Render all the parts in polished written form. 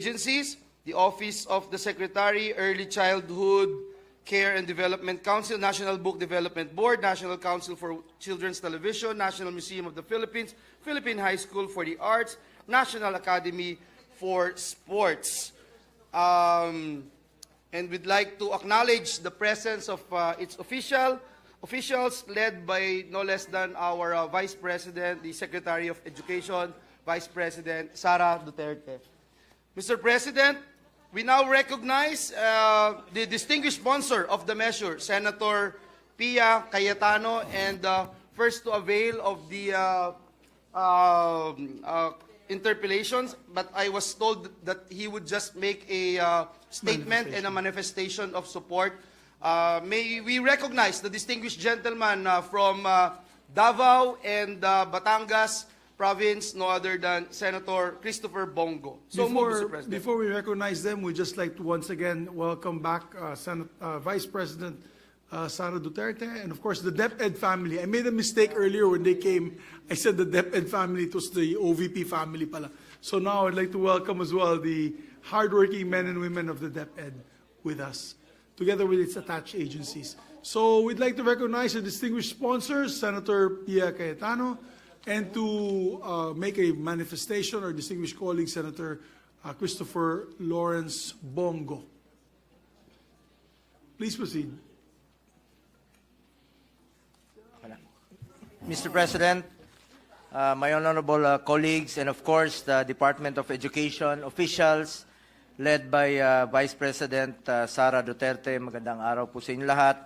agencies, the Office of the Secretary, Early Childhood Care and Development Council, National Book Development Board, National Council for Children's Television, National Museum of the Philippines, Philippine High School for the Arts, National Academy for Sports. And we'd like to acknowledge the presence of its officials led by no less than our Vice President, the Secretary of Education, Vice President Sara Duterte. Mr. President, we now recognize the distinguished sponsor of the measure, Senator Pia Cayetano, and first to avail of the interpellations, but I was told that he would just make a statement and a manifestation of support. May we recognize the distinguished gentleman from Davao and Batangas Province, no other than Senator Christopher Bongo. So Mr. President. Before we recognize them, we'd just like to once again welcome back Vice President Sara Duterte, and of course the DepEd family. I made a mistake earlier when they came. I said the DepEd family, it was the OVP family pala. So now I'd like to welcome as well the hardworking men and women of the DepEd with us, together with its attached agencies. So we'd like to recognize the distinguished sponsors, Senator Pia Cayetano, and to make a manifestation, our distinguished colleague, Senator Christopher Lawrence Bongo. Please proceed. Mr. President, my honorable colleagues, and of course the Department of Education officials led by Vice President Sara Duterte, magandang araw po sa inyo lahat.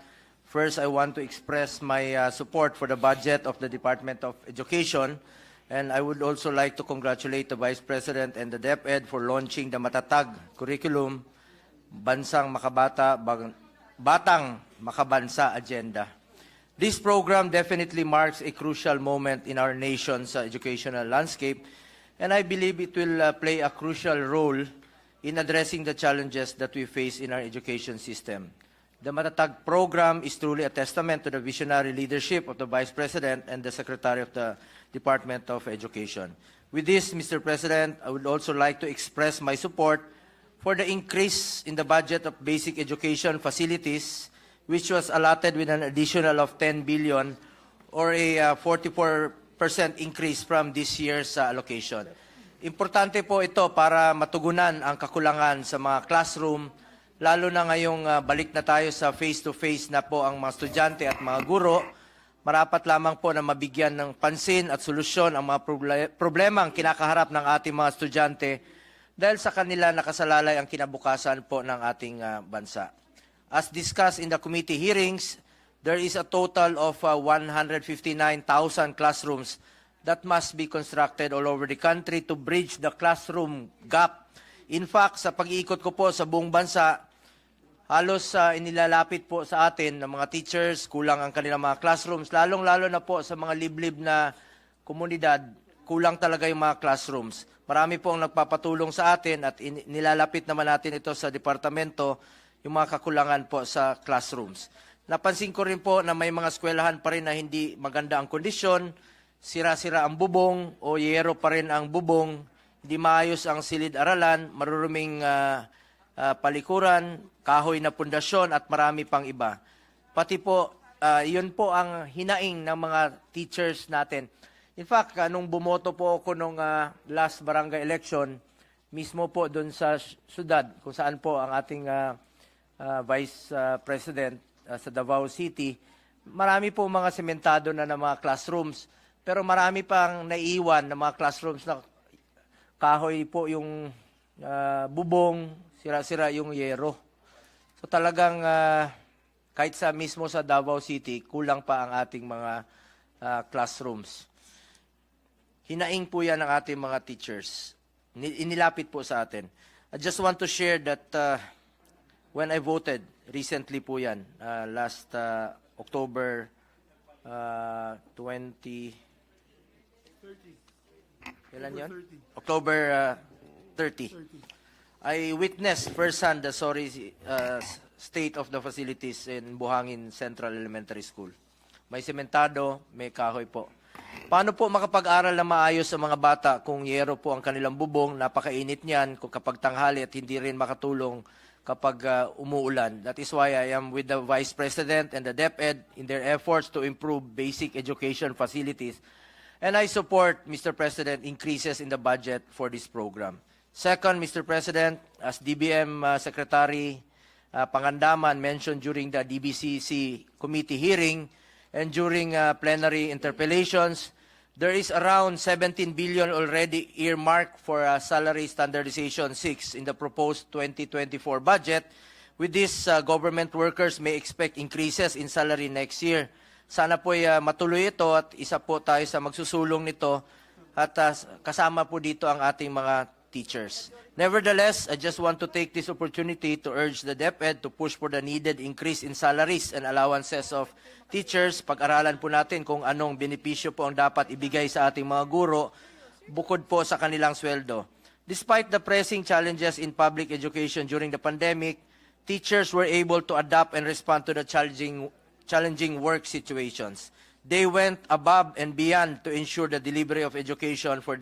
First, I want to express my support for the budget of the Department of Education, and I would also like to congratulate the Vice President and the DepEd for launching the Matatag curriculum, Bansang Makabata, Batang Makabansa agenda. This program definitely marks a crucial moment in our nation's educational landscape, and I believe it will play a crucial role in addressing the challenges that we face in our education system. The Matatag program is truly a testament to the visionary leadership of the Vice President and the Secretary of the Department of Education. With this, Mr. President, I would also like to express my support for the increase in the budget of basic education facilities, which was allotted with an additional of 10 billion or a 44% increase from this year's allocation. Importante po ito para matugunan ang kakulangan sa mga classroom, lalo na ngayong balik na tayo sa face-to-face na po ang mga estudyante at mga guro. Marapat lamang po na mabigyan ng pansin at solusyon ang mga problema ang kinakaharap ng ating mga estudyante dahil sa kanila nakasalalay ang kinabukasan po ng ating bansa. As discussed in the committee hearings, there is a total of 159,000 classrooms that must be constructed all over the country to bridge the classroom gap. In fact, sa pag-iikot ko po sa buong bansa, halos inilalapit po sa atin ng mga teachers, kulang ang kanilang mga classrooms, lalong-lalo na po sa mga liblib na komunidad, kulang talaga yung mga classrooms. Marami po ang nagpapatulong sa atin at nilalapit naman natin ito sa departamento, yung mga kakulangan po sa classrooms. Napansin ko rin po na may mga eskwelahan pa rin na hindi maganda ang kondisyon, sira-sira ang bubong o yero pa rin ang bubong, hindi maayos ang silid-aralan, maruruming palikuran, kahoy na pundasyon at marami pang iba. Pati po, yun po ang hinaing ng mga teachers natin. In fact, nung bumoto po ako nung last barangay election, mismo po doon sa syudad, kung saan po ang ating Vice President sa Davao City, marami po mga sementado na ng mga classrooms, pero marami pang naiiwan na mga classrooms na kahoy po yung bubong, sira-sira yung yero. So talagang kahit sa mismo sa Davao City, kulang pa ang ating mga classrooms. Hinaing po yan ng ating mga teachers. Inilapit po sa atin. I just want to share that when I voted, recently po yan, last October 30. Kailan yun? October 30. I witnessed firsthand the sorry state of the facilities in Buhangin Central Elementary School. May sementado, may kahoy po. Paano po makapag-aral na maayos sa mga bata kung yero po ang kanilang bubong, napakainit niyan kung kapag tanghali at hindi rin makatulong kapag umuulan. That is why I am with the Vice President and the DepEd in their efforts to improve basic education facilities. And I support, Mr. President, increases in the budget for this program. Second, Mr. President, as DBM Secretary Pangandaman mentioned during the DBCC committee hearing and during plenary interpellations, there is around 17 billion already earmarked for salary standardization 6 in the proposed 2024 budget. With this, government workers may expect increases in salary next year. Sana po matuloy ito at isa po tayo sa magsusulong nito at kasama po dito ang ating mga teachers. Nevertheless, I just want to take this opportunity to urge the DepEd to push for the needed increase in salaries and allowances of teachers. Pag-aralan po natin kung anong benepisyo po ang dapat ibigay sa ating mga guro bukod po sa kanilang sweldo. Despite the pressing challenges in public education during the pandemic, teachers were able to adapt and respond to the challenging work situations. They went above and beyond to ensure the delivery of education for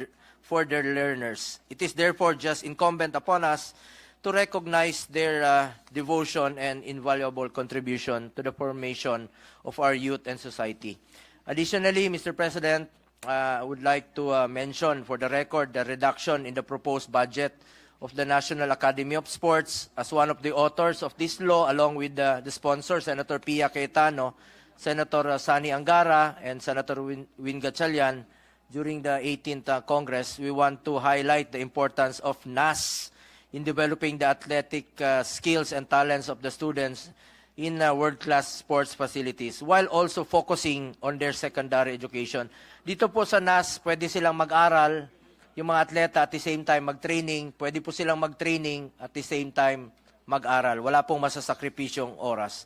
their learners. It is therefore just incumbent upon us to recognize their devotion and invaluable contribution to the formation of our youth and society. Additionally, Mr. President, I would like to mention for the record the reduction in the proposed budget of the National Academy of Sports. As one of the authors of this law, along with the sponsor, Senator Pia Cayetano, Senator Sani Angara, and Senator Win Gatchalian, during the 18th Congress, we want to highlight the importance of NAS in developing the athletic skills and talents of the students in world-class sports facilities, while also focusing on their secondary education. Dito po sa NAS, pwede silang mag-aral, yung mga atleta at the same time mag-training, pwede po silang mag-training at the same time mag-aral. Wala pong masasakripisyong oras.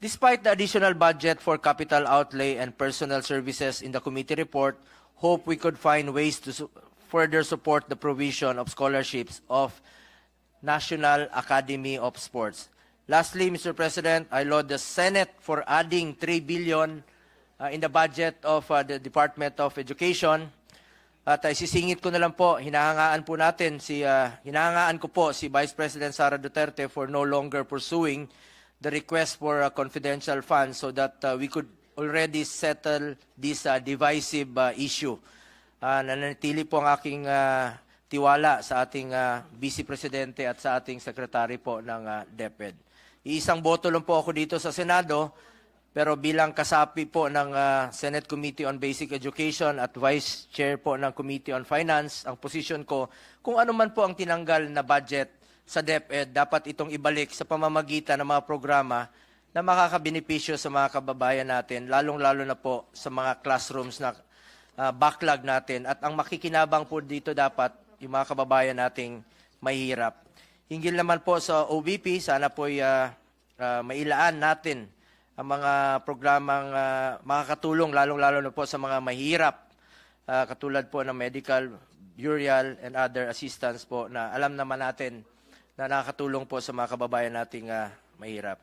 Despite the additional budget for capital outlay and personal services in the committee report, hope we could find ways to further support the provision of scholarships of National Academy of Sports. Lastly, Mr. President, I laud the Senate for adding 3 billion in the budget of the Department of Education. At isisingit ko na lang po, hinahangaan ko po si Vice President Sara Duterte for no longer pursuing the request for confidential funds so that we could already settle this divisive issue. Nananatili po ang aking tiwala sa ating Vice Presidente at sa ating Secretary po ng DepEd. Iisang boto lang po ako dito sa Senado, pero bilang kasapi po ng Senate Committee on Basic Education at Vice Chair po ng Committee on Finance, ang posisyon ko, kung ano man po ang tinanggal na budget sa DepEd, dapat itong ibalik sa pamamagitan ng mga programa na makakabenepisyo sa mga kababayan natin, lalong-lalo na po sa mga classrooms na backlog natin. At ang makikinabang po dito dapat yung mga kababayan nating mahihirap. Hinggil naman po sa OBP, sana po mailaan natin ang mga programang makakatulong, lalong-lalo na po sa mga mahihirap, katulad po ng medical, burial, and other assistance po na alam naman natin na nakakatulong po sa mga kababayan nating mahirap.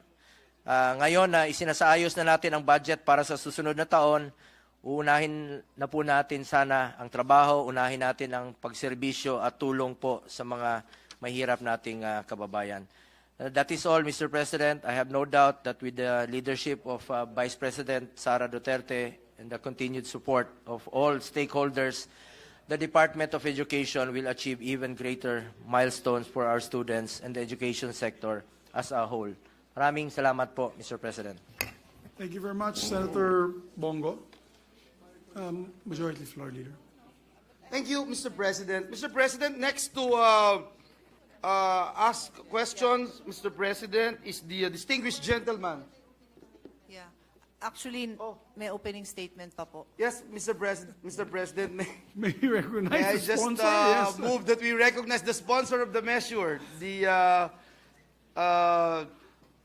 Ngayon, isinasaayos na natin ang budget para sa susunod na taon. Uunahin na po natin sana ang trabaho, unahin natin ang pagserbisyo at tulong po sa mga mahirap nating kababayan. That is all, Mr. President. I have no doubt that with the leadership of Vice President Sara Duterte and the continued support of all stakeholders, the Department of Education will achieve even greater milestones for our students and the education sector as a whole. Maraming salamat po, Mr. President. Thank you very much, Senator Bongo. Majority Floor Leader. Thank you, Mr. President. Mr. President, next to ask questions, Mr. President, is the distinguished gentleman. Yeah. Actually, may opening statement pa po. Yes, Mr. President, May you recognize may I the just sponsor? Yes. move that we recognize the sponsor of the measure, the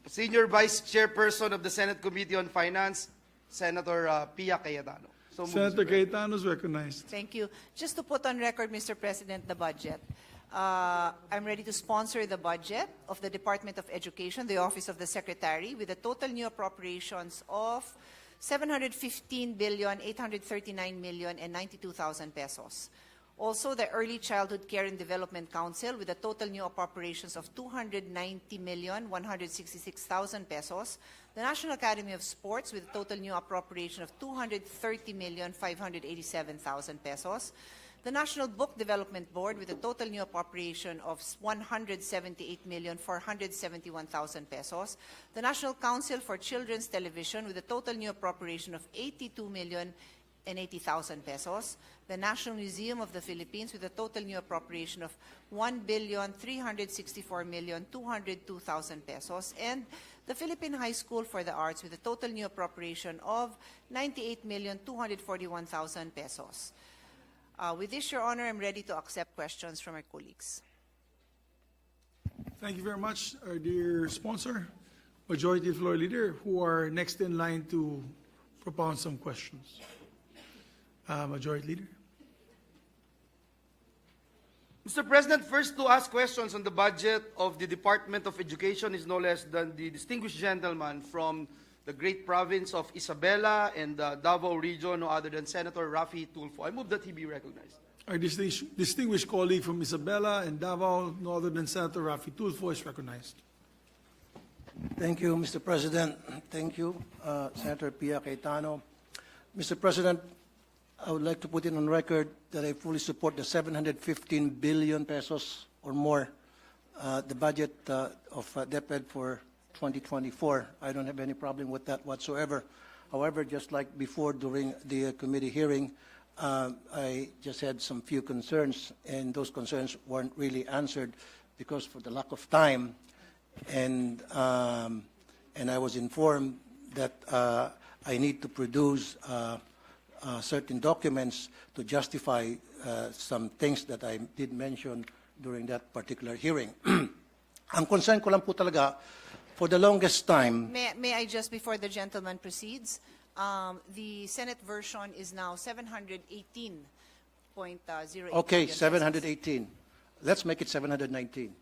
Senior Vice Chairperson of the Senate Committee on Finance, Senator Pia Cayetano. So moved, Senator Mr. President. Cayetano is recognized. Thank you. Just to put on record, Mr. President, the budget. I'm ready to sponsor the budget of the Department of Education, the Office of the Secretary, with a total new appropriations of 715,839,092,000 pesos. Also, the Early Childhood Care and Development Council with a total new appropriations of 290,166,000 pesos. The National Academy of Sports with a total new appropriation of 230,587,000 pesos. The National Book Development Board with a total new appropriation of 178,471,000 pesos. The National Council for Children's Television with a total new appropriation of 82,080,000 pesos. The National Museum of the Philippines with a total new appropriation of 1,364,202,000 pesos. And the Philippine High School for the Arts with a total new appropriation of 98,241,000 pesos. With this, Your Honor, I'm ready to accept questions from our colleagues. Thank you very much, our dear sponsor, Majority Floor Leader, who are next in line to propound some questions. Majority Leader. Mr. President, first to ask questions on the budget of the Department of Education is no less than the distinguished gentleman from the great province of Isabela and the Davao region, no other than Senator Raffy Tulfo. I move that he be recognized. Our distinguished colleague from Isabela and Davao, no other than Senator Raffy Tulfo, is recognized. Thank you, Mr. President. Thank you, Senator Pia Cayetano. Mr. President, I would like to put it on record that I fully support the 715 billion pesos or more, the budget of DepEd for 2024. I don't have any problem with that whatsoever. However, just like before during the committee hearing, I just had some few concerns, and those concerns weren't really answered because for the lack of time, and I was informed that I need to produce certain documents to justify some things that I did mention during that particular hearing. Ang concern ko lang po talaga, for the longest time... May I just, before the gentleman proceeds, the Senate version is now 718.08. Okay, 718. Let's make it 719.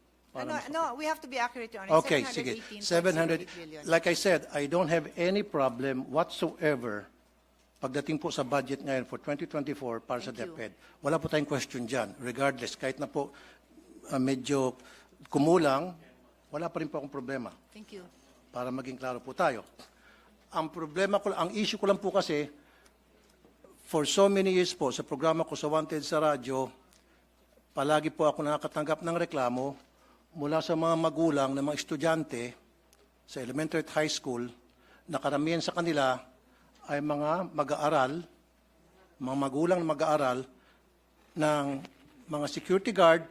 No, we have to be accurate on it. Okay, sige. 700. Billion. Like I said, I don't have any problem whatsoever pagdating po sa budget ngayon for 2024 para sa DepEd. Wala po tayong question dyan. Regardless, kahit na po medyo kumulang, wala pa rin po akong problema. Thank you. Para maging klaro po tayo. Ang problema ko, ang issue ko lang po kasi, for so many years po, sa programa ko sa Wanted sa radyo, palagi po ako nakakatanggap ng reklamo mula sa mga magulang ng mga estudyante sa elementary at high school na karamihan sa kanila ay mga mag-aaral, mga magulang na mag-aaral ng mga security guard,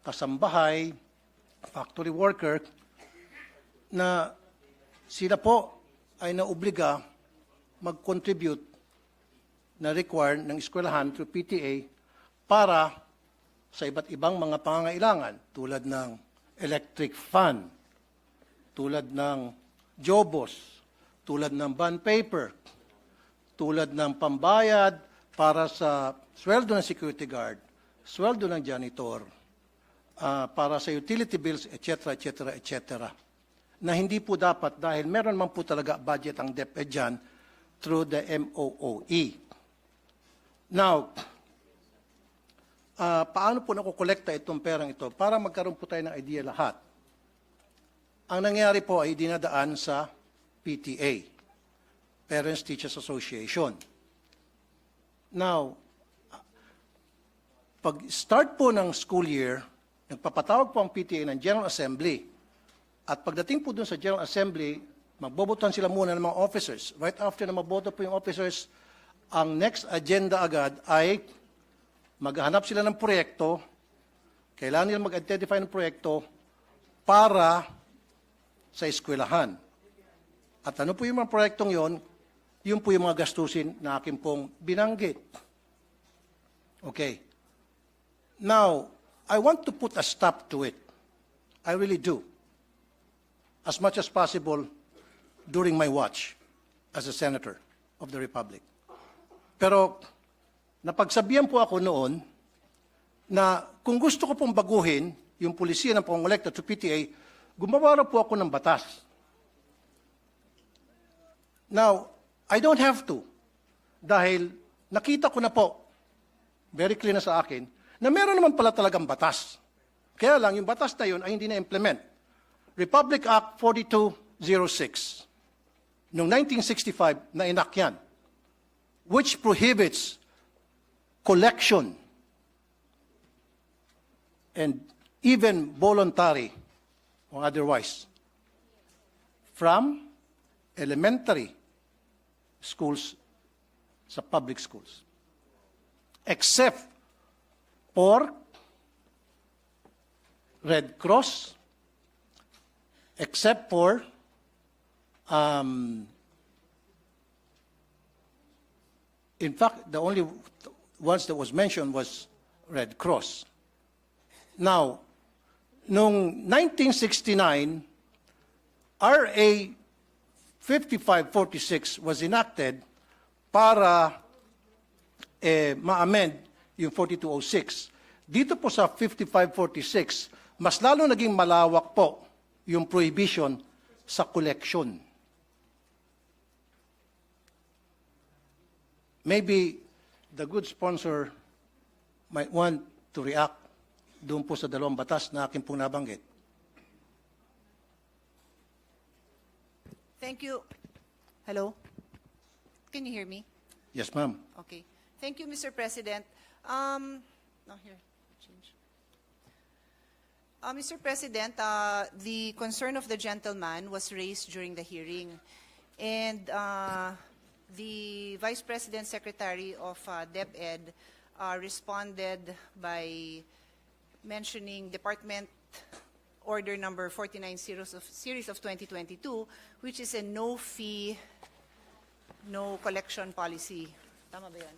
kasambahay, factory worker, na sila po ay naobliga mag-contribute na required ng eskwelahan through PTA para sa iba't ibang mga pangangailangan tulad ng electric fan, tulad ng jobos, tulad ng bond paper, tulad ng pambayad para sa sweldo ng security guard, sweldo ng janitor, para sa utility bills, etc., etc., etc. Na hindi po dapat dahil meron man po talaga budget ang DepEd dyan through the MOOE. Now, paano po nakukolekta itong perang ito? Para magkaroon po tayo ng idea lahat. Ang nangyari po ay dinadaan sa PTA, Parents Teachers Association. Now, pag-start po ng school year, nagpapatawag po ang PTA ng General Assembly. At pagdating po dun sa General Assembly, magbobotohan sila muna ng mga officers. Right after na maboto po yung officers, ang next agenda agad ay maghahanap sila ng proyekto, kailangan nila mag-identify ng proyekto para sa eskwelahan. At ano po yung mga proyektong yon? Yun po yung mga gastusin na akin pong binanggit. Okay. Now, I want to put a stop to it. I really do. As much as possible during my watch as a senator of the Republic. Pero napagsabihan po ako noon na kung gusto ko pong baguhin yung pulisiya ng pangolekta to PTA, gumawa po ako ng batas. Now, I don't have to. Dahil nakita ko na po, very clear na sa akin, na meron naman pala talagang batas. Kaya lang, yung batas na yun ay hindi na-implement. Republic Act 4206, noong 1965, na-enact yan, which prohibits collection and even voluntary or otherwise from elementary schools sa public schools, except for Red Cross, except for in fact, the only ones that was mentioned was Red Cross. Now, noong 1969, RA 5546 was enacted para ma-amend yung 4206. Dito po sa 5546, mas lalo naging malawak po yung prohibition sa collection. Maybe the good sponsor might want to react doon po sa dalawang batas na akin pong nabanggit. Thank you. Hello? Can you hear me? Yes, ma'am. Okay. Thank you, Mr. President. No, here. Change. Mr. President, the concern of the gentleman was raised during the hearing. And the Vice President Secretary of DepEd responded by mentioning Department Order number 49 series of 2022, which is a no-fee, no collection policy. Tama ba yan?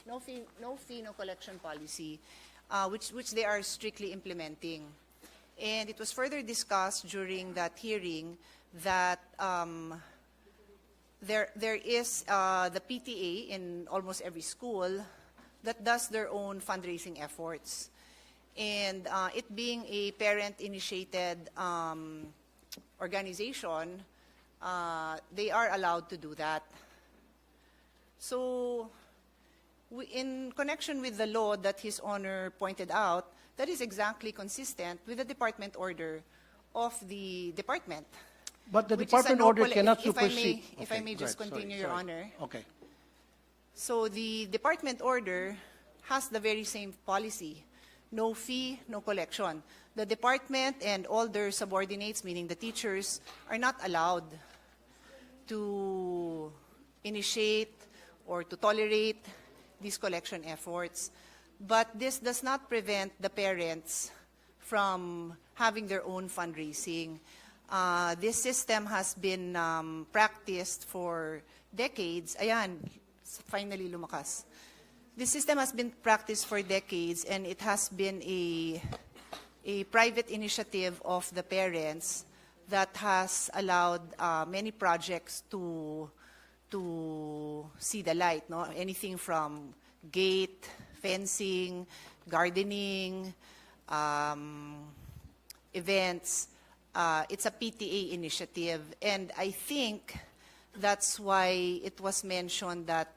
No fee, no collection policy, which they are strictly implementing. And it was further discussed during that hearing that there is the PTA in almost every school that does their own fundraising efforts. And it being a parent-initiated organization, they are allowed to do that. So, in connection with the law that His Honor pointed out, that is exactly consistent with the department order of the department. But the which is a department no order colle- cannot if I may- supersede. if I may just right, continue, sorry, Your sorry. Honor. Okay. So the department order has the very same policy. No fee, no collection. The department and all their subordinates, meaning the teachers, are not allowed to initiate or to tolerate these collection efforts. But this does not prevent the parents from having their own fundraising. This system has been practiced for decades. Ayan, finally lumakas. This system has been practiced for decades, and it has been a private initiative of the parents that has allowed many projects to see the light. No? Anything from gate, fencing, gardening, events. It's a PTA initiative, and I think that's why it was mentioned that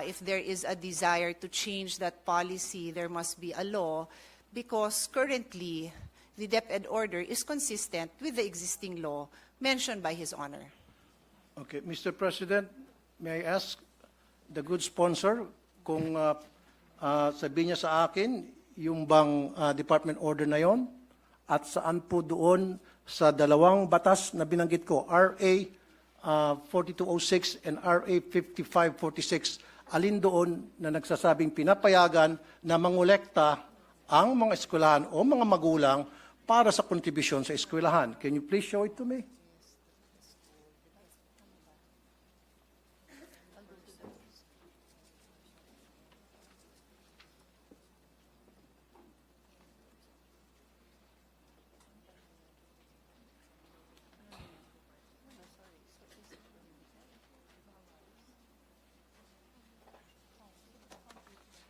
if there is a desire to change that policy, there must be a law, because currently the DepEd order is consistent with the existing law mentioned by His Honor. Okay, Mr. President, may I ask the good sponsor kung sabihin niya sa akin yung bang department order na yon at saan po doon sa dalawang batas na binanggit ko, RA 4206 and RA 5546, alin doon na nagsasabing pinapayagan na mangolekta ang mga eskwelahan o mga magulang para sa kontribusyon sa eskwelahan. Can you please show it to me?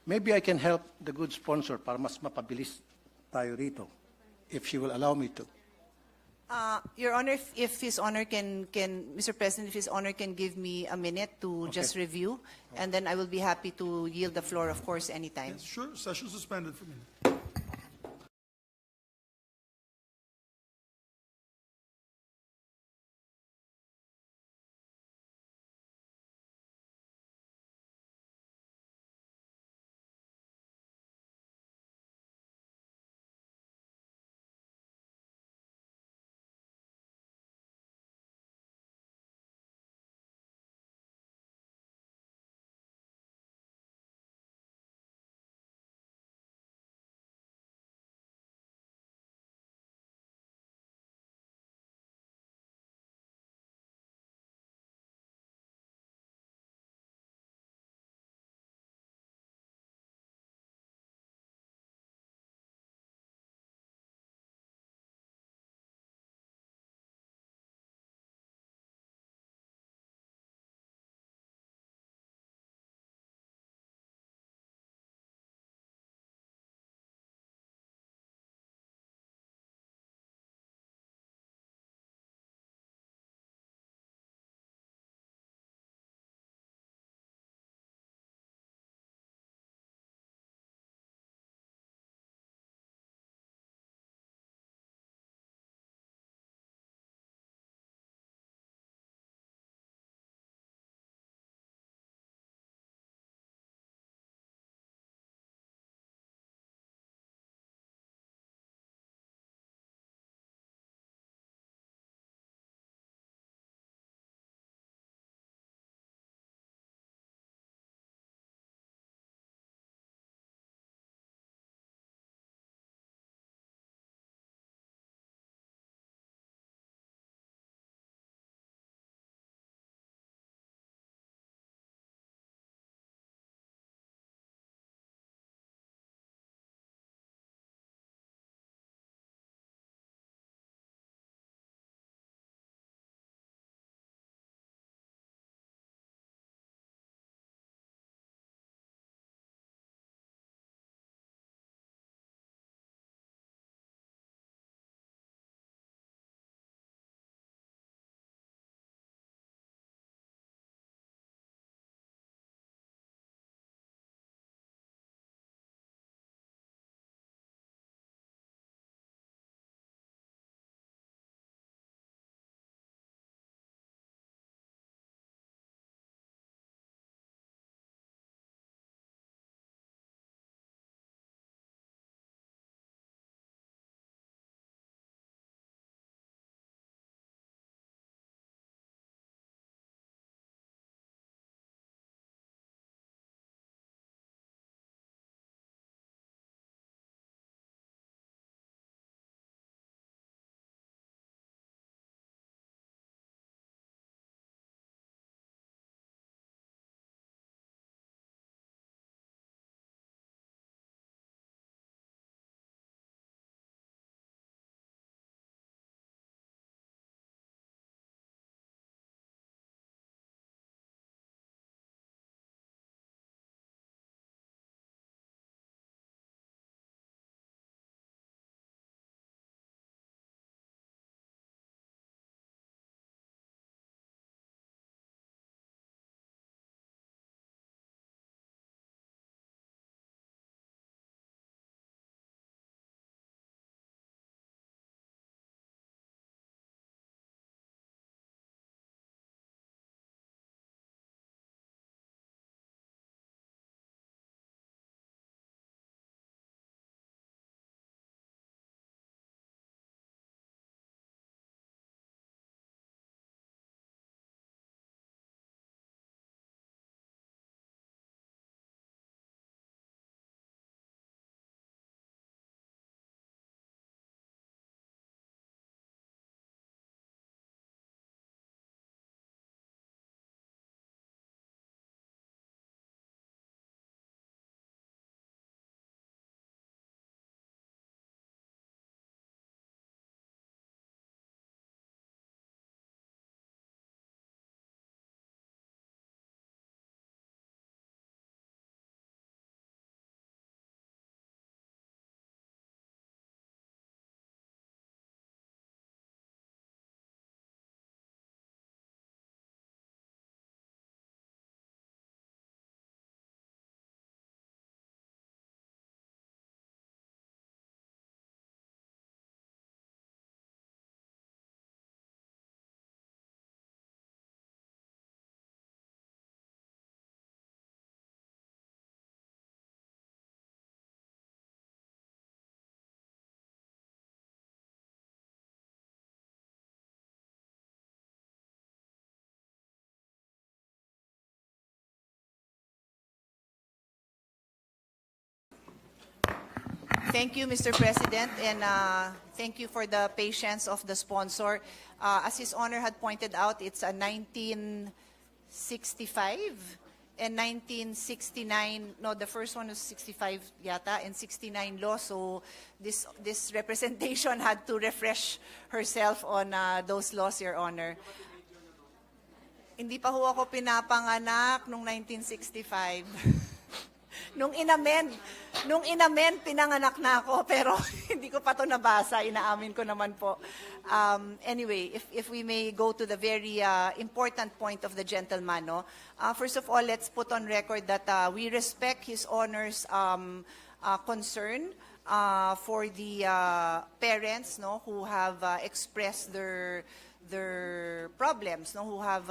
Maybe I can help the good sponsor para mas mapabilis tayo rito, if she will allow me to. Your Honor, if His Honor Mr. President, if His Honor can give me a minute to just review, and then I will be happy to yield the floor, of course, anytime. Sure, session suspended for me. Thank you, Mr. President, and thank you for the patience of the sponsor. As His Honor had pointed out, it's a 1965 and 1969, no, the first one was 65 yata, and 69 law, so this representation had to refresh herself on those laws, Your Honor. Hindi pa ho ako pinapanganak nung 1965. Nung inamend, pinanganak na ako, pero hindi ko pa to nabasa, inaamin ko naman po. Anyway, if we may go to the very important point of the gentleman, no? First of all, let's put on record that we respect His Honor's concern for the parents, no, who have expressed their problems, no, who have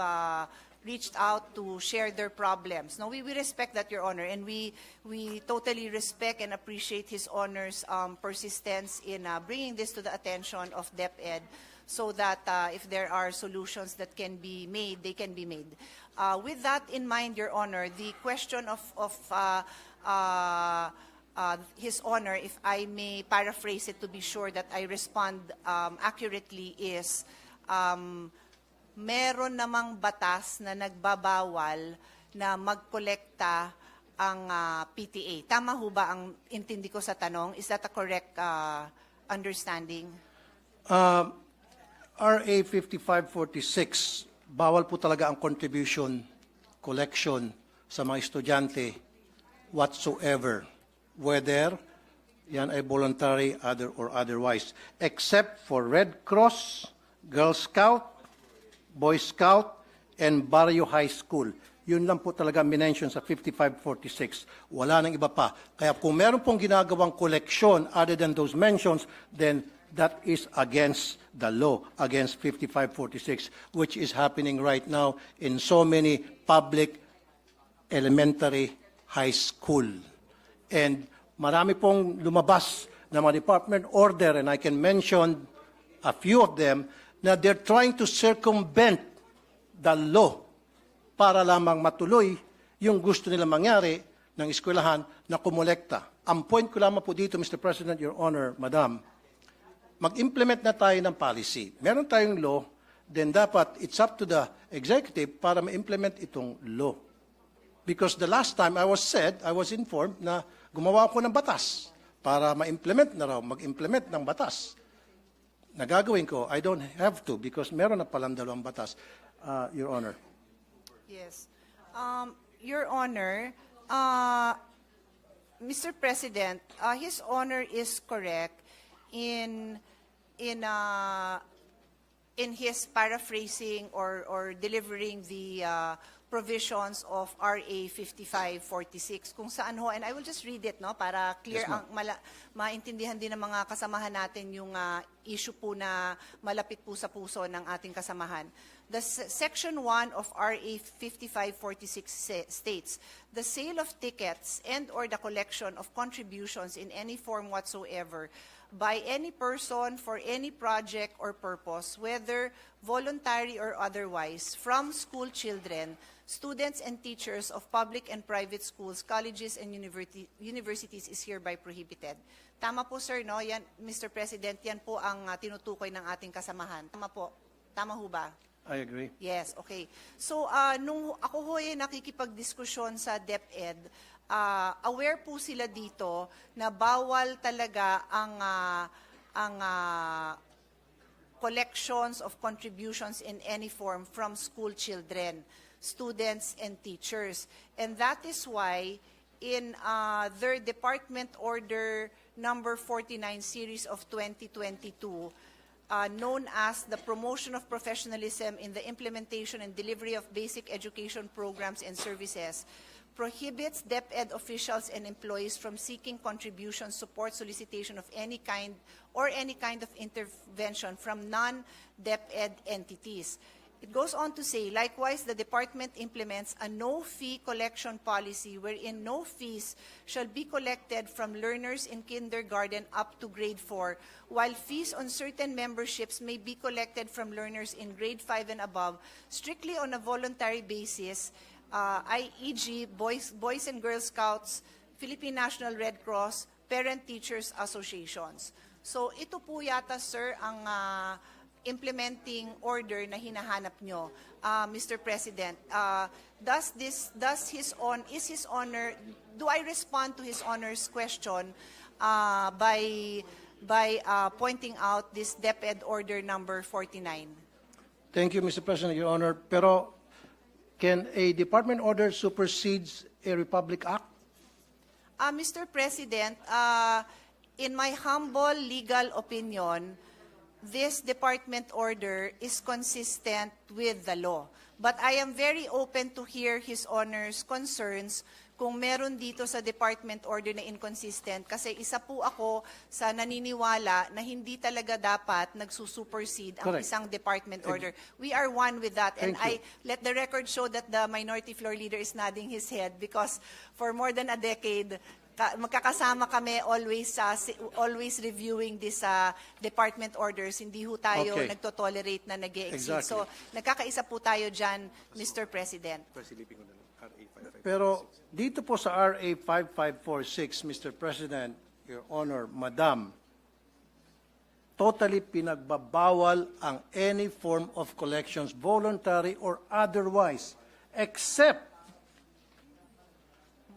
reached out to share their problems. No, we respect that, Your Honor, and we totally respect and appreciate His Honor's persistence in bringing this to the attention of DepEd, so that if there are solutions that can be made, they can be made. With that in mind, Your Honor, the question of His Honor, if I may paraphrase it to be sure that I respond accurately, is meron namang batas na nagbabawal na magkolekta ang PTA. Tama ho ba ang intindi ko sa tanong? Is that a correct understanding? RA 5546, bawal po talaga ang contribution, collection sa mga estudyante whatsoever, whether yan ay voluntary or otherwise, except for Red Cross, Girl Scout, Boy Scout, and Barrio High School. Yun lang po talaga minention sa 5546. Wala nang iba pa. Kaya kung meron pong ginagawang collection other than those mentions, then that is against the law, against 5546, which is happening right now in so many public elementary high school. And marami pong lumabas na mga department order, and I can mention a few of them, na they're trying to circumvent the law para lamang matuloy yung gusto nila mangyari ng eskwelahan na kumolekta. Ang point ko lamang po dito, Mr. President, Your Honor, Madam, mag-implement na tayo ng policy. Meron tayong law, then dapat it's up to the executive para ma-implement itong law. Because the last time I was informed na gumawa ako ng batas para ma-implement na raw, mag-implement ng batas. Nagagawin ko, I don't have to because meron na palang dalawang batas, Your Honor. Yes. Your Honor, Mr. President, His Honor is correct in his paraphrasing or delivering the provisions of RA 5546, kung saan ho, and I will just read it, no, para clear, Yes, maintindihan din ng mga kasamahan natin yung issue po na malapit po sa puso ng ating kasamahan. The Section 1 of RA 5546 states, the sale of tickets and or the collection of contributions in any form whatsoever by any person for any project or purpose, whether voluntary or otherwise, from school children, students and teachers of public and private schools, colleges, and universities is hereby prohibited. Tama po, sir, no? Yan, Mr. President, yan po ang tinutukoy ng ating kasamahan. Tama po. Tama ho ba? I agree. Yes, okay. So, nung ako ho ay nakikipagdiskusyon sa DepEd, aware po sila dito na bawal talaga ang collections of contributions in any form from school children, students, and teachers. And that is why in their Department Order number 49 series of 2022, known as the Promotion of Professionalism in the Implementation and Delivery of Basic Education Programs and Services, prohibits DepEd officials and employees from seeking contribution, support, solicitation of any kind or any kind of intervention from non-DepEd entities. It goes on to say, likewise, the department implements a no-fee collection policy wherein no fees shall be collected from learners in kindergarten up to grade 4, while fees on certain memberships may be collected from learners in grade 5 and above, strictly on a voluntary basis, e.g. Boys and Girl Scouts, Philippine National Red Cross, parent-teachers associations. So ito po yata, sir, ang implementing order na hinahanap nyo, Mr. President. Is His Honor, do I respond to His Honor's question by pointing out this DepEd order number 49? Thank you, Mr. President, Your Honor. Pero can a department order supersedes a Republic Act? Mr. President, in my humble legal opinion, this department order is consistent with the law. But I am very open to hear His Honor's concerns kung meron dito sa department order na inconsistent. Kasi isa po ako sa naniniwala na hindi talaga dapat nagsusupersede ang Correct. isang department order. We are one with that. And Thank you. I let the record show that the minority floor leader is nodding his head because for more than a decade, magkakasama kami always reviewing this department orders. Hindi ho tayo Okay. nagtotolerate na nag-e-exceed. Exactly. So, nagkakaisa po tayo dyan, Mr. President. Pero dito po sa RA 5546, Mr. President, Your Honor, Madam, totally pinagbabawal ang any form of collections, voluntary or otherwise, except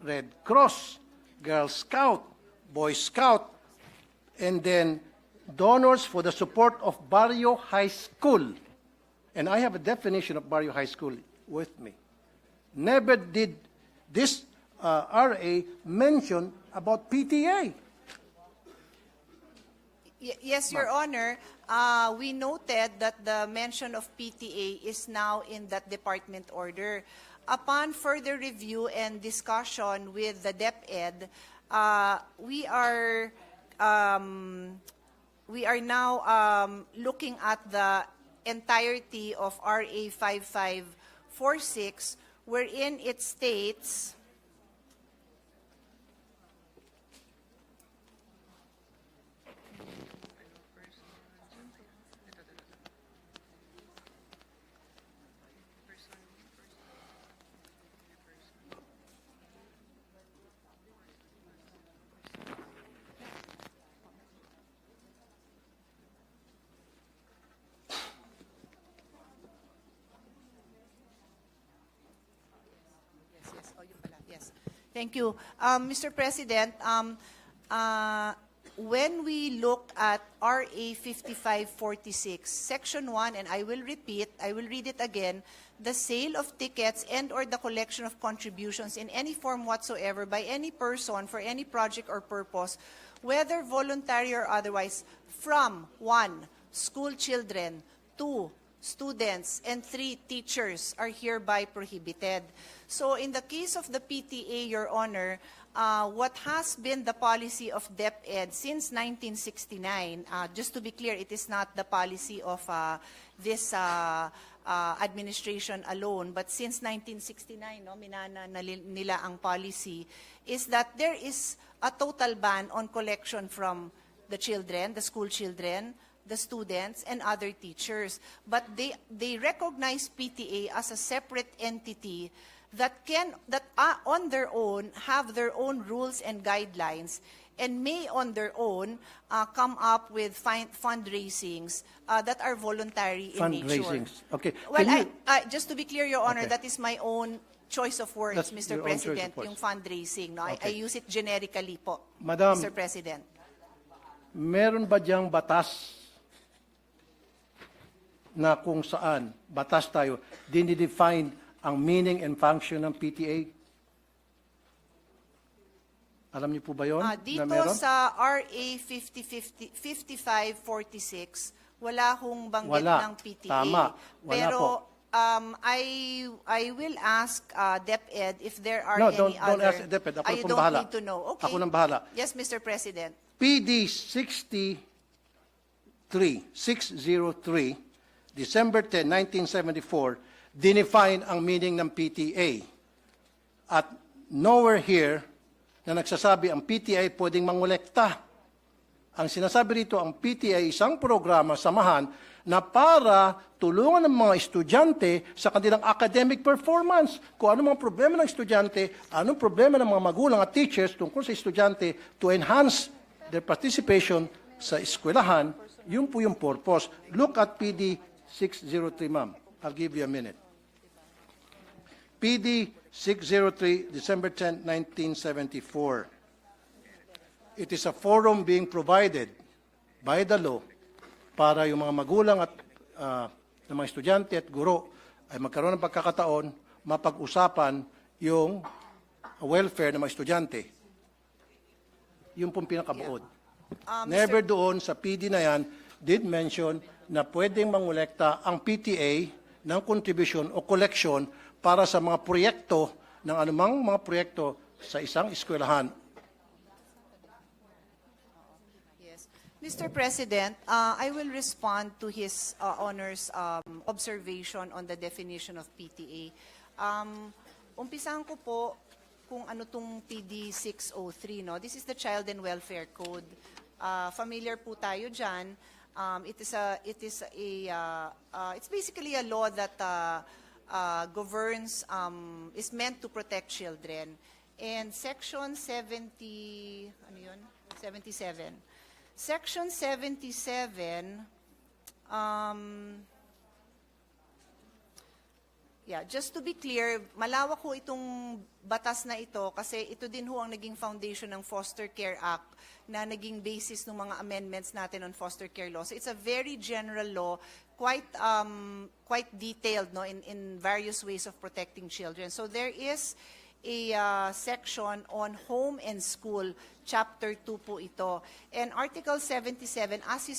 Red Cross, Girl Scout, Boy Scout, and then donors for the support of Barrio High School. And I have a definition of Barrio High School with me. Never did this RA mention about PTA. Yes, Your Honor. We noted that the mention of PTA is now in that department order. Upon further review and discussion with the DepEd, we are now looking at the entirety of RA 5546, wherein it states, thank you. Mr. President, when we look at RA 5546, Section 1, and I will read it again, the sale of tickets and or the collection of contributions in any form whatsoever by any person for any project or purpose, whether voluntary or otherwise, from 1, school children, 2, students, and 3, teachers are hereby prohibited. So in the case of the PTA, Your Honor, what has been the policy of DepEd since 1969, just to be clear, it is not the policy of this administration alone, but since 1969, minana nila ang policy, is that there is a total ban on collection from the children, the school children, the students, and other teachers. But they recognize PTA as a separate entity that on their own have their own rules and guidelines and may on their own come up with fundraisings that are voluntary in nature. Fundraisings. Okay. Well, Can you- just to be clear, Your Honor, Okay. that is my own choice of words, That's Mr. your own choice of President, words. yung fundraising. No? I Okay. use it generically po, Madam, Mr. President. meron ba diyang batas na kung saan, batas tayo, dinidefine ang meaning and function ng PTA? Alam niyo po ba yun? Dito na meron? sa RA 5546, wala hong banggit Wala. ng PTA. Tama. Wala Pero po. I will ask DepEd if there are No, any don't other... ask DepEd. Ako you na don't bahala. need to know. Okay. Ako nang bahala. Yes, Mr. President. PD 603, December 10, 1974, dinefine ang meaning ng PTA. At nowhere here na nagsasabi ang PTA pwedeng mangolekta. Ang sinasabi rito, ang PTA ay isang programa, samahan, na para tulungan ng mga estudyante sa kanilang academic performance. Kung ano mga problema ng estudyante, anong problema ng mga magulang at teachers tungkol sa estudyante to enhance their participation sa eskwelahan, yun po yung purpose. Look at PD 603, ma'am. I'll give you a minute. PD 603, December 10, 1974. It is a forum being provided by the law para yung mga magulang at ng mga estudyante at guro ay magkaroon ng pagkakataon mapag-usapan yung welfare ng mga estudyante. Yung pong pinakabuod. Never doon sa PD na yan did mention na pwedeng mangolekta ang PTA ng contribution o collection para sa mga proyekto ng anumang mga proyekto sa isang eskwelahan. Mr. President, I will respond to his Honor's observation on the definition of PTA. Umpisahan ko po kung ano tong PD 603, no? This is the Child and Welfare Code. Familiar po tayo dyan. It's basically a law that governs, is meant to protect children. And Section 77, Section 77, just to be clear, malawak ho itong batas na ito kasi ito din ho ang naging foundation ng Foster Care Act na naging basis ng mga amendments natin on foster care law. So it's a very general law, quite detailed, no, in various ways of protecting children. So there is a section on home and school, Chapter 2 po ito. And Article 77, as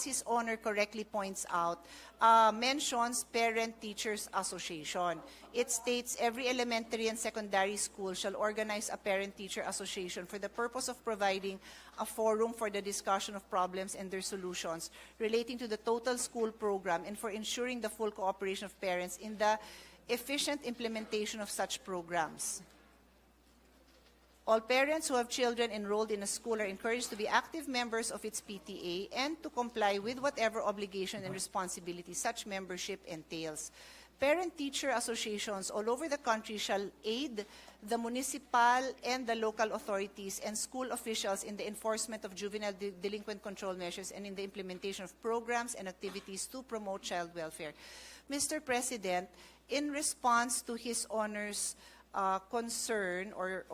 His Honor correctly points out, mentions Parent-Teachers Association. It states every elementary and secondary school shall organize a Parent-Teacher Association for the purpose of providing a forum for the discussion of problems and their solutions relating to the total school program and for ensuring the full cooperation of parents in the efficient implementation of such programs. All parents who have children enrolled in a school are encouraged to be active members of its PTA and to comply with whatever obligation and responsibility such membership entails. Parent-teacher associations all over the country shall aid the municipal and the local authorities and school officials in the enforcement of juvenile delinquent control measures and in the implementation of programs and activities to promote child welfare. Mr. President, in response to His Honor's concern or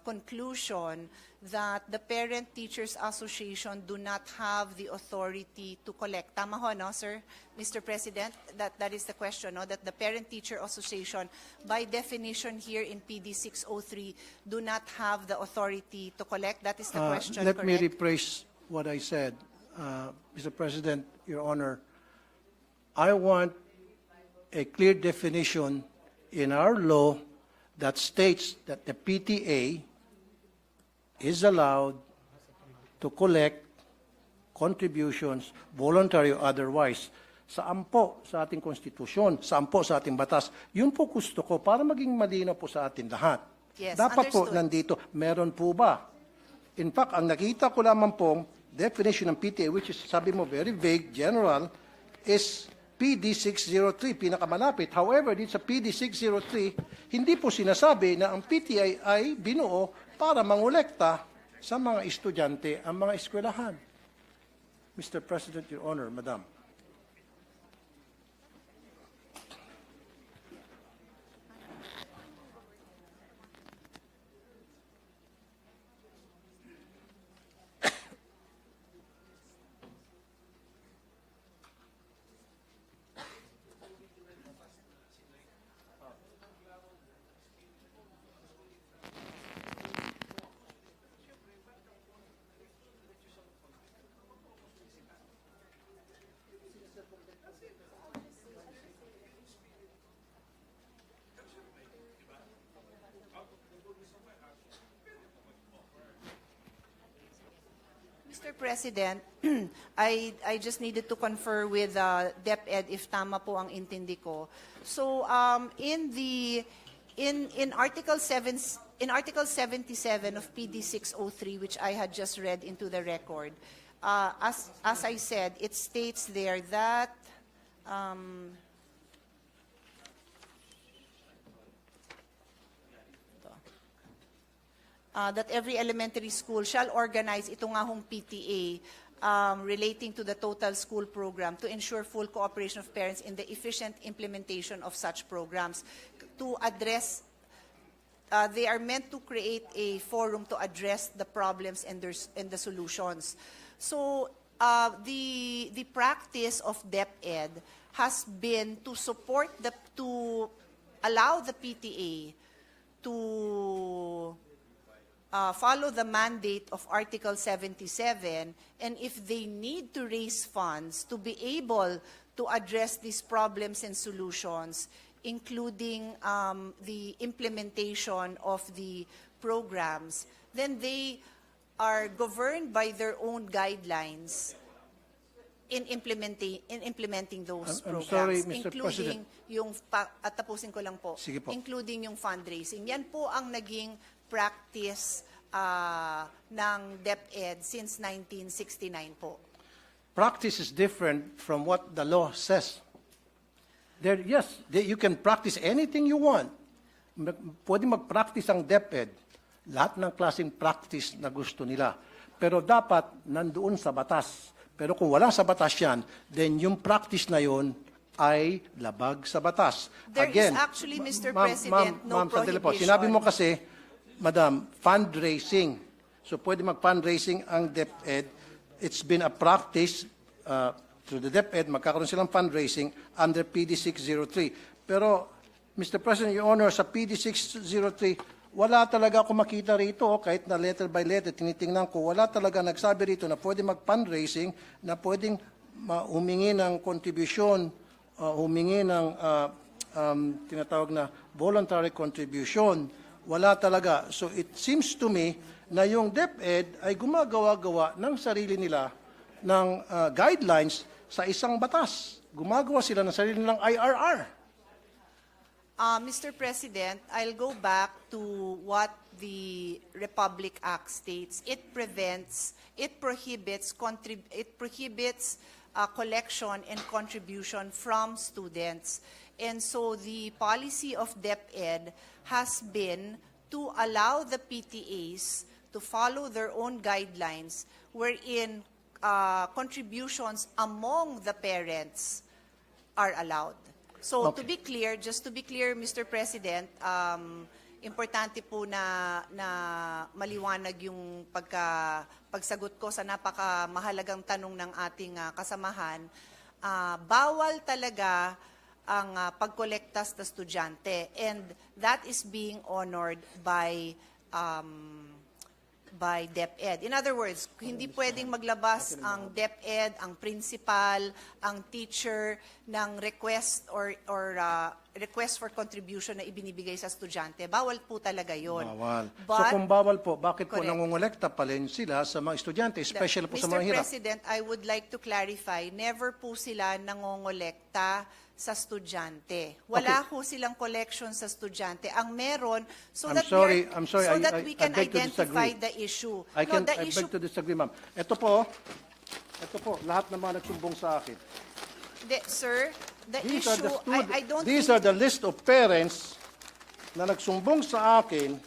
conclusion that the Parent-Teachers Association do not have the authority to collect. Tama ho, no, sir? Mr. President, that is the question, no? That the Parent-Teacher Association, by definition here in PD 603, do not have the authority to collect. That is the question, Let correct? me rephrase what I said. Mr. President, Your Honor, I want a clear definition in our law that states that the PTA is allowed to collect contributions, voluntary or otherwise. Saan po sa ating konstitusyon, saan po sa ating batas. Yun po gusto ko para maging malinaw po sa atin lahat. Yes, Dapat po understood. nandito, meron po ba? In fact, ang nakita ko lamang pong definition ng PTA, which is, sabi mo, very vague, general, is PD 603, pinakamalapit. However, dito sa PD 603, hindi po sinasabi na ang PTA ay binuo para mangolekta sa mga estudyante ang mga eskwelahan. Mr. President, Your Honor, Madam. Mr. President, I just needed to confer with DepEd if tama po ang intindi ko. So in Article 77 of PD 603, which I had just read into the record, as I said, it states there that that every elementary school shall organize ito nga hong PTA relating to the total school program to ensure full cooperation of parents in the efficient implementation of such programs. To address, they are meant to create a forum to address the problems and the solutions. So the practice of DepEd has been to support to allow the PTA to follow the mandate of Article 77, and if they need to raise funds to be able to address these problems and solutions, including the implementation of the programs, then they are governed by their own guidelines in implementing those I'm programs, sorry, Mr. including President. yung at tapusin ko lang po, Sige po. including yung fundraising. Yan po ang naging practice ng DepEd since 1969 po. Practice is different from what the law says. You can practice anything you want. Pwede mag-practice ang DepEd, lahat ng klaseng practice na gusto nila. Pero dapat nandoon sa batas. Pero kung wala sa batas yan, then yung practice na yon ay labag sa batas. There is actually, Mr. President, no sandali po. prohibition. Sinabi mo kasi, Madam, fundraising. So pwede mag-fundraising ang DepEd. It's been a practice through the DepEd, magkakaroon silang fundraising under PD 603. Pero, Mr. President, Your Honor, sa PD 603, wala talaga ako makita rito, kahit na letter by letter, tinitingnan ko, wala talaga nagsabi rito na pwede mag-fundraising, na pwedeng humingi ng contribution, humingi ng tinatawag na voluntary contribution. Wala talaga. So it seems to me na yung DepEd ay gumagawa-gawa ng sarili nila ng guidelines sa isang batas. Gumagawa sila ng sarili nilang IRR. Mr. President, I'll go back to what the Republic Act states. It prohibits collection and contribution from students. And so the policy of DepEd has been to allow the PTAs to follow their own guidelines wherein contributions among the parents are allowed. So Okay. to be clear, just to be clear, Mr. President, importante po na maliwanag yung pagsagot ko sa napakamahalagang tanong ng ating kasamahan. Bawal talaga ang pagkolekta sa estudyante, and that is being honored by DepEd. In other words, hindi pwedeng maglabas ang DepEd, ang principal, ang teacher ng request or request for contribution na ibinibigay sa estudyante. Bawal po talaga yon. Bawal. So But, kung bawal po, bakit po Correct. nangongolekta pa rin sila sa mga estudyante, especially po sa mga Mr. hirap? President, I would like to clarify, never po sila nangongolekta sa estudyante. Wala po silang collection sa estudyante. Ang meron, so I'm that, sorry, we can I beg to identify disagree. the issue. I issue, beg to disagree, ma'am. Ito po, lahat ng mga nagsumbong sa akin. sir, the These issue, I don't These think, are the list of parents na nagsumbong sa akin,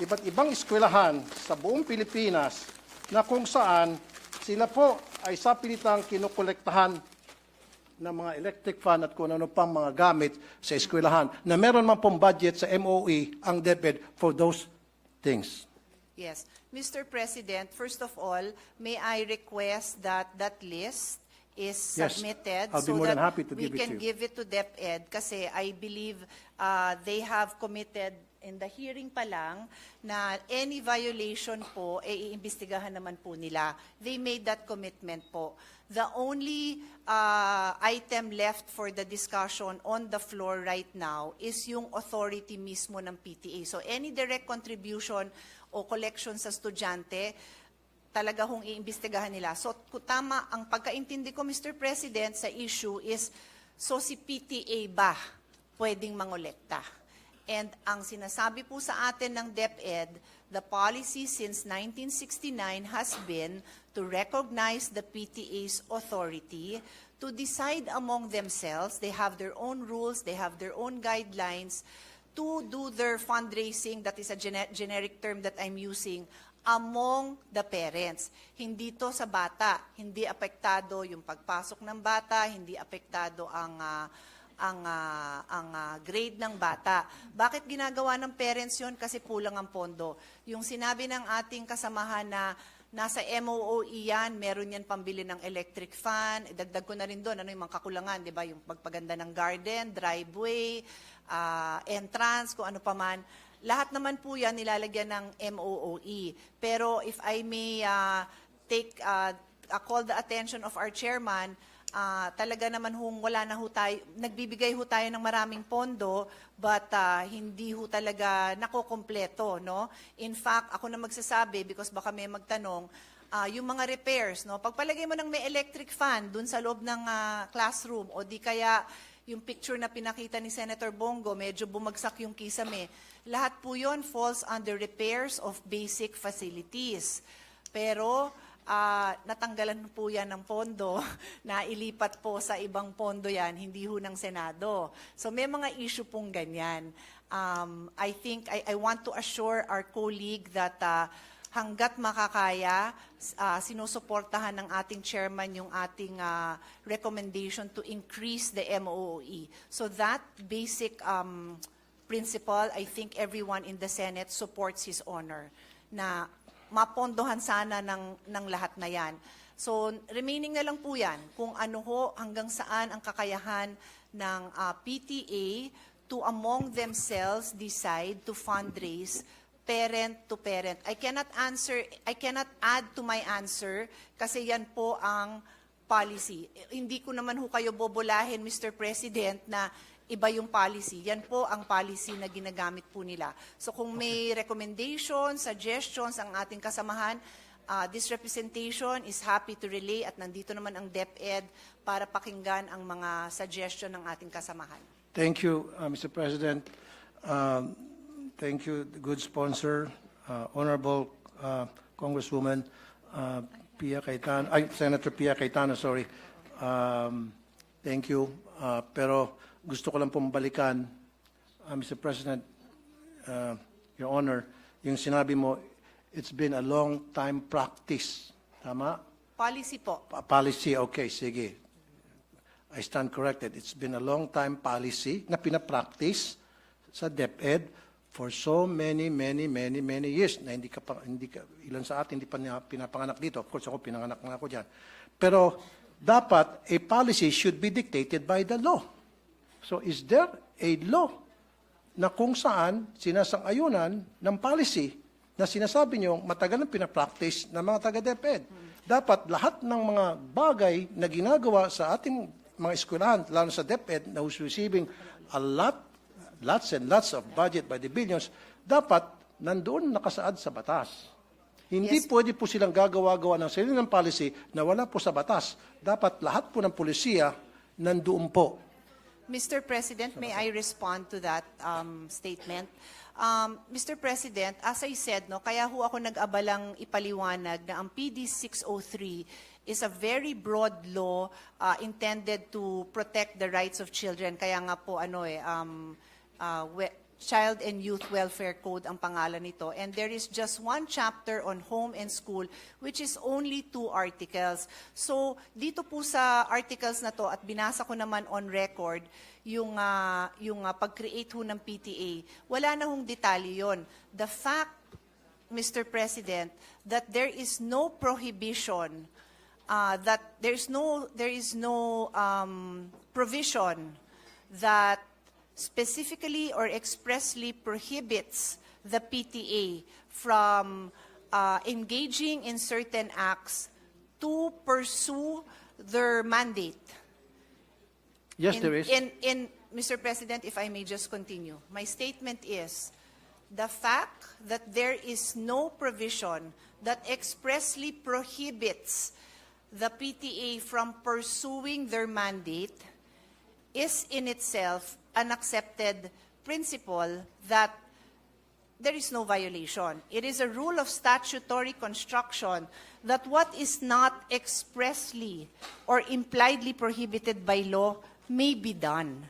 iba't ibang eskwelahan sa buong Pilipinas, na kung saan sila po ay sapilitang kinukolektahan ng mga electric fan at kung ano pang mga gamit sa eskwelahan, na meron man pong budget sa MOE ang DepEd for those things. yes. Mr. President, first of all, may I request that that list is Yes, submitted I'll be so more than that happy to we give it to can you. give it to DepEd kasi I believe they have committed in the hearing pa lang na any violation po, iimbestigahan naman po nila. They made that commitment po. The only item left for the discussion on the floor right now is yung authority mismo ng PTA. So any direct contribution o collection sa estudyante, talaga hong iimbestigahan nila. So tama, ang pagkaintindi ko, Mr. President, sa issue is, so si PTA ba pwedeng mangolekta? And ang sinasabi po sa atin ng DepEd, The policy since 1969 has been to recognize the PTA's authority to decide among themselves. They have their own rules, they have their own guidelines to do their fundraising, that is a generic term that I'm using, among the parents. Hindi to sa bata, hindi apektado yung pagpasok ng bata, hindi apektado ang grade ng bata. Bakit ginagawa ng parents yon? Kasi kulang ang pondo. Yung sinabi ng ating kasamahan na nasa MOOE yan, meron yan pambili ng electric fan, dagdag ko na rin doon, ano yung mga kakulangan, di ba? Yung pagpaganda ng garden, driveway, entrance, kung ano pa man. Lahat naman po yan nilalagyan ng MOOE. Pero if I may call the attention of our chairman, talaga naman wala na ho tayo, nagbibigay ho tayo ng maraming pondo, but hindi ho talaga nakokompleto, no? In fact, ako na magsasabi, because baka may magtanong, yung mga repairs, no? Pagpalagay mo ng may electric fan dun sa loob ng classroom, o di kaya yung picture na pinakita ni Senator Bongo, medyo bumagsak yung kisame, lahat po yun falls under repairs of basic facilities. Pero natanggalan po yan ng pondo, na ilipat po sa ibang pondo yan, hindi ho ng Senado. So may mga issue pong ganyan. I think I want to assure our colleague that hanggat makakaya, sinusuportahan ng ating chairman yung ating recommendation to increase the MOOE. So that basic principle, I think everyone in the Senate supports his honor, na mapondohan sana ng lahat na yan. So, remaining na lang po yan, kung ano ho, hanggang saan ang kakayahan ng PTA to among themselves decide to fundraise parent to parent. I cannot add to my answer kasi yan po ang policy. Hindi ko naman ho kayo bobolahin, Mr. President, na iba yung policy. Yan po ang policy na ginagamit po nila. So kung may recommendations, suggestions ang ating kasamahan, this representation is happy to relay at nandito naman ang DepEd para pakinggan ang mga suggestion ng ating kasamahan. Thank you, Mr. President. Thank you, the good sponsor, Honorable Congresswoman Senator Pia Cayetano, sorry. Thank you. Pero gusto ko lang pong balikan, Mr. President, Your Honor, yung sinabi mo, it's been a long time practice. Tama? Policy po. Policy, okay, sige. I stand corrected. It's been a long time policy na pinapractice sa DepEd for so many years na ilan sa atin hindi pa pinapanganak dito. Of course, ako pinanganak na ako dyan. Pero dapat a policy should be dictated by the law. So is there a law na kung saan sinasang-ayunan ng policy na sinasabi nyo matagal na pinapractice ng mga taga-DepEd? Dapat lahat ng mga bagay na ginagawa sa ating mga eskwelahan, lalo sa DepEd, na who's receiving lots and lots of budget by the billions, dapat nandoon nakasaad sa batas. Hindi pwede po silang gagawa-gawa ng sarili ng policy na wala po sa batas. Dapat lahat po ng polisiya nandoon po. Mr. President, may I respond to that statement? Mr. President, as I said, no, kaya ho ako nag-abalang ipaliwanag na ang PD 603 is a very broad law intended to protect the rights of children. Kaya nga po Child and Youth Welfare Code ang pangalan nito. And there is just one chapter on home and school, which is only 2 articles. So, dito po sa articles na to, at binasa ko naman on record, yung pag-create ho ng PTA, wala na hong detalye yon. The fact, Mr. President, that there is no prohibition, that there is no provision that specifically or expressly prohibits the PTA from engaging in certain acts to pursue their mandate. Yes, there is. Mr. President, if I may just continue. My statement is, the fact that there is no provision that expressly prohibits the PTA from pursuing their mandate is in itself an accepted principle that there is no violation. It is a rule of statutory construction that what is not expressly or impliedly prohibited by law may be done.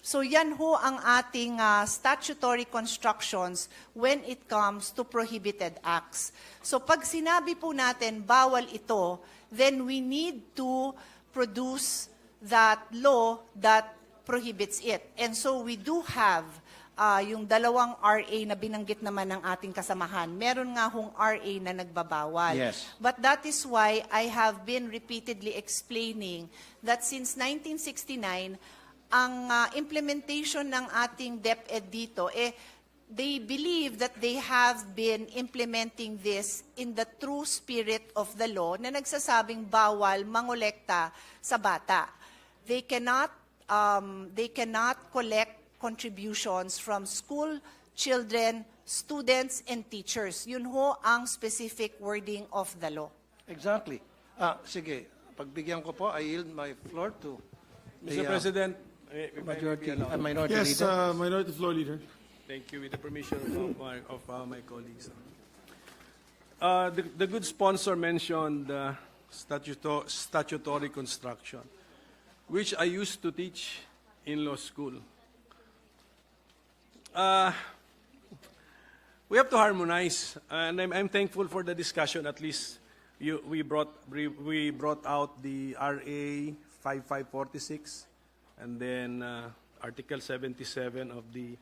So yan ho ang ating statutory constructions when it comes to prohibited acts. So pag sinabi po natin bawal ito, then we need to produce that law that prohibits it. And so we do have yung dalawang RA na binanggit naman ng ating kasamahan. Meron nga hong RA na nagbabawal. Yes. But that is why I have been repeatedly explaining that since 1969, ang implementation ng ating DepEd dito, they believe that they have been implementing this in the true spirit of the law na nagsasabing bawal mangolekta sa bata. They cannot collect contributions from school children, students, and teachers. Yun ho ang specific wording of the law. Exactly. Sige, pagbigyan ko po, I yield my floor to Mr. President, Minority Yes, Leader. Minority Floor Leader. thank you with the permission of my colleagues. The good sponsor mentioned statutory construction, which I used to teach in law school. We have to harmonize, and I'm thankful for the discussion. At least we brought out the RA 5546, and then Article 77 of the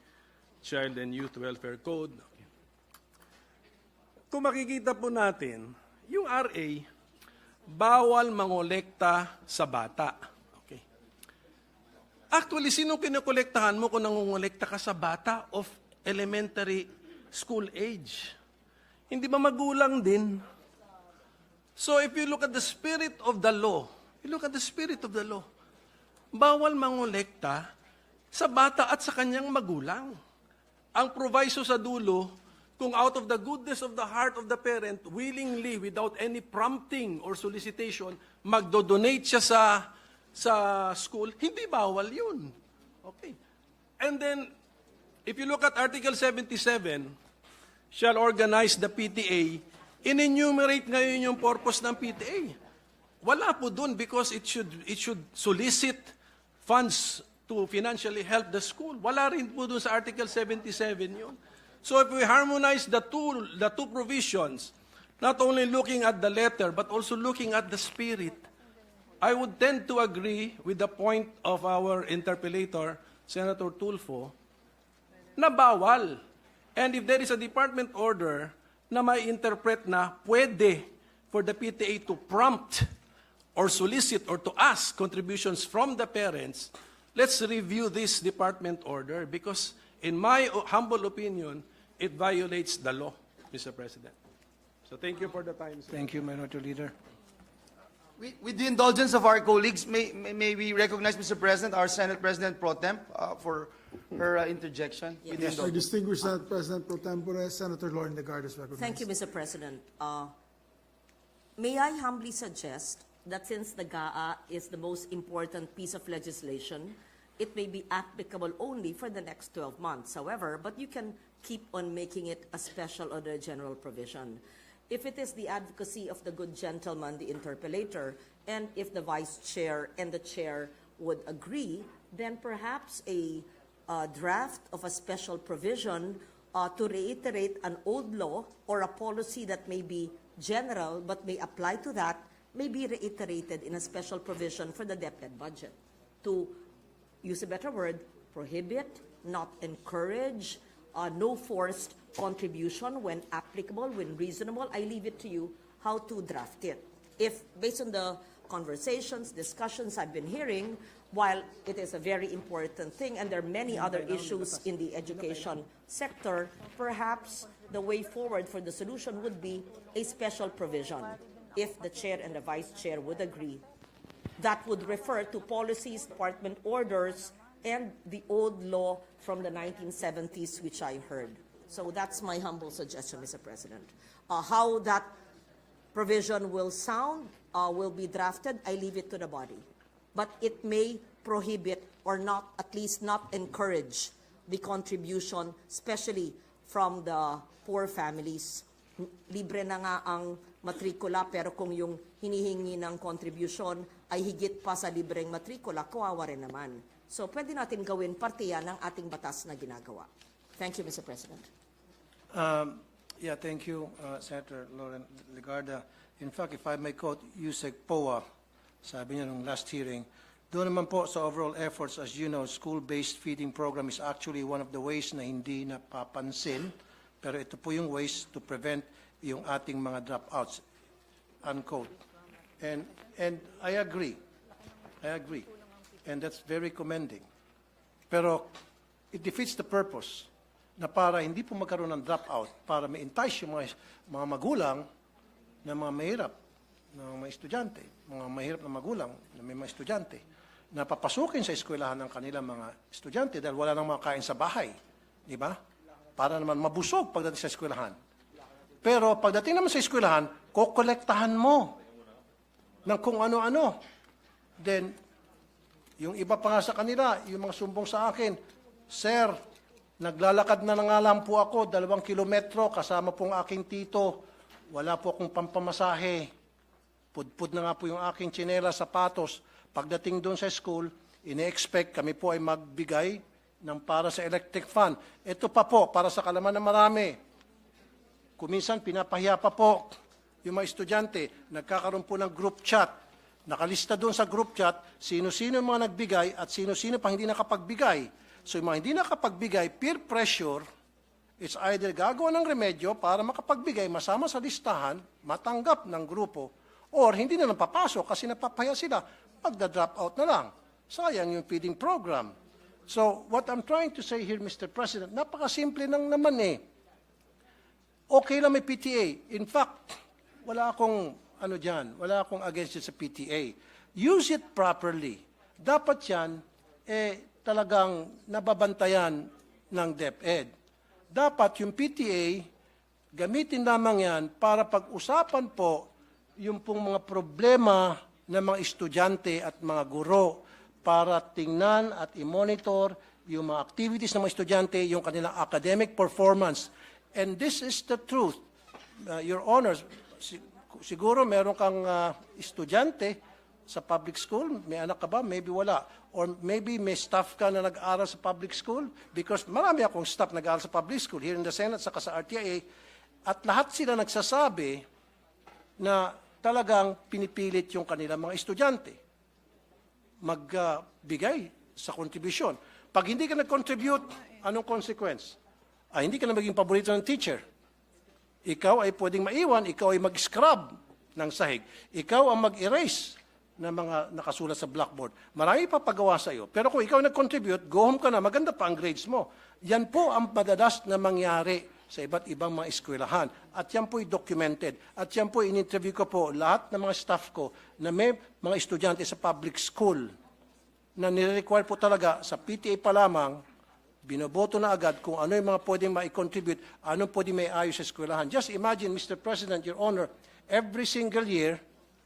Child and Youth Welfare Code. Kung makikita po natin, yung RA, bawal mangolekta sa bata. Okay. Actually, sino kinokolektahan mo kung nangongolekta ka sa bata of elementary school age? Hindi ba magulang din? So if you look at the spirit of the law, bawal mangolekta sa bata at sa kanyang magulang. Ang proviso sa dulo, kung out of the goodness of the heart of the parent, willingly, without any prompting or solicitation, magdodonate siya sa school, hindi bawal yun. Okay. And then, if you look at Article 77, shall organize the PTA, in-enumerate ngayon yung purpose ng PTA. Wala po dun because it should solicit funds to financially help the school. Wala rin po dun sa Article 77 yun. So if we harmonize the two provisions, not only looking at the letter, but also looking at the spirit, I would tend to agree with the point of our interpellator, Senator Tulfo, na bawal. And if there is a department order na may interpret na pwede for the PTA to prompt or solicit or to ask contributions from the parents, let's review this department order because in my humble opinion, it violates the law, Mr. President. So thank you for the time, sir. Thank you, Minority Leader. With the indulgence of our colleagues, may we recognize, Mr. President, our Senate President Pro Temp for her interjection? With the Our indulgence. distinguished Senate President Pro Tempore, Senator Lauren Legarda is recognized. Thank you, Mr. President. May I humbly suggest that since the GAA is the most important piece of legislation, it may be applicable only for the next 12 months, however, but you can keep on making it a special or a general provision. If it is the advocacy of the good gentleman, the interpellator, and if the vice chair and the chair would agree, then perhaps a draft of a special provision to reiterate an old law or a policy that may be general but may apply to that may be reiterated in a special provision for the DepEd budget to use a better word, prohibit, not encourage, no forced contribution when applicable, when reasonable. I leave it to you how to draft it. If, based on the conversations, discussions I've been hearing, while it is a very important thing and there are many other issues in the education sector, perhaps the way forward for the solution would be a special provision, if the chair and the vice chair would agree. That would refer to policies, department orders, and the old law from the 1970s, which I heard. So that's my humble suggestion, Mr. President. How that provision will sound will be drafted. I leave it to the body. But it may prohibit or not, at least not encourage the contribution, especially from the poor families. Libre na nga ang matrikula, pero kung yung hinihingi ng contribution ay higit pa sa libreng matrikula, kawawa rin naman. So pwede natin gawin parte yan ng ating batas na ginagawa. Thank you, Mr. President. Yeah, thank you, Senator Lauren Legarda. In fact, if I may quote Yusek Poa, sabi niya nung last hearing, doon naman po sa overall efforts, as you know, school-based feeding program is actually one of the ways na hindi napapansin, pero ito po yung ways to prevent yung ating mga dropouts, unquote. And I agree. And that's very commending. Pero it defeats the purpose na para hindi po magkaroon ng dropout, para ma-entice yung mga magulang na mga mahirap, na mga estudyante, mga mahirap na magulang na may mga estudyante, na papasukin sa eskwelahan ng kanilang mga estudyante dahil wala nang makain sa bahay. Di ba? Para naman mabusog pagdating sa eskwelahan. Pero pagdating naman sa eskwelahan, kokolektahan mo ng kung ano-ano. Then, yung iba pa nga sa kanila, yung mga sumbong sa akin, Sir, naglalakad na nga lang po ako, 2 kilometro, kasama pong aking tito. Wala po akong pampamasahe. Pudpud na nga po yung aking tsinela, sapatos. Pagdating doon sa school, ine-expect kami po ay magbigay ng para sa electric fan. Ito pa po, para sa kalaman ng marami. Kuminsan, pinapahiya pa po yung mga estudyante. Nagkakaroon po ng group chat. Nakalista doon sa group chat, sino-sino yung mga nagbigay at sino-sino pang hindi nakapagbigay. So yung mga hindi nakapagbigay, peer pressure, it's either gagawa ng remedyo para makapagbigay, masama sa listahan, matanggap ng grupo, or hindi na lang papasok kasi napapahiya sila, magda-drop out na lang. Sayang yung feeding program. So what I'm trying to say here, Mr. President, napakasimple lang naman eh. Okay lang may PTA. In fact, wala akong wala akong against it sa PTA. Use it properly. Dapat yan, talagang nababantayan ng DepEd. Dapat yung PTA, gamitin lamang yan para pag-usapan po yung pong mga problema ng mga estudyante at mga guro para tingnan at i-monitor yung mga activities ng mga estudyante, yung kanilang academic performance. And this is the truth. Your Honors, siguro meron kang estudyante sa public school, may anak ka ba? Maybe wala. Or maybe may staff ka na nag-aaral sa public school, because marami akong staff nag-aaral sa public school here in the Senate saka sa RTIA, at lahat sila nagsasabi na talagang pinipilit yung kanilang mga estudyante magbigay sa kontribusyon. Pag hindi ka nag-contribute, anong consequence? Hindi ka na maging paborito ng teacher. Ikaw ay pwedeng maiwan, ikaw ay mag-scrub ng sahig. Ikaw ang mag-erase ng mga nakasulat sa blackboard. Marami pa pagawa sa iyo. Pero kung ikaw nag-contribute, go home ka na, maganda pa ang grades mo. Yan po ang madalas na mangyari sa iba't ibang mga eskwelahan. At yan po'y documented. At yan po'y in-interview ko po lahat ng mga staff ko na may mga estudyante sa public school na nire-require po talaga sa PTA pa lamang, binoboto na agad kung ano yung mga pwedeng ma-contribute, ano pwedeng may ayos sa eskwelahan. Just imagine, Mr. President, Your Honor, every single year,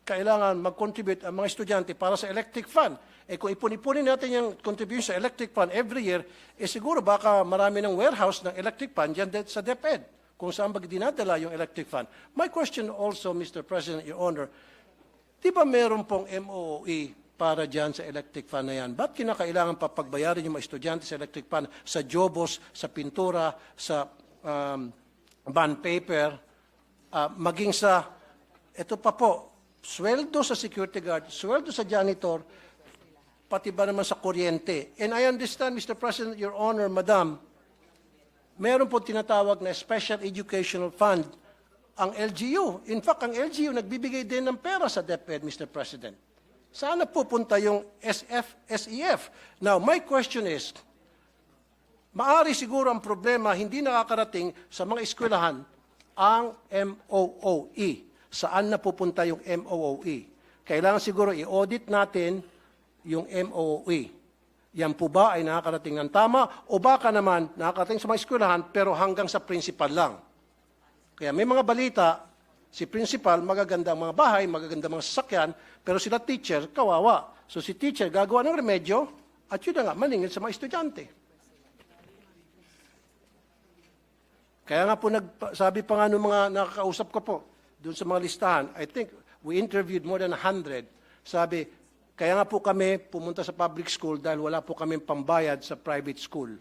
kailangan mag-contribute ang mga estudyante para sa electric fund. Kung ipon-ipunin natin yung contribution sa electric fund every year, siguro baka marami ng warehouse ng electric fund dyan sa DepEd, kung saan dinadala yung electric fund. My question also, Mr. President, Your Honor, di ba meron pong MOOE para dyan sa electric fund na yan? Ba't kinakailangan pa pagbayarin yung mga estudyante sa electric fund, sa jobos, sa pintura, sa bond paper, maging sa, ito pa po, sweldo sa security guard, sweldo sa janitor, pati ba naman sa kuryente. And I understand, Mr. President, Your Honor, Madam, meron po tinatawag na Special Educational Fund, ang LGU. In fact, ang LGU nagbibigay din ng pera sa DepEd, Mr. President. Sana pupunta yung SEF. Now, my question is, maari siguro ang problema hindi nakakarating sa mga eskwelahan ang MOOE. Saan na pupunta yung MOOE? Kailangan siguro i-audit natin yung MOOE. Yan po ba ay nakakarating ng tama o baka naman nakakarating sa mga eskwelahan pero hanggang sa principal lang? Kaya may mga balita, si principal, magagandang mga bahay, magagandang mga sasakyan, pero sila teacher, kawawa. So si teacher gagawa ng remedyo at yun na nga, maningil sa mga estudyante. Kaya nga po, sabi pa nga nung mga nakakausap ko po, doon sa mga listahan, I think we interviewed more than 100. Sabi, kaya nga po kami pumunta sa public school dahil wala po kami pambayad sa private school.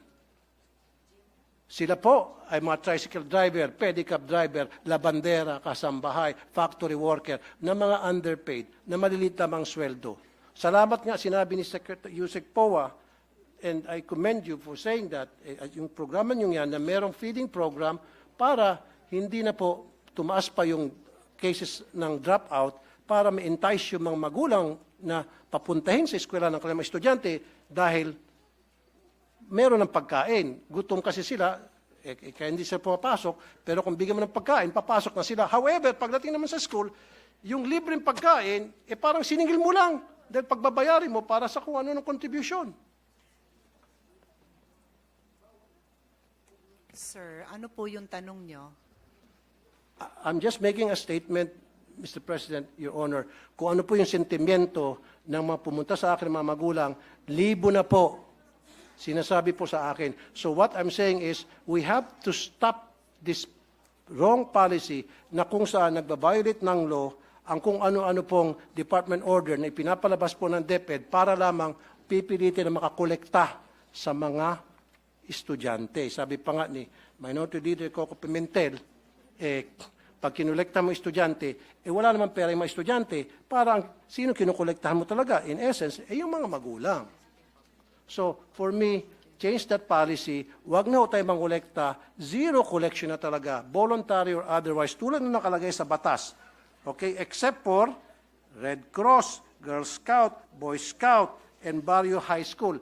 Sila po ay mga tricycle driver, pedicab driver, labandera, kasambahay, factory worker, na mga underpaid, na maliliit lamang sweldo. Salamat nga, sinabi ni Secretary Yusek Poa, and I commend you for saying that, yung programa nyo yan, na merong feeding program para hindi na po tumaas pa yung cases ng dropout, para ma-entice yung mga magulang na papuntahin sa eskwela ng kanilang mga estudyante dahil meron ng pagkain. Gutom kasi sila, kaya hindi sila pumapasok, pero kung bigyan mo ng pagkain, papasok na sila. However, pagdating naman sa school, yung libreng pagkain, parang siningil mo lang dahil pagbabayarin mo para sa kung ano ng contribution. Sir, ano po yung tanong nyo? I'm just making a statement, Mr. President, Your Honor, kung ano po yung sentimiento ng mga pumunta sa akin, mga magulang, libo na po, sinasabi po sa akin. So what I'm saying is, we have to stop this wrong policy na kung saan nagbabiolate ng law ang kung ano-ano pong department order na ipinapalabas po ng DepEd para lamang pipilitin na makakolekta sa mga estudyante. Sabi pa nga ni Minority Leader Coco Pimentel, pag kinolekta mo estudyante, wala naman pera yung mga estudyante, parang sino kinukolektahan mo talaga? In essence, yung mga magulang. So, for me, change that policy. Huwag na ho tayo mangolekta. Zero collection na talaga, voluntary or otherwise, tulad na nakalagay sa batas. Okay? Except for Red Cross, Girl Scout, Boy Scout, and Barrio High School.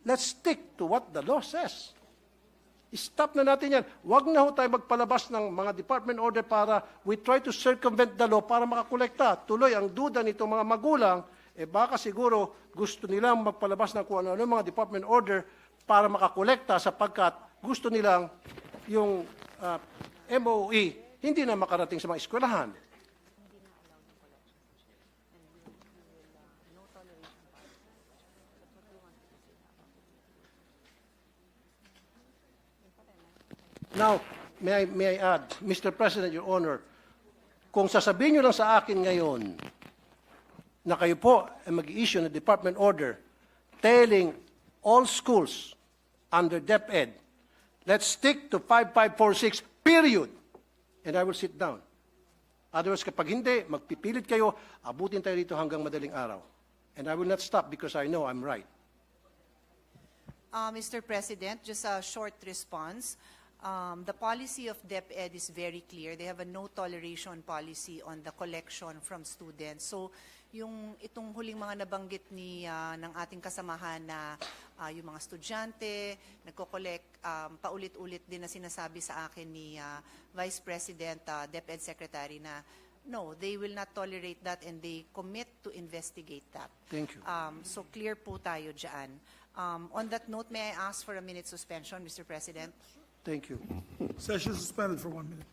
Let's stick to what the law says. Stop na natin yan. Huwag na ho tayo magpalabas ng mga department order para we try to circumvent the law para makakolekta. Tuloy, ang duda nitong mga magulang, baka siguro gusto nilang magpalabas ng kung ano mga department order para makakolekta sapagkat gusto nilang yung MOE hindi na makarating sa mga eskwelahan. Now, may I add, Mr. President, Your Honor, kung sasabihin nyo lang sa akin ngayon na kayo po ay mag-issue ng department order telling all schools under DepEd, let's stick to 5546, period. And I will sit down. Otherwise, kapag hindi, magpipilit kayo, abutin tayo dito hanggang madaling araw. And I will not stop because I know I'm right. Mr. President, just a short response. The policy of DepEd is very clear. They have a no toleration policy on the collection from students. So, itong huling mga nabanggit ng ating kasamahan na yung mga estudyante, nagko-collect, paulit-ulit din na sinasabi sa akin ni Vice President, DepEd Secretary na no, they will not tolerate that and they commit to investigate that. Thank you. So clear po tayo dyan. On that note, may I ask for a minute suspension, Mr. President? Thank you. Session suspended for 1 minute.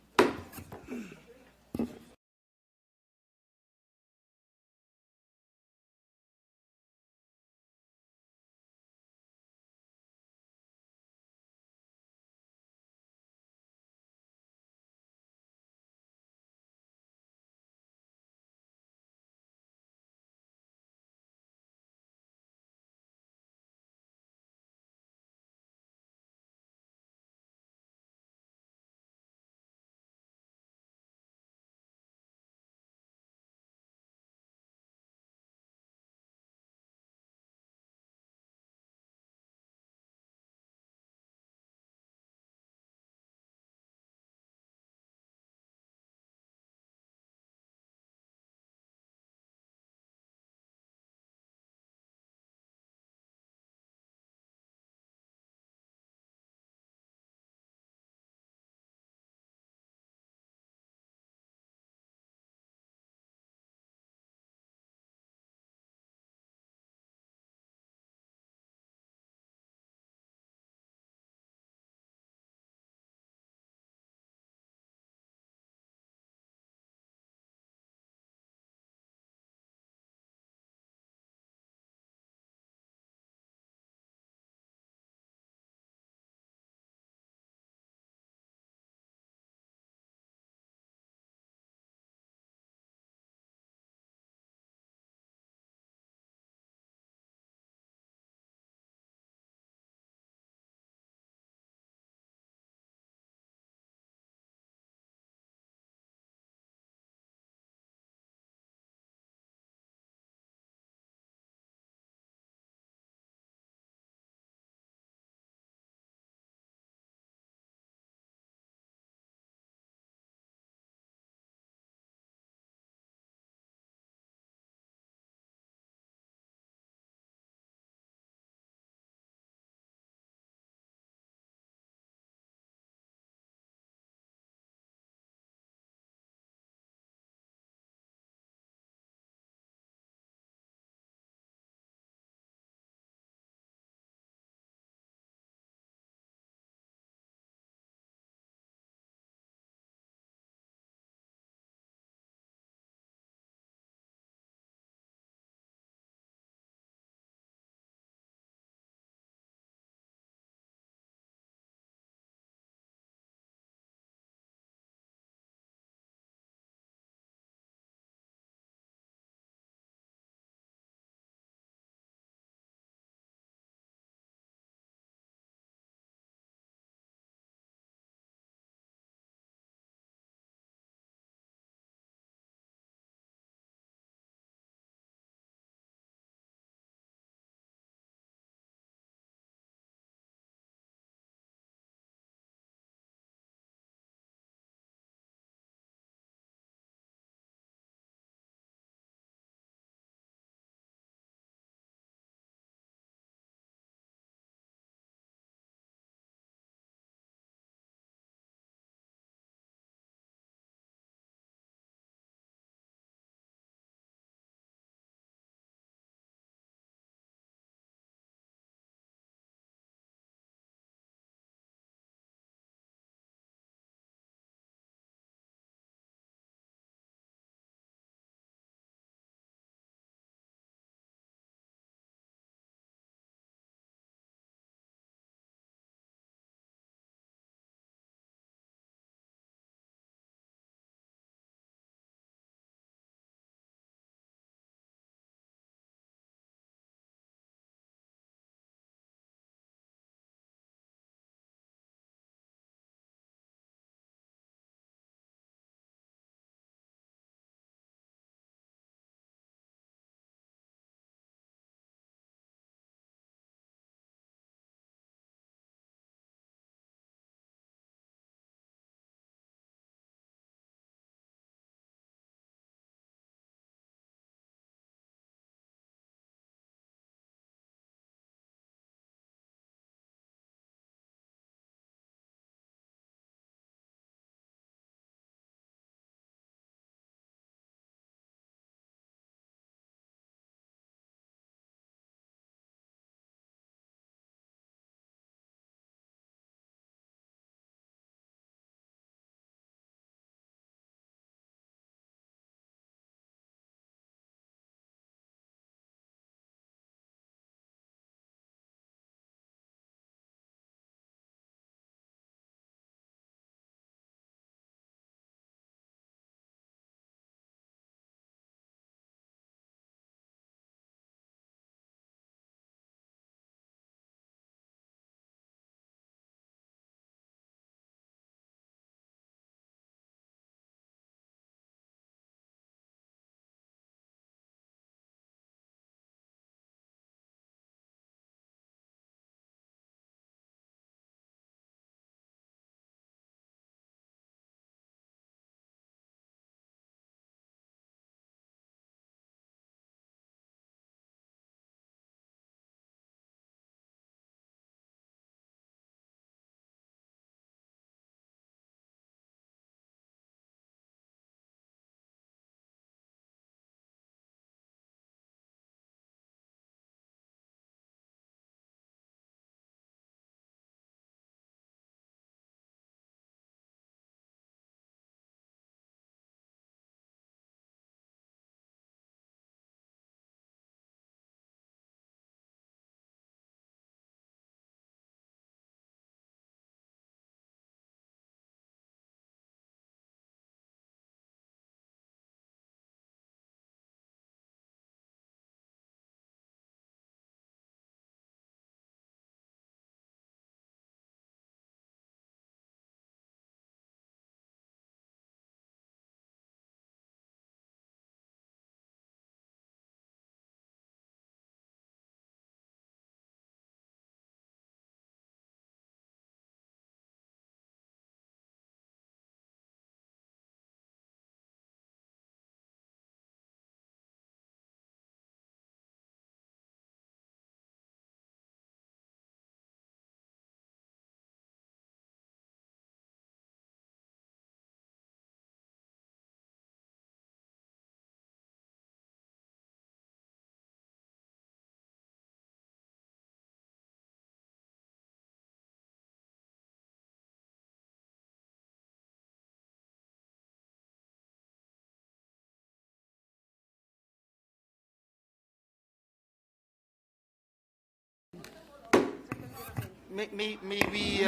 may we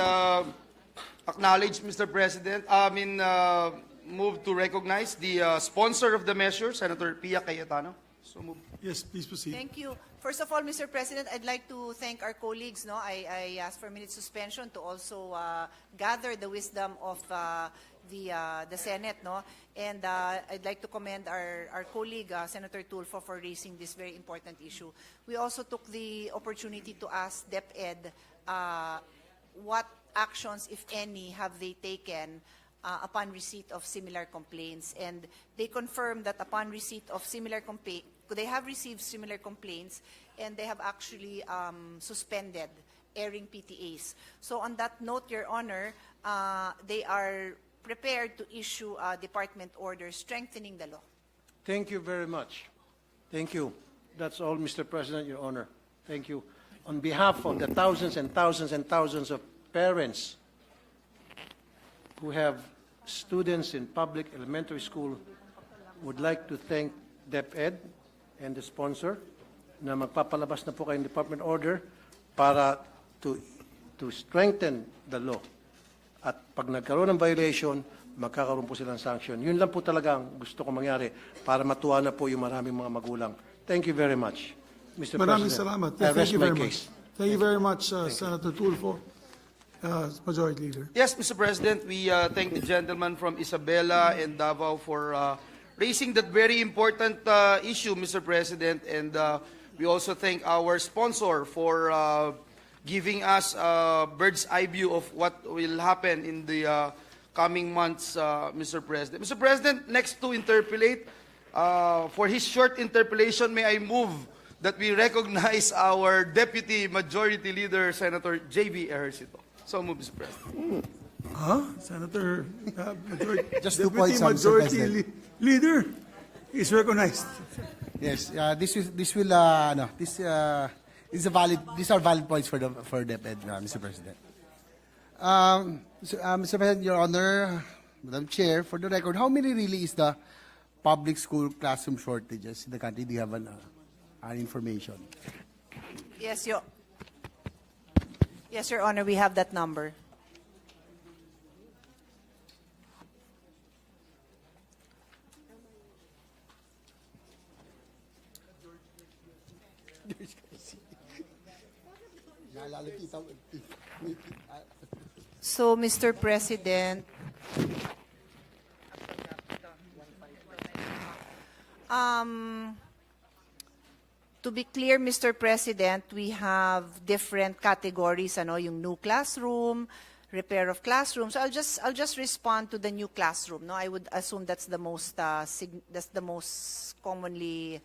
acknowledge, Mr. President, move to recognize the sponsor of the measure, Senator Pia Cayetano. So move. Yes, please proceed. Thank you. First of all, Mr. President, I'd like to thank our colleagues. No, I asked for a minute suspension to also gather the wisdom of the Senate. No, and I'd like to commend our colleague Senator Tulfo for raising this very important issue. We also took the opportunity to ask DepEd what actions, if any, have they taken upon receipt of similar complaints, and they confirmed that upon receipt of similar complaints, they have received similar complaints, and they have actually suspended airing PTAs. So on that note, Your Honor, they are prepared to issue a department order strengthening the law. Thank you very much. Thank you. That's all, Mr. President, Your Honor. Thank you. On behalf of the thousands and thousands and thousands of parents who have students in public elementary school, would like to thank DepEd and the sponsor na magpapalabas na po kayong department order para to strengthen the law. At pag nagkaroon ng violation, magkakaroon po silang sanction. Yun lang po talaga ang gusto ko mangyari para matuwa na po yung maraming mga magulang. Thank you very much, Mr. Maraming President. salamat. I Thank rest you my very much. case. Thank you very much, Senator Tulfo, Majority Leader. Yes, Mr. President, we thank the gentleman from Isabela and Davao for raising that very important issue, Mr. President, and we also thank our sponsor for giving us a bird's eye view of what will happen in the coming months, Mr. President. Mr. President, next to interpellate, for his short interpellation, may I move that we recognize our Deputy Majority Leader, Senator J.B. Ejercito. So move, Mr. President. Senator Majority, Just 2 Deputy points, Mr. Majority President. Leader is recognized. Yes, these are valid points for DepEd, Mr. President. Mr. President, Your Honor, Madam Chair, for the record, how many really is the public school classroom shortages in the country? Do you have an information? Yes, Your Honor, we have that number. So, Mr. President, to be clear, Mr. President, we have different categories, yung new classroom, repair of classrooms. I'll just respond to the new classroom. No, I would assume that's the most commonly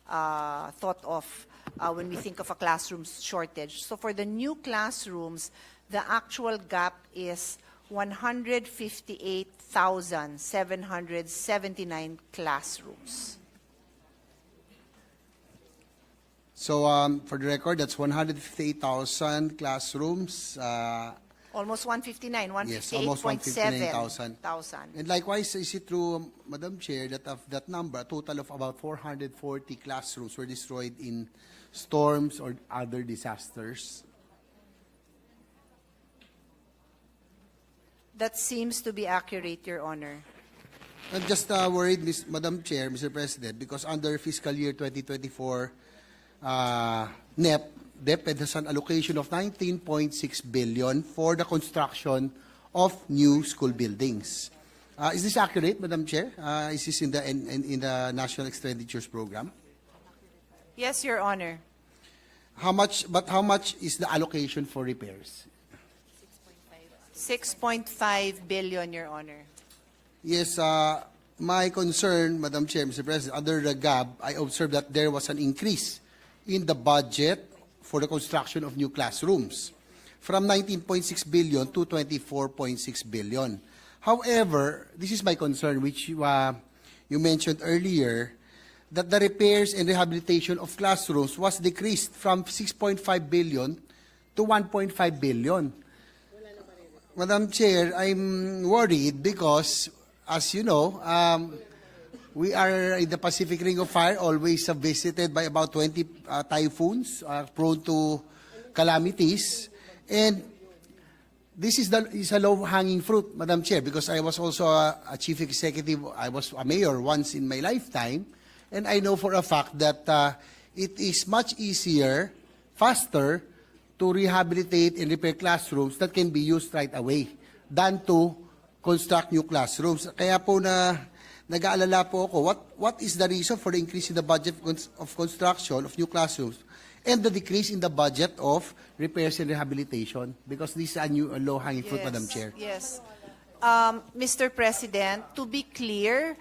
thought of when we think of a classroom shortage. So for the new classrooms, the actual gap is 158,779 classrooms. So, for the record, that's 158,000 classrooms. Almost 159, Yes, almost 159,000. 158,700. And likewise, is it true, Madam Chair, that of that number, a total of about 440 classrooms were destroyed in storms or other disasters? That seems to be accurate, Your Honor. I'm just worried, Madam Chair, Mr. President, because under fiscal year 2024, DepEd has an allocation of 19.6 billion for the construction of new school buildings. Is this accurate, Madam Chair? Is this in the National Expenditures Program? Yes, Your Honor. How much is the allocation for repairs? 6.5 billion, Your Honor. Yes, my concern, Madam Chair, Mr. President, under the GAB, I observed that there was an increase in the budget for the construction of new classrooms from 19.6 billion to 24.6 billion. However, this is my concern, which you mentioned earlier, that the repairs and rehabilitation of classrooms was decreased from 6.5 billion to 1.5 billion. Madam Chair, I'm worried because, as you know, we are in the Pacific Ring of Fire, always visited by about 20 typhoons, prone to calamities. And this is a low-hanging fruit, Madam Chair, because I was also a chief executive, I was a mayor once in my lifetime, and I know for a fact that it is much easier, faster, to rehabilitate and repair classrooms that can be used right away than to construct new classrooms. Kaya po nag-aalala po ako, what is the reason for the increase in the budget of construction of new classrooms and the decrease in the budget of repairs and rehabilitation? Because this is a new low-hanging fruit, Madam Chair. Yes. Mr. President, to be clear,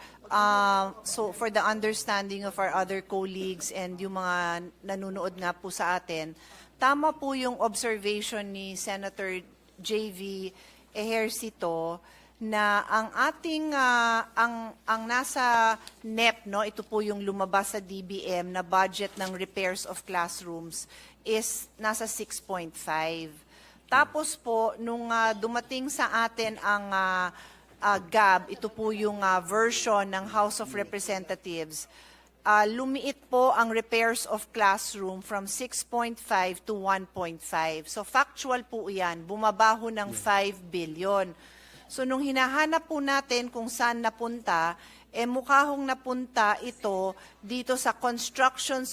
so for the understanding of our other colleagues and yung mga nanonood nga po sa atin, tama po yung observation ni Senator J.V. Ejercito na ang ating ang nasa NEP, no, ito po yung lumabas sa DBM na budget ng repairs of classrooms is nasa 6.5. Tapos po nung dumating sa atin ang GAB, ito po yung version ng House of Representatives, lumiit po ang repairs of classroom from 6.5 to 1.5. So factual po yan, bumabaho ng 5 billion. So nung hinahanap po natin kung saan napunta, mukha hong napunta ito dito sa construction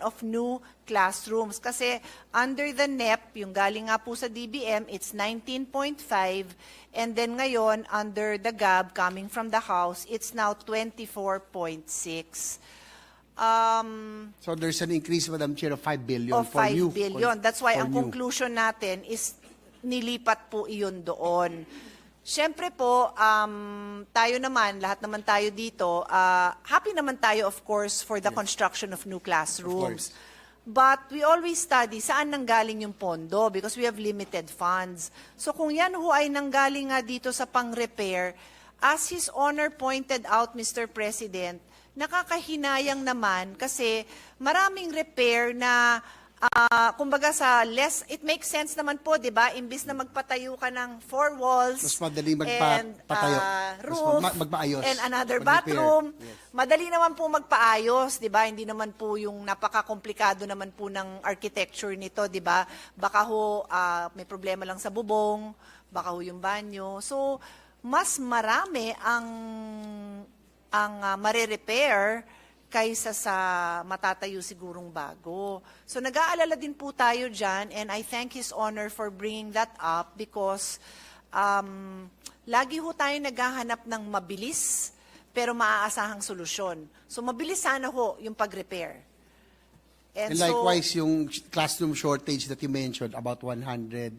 of new classrooms. Kasi under the NEP, yung galing nga po sa DBM, it's 19.5, and then ngayon, under the GAB, coming from the House, it's now 24.6. So there's an increase, Madam Chair, of 5 billion Of for 5 new. billion. That's why for ang new. conclusion natin is nilipat po iyon doon. Siyempre po, tayo naman, lahat naman tayo dito, happy naman tayo, of course, for the construction of new classrooms. But we always study saan nanggaling yung pondo because we have limited funds. So kung yan ho ay nanggaling nga dito sa pang-repair, as His Honor pointed out, Mr. President, nakakahinayang naman kasi maraming repair na kumbaga it makes sense naman po, di ba? Imbis na magpatayo ka ng 4 walls Mas madali and roof magpaayos. and another Mag-repair. bathroom, Yes. madali naman po magpaayos, di ba? Hindi naman po yung napaka-komplikado naman po ng architecture nito, di ba? Baka ho may problema lang sa bubong, baka ho yung banyo. So, mas marami ang mare-repair kaysa sa matatayo sigurong bago. So nag-aalala din po tayo dyan, and I thank His Honor for bringing that up because lagi ho tayo naghahanap ng mabilis pero maaasahang solusyon. So mabilis sana ho yung pag-repair. And likewise, yung classroom shortage that you mentioned, about 109,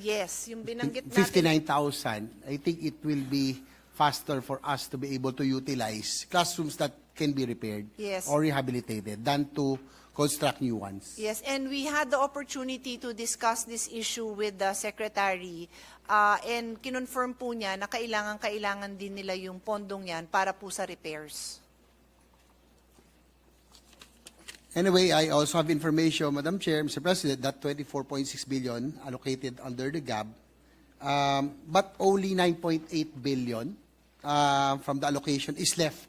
yes, yung binanggit natin. 59,000, I think it will be faster for us to be able to utilize classrooms that can be repaired Yes. or rehabilitated than to construct new ones. Yes, and we had the opportunity to discuss this issue with the Secretary and kinonfirm po niya na kailangan din nila yung pondong yan para po sa repairs. Anyway, I also have information, Madam Chair, Mr. President, that 24.6 billion allocated under the GAB, but only 9.8 billion from the allocation is left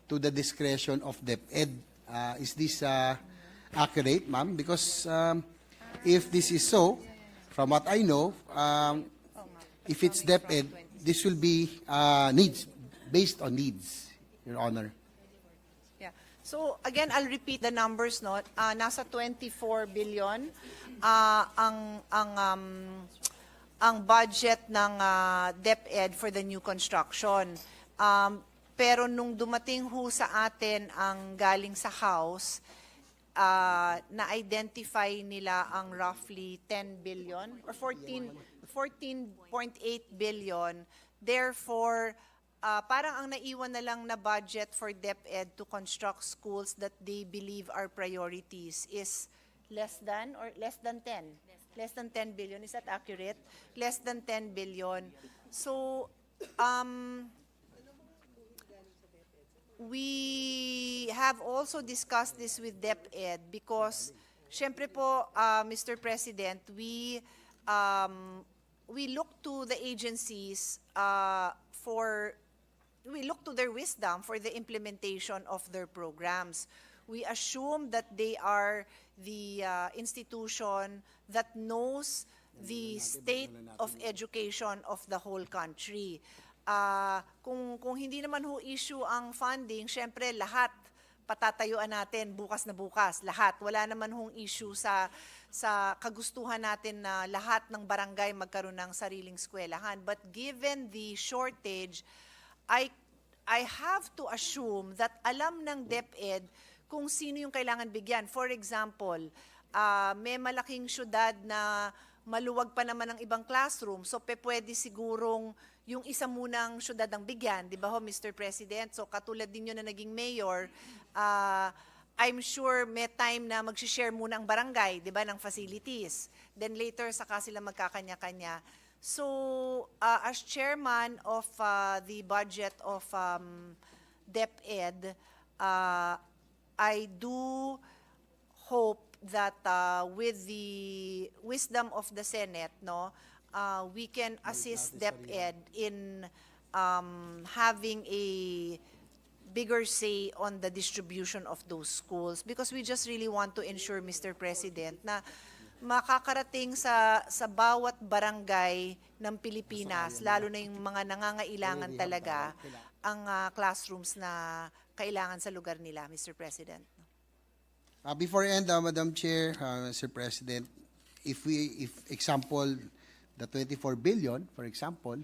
to the discretion of DepEd. Is this accurate, ma'am? Because if this is so, from what I know, if it's DepEd, this will be needs, based on needs, Your Honor. Yeah. So again, I'll repeat the numbers, no. Nasa 24 billion ang budget ng DepEd for the new construction. Pero nung dumating ho sa atin ang galing sa House, na-identify nila ang roughly 10 billion or 14.8 billion. Therefore, parang ang naiwan na lang na budget for DepEd to construct schools that they believe are priorities is less than 10? Less than 10 billion. Is that accurate? Less than 10 billion. So, we have also discussed this with DepEd because, syempre po, Mr. President, we look to the agencies we look to their wisdom for the implementation of their programs. We assume that they are the institution that knows the state of education of the whole country. Kung hindi naman ho issue ang funding, syempre lahat patatayuan natin bukas na bukas, lahat. Wala naman hong issue sa kagustuhan natin na lahat ng barangay magkaroon ng sariling eskwelahan. But given the shortage, I have to assume that alam ng DepEd kung sino yung kailangan bigyan. For example, may malaking syudad na maluwag pa naman ang ibang classroom, so pwede sigurong yung isa munang syudad ang bigyan, di ba ho, Mr. President? So katulad din yun na naging mayor, I'm sure may time na mag-share muna ang barangay, di ba, ng facilities. Then later, saka sila magkakanya-kanya. So, as chairman of the budget of DepEd, I do hope that with the wisdom of the Senate, no, we can assist DepEd in having a bigger say on the distribution of those schools, because we just really want to ensure, Mr. President, na makakarating sa bawat barangay ng Pilipinas, lalo na yung mga nangangailangan talaga, ang classrooms na kailangan sa lugar nila, Mr. President. Before I end, Madam Chair, Mr. President, if example, the 24 billion, for example,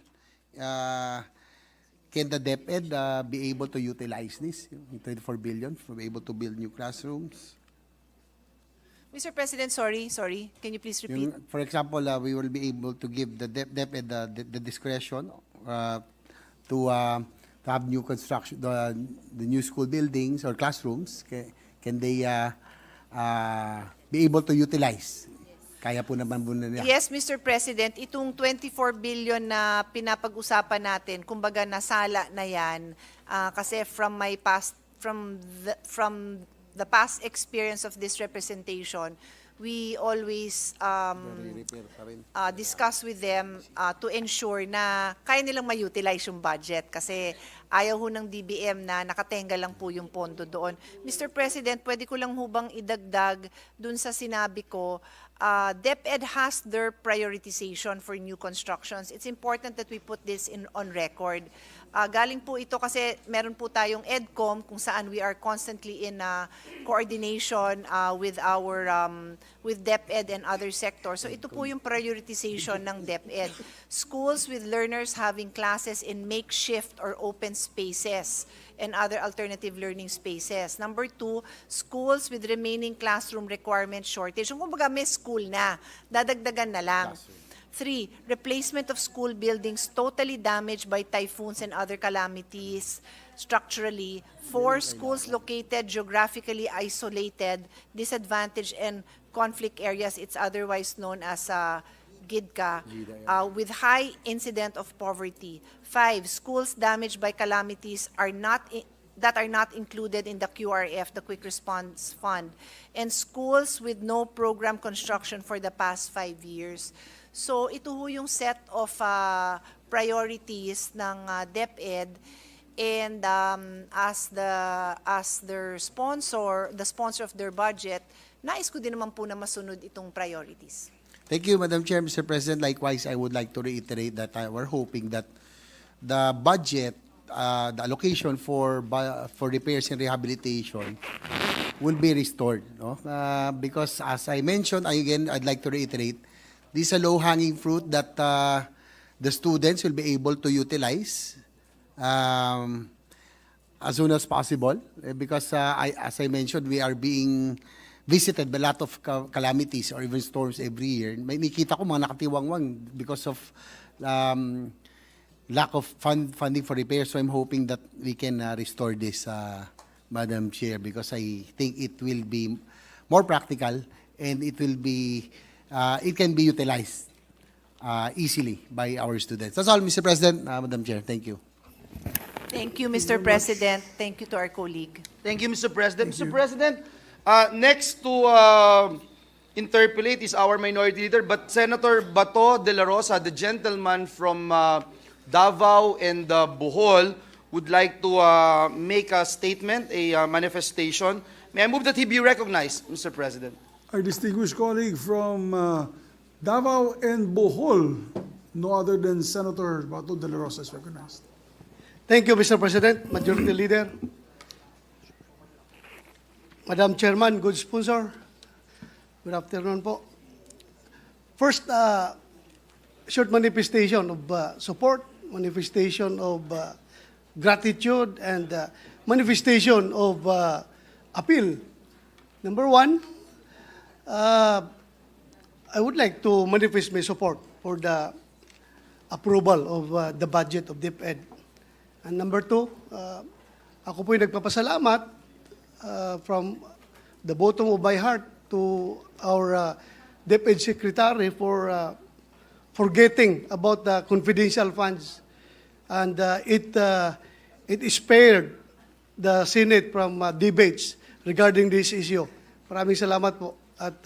can the DepEd be able to utilize this, 24 billion, to be able to build new classrooms? Mr. President, sorry, can you please repeat? For example, we will be able to give the DepEd the discretion to have new construction, the new school buildings or classrooms. Can they be able to utilize? Kaya po naman nila. Yes, Mr. President, itong 24 billion na pinapag-usapan natin, kumbaga nasala na yan, kasi from the past experience of this representation, we always discuss with them to ensure na kaya nilang ma-utilize yung budget, kasi ayaw ho ng DBM na nakatenga lang po yung pondo doon. Mr. President, pwede ko lang hubang idagdag dun sa sinabi ko, DepEd has their prioritization for new constructions. It's important that we put this on record. Galing po ito kasi meron po tayong EDCOM kung saan we are constantly in coordination with DepEd and other sectors. So ito po yung prioritization ng DepEd. Schools with learners having classes in makeshift or open spaces and other alternative learning spaces. Number 2, schools with remaining classroom requirement shortage. Yung kumbaga may school na, dadagdagan na lang. 3, replacement of school buildings totally damaged by typhoons and other calamities structurally. 4, schools located geographically isolated, disadvantaged, and conflict areas, it's otherwise known as GIDCA, with high incident of poverty. 5, schools damaged by calamities that are not included in the QRF, the Quick Response Fund, and schools with no program construction for the past 5 years. So ito ho yung set of priorities ng DepEd, and as their sponsor, the sponsor of their budget, nais ko din naman po na masunod itong priorities. Thank you, Madam Chair, Mr. President. Likewise, I would like to reiterate that we're hoping that the budget, the allocation for repairs and rehabilitation will be restored. No? Because as I mentioned, I'd like to reiterate, this is a low-hanging fruit that the students will be able to utilize as soon as possible. Because as I mentioned, we are being visited by a lot of calamities or even storms every year. May nakita ko mga nakatiwangwang because of lack of funding for repairs. So I'm hoping that we can restore this, Madam Chair, because I think it will be more practical and it will be it can be utilized easily by our students. That's all, Mr. President, Madam Chair. Thank you. Thank you, Mr. President. Thank you to our colleague. Thank you, Mr. President. Mr. President, next to interpolate is our minority leader, but Senator Bato de la Rosa, the gentleman from Davao and Bohol, would like to make a statement, a manifestation. May I move that he be recognized, Mr. President? Our distinguished colleague from Davao and Bohol, no other than Senator Bato de la Rosa is recognized. Thank you, Mr. President, Majority Leader. Madam Chairman, good sponsor. Good afternoon po. First, short manifestation of support, manifestation of gratitude, and manifestation of appeal. Number one, I would like to manifest my support for the approval of the budget of DepEd. And number two, ako po'y nagpapasalamat from the bottom of my heart to our DepEd Secretary for forgetting about the confidential funds. And it spared the Senate from debates regarding this issue. Maraming salamat po. At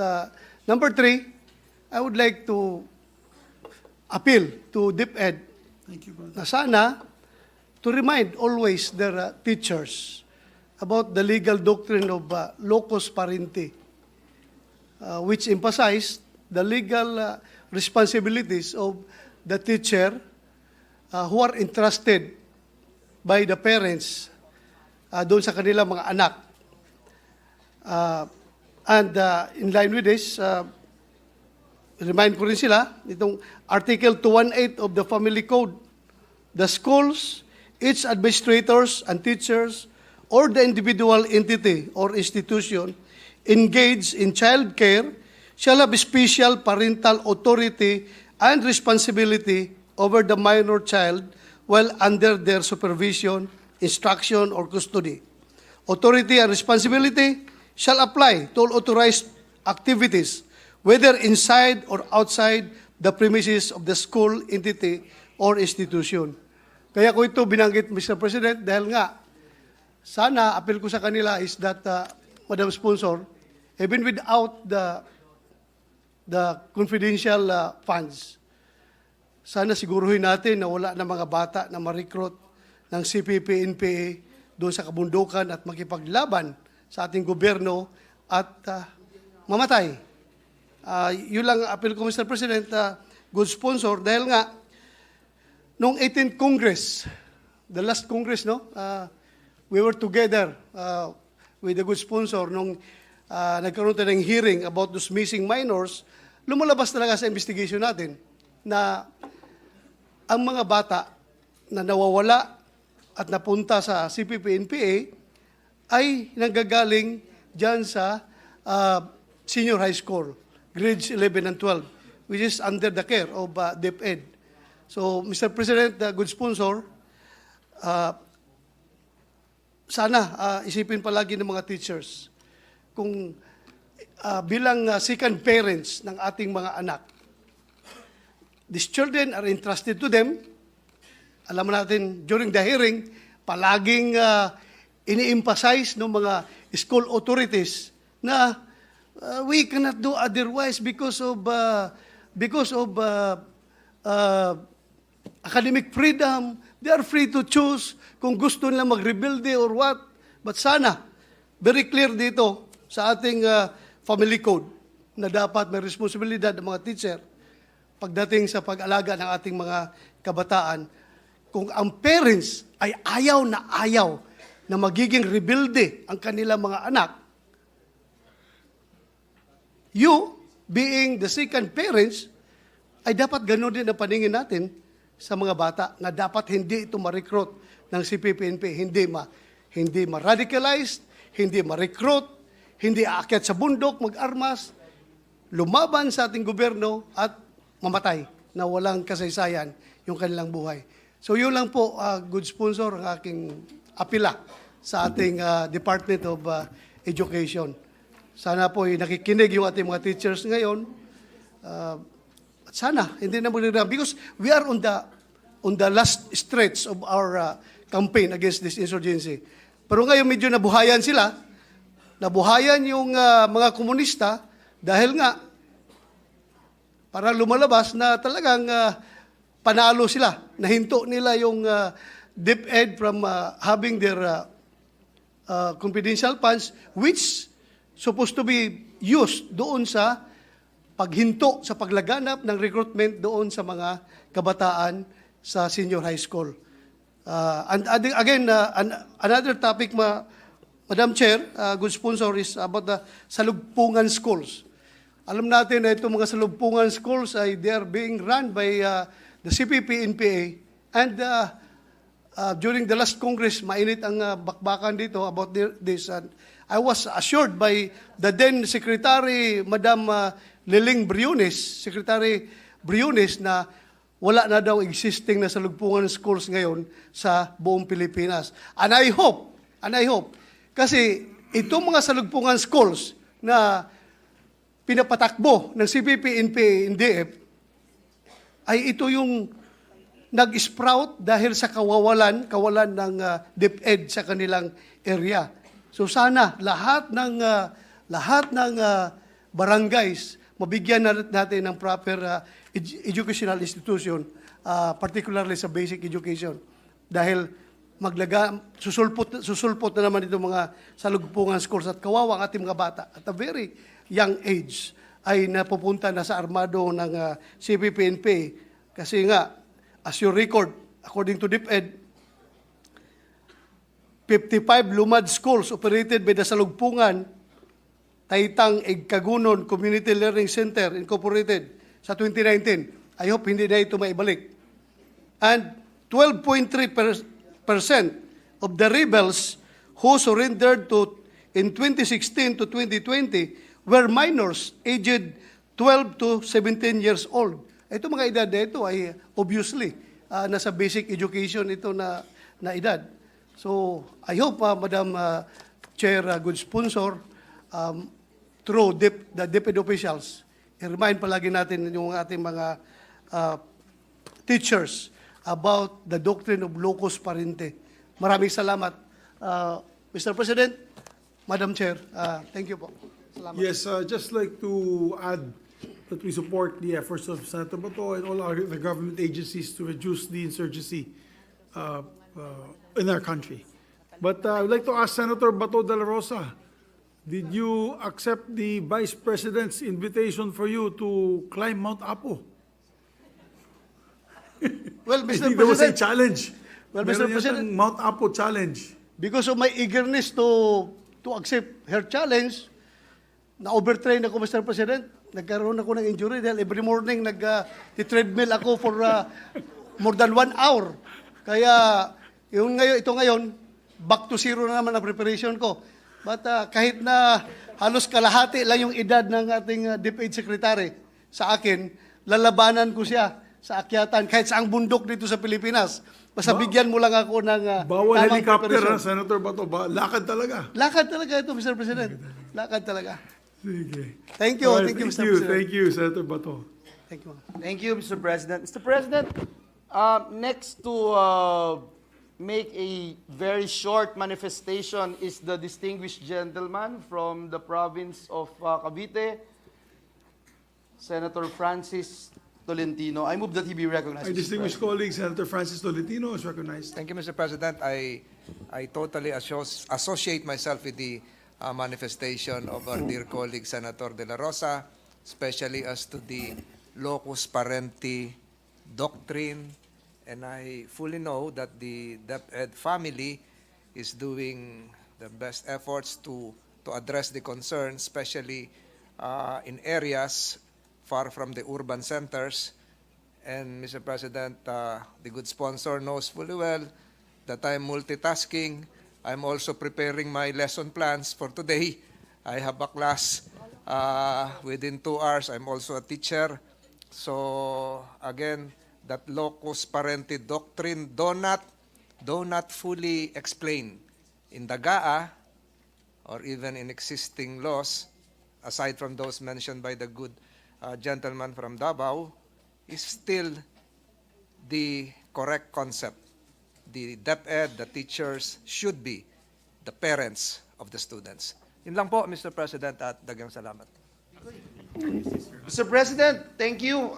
number three, I would like to appeal to DepEd na sana to remind always their teachers about the legal doctrine of locus parentis, which emphasized the legal responsibilities of the teacher who are entrusted by the parents doon sa kanilang mga anak. And in line with this, remind ko rin sila, itong Article 218 of the Family Code, the schools, its administrators and teachers, or the individual entity or institution engaged in child care shall have special parental authority and responsibility over the minor child while under their supervision, instruction, or custody. Authority and responsibility shall apply to all authorized activities, whether inside or outside the premises of the school, entity, or institution. Kaya ko ito binanggit, Mr. President, dahil nga, sana, appeal ko sa kanila is that, Madam Sponsor, even without the confidential funds, sana siguruhin natin na wala na mga bata na ma-recruit ng CPP-NPA doon sa kabundukan at makipaglaban sa ating gobyerno at mamatay. Yun lang appeal ko, Mr. President, good sponsor, dahil nga, noong 18th Congress, the last Congress, no, we were together with the good sponsor nung nagkaroon tayo ng hearing about those missing minors. Lumalabas talaga sa investigation natin na ang mga bata na nawawala at napunta sa CPP-NPA ay nanggagaling dyan sa senior high school, grades 11 and 12, which is under the care of DepEd. So, Mr. President, good sponsor, sana isipin palagi ng mga teachers kung bilang second parents ng ating mga anak, these children are entrusted to them. Alam natin, during the hearing, palaging ini-emphasize ng mga school authorities na we cannot do otherwise because of academic freedom. They are free to choose kung gusto nila mag-rebuild or what. But sana, very clear dito sa ating family code na dapat may responsibilidad ng mga teacher pagdating sa pag-alaga ng ating mga kabataan. Kung ang parents ay ayaw na magiging rebelde ang kanilang mga anak, you, being the second parents, ay dapat gano'n din ang paningin natin sa mga bata na dapat hindi ito ma-recruit ng CPP-NP, hindi ma-radicalized, hindi ma-recruit, hindi aakyat sa bundok, mag-armas, lumaban sa ating gobyerno at mamatay na walang kasaysayan yung kanilang buhay. So yun lang po, good sponsor, ang aking apila sa ating Department of Education. Sana po nakikinig yung ating mga teachers ngayon. At sana, hindi na magdagdag. Because we are on the last stretch of our campaign against this insurgency. Pero ngayon medyo nabuhayan sila. Nabuhayan yung mga komunista dahil nga para lumalabas na talagang panalo sila. Nahinto nila yung DepEd from having their confidential funds which supposed to be used doon sa paghinto sa paglaganap ng recruitment doon sa mga kabataan sa senior high school. Another topic, Madam Chair, good sponsor, is about the salugpungan schools. Alam natin na itong mga salugpungan schools ay they are being run by the CPP-NPA, and during the last Congress, mainit ang bakbakan dito about this. And I was assured by the then Secretary, Madam Liling Briones, Secretary Briones, na wala na daw existing na salugpungan schools ngayon sa buong Pilipinas. And I hope, kasi itong mga salugpungan schools na pinapatakbo ng CPP, NPA, NDF, ay ito yung nag-sprout dahil sa kawalan ng DepEd sa kanilang area. So sana lahat ng barangays mabigyan natin ng proper educational institution, particularly sa basic education, dahil susulpot na naman itong mga salugpungan schools at kawawa ang ating mga bata at a very young age ay napupunta na sa armado ng CPP-NPA. Kasi nga, as you record, according to DepEd, 55 lumad schools operated by the Salugpungan, Taitang Igkagunon Community Learning Center Incorporated sa 2019. I hope hindi na ito maibalik. And 12.3% of the rebels who surrendered in 2016 to 2020 were minors aged 12 to 17 years old. Ito mga edad na ito ay obviously nasa basic education ito na edad. So I hope, Madam Chair, good sponsor, through the DepEd officials, i-remind palagi natin yung ating mga teachers about the doctrine of locus parente. Maraming salamat. Mr. President, Madam Chair, thank you po. Salamat. Yes, just like to add that we support the efforts of Senator Bato and all the government agencies to reduce the insurgency in our country. But I would like to ask Senator Bato de la Rosa, did you accept the Vice President's invitation for you to climb Mount Apo? Well, I Mr. think there was a President, challenge. Well, Meron Mr. President, yatang Mount Apo challenge. because of my eagerness to accept her challenge, na-overtrain ako, Mr. President. Nagkaroon ako ng injury dahil every morning nag-treadmill ako for more than 1 hour. Kaya ito ngayon, back to zero na naman ang preparation ko. But kahit na halos kalahati lang yung edad ng ating DepEd Secretary sa akin, lalabanan ko siya sa akyatan kahit saang bundok dito sa Pilipinas. Basta bigyan mo lang ako ng Bawal tamang helicopter, preparation. Senator Bato. Lakad talaga. Lakad talaga ito, Mr. President. Lakad talaga. Sige. Thank you. All right, Thank you, Mr. President. Thank you, Senator Bato. Thank you. Thank you, Mr. President. Mr. President, next to make a very short manifestation is the distinguished gentleman from the province of Cavite, Senator Francis Tolentino. I move that he be recognized. My Mr. distinguished colleague, Senator Francis Tolentino, is recognized. Thank you, Mr. President. I totally associate myself with the manifestation of our dear colleague, Senator De La Rosa, especially as to the locus parenti doctrine. And I fully know that the DepEd family is doing the best efforts to address the concerns, especially in areas far from the urban centers. And Mr. President, the good sponsor knows fully well that I'm multitasking. I'm also preparing my lesson plans for today. I have a class within 2 hours. I'm also a teacher. So again, that locus parenti doctrine do not fully explain in the GAA or even in existing laws, aside from those mentioned by the good gentleman from Davao, is still the correct concept. The DepEd, the teachers, should be the parents of the students. Yun lang po, Mr. President, at dagang salamat. Mr. President, thank you.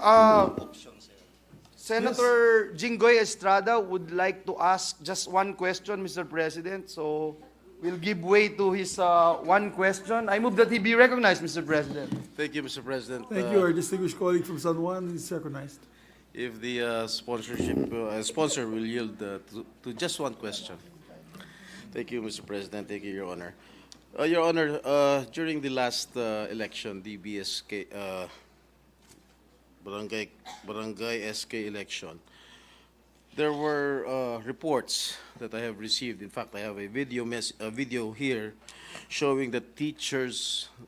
Senator Jinggoy Estrada would like to ask just one question, Mr. President. So will give way to his one question. I move that he be recognized, Mr. President. Thank you, Mr. President. Thank you. Our distinguished colleague from San Juan is recognized. If the sponsor will yield to just one question. Thank you, Mr. President. Thank you, Your Honor. Your Honor, during the last election, the BSK barangay SK election, there were reports that I have received. In fact, I have a video here showing that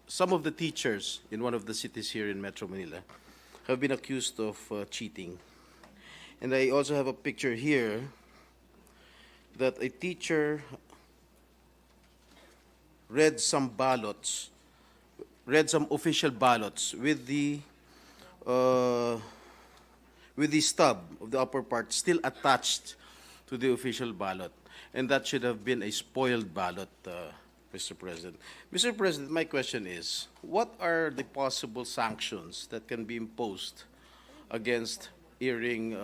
some of the teachers in one of the cities here in Metro Manila have been accused of cheating. And I also have a picture here that a teacher read some official ballots with the stub of the upper part still attached to the official ballot. And that should have been a spoiled ballot, Mr. President. Mr. President, my question is, what are the possible sanctions that can be imposed against erring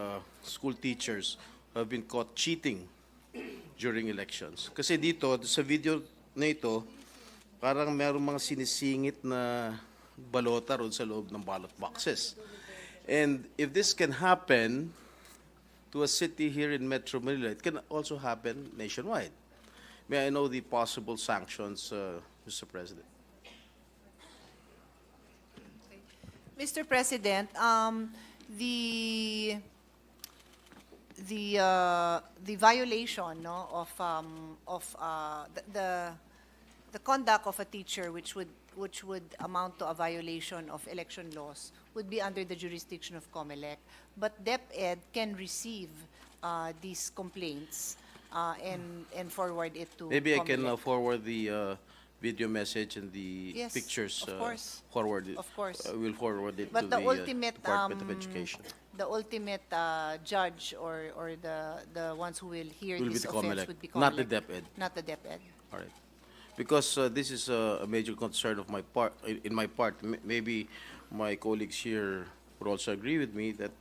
school teachers who have been caught cheating during elections? Kasi dito, sa video na ito, parang merong mga sinisingit na balota ron sa loob ng ballot boxes. And if this can happen to a city here in Metro Manila, it can also happen nationwide. May I know the possible sanctions, Mr. President? Mr. President, the violation of the conduct of a teacher, which would amount to a violation of election laws, would be under the jurisdiction of COMELEC. But DepEd can receive these complaints and forward it to Maybe I COMELEC. can forward the video message and the Yes, pictures. of course. Forward it. Of course. We'll forward it But to the the ultimate, Department of Education. The ultimate judge or the ones who will hear Will be this the offense COMELEC, would be not the COMELEC, DepEd. not the DepEd. All right. Because this is a major concern of my part. In my part, maybe my colleagues here would also agree with me that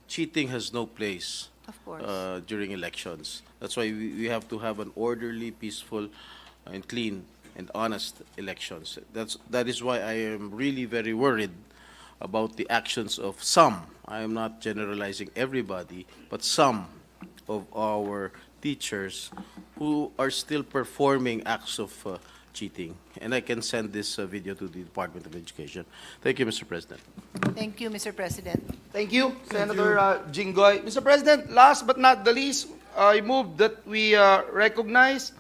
cheating has no place Of course. during elections. That's why we have to have an orderly, peaceful, and clean and honest elections. That is why I am really very worried about the actions of some. I am not generalizing everybody, but some of our teachers who are still performing acts of cheating. And I can send this video to the Department of Education. Thank you, Mr. President. Thank you, Mr. President. Thank you, Senator Jinggoy. Mr. President, last but not the least, I move that we recognize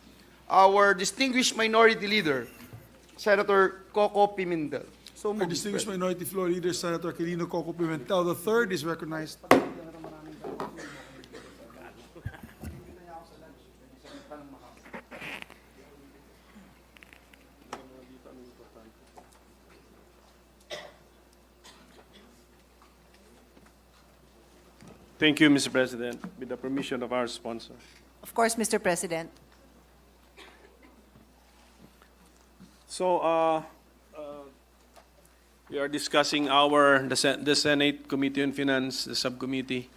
our distinguished minority leader, Senator Coco Pimentel. So Our moved, distinguished President. minority floor leader, Senator Quirino Coco Pimentel III is recognized. Thank you, Mr. President. With the permission of our sponsor. Of course, Mr. President. So, we are discussing the Senate Committee on Finance, the subcommittee,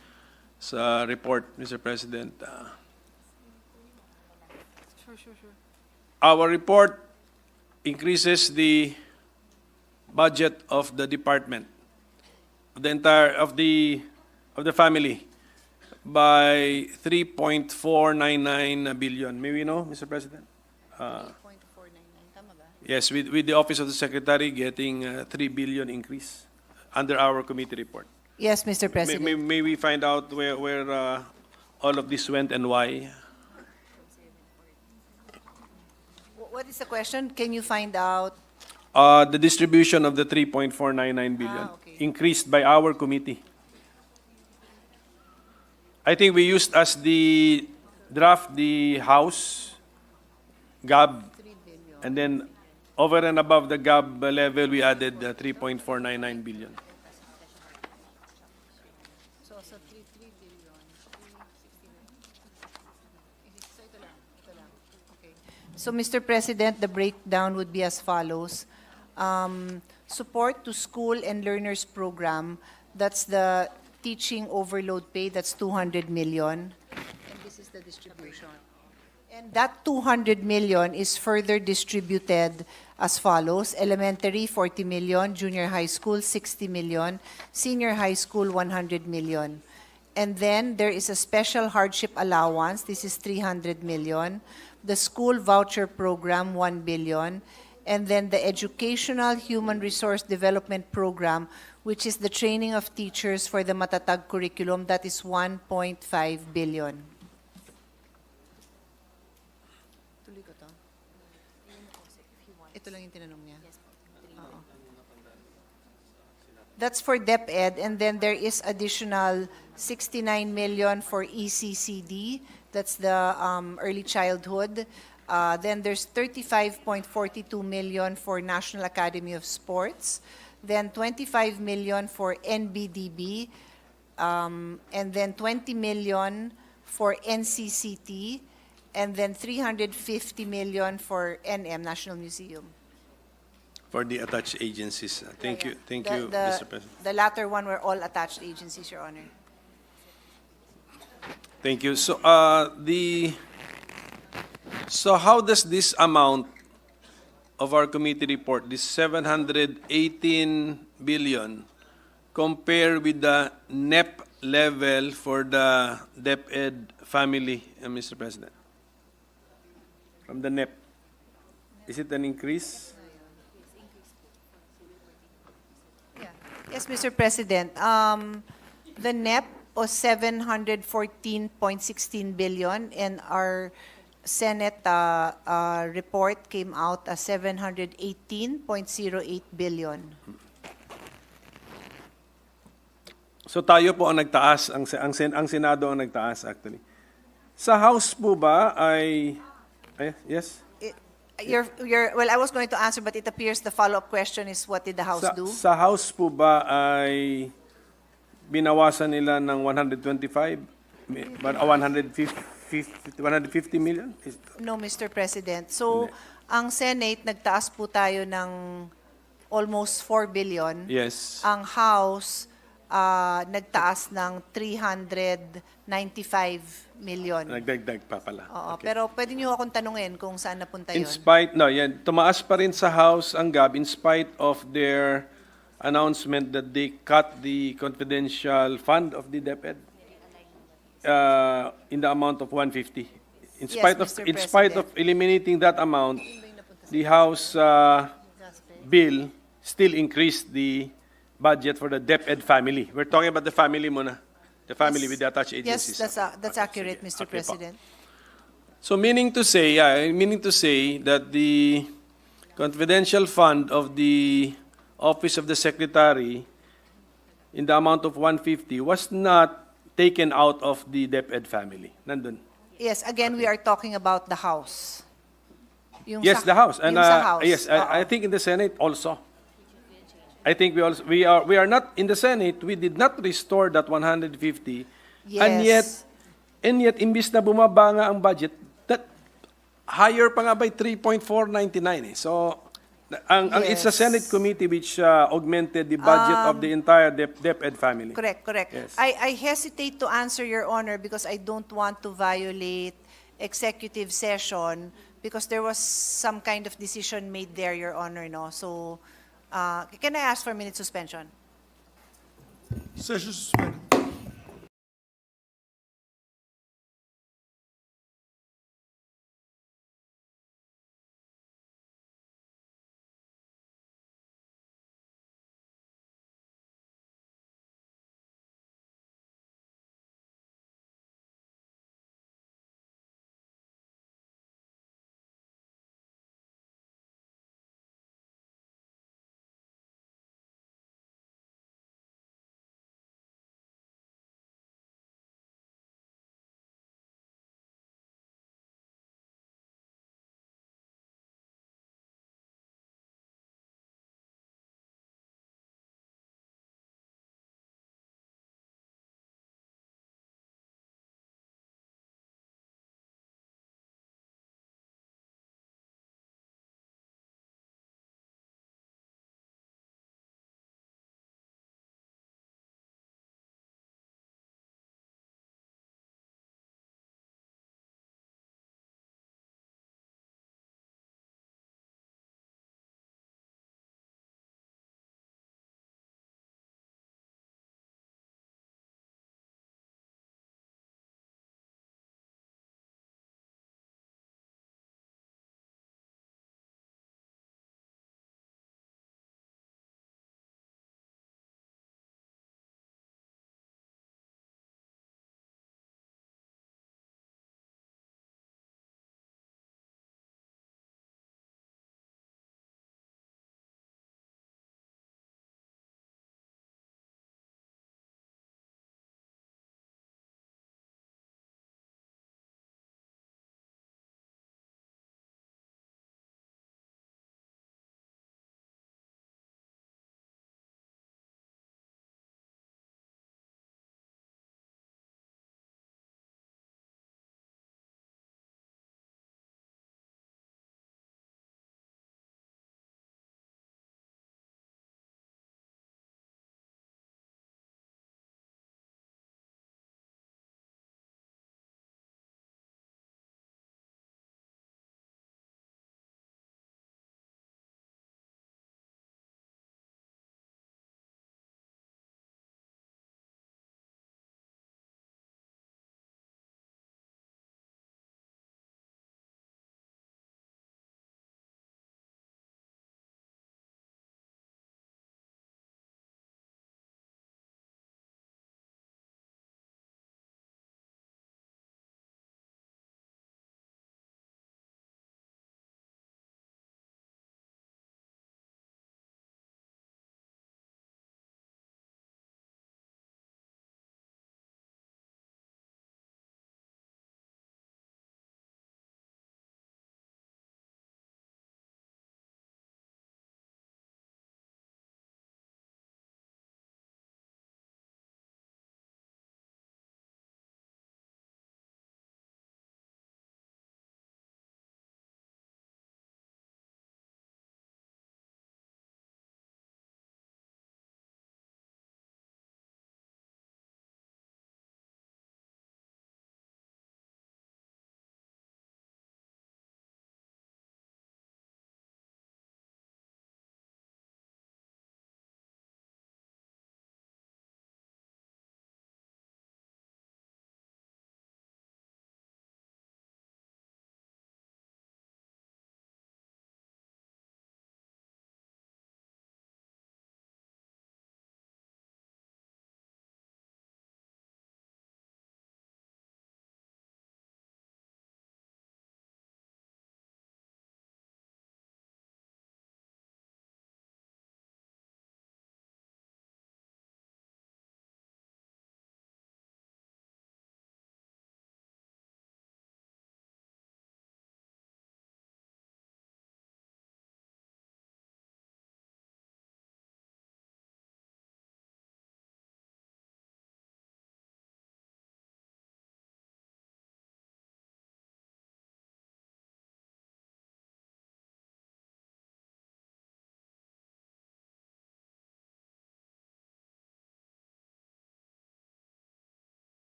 report, Mr. President. Our report increases the budget of the department, of the family, by 3.499 billion. May we know, Mr. President? 3.499, tama ba? Yes, with the Office of the Secretary getting 3 billion increase under our committee report. Yes, Mr. President. May we find out where all of this went and why? What is the question? Can you find out? The distribution of the 3.499 billion okay. increased by our committee. I think we used as the draft the House GAB, 3 billion. and then over and above the GAB level, we added 3.499 billion. So 3 billion. 369. So ito lang. Okay. So Mr. President, the breakdown would be as follows. Support to school and learners program, that's the teaching overload pay, that's 200 million. And this is the distribution. And that 200 million is further distributed as follows: elementary 40 million, junior high school 60 million, senior high school 100 million. And then there is a special hardship allowance, this is 300 million, the school voucher program 1 billion, and then the educational human resource development program, which is the training of teachers for the Matatag curriculum, that is 1.5 billion. Tuloy ko to. Ito lang yung tinanong niya. Oo. That's for DepEd, and then there is additional 69 million for ECCD, that's the early childhood. Then there's 35.42 million for National Academy of Sports, then 25 million for NBDB, and then 20 million for NCCT, and then 350 million for NM, National Museum. For the attached agencies. Thank you, The- Mr. President. The latter one were all attached agencies, Your Honor. Thank you. So, so how does this amount of our committee report, this 718 billion, compare with the NEP level for the DepEd family, Mr. President? From the NEP, is it an increase? Yes, Mr. President. The NEP was 714.16 billion, and our Senate report came out as 718.08 billion. So tayo po ang nagtaas, ang Senado ang nagtaas actually. Sa House po ba yes? Well, I was going to answer, but it appears the follow-up question is, what did the House do? Sa House po ba ay binawasan nila ng 125, 150 million? No, Mr. President. So, ang Senate, nagtaas po tayo ng almost 4 billion. Yes. Ang House, nagtaas ng 395 million. Nagdagdag pa pala. Oo, Okay. pero pwede niyo akong tanungin kung saan napunta yun. Tumaas pa rin sa House ang GAB in spite of their announcement that they cut the confidential fund of the DepEd in the amount of 150. In Yes, spite Mr. of eliminating that amount, the House bill still increased the budget for the DepEd family. We're talking about the family muna. The family with the attached agencies. Yes, that's accurate, Mr. Okay po. President. So meaning to say that the confidential fund of the Office of the Secretary in the amount of 150 was not taken out of the DepEd family. Nandun. Yes, again, we are talking about the House. Yung Yes, sa- the House. And yung sa House. yes, I Oo. think in the Senate also. I think we are not in the Senate, we did not restore that 150. Yes. And yet imbis na bumaba nga ang budget, that higher pa nga by 3.499 eh. So it's a Yes. Senate committee which augmented the budget of the entire DepEd family. Correct. Yes. I hesitate to answer, Your Honor, because I don't want to violate executive session because there was some kind of decision made there, Your Honor, no? So, can I ask for a minute suspension? Session suspended.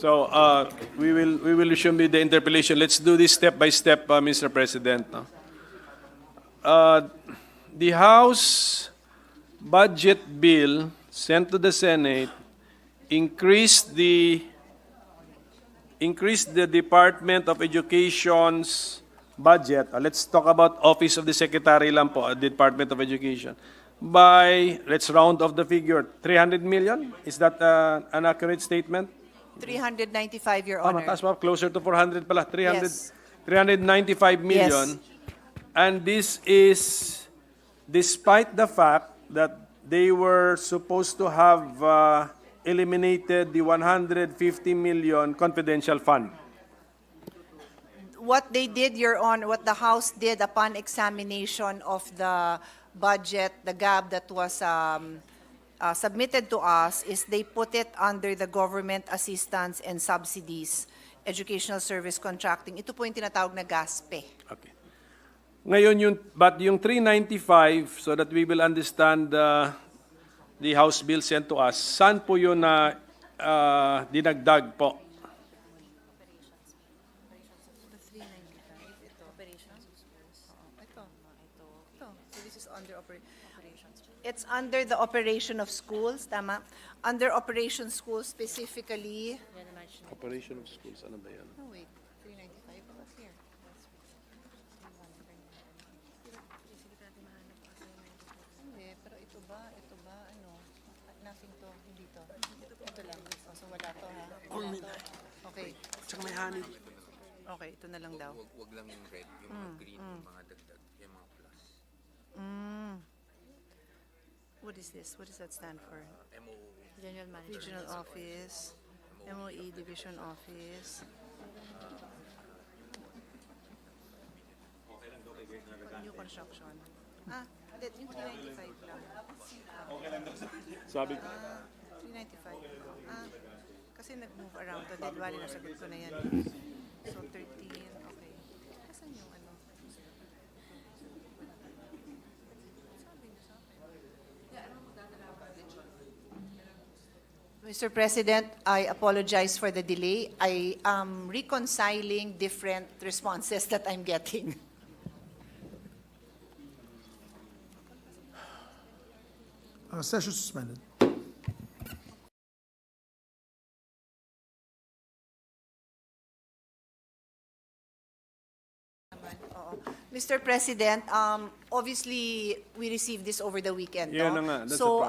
So we will resume with the interpellation. Let's do this step by step, Mr. President. No? The House budget bill sent to the Senate increased the Department of Education's budget. Let's talk about Office of the Secretary lang po, Department of Education, by, let's round off the figure, 300 million? Is that an accurate statement? 395, Your Honor. Mataas pa, closer to 400 pala. 300, Yes. 395 million. Yes. And this is despite the fact that they were supposed to have eliminated the 150 million confidential fund. What they did, Your Honor, what the House did upon examination of the budget, the gap that was submitted to us, is they put it under the government assistance and subsidies, educational service contracting. Ito po yung tinatawag na GASPE. Okay. Ngayon, yung 395, so that we will understand the House bill sent to us, saan po yun na dinagdag po? It's under the operation of schools, tama? Under operation schools specifically. Operation of schools, ano ba yan? No, wait. 395 was here. Hindi, pero ito ba, ano? Nothing to, hindi to. Ito lang. Oh, so wala to, ha? Wala to. Okay. Tsaka may honey. Okay, ito na lang daw. Wag lang yung red, yung mga green, yung mga dagdag, yung mga plus. What is this? What does that stand for? MO. Regional Office, MOE Division Office. New construction. Hindi, yung 395 lang. Sabi 395. Kasi nag-move around to. Dead Valley, nasagot ko na yan. So, 13. Okay. Kasan yung ano? Mr. President, I apologize for the delay. I am reconciling different responses that I'm getting. Session suspended. Mr. President, obviously, we received this over the weekend. Yeah, no? no nga, that's So,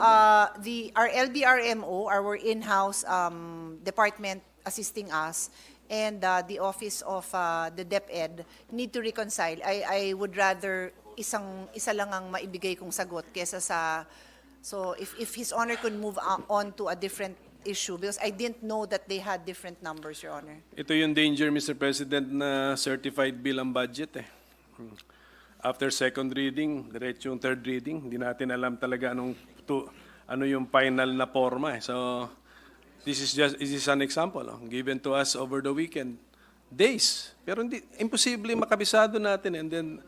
the problem. our LBRMO, our in-house department assisting us, and the Office of the DepEd need to reconcile. I would rather isa lang ang maibigay kong sagot kesa sa, so if His Honor could move on to a different issue, because I didn't know that they had different numbers, Your Honor. Ito yung danger, Mr. President, na certified bill ang budget eh. After second reading, diretso yung third reading, hindi natin alam talaga ano yung final na forma eh. So, this is an example, given to us over the weekend. Days. Pero imposible makabisado natin, and then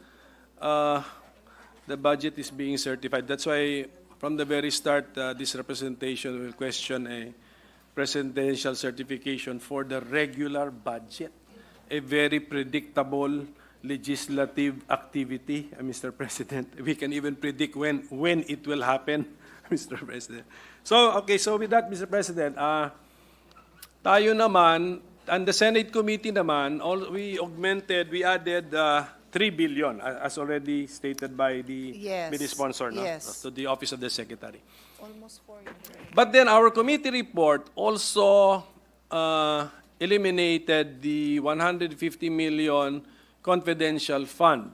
the budget is being certified. That's why from the very start, this representation will question a presidential certification for the regular budget. A very predictable legislative activity, Mr. President. We can even predict when it will happen, Mr. President. So, okay, so with that, Mr. President, tayo naman, and the Senate Committee naman, we added 3 billion, as already stated by the sponsor, no? Yes. To the Office of the Secretary. Almost 4 years. But then our committee report also eliminated the 150 million confidential fund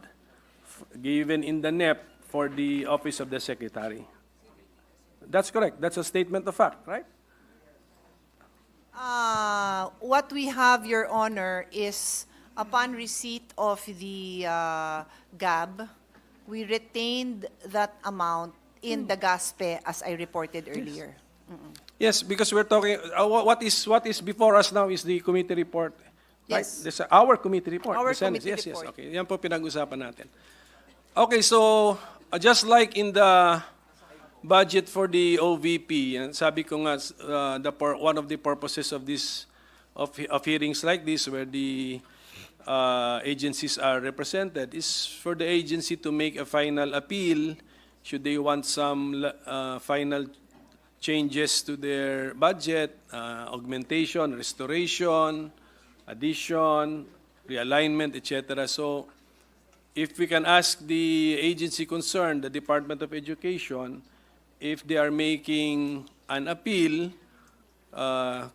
given in the NEP for the Office of the Secretary. That's correct. That's a statement of fact, right? What we have, Your Honor, is upon receipt of the GAB, we retained that amount in the GASPE as I reported earlier. Yes, because we're talking, what is before us now is the committee report. Right? Yes. This, our committee report. Our the Senate. committee Yes, report. yes. Okay. Yan po pinag-usapan natin. Okay, so just like in the budget for the OVP, and sabi ko nga, one of the purposes of this of hearings like this where the agencies are represented is for the agency to make a final appeal should they want some final changes to their budget, augmentation, restoration, addition, realignment, etc. So if we can ask the agency concerned, the Department of Education, if they are making an appeal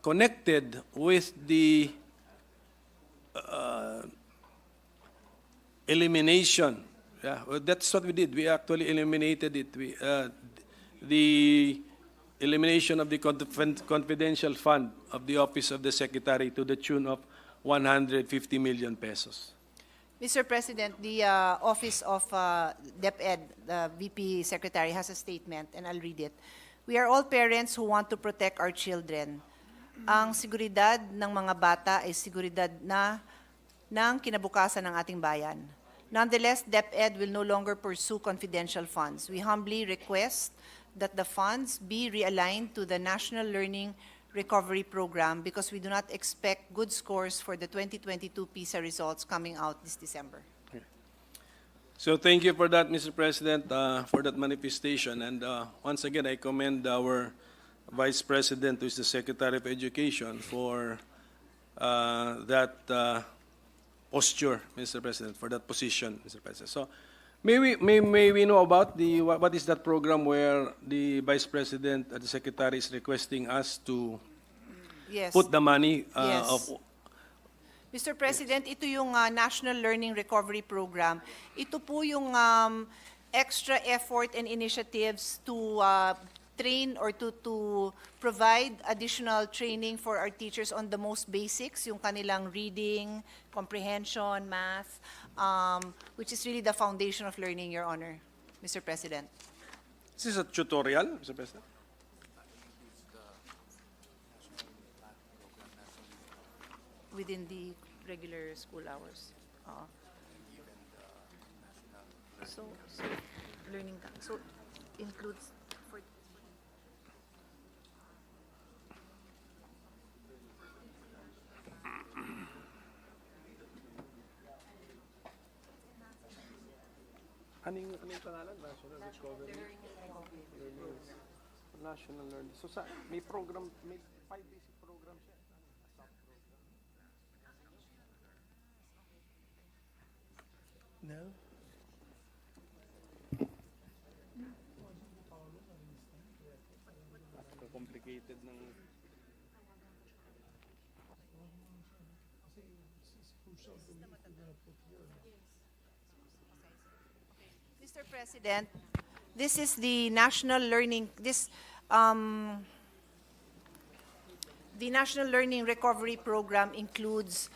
connected with the elimination. Yeah, well, that's what we did. We actually eliminated it. The elimination of the confidential fund of the Office of the Secretary to the tune of 150 million pesos. Mr. President, the Office of DepEd, the VP Secretary, has a statement, and I'll read it. We are all parents who want to protect our children. Ang seguridad ng mga bata ay seguridad ng kinabukasan ng ating bayan. Nonetheless, DepEd will no longer pursue confidential funds. We humbly request that the funds be realigned to the National Learning Recovery Program because we do not expect good scores for the 2022 PISA results coming out this December. So thank you for that, Mr. President, for that manifestation. And once again, I commend our Vice President, who is the Secretary of Education, for that posture, Mr. President, for that position, Mr. President. So may we know about what is that program where the Vice President and the Secretary is requesting us to Yes. put the money Yes. of Mr. President, ito yung National Learning Recovery Program. Ito po yung extra effort and initiatives to train or to provide additional training for our teachers on the most basics, yung kanilang reading, comprehension, math, which is really the foundation of learning, Your Honor, Mr. President. This is a tutorial, Mr. President. Within the regular school hours. So learning, so includes for Anong pangalan? National Recovery. National Learning. So may program, may 5 basic programs siya. No? Complicated ng Mr. President, this is the National Learning, the National Learning Recovery Program includes,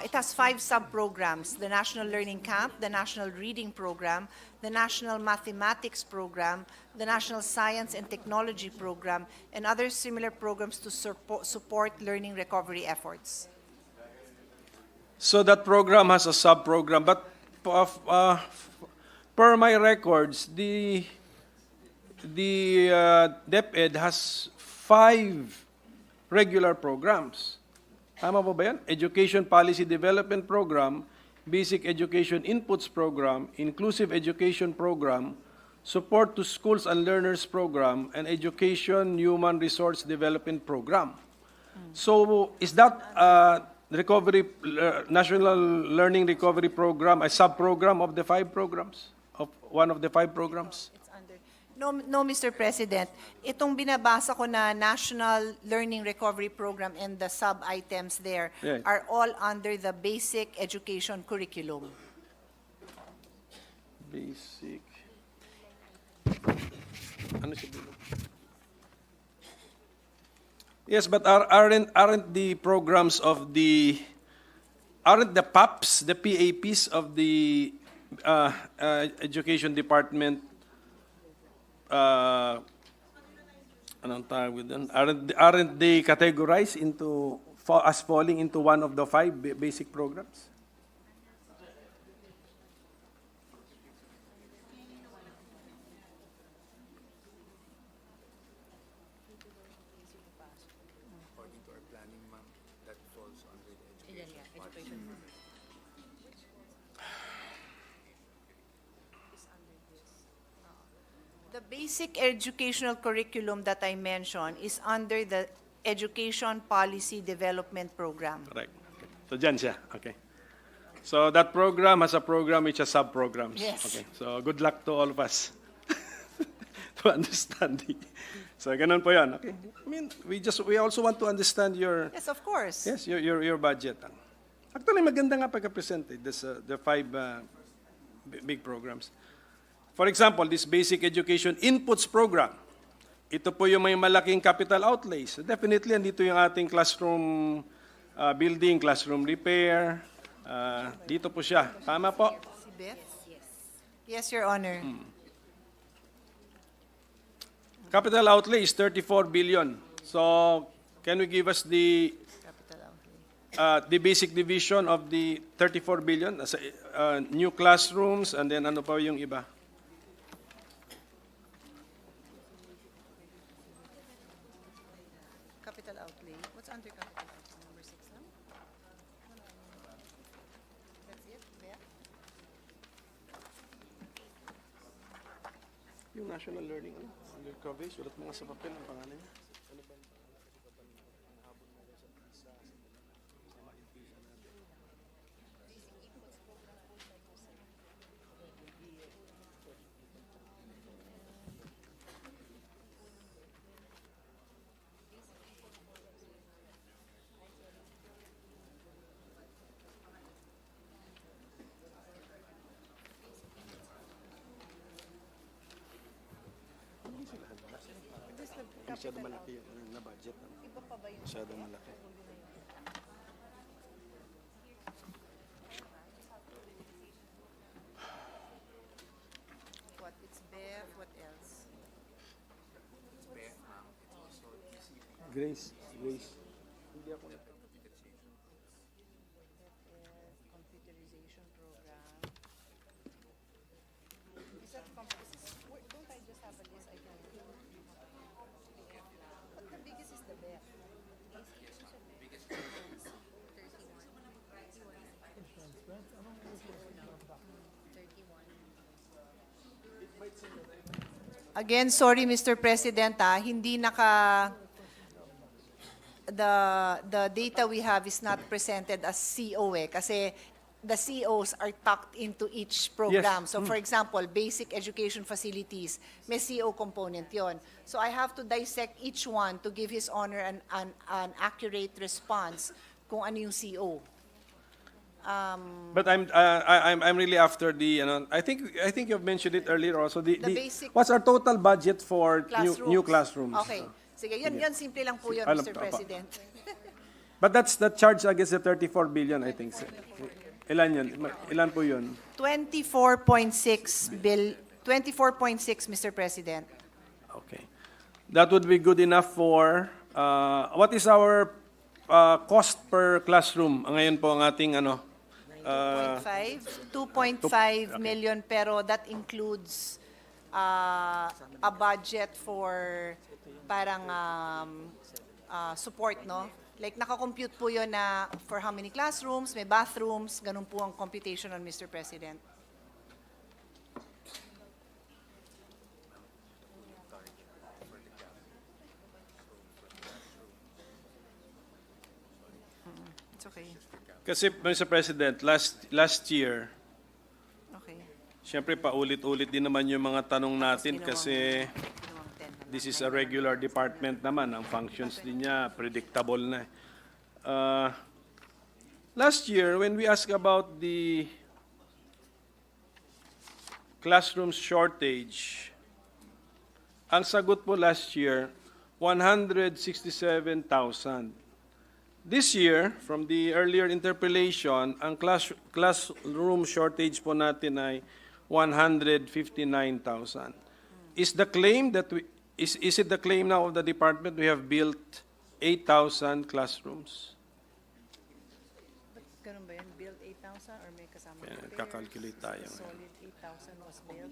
it has 5 sub-programs: the National Learning Camp, the National Reading Program, the National Mathematics Program, the National Science and Technology Program, and other similar programs to support learning recovery efforts. So that program has a sub-program, but per my records, the DepEd has 5 regular programs. Tama po ba yan? Education Policy Development Program, Basic Education Inputs Program, Inclusive Education Program, Support to Schools and Learners Program, and Education Human Resource Development Program. So is that National Learning Recovery Program a sub-program of the 5 programs? Of one of the 5 programs? No, Mr. President. Itong binabasa ko na National Learning Recovery Program and the sub-items there Yeah. are all under the basic education curriculum. Basic. Ano siya dito? Yes, but aren't the programs of aren't the PAPs, the PAPs of the Education Department, anong tawag doon? Aren't they categorized as falling into one of the 5 basic programs? basic educational curriculum that I mentioned is under the Education Policy Development Program. Correct. Okay. So dyan siya. Okay. So that program has a program which has sub-programs. Yes. Okay. So good luck to all of us to understanding. So ganun po yan. Okay. I mean, we also want to understand your Yes, of course. yes, your budget. Actually, maganda nga pagka-presented this the 5 big programs. For example, this basic education inputs program. Ito po yung may malaking capital outlays. So definitely, andito yung ating classroom building, classroom repair. Dito po siya. Tama po? Si Beth? Yes, Your Honor. Capital outlay is 34 billion. So, can we give us the basic division of the 34 billion? New classrooms, and then ano pa yung iba? Capital outlay. What's under capital outlay? Number 6 lang? That's it? Beth? Yung national learning, under coverage, ulat mo nga sa papel ang pangalan niya. Masyado malaki yung na-budget. Masyado malaki. What? It's Beth. What else? Grace. Computerization program. Is that don't I just have a list? I can. But the biggest is the Beth. Again, sorry Mr. President, hindi the data we have is not presented as CO kasi the COs are tucked into each program. So for example, basic education facilities, may CO component yon. So I have to dissect each one to give His Honor an accurate response kung ano yung CO. But I'm really after the I think you've mentioned it earlier also the basic what's our total budget for new classrooms? Okay. Sige, yun simple lang po yun, Alam- Mr. President. But that's the charge against the 34 billion, I think. Ilan yun? Ilan po yun? 24.6, Mr. President. Okay. That would be good enough for, what is our cost per classroom? Ngayon po ang ating 2.5 million, pero that includes a budget for parang support, no? Like, nakakompute po yun na for how many classrooms, may bathrooms, ganun po ang computation on Mr. President. It's okay. Kasi, Mr. President, last year, Okay. siyempre paulit-ulit din naman yung mga tanong natin kasi Ginawang 10 na this is a regular department naman. Ang functions din niya, predictable na. Last year, when we asked about the classroom shortage, ang sagot po last year, 167,000. This year, from the earlier interpellation, ang classroom shortage po natin ay 159,000. Is the claim that is it the claim now of the department we have built 8,000 classrooms? Ganun ba yun? Build 8,000 or may kasama repairs? Kakalculate tayo. Solid 8,000 was built.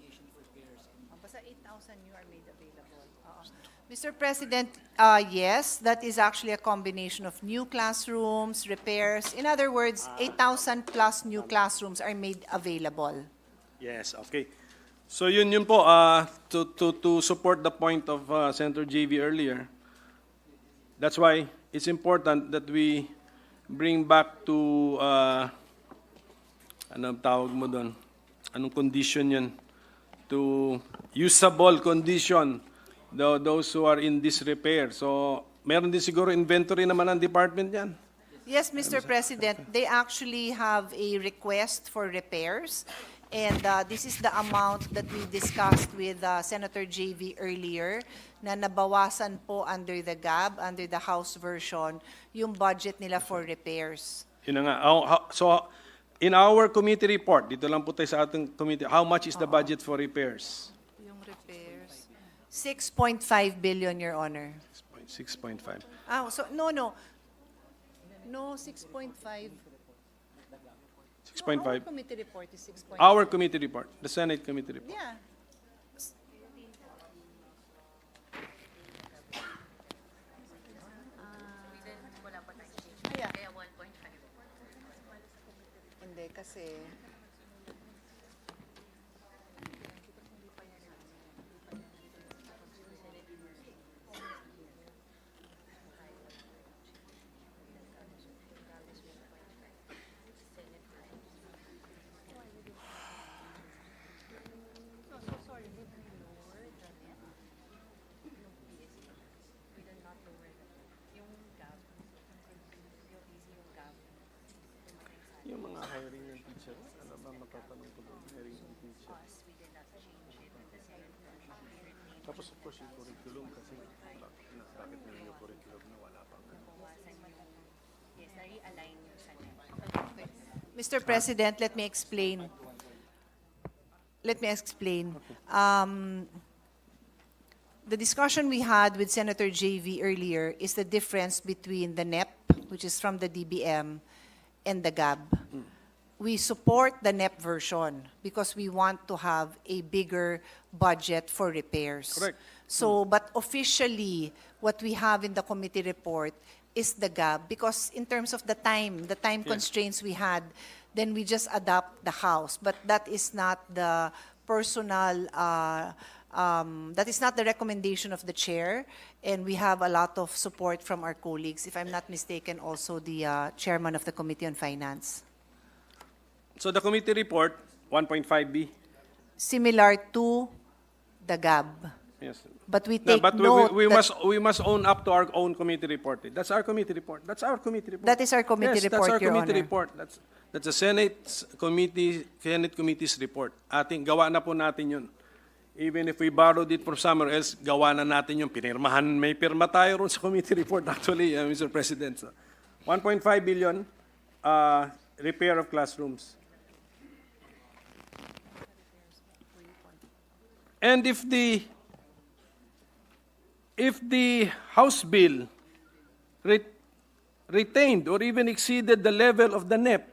Basta 8,000 new are made available. Mr. President, yes, that is actually a combination of new classrooms, repairs. In other words, 8,000 plus new classrooms are made available. Yes, okay. So yun po, to support the point of Senator JV earlier, that's why it's important that we bring back to, anong tawag mo doon? Anong condition yan? To usable condition, those who are in disrepair. So meron din siguro inventory naman ang department yan. Yes, Mr. President, they actually have a request for repairs. And this is the amount that we discussed with Senator JV earlier, na nabawasan po under the GAB, under the House version, yung budget nila for repairs. Yun na nga. So, in our committee report, dito lang po tayo sa ating committee, how much is the budget for repairs? Yung repairs, 6.5 billion, Your Honor. 6.5. No, 6.5. 6.5. Our committee report is 6.5. Our committee report, the Senate committee report. Yeah. Hindi, kasi... Yung mga hiring ng teacher, ano ba matatanong ko doon? Hiring ng teacher. Tapos of course yung curriculum kasi bakit na yung curriculum na wala pang Mr. President, let me explain. The discussion we had with Senator JV earlier is the difference between the NEP, which is from the DBM, and the GAB. We support the NEP version because we want to have a bigger budget for repairs. Correct. So, but officially, what we have in the committee report is the GAB, because in terms of the time constraints we had, then we just adopt the House. But that is not the personal, that is not the recommendation of the chair, and we have a lot of support from our colleagues. If I'm not mistaken, also the chairman of the Committee on Finance. So the committee report, 1.5B. Similar to the GAB. Yes. But we take but note we that must own up to our own committee report. That's our committee report. That's our committee report. that is our committee Yes, report, that's our Your committee Honor. report. That's the Senate committee's report. Gawa na po natin yun. Even if we borrowed it from somewhere else, gawa na natin yung pinirmahan. May pirma tayo ron sa committee report actually, Mr. President. So, 1.5 billion repair of classrooms. And if the House bill retained or even exceeded the level of the NEP,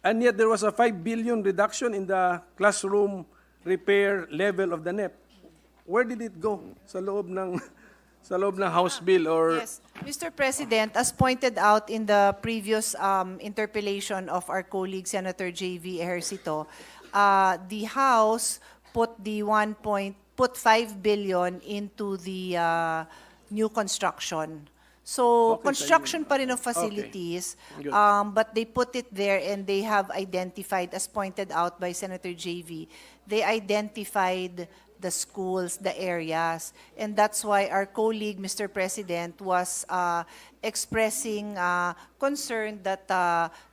and yet there was a 5 billion reduction in the classroom repair level of the NEP, where did it go? Sa loob ng House bill or... Yes, Mr. President, as pointed out in the previous interpellation of our colleague Senator J.V. Ejercito, the House put 5 billion into the new construction. So, Okay, construction pa rin of facilities, Okay. Good. but they put it there and they have identified, as pointed out by Senator JV, they identified the schools, the areas. And that's why our colleague, Mr. President, was expressing concern that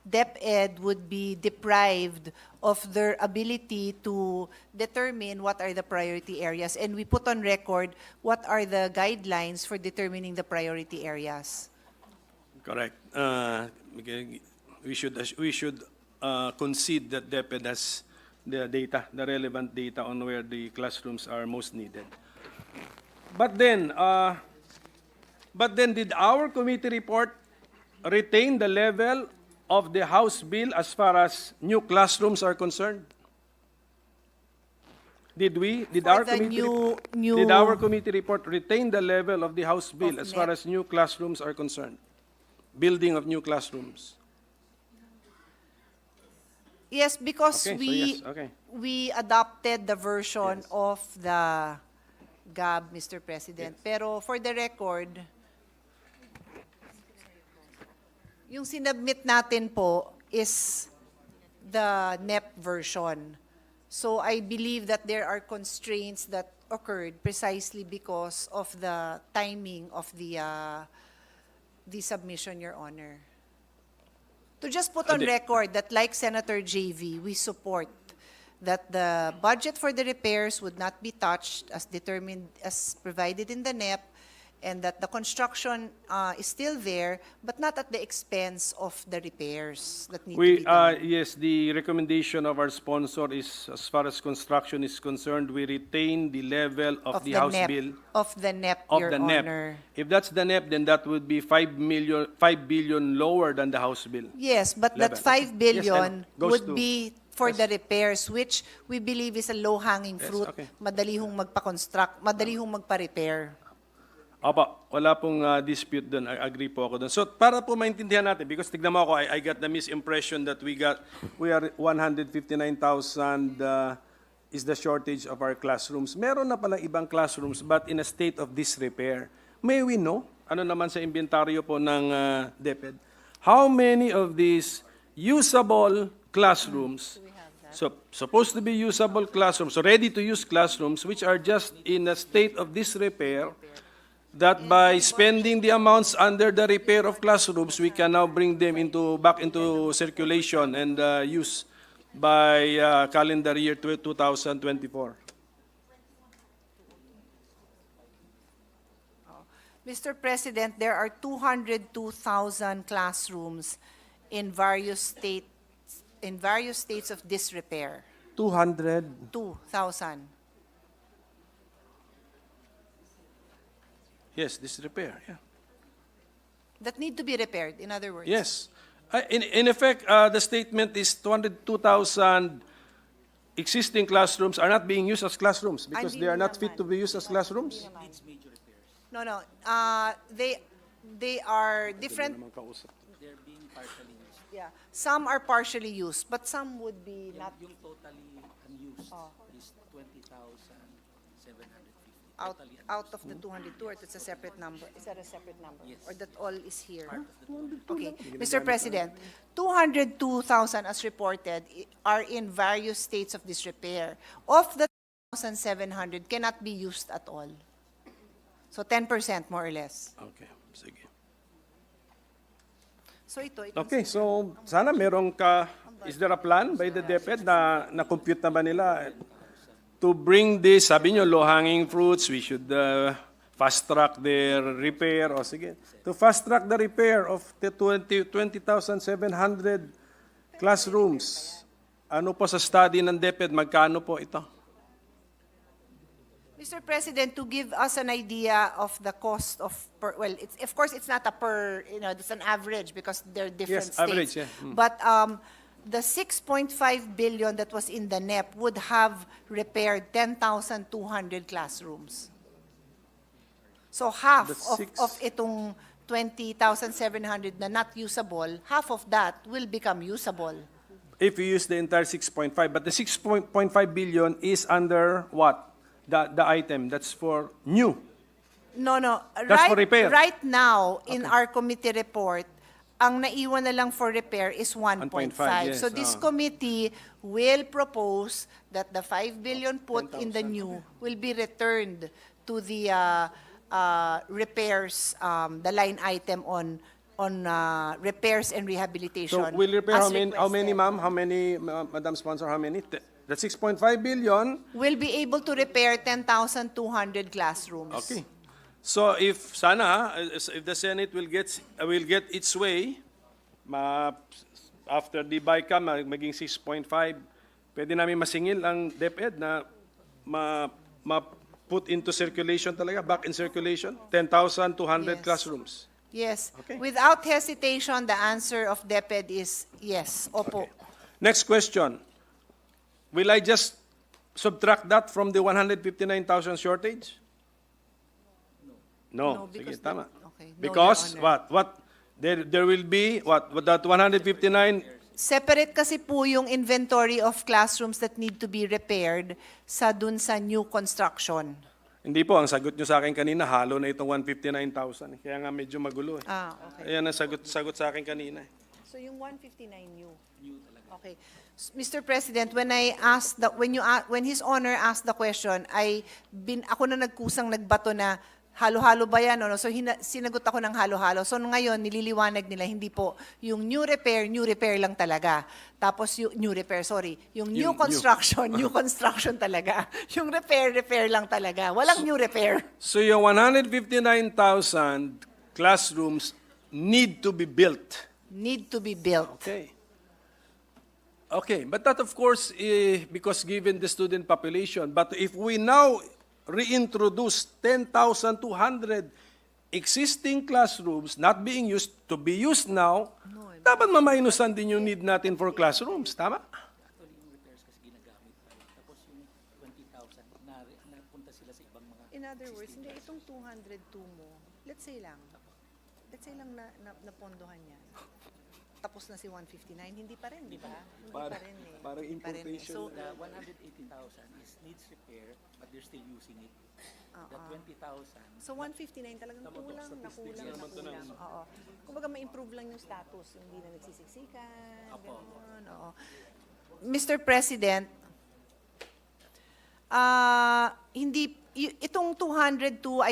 DepEd would be deprived of their ability to determine what are the priority areas. And we put on record what are the guidelines for determining the priority areas. Correct. We should concede that DepEd has the data, the relevant data on where the classrooms are most needed. But then did our committee report retain the level of the House bill as far as new classrooms are concerned? Did we? Did For our the committee did our committee report retain the level of the House bill Of as far NEP. as new classrooms are concerned? Building of new classrooms. Yes, because Okay, so we yes, okay. we adopted the version of the GAB, Mr. President. Pero for the record, yung sinubmit natin po is the NEP version. So I believe that there are constraints that occurred precisely because of the timing of the submission, Your Honor. To just put on record that like Senator JV, we support that the budget for the repairs would not be touched as determined, as provided in the NEP, and that the construction is still there, but not at the expense of the repairs that need to be done. Yes, the recommendation of our sponsor is, as far as construction is concerned, we retain the level of the House NEP, bill. Of the NEP, Of Your the Honor. NEP. If that's the NEP, then that would be 5 billion lower than the House bill. Yes, but that Level. 5 Yes, I billion know. Goes would to- be for the repairs, which we believe is a low-hanging Yes, fruit. okay. Madali hong magpa-construct, madali hong magpa-repair. Opo, wala pong dispute doon. I agree po ako doon. So para po maintindihan natin, because tignan mo ako, I got the misimpression that we are 159,000 is the shortage of our classrooms. Meron na palang ibang classrooms but in a state of disrepair. May we know, ano naman sa inventaryo po ng DepEd, how many of these usable classrooms, so supposed to be usable classrooms, so ready to use classrooms, which are just in a state of disrepair, that by spending the amounts under the repair of classrooms, we can now bring them back into circulation and use by calendar year 2024. Mr. President, there are 202,000 classrooms in various states of disrepair. 200. 2,000. Yes, disrepair, yeah. That need to be repaired, in other words. Yes. In effect, the statement is 202,000 existing classrooms are not being used as classrooms because they are not fit to be used as classrooms. No, no. They are different. Yeah. Some are partially used, but some would be not. Yung totally unused is 20,750. Out of the 202, or that's a separate number? Is that a separate number? Or that all is here? Okay. Mr. President, 202,000 as reported are in various states of disrepair. Of the 2,700 cannot be used at all. So 10% more or less. Okay, sige. So ito. Okay, so sana is there a plan by the DepEd na compute na ba nila to bring this, sabi nyo, low-hanging fruits, we should fast-track their repair, o sige, to fast-track the repair of the 20,700 classrooms. Ano po sa study ng DepEd, magkano po ito? Mr. President, to give us an idea of the cost of of course, it's not a it's an average because they're different Yes, states. average, yeah. But the 6.5 billion that was in the NEP would have repaired 10,200 classrooms. So half of itong 20,700 na not usable, half of that will become usable. If you use the entire 6.5, but the 6.5 billion is under what? The item, that's for new. No. That's for repair. Right now, in our committee report, ang naiwan na lang for repair is 1.5. 1.5, yes, So this committee will propose that the 5 billion put in the new will be returned to the repairs, the line item on repairs and rehabilitation. So we'll repair as how many, requested. ma'am? How many, Madam Sponsor, how many? The 6.5 billion. Will be able to repair 10,200 classrooms. Okay. So if the Senate will get its way, after the BICAM maging 6.5, pwede namin masingil ang DepEd na put into circulation talaga, back in circulation, 10,200 Yes. classrooms. Yes. Okay. Without hesitation, the answer of DepEd is yes. Opo. Okay. Next question. Will I just subtract that from the 159,000 shortage? No. No, Sige, because tama. okay. No, Because Your Honor. what? There will be what? That 159 Separate kasi po yung inventory of classrooms that need to be repaired dun sa new construction. Hindi po, ang sagot nyo sa akin kanina, halo na itong 159,000. Kaya nga medyo magulo eh. Okay. Ayan ang sagot sa akin kanina. So yung 159 new. Okay. Mr. President, when His Honor asked the question, ako na nagkusang nagbato na halo-halo ba yan? No? So sinagot ako ng halo-halo. So ngayon, nililiwanag nila, hindi po. Yung new repair lang talaga. Tapos yung new construction, new construction talaga. Yung repair lang talaga. Walang new repair. So yung 159,000 classrooms need to be built. Need to be built. Okay, but that of course, because given the student population, but if we now reintroduce 10,200 existing classrooms not being used to be used now, dapat mamainusan din yung need natin for classrooms, tama? Actually, yung repairs kasi ginagamit. Tapos yung 20,000, napunta sila sa ibang mga... In other words, hindi itong 202 mo, let's say lang napondohan yan. Tapos na si 159, hindi pa rin, di ba? Hindi pa rin eh. Parang Hindi pa rin eh. importation. So, The 180,000 needs repair, but they're still using it. The 20,000... So 159 talagang kulang. Oo. Kumbaga ma-improve lang yung status, hindi na nagsisiksikan, gano'n. Oo. Mr. President, itong 22,000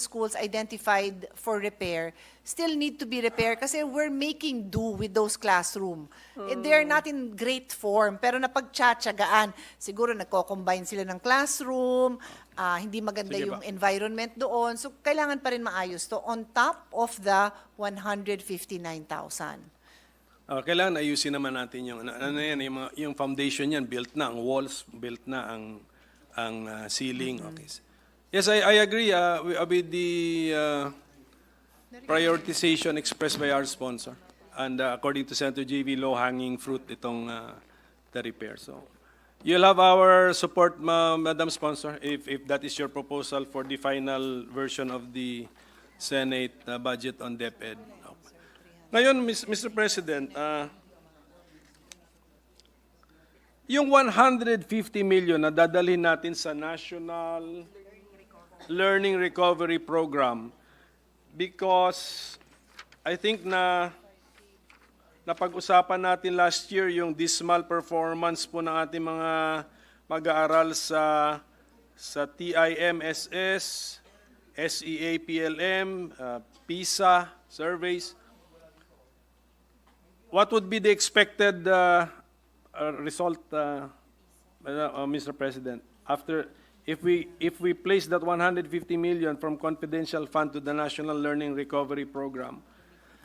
schools identified for repair still need to be repaired kasi we're making do with those classroom. They're not in great form, pero napagtsatsagaan. Siguro nagko-combine sila ng classroom, hindi maganda yung environment doon. So, kailangan pa rin maayos to on top of the 159,000. Kailangan ayusin naman natin yung foundation yan, built na, ang walls, built na, ang ceiling. Okay. Yes, I agree with the prioritization expressed by our sponsor. And according to Senator JV, low-hanging fruit itong the repair. So, you'll have our support, Madam Sponsor, if that is your proposal for the final version of the Senate budget on DepEd. Ngayon, Mr. President, yung 150 million na dadalhin natin sa National Learning Recovery Program, because I think napag-usapan natin last year yung dismal performance po ng ating mga mag-aaral sa TIMSS, SEA, PLM, PISA surveys. What would be the expected result, Mr. President, if we place that 150 million from confidential fund to the National Learning Recovery Program?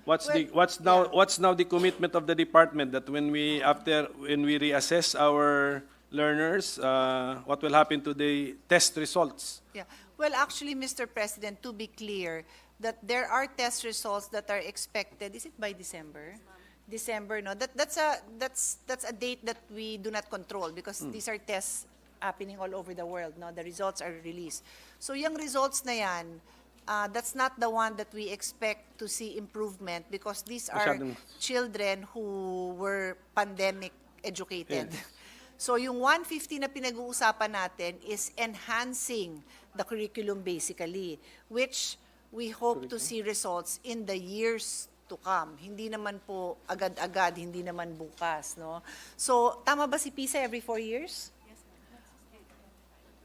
What's now the commitment of the department that when we reassess our learners, what will happen to the test results? Yeah. Well, actually, Mr. President, to be clear, that there are test results that are expected. Is it by December? December, no? That's a date that we do not control because these are tests happening all over the world, no? The results are released. So yung results na yan, that's not the one that we expect to see improvement because these are children who were pandemic educated. Yes. So yung 150 na pinag-uusapan natin is enhancing the curriculum basically, which we hope to see results in the years to come. Hindi naman po agad-agad, hindi naman bukas, no? So, tama ba si PISA every 4 years?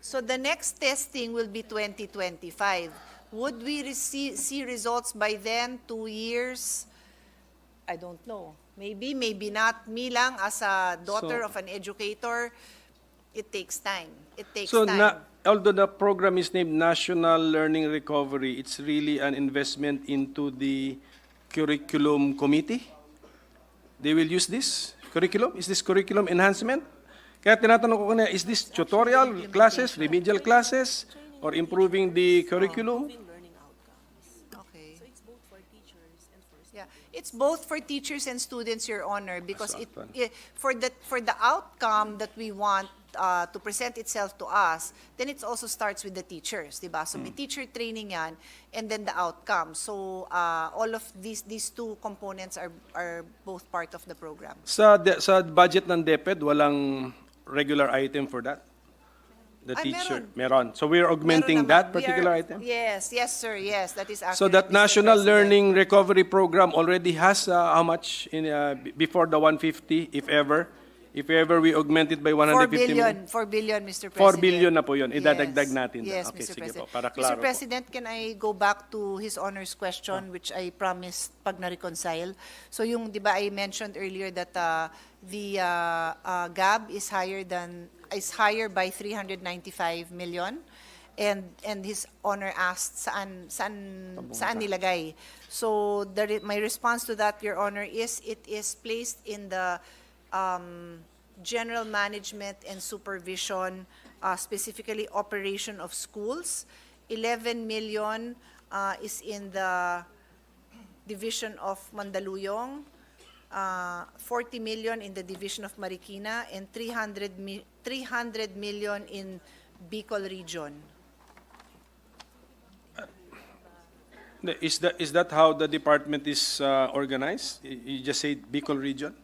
So, the next testing will be 2025. Would we see results by then, 2 years? I don't know. Maybe, maybe not. Me lang, as a daughter of an educator, it takes time. It takes time. Although the program is named National Learning Recovery, it's really an investment into the curriculum committee. They will use this curriculum? Is this curriculum enhancement? Kaya tinatanong ko kanina, is this tutorial classes, remedial classes, or improving the curriculum? Okay. So it's both for teachers and for it's both for teachers and students, Your Honor, because for the outcome that we want to present itself to us, then it also starts with the teachers, di ba? So may teacher training yan, and then the outcome. So all of these two components are both part of the program. Sa budget ng DepEd, walang regular item for that? The teacher? Meron. So we're augmenting Meron that naman. particular item? Yes, sir, yes, that is accurate. So that Mr. National President. Learning Recovery Program already has how much in before the 150, if ever? If ever we augment it by 150 million? 4 billion, Mr. 4 President. billion na po yun. Idadagdag Yes. natin. Yes, Okay, Mr. sige President. po. Para Mr. klaro po. President, can I go back to His Honor's question, which I promised pag na-reconcile? So yung, di ba, I mentioned earlier that the gap is higher by 395 million. And His Honor asked saan nilagay. So my response to that, Your Honor, is it is placed in the general management and supervision, specifically operation of schools. 11 million is in the division of Mandaluyong, 40 million in the division of Marikina, and 300 million in Bicol region. Is that how the department is organized? You just say Bicol region?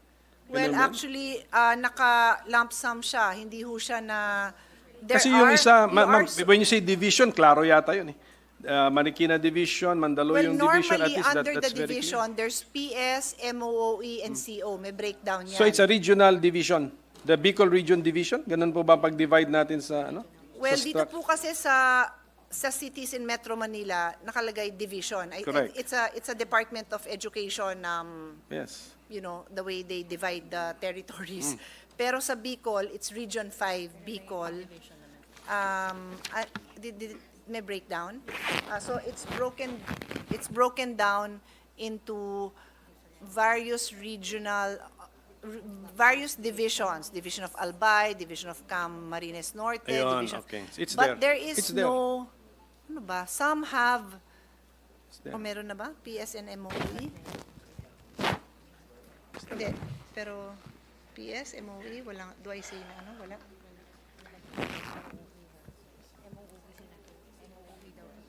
Well, Ganun ba? actually, naka-lump sum siya. Hindi ho siya na... Kasi yung isa, when you say division, klaro yata yun eh. Marikina Division, Mandaluyong Division, at normally, least under that's the very clear. division, there's PS, MOOE, and CO. May breakdown yan. So it's a regional division. The Bicol Region Division? Ganun po ba pag-divide natin sa ano? Well, sa dito struct- po kasi sa cities in Metro Manila, nakalagay division. Correct. It's a Department of Education, Yes. you know, the way they divide the territories. Pero sa Bicol, it's Region 5, Bicol. May breakdown. So it's broken down into various various divisions. Division of Albay, Division of Camarines Norte, Ayun, Division okay. of... It's But there. there is It's there. no... Ano ba? Some have... there. O meron na ba? PS and MOE? Hindi. Pero PS, MOE, wala. Do I say na ano? Wala.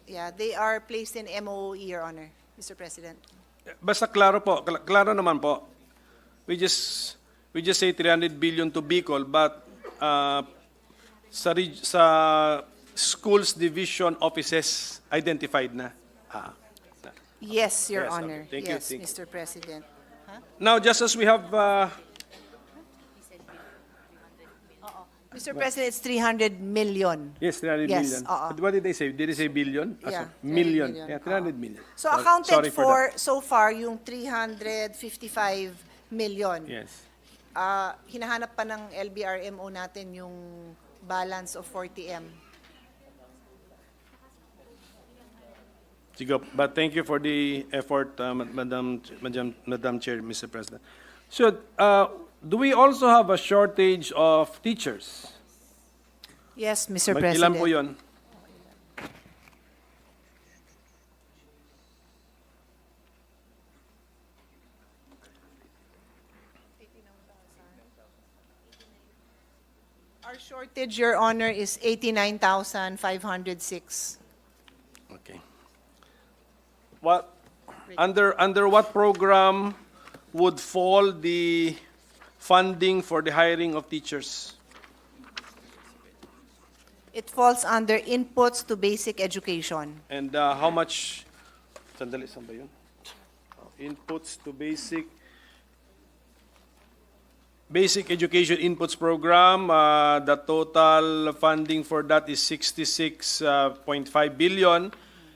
Yeah, they are placed in MOE, Your Honor, Mr. President. Basta klaro po, klaro naman po. We just say 300 billion to Bicol, but sa schools division offices identified na. Yes, Your Yes, okay. Honor. Thank you, Yes, thank you. Mr. President. Now, just as we have Mr. President, it's 300 million. yes, 300 Yes, million. oo. What did they say? Did they say billion? Yeah, 300 million. million. Yeah, 300 million. So Sorry accounted for that. so far yung 355 million. Yes. Hinahanap pa ng LBRMO natin yung balance of 40M. Sige, but thank you for the effort, Madam Chair, Mr. President. So, do we also have a shortage of teachers? Yes, Mr. Ilan President. po yun? Our shortage, Your Honor, is 89,506. Okay. What, under what program would fall the funding for the hiring of teachers? It falls under inputs to basic education. And how much, sandali, saan ba yun? Inputs to basic education inputs program, the total funding for that is 66.5 billion.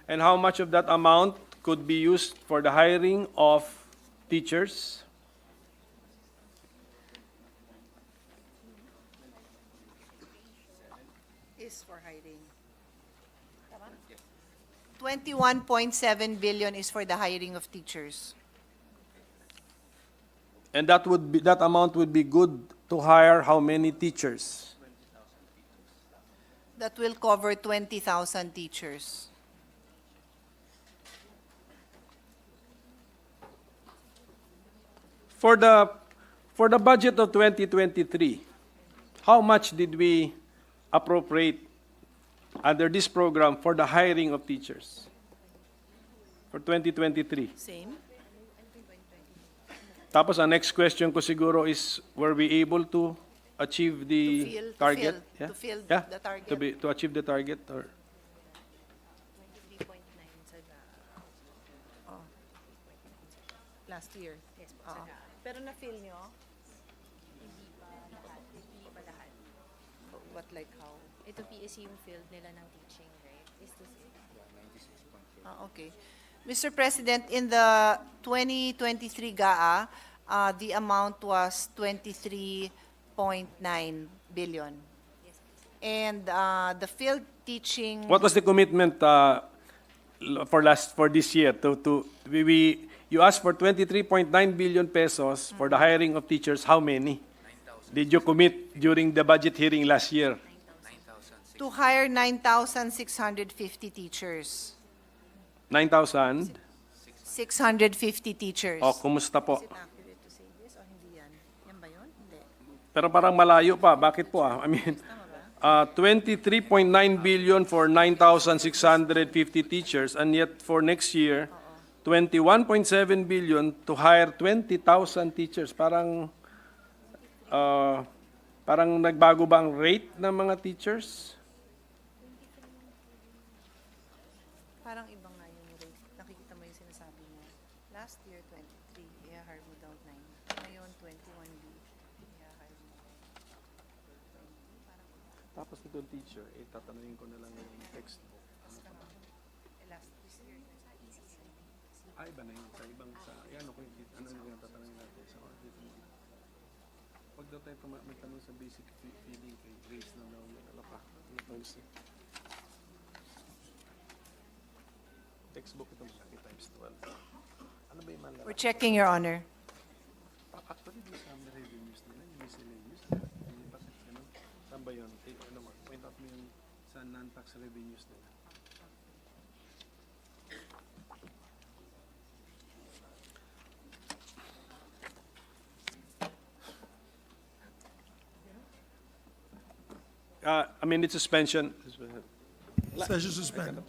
And how much of that amount could be used for the hiring of teachers? Is for hiring. 21.7 billion is for the hiring of teachers. And that amount would be good to hire how many teachers? That will cover 20,000 teachers. For the budget of 2023, how much did we appropriate under this program for the hiring of teachers for 2023? Same. Tapos ang next question ko siguro is, were we able to achieve the target? To fill Yeah? the target. To achieve the target, or? Last year. Yes, pero na-fill nyo? Hindi pa lahat. What, like how? Ito PSC yung field nila ng teaching, right? Is this it? Okay. Mr. President, in the 2023 GAA, the amount was 23.9 billion. And the field teaching... What was the commitment for this year? You asked for 23.9 billion pesos for the hiring of teachers. How many did you commit during the budget hearing last year? To hire 9,650 teachers. 9,000? 650 teachers. Oh, kumusta po? Is it accurate to say this o hindi yan? Yan ba yun? Hindi. Pero parang malayo pa. Bakit po? I mean, 23.9 billion for 9,650 teachers, and yet for next year, 21.7 billion to hire 20,000 teachers. Parang nagbago ba ang rate ng mga teachers? Parang ibang nga yung rate. Nakikita mo yung sinasabi mo. Last year, 23. I-hire mo daw 9. Ngayon, 21B. I-hire mo. Tapos itong teacher, tatanungin ko na lang yung textbook. Last year. Ay, iba na yun. Sa ibang, ano yung tatanungin natin sa audit mo. Huwag daw tayo magtanong sa basic feeding kay Grace na daw yun. Ano pa? Gusto? Textbook ito malaki times 12. Ano ba yung malaki? We're checking, Your Honor. Actually, di sa revenues nila, yung miscellaneous. Bakit ganun? Saan ba yun? Point out mo yung sa non-tax revenues nila. I mean, it's suspension. Session suspended.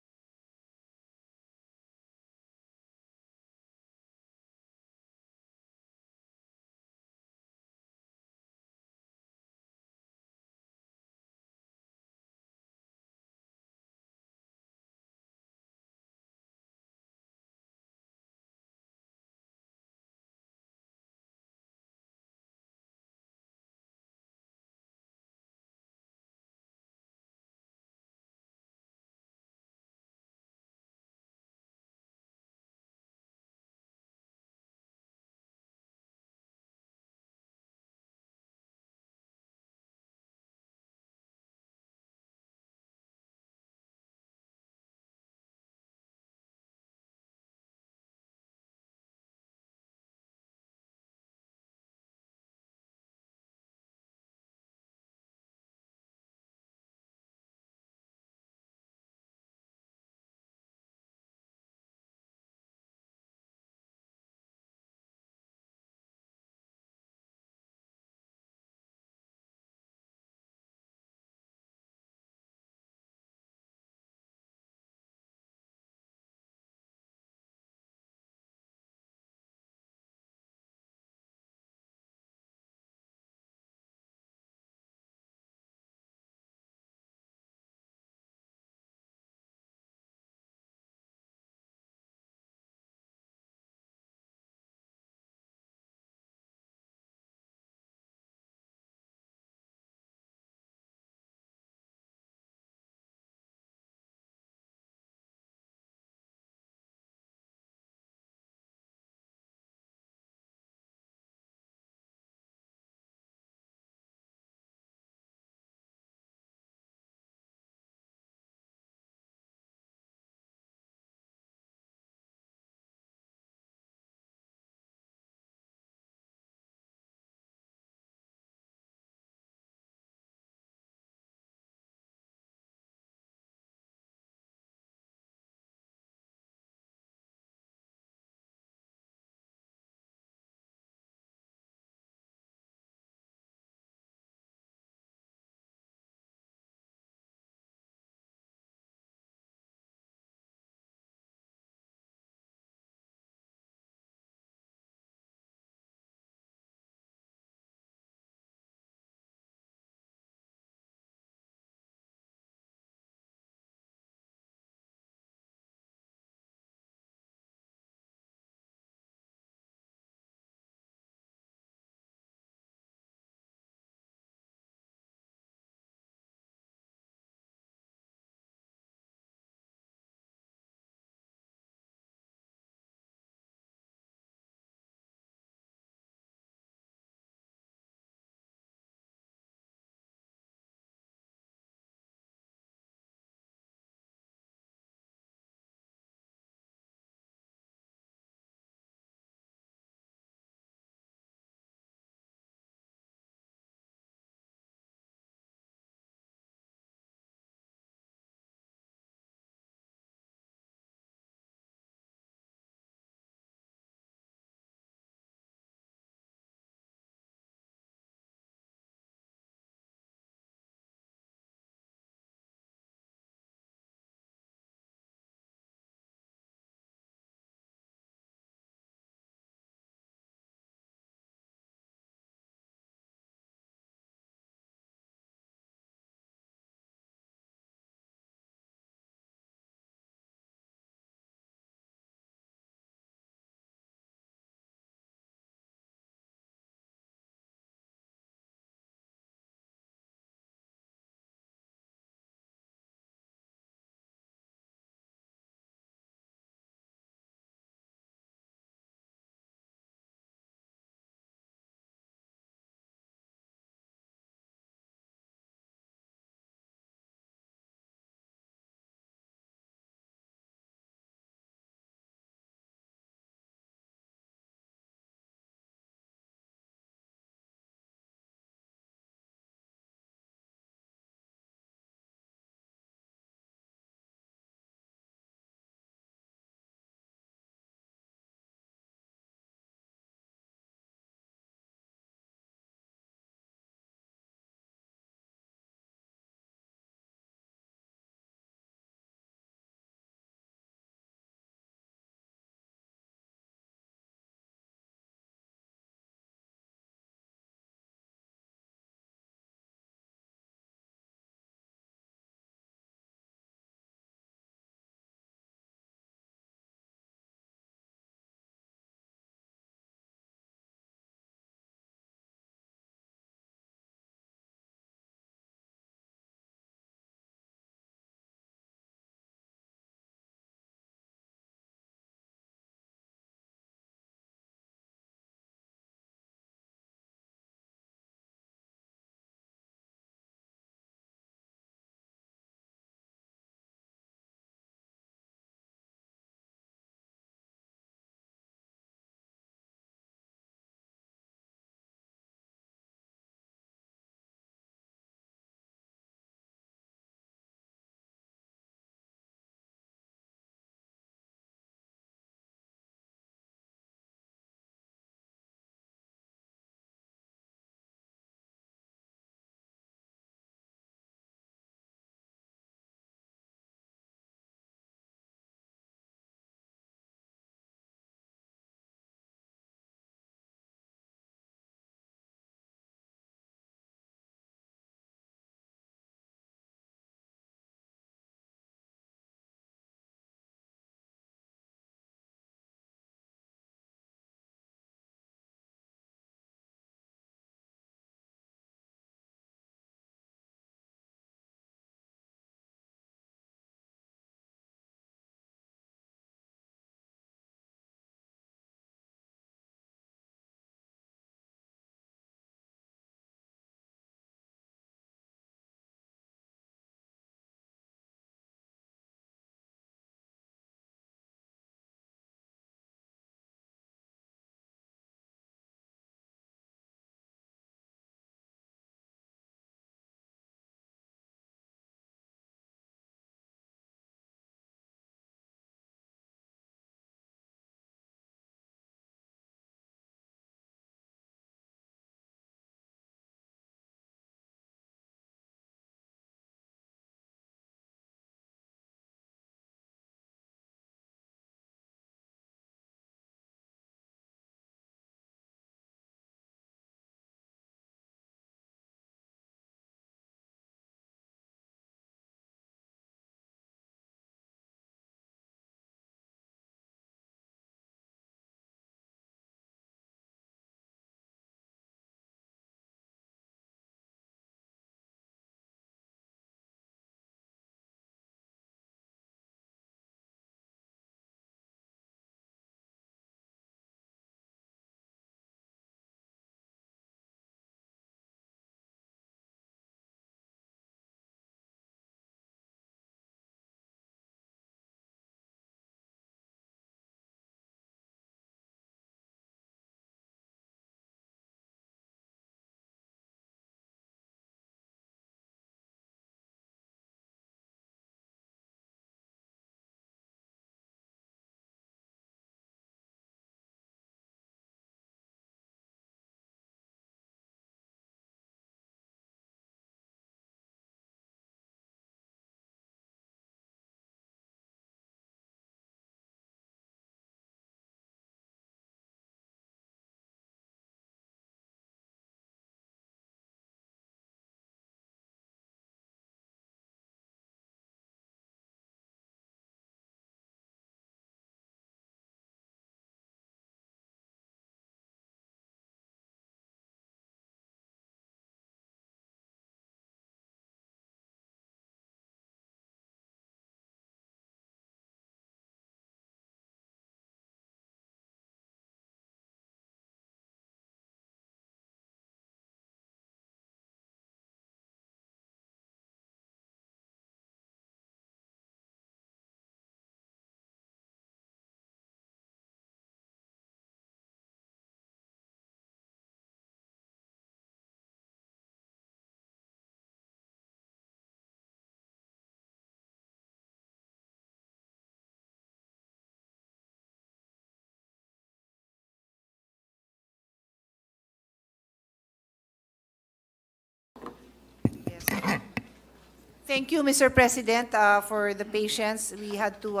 Thank you, Mr. President, for the patience. We had to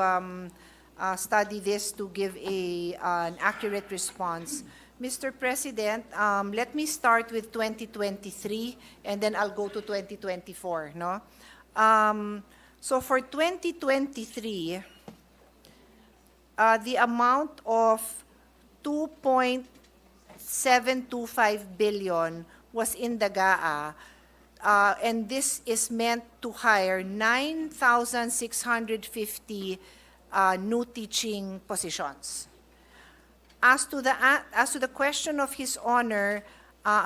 study this to give an accurate response. Mr. President, let me start with 2023, and then I'll go to 2024. No? So for 2023, the amount of 2.725 billion was in the GAA, and this is meant to hire 9,650 new teaching positions. As to the question of His Honor,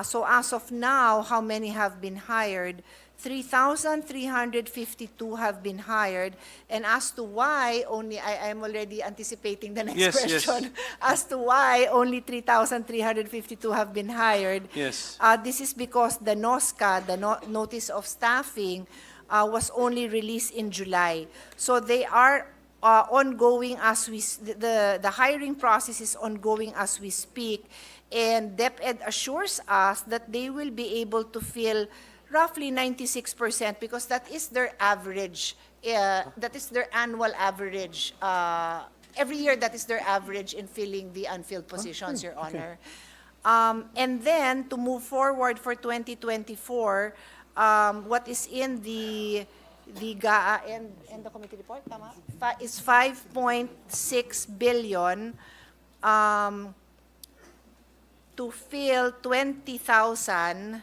so as of now, how many have been hired? 3,352 have been hired. And as to why only, I'm already anticipating the next question. As to why only 3,352 have been hired, this is because the NOSCA, the Notice of Staffing, was only released in July. So they are ongoing as the hiring process is ongoing as we speak, and DepEd assures us that they will be able to fill roughly 96% because that is their average, that is their annual average. Every year, that is their average in filling the unfilled positions, Your Honor. And then, to move forward for 2024, what is in the GAA and the committee report, tama? Is 5.6 billion to fill 20,000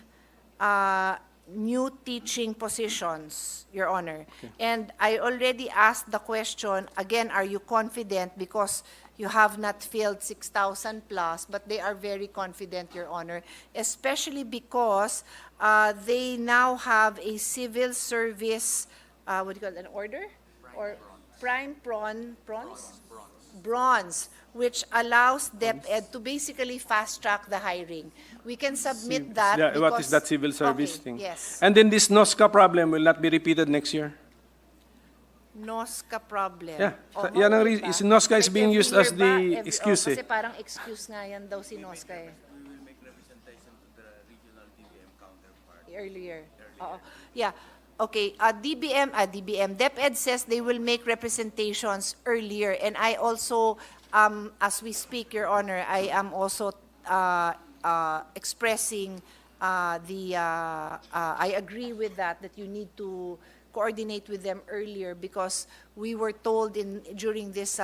new teaching positions, Your Honor. And I already asked the question, again, are you confident? Because you have not filled 6,000 plus, but they are very confident, Your Honor, especially because they now have a civil service, what do you call it, an order? Or prime bronze, which allows DepEd to basically fast-track the hiring. We can submit that. Yeah, what is because- that civil service Okay, thing? Yes. And then this NOSCA problem will not be repeated next year? NOSCA problem. Yeah. Oh, Yan ang maulit reason. ba? NOSCA is Like being every used as year the ba? excuse, Kasi parang excuse nga yan daw si NOSCA eh. Earlier. Oo. Yeah. Okay. DepEd says they will make representations earlier. And I also, as we speak, Your Honor, I am also expressing I agree with that you need to coordinate with them earlier because we were told during this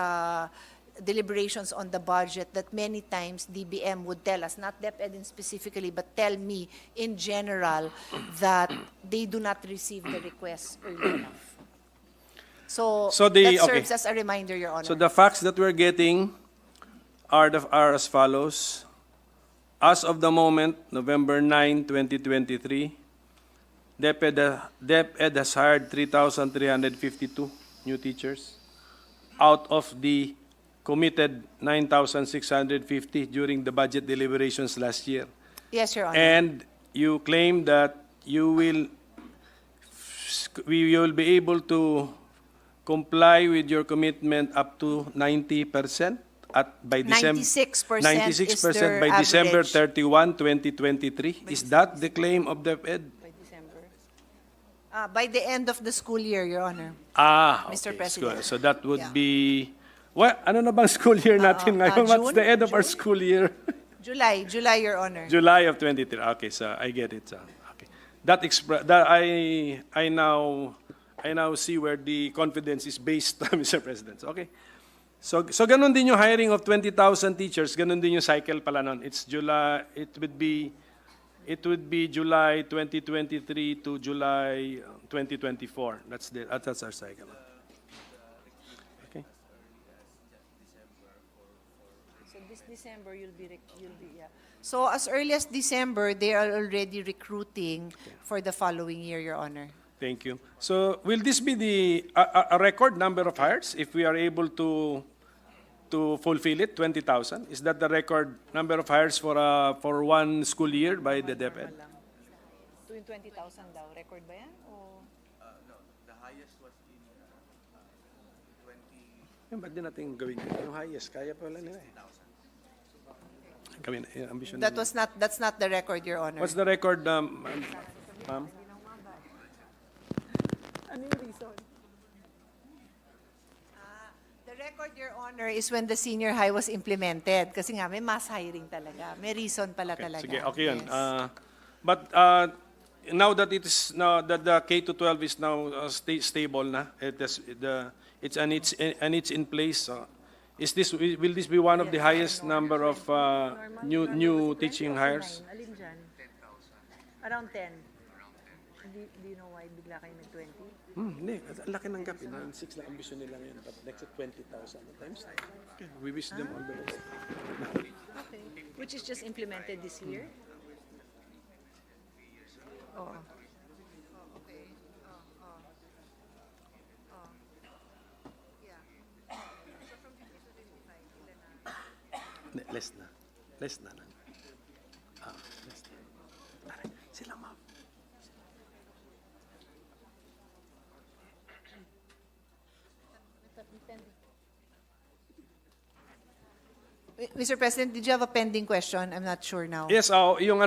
deliberations on the budget that many times DBM would tell us, not DepEd specifically, but tell me in general that they do not receive the requests early enough. So that serves as a reminder, Your Honor. So the facts that we're getting are as follows. As of the moment, November 9, 2023, DepEd has hired 3,352 new teachers out of the committed 9,650 during the budget deliberations last year. Yes, Your Honor. And you claim that we will be able to comply with your commitment up to 90%. By December 96% 96% by December 31, 2023. Is that the claim of DepEd? By December. By the end of the school year, Your Honor. Okay. Mr. President. So that would be, ano na bang school year natin ngayon? What's the end of our school year? July, Your Honor. July of 23. Okay, so I get it. So, okay. That I now see where the confidence is based, Mr. President. Okay. So ganun din yung hiring of 20,000 teachers, ganun din yung cycle pala nun. It's July, it would be July 2023 to July 2024. That's our cycle. Okay. So this December you'll be yeah. So as early as December they are already recruiting for the following year, Your Honor. Thank you. So will this be a record number of hires if we are able to fulfill it, 20,000? Is that the record number of hires for one school year by the DepEd? Tuwing 20,000 daw. Record ba yan? O? No, the highest was in 20... Ba't din natin gawin yun? Yung highest, kaya pa wala nila eh. Gawin, ambition That's not the record, Your Honor. What's the record, ma'am? record, Your Honor, is when the senior high was implemented. Kasi nga, may mass hiring talaga. May reason pala talaga. Sige, okay yun. Yes. But now that it is now that the K to 12 is now stable na, it's in place. Will this be one of the highest number of new teaching hires? Alin dyan? Around 10. Do you know why bigla kayo nag-20? Hindi, ang laki ng gap. 6 na ambisyon nila ngayon, but next at 20,000 times. Okay, we wish them all the best. Okay. Which is just implemented this year? Oo. Less na. Less na lang. Less na. Sila, ma'am. Mr. President, did you have a pending question? I'm not sure now. Yes, yung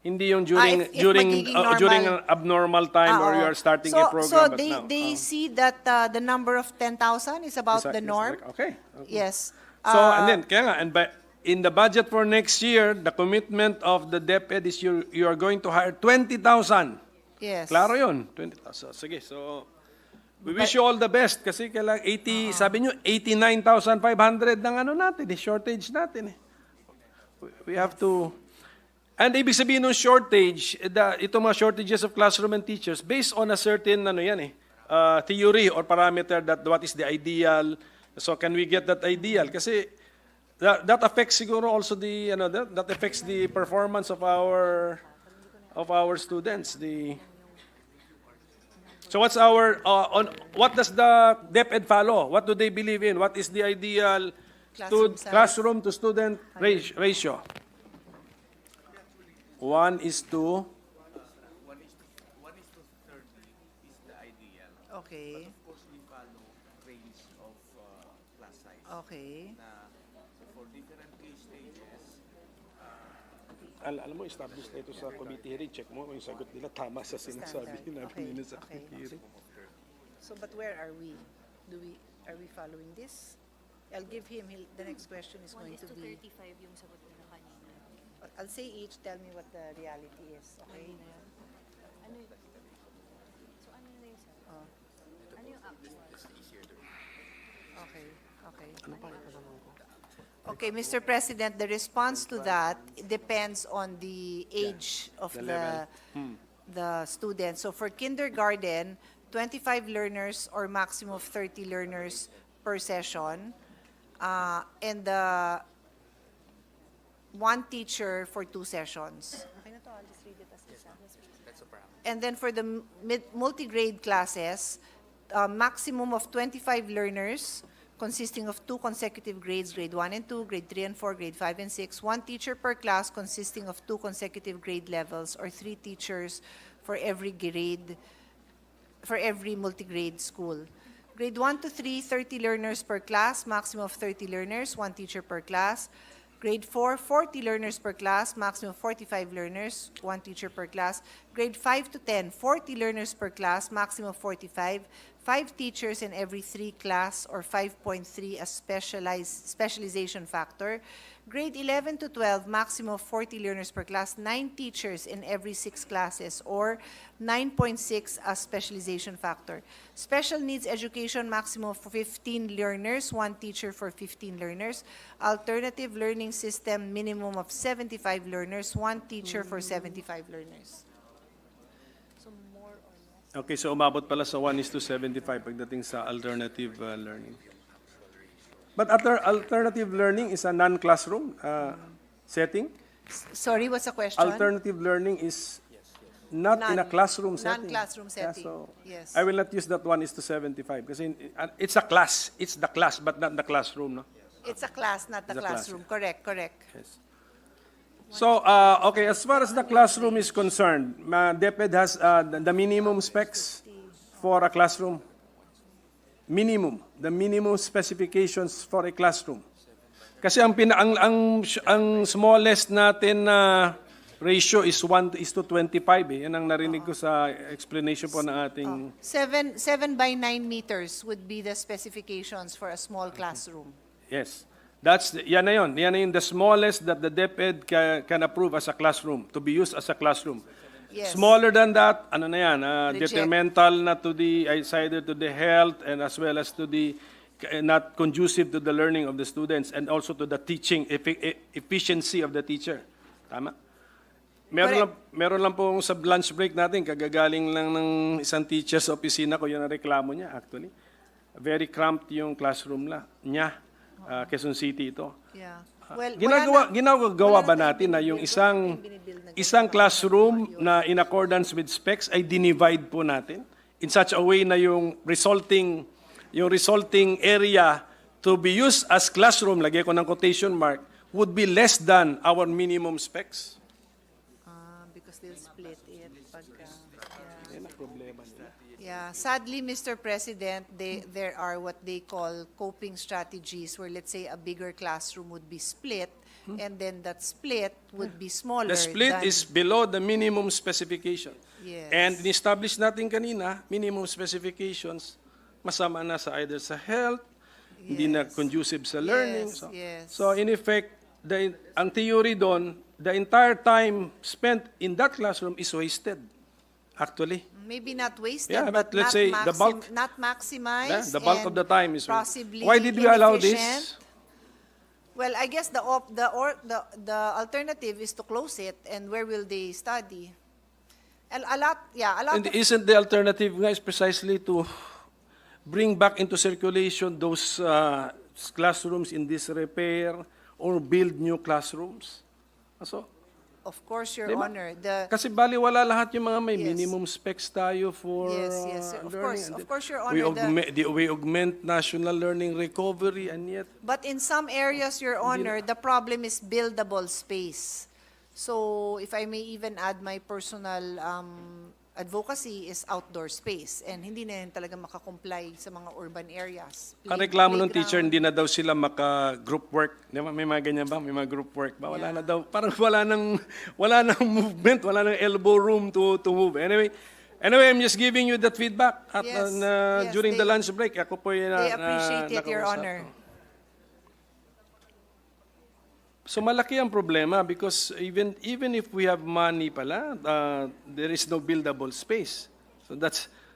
hindi yung during if magiging normal. during an abnormal time or Oo. you are starting so, a program. So but they now, see that the number of 10,000 is about the norm? Okay. Yes. So, and then, kaya nga, and in the budget for next year, the commitment of the DepEd is you are going to hire 20,000. Yes. Klaro yun, 20,000. Sige, so we wish you all the best kasi kailangan 80, sabi nyo, 89,500 ng natin, shortage natin. We have to, and ibig sabihin ng shortage, itong mga shortages of classroom and teachers, based on a certain, theory or parameter that what is the ideal. So can we get that ideal? Kasi that affects siguro also the, that affects the performance of our students. So what's our what does the DepEd follow? What do they believe in? What is the ideal classroom to student ratio? 1:1:30 is the ideal. Okay. Of course, we follow range of class size. Okay. For different stages, alam mo, established na ito sa committee hearing. Check mo kung yung sagot nila tama sa sinasabi nila sa committee hearing. So, but where are we? Are we following this? I'll give him, the next question is going to be, 1:35 yung sagot nila kanina. I'll say each, tell me what the reality is, okay? Ano yun? So ano na yung sagot? Ano yung actual? Okay. Okay, Mr. President, the response to that depends on the age of the students. So for kindergarten, 25 learners or maximum of 30 learners per session, and one teacher for 2 sessions. Okay na to, I'll just read it as isa. And then for the multi-grade classes, maximum of 25 learners consisting of 2 consecutive grades, grade 1 and 2, grade 3 and 4, grade 5 and 6, 1 teacher per class consisting of 2 consecutive grade levels, or 3 teachers for every grade, for every multi-grade school. Grade 1 to 3, 30 learners per class, maximum of 30 learners, 1 teacher per class. Grade 4, 40 learners per class, maximum of 45 learners, 1 teacher per class. Grade 5 to 10, 40 learners per class, maximum of 45, 5 teachers in every 3 class, or 5.3 as specialization factor. Grade 11 to 12, maximum of 40 learners per class, 9 teachers in every 6 classes, or 9.6 as specialization factor. Special needs education, maximum of 15 learners, 1 teacher for 15 learners. Alternative learning system, minimum of 75 learners, 1 teacher for 75 learners. Okay, so umabot pala sa 1:75 pagdating sa alternative learning. But alternative learning is a non-classroom setting. Sorry, what's the question? Alternative learning is not in a classroom setting. Non-classroom setting, so yes. I will not use that 1:75 kasi it's a class. It's the class, but not the classroom, no? It's a class, not the It's a class, classroom. Correct. Yes. So, okay, as far as the classroom is concerned, DepEd has the minimum specs for a classroom. The minimum specifications for a classroom. Kasi ang smallest natin na ratio is 1:25 eh. Yan ang narinig ko sa explanation po ng ating... 7 by 9 meters would be the specifications for a small classroom. Yes. Yan na yun. Yan na yun, the smallest that the DepEd can approve as a classroom, to be used as a classroom. Yes. Smaller than that, ano na yan, Reject. detrimental na to the, it's either to the health and as well as to the, not conducive to the learning of the students and also to the teaching efficiency of the teacher. Tama? Meron lang pong sa lunch break natin, kagagaling lang ng isang teacher sa opisina ko, yun ang reklamo niya actually. Very cramped yung classroom niya. Quezon City ito. Yeah. Well, Ginagawa ba natin na yung isang classroom na in accordance with specs ay dinivide po natin in such a way na yung resulting area to be used as classroom, lagay ko ng quotation mark, would be less than our minimum specs? Because they'll split it. Yan ang problema nila. Yeah, sadly, Mr. President, there are what they call coping strategies where, let's say, a bigger classroom would be split, and then that split would be smaller. The split than, is below the minimum specification. Yes. And in-establish natin kanina, minimum specifications, masama na sa either sa health, hindi na conducive sa learning. So in effect, ang theory doon, the entire time spent in that classroom is wasted, actually. maybe not wasted, Yeah, but let's not, say the bulk- not maximized. Yeah, the bulk of the time is wasted. possibly Why did we allow inefficient. this? Well, I guess the alternative is to close it, and where will they study? A lot And of isn't the alternative, guys, precisely to bring back into circulation those classrooms in disrepair or build new classrooms? So, Of course, Your Diba? Honor. kasi baliwala lahat yung mga may Yes. minimum specs tayo for Yes. Of learning. course, Your We Honor. we augment national learning recovery, and yet But in some areas, Your Honor, the problem is buildable space. So, if I may even add, my personal advocacy is outdoor space. And hindi na yun talaga makakomply sa mga urban areas. ang reklamo ng teacher, hindi na daw sila maka-group work. Di ba? May mga ganyan ba? May mga group work ba? Wala na daw. Parang wala nang movement, wala nang elbow room to move. Anyway, I'm just giving you that feedback at, Yes, during the they- lunch break. Ako po yung They appreciate it, Your nakausap Honor. ko. So malaki ang problema because even if we have money pala, there is no buildable space.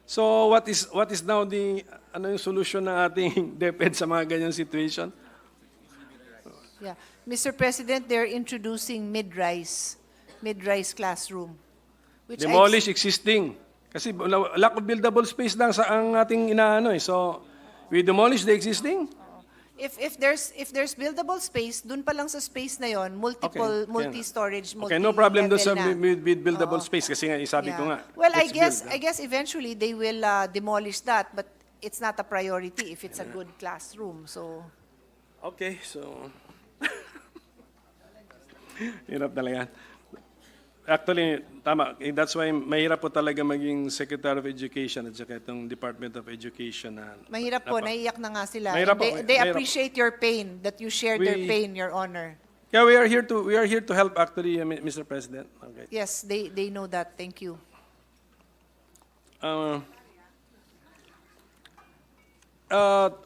So what is now the yung solution ng ating DepEd sa mga ganyang situation? Yeah. Mr. President, they're introducing mid-rise classroom. Which Demolish existing. Kasi lack of buildable space lang sa ang ating inaano eh. So we demolish the existing. If there's buildable space, dun pa lang sa space na yon, multi-storage, Okay, no problem doon sa na. with buildable space kasi nga sabi ko Yeah. nga. Well, I let's guess eventually they will demolish that, but it's not a priority if it's a good classroom. So Okay, so hirap talaga. Actually, tama. That's why mahirap po talaga maging Secretary of Education at saka itong Department of Education. mahirap po, naiyak na nga sila. Mahirap And po, they mahirap. appreciate your pain, that you share their We- pain, Your Honor. Yeah, we are here to help actually, Mr. President. Okay. Yes, they know that. Thank you.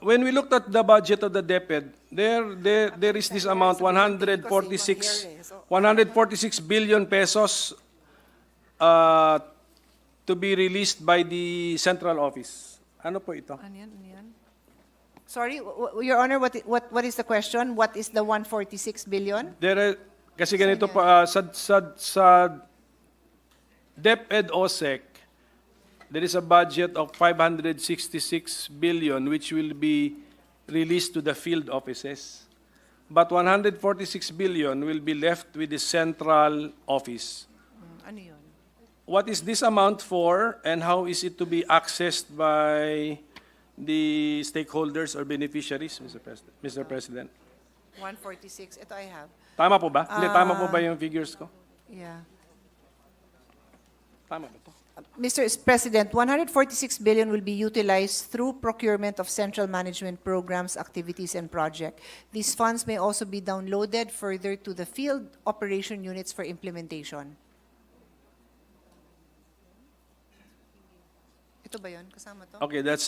When we looked at the budget of the DepEd, there is this amount 146 billion pesos to be released by the central office. Ano po ito? Ano yan? Sorry, Your Honor, what is the question? What is the 146 billion? Kasi ganito pa sa DepEd OSEC, there is a budget of 566 billion which will be released to the field offices. But 146 billion will be left with the central office. Ano yun? What is this amount for and how is it to be accessed by the stakeholders or beneficiaries, Mr. President? 146, ito I have. Tama po ba? Hindi, tama po ba yung figures ko? Yeah. Tama ba to? Mr. President, 146 billion will be utilized through procurement of central management programs, activities, and projects. These funds may also be downloaded further to the field operation units for implementation. Ito ba yun? Kasama to? Okay, that's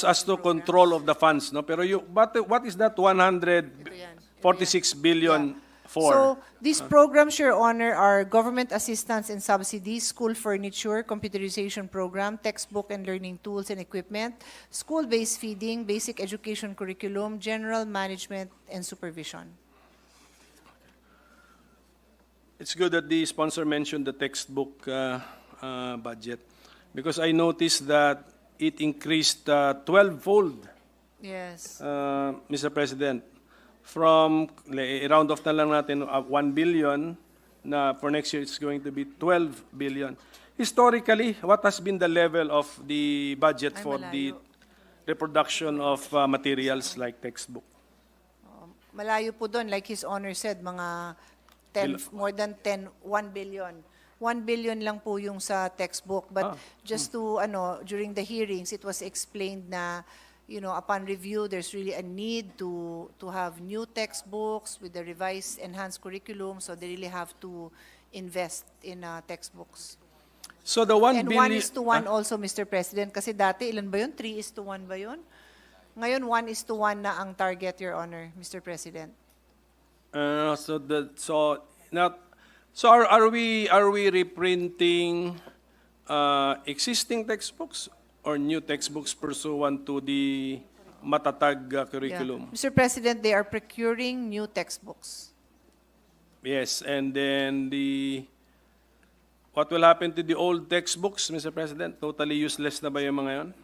as to control of the funds, no? Pero what is that 146 billion for? So, these programs, Your Honor, are government assistance and subsidies, school furniture, computerization program, textbook and learning tools and equipment, school-based feeding, basic education curriculum, general management, and supervision. It's good that the sponsor mentioned the textbook budget, because I noticed that it increased 12-fold, Yes. Mr. President. From, round off na lang natin, 1 billion, na for next year it's going to be 12 billion. Historically, what has been the level of the budget for the reproduction of materials like textbook? Malayo po doon, like His Honor said, mga 10, more than 1 billion. 1 billion lang po yung sa textbook. But just to, during the hearings, it was explained na, upon review, there's really a need to have new textbooks with the revised, enhanced curriculum, so they really have to invest in textbooks. So the 1 And billion... 1:1 also, Mr. President, kasi dati, ilan ba yun? 3:1 ba yun? Ngayon, 1:1 na ang target, Your Honor, Mr. President. So are we reprinting existing textbooks or new textbooks pursuant to the matatag curriculum? Yeah. Mr. President, they are procuring new textbooks. Yes, and then what will happen to the old textbooks, Mr. President? Totally useless na ba yung mga yon?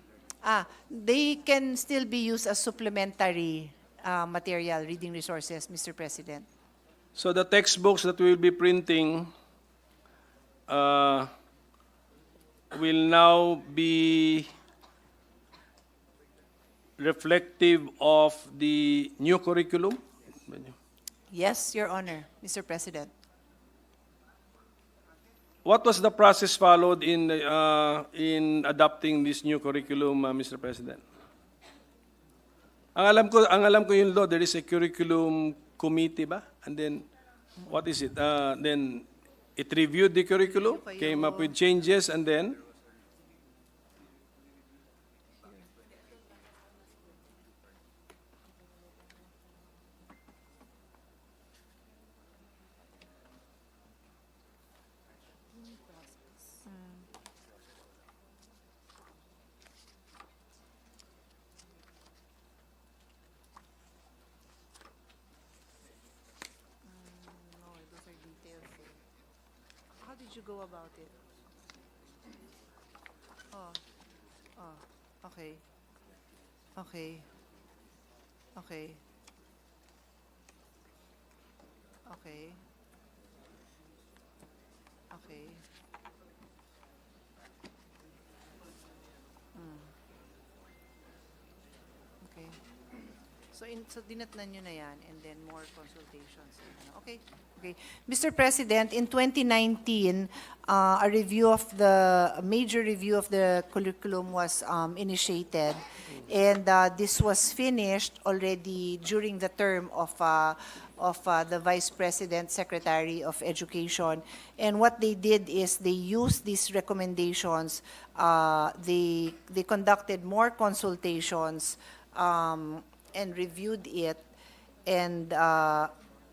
They can still be used as supplementary material, reading resources, Mr. President. So the textbooks that we will be printing will now be reflective of the new curriculum? Yes, Your Honor, Mr. President. What was the process followed in adopting this new curriculum, Mr. President? Ang alam ko yung law, there is a curriculum committee ba? And then, what is it? Then, it reviewed the curriculum, came up with changes, and then? How did you go about it? Okay. Okay. Okay. Okay. Okay. Okay. So dinatnan nyo na yan and then more consultations. Okay. Okay. Mr. President, in 2019, a major review of the curriculum was initiated, and this was finished already during the term of the Vice President, Secretary of Education. And what they did is they used these recommendations. They conducted more consultations and reviewed it, and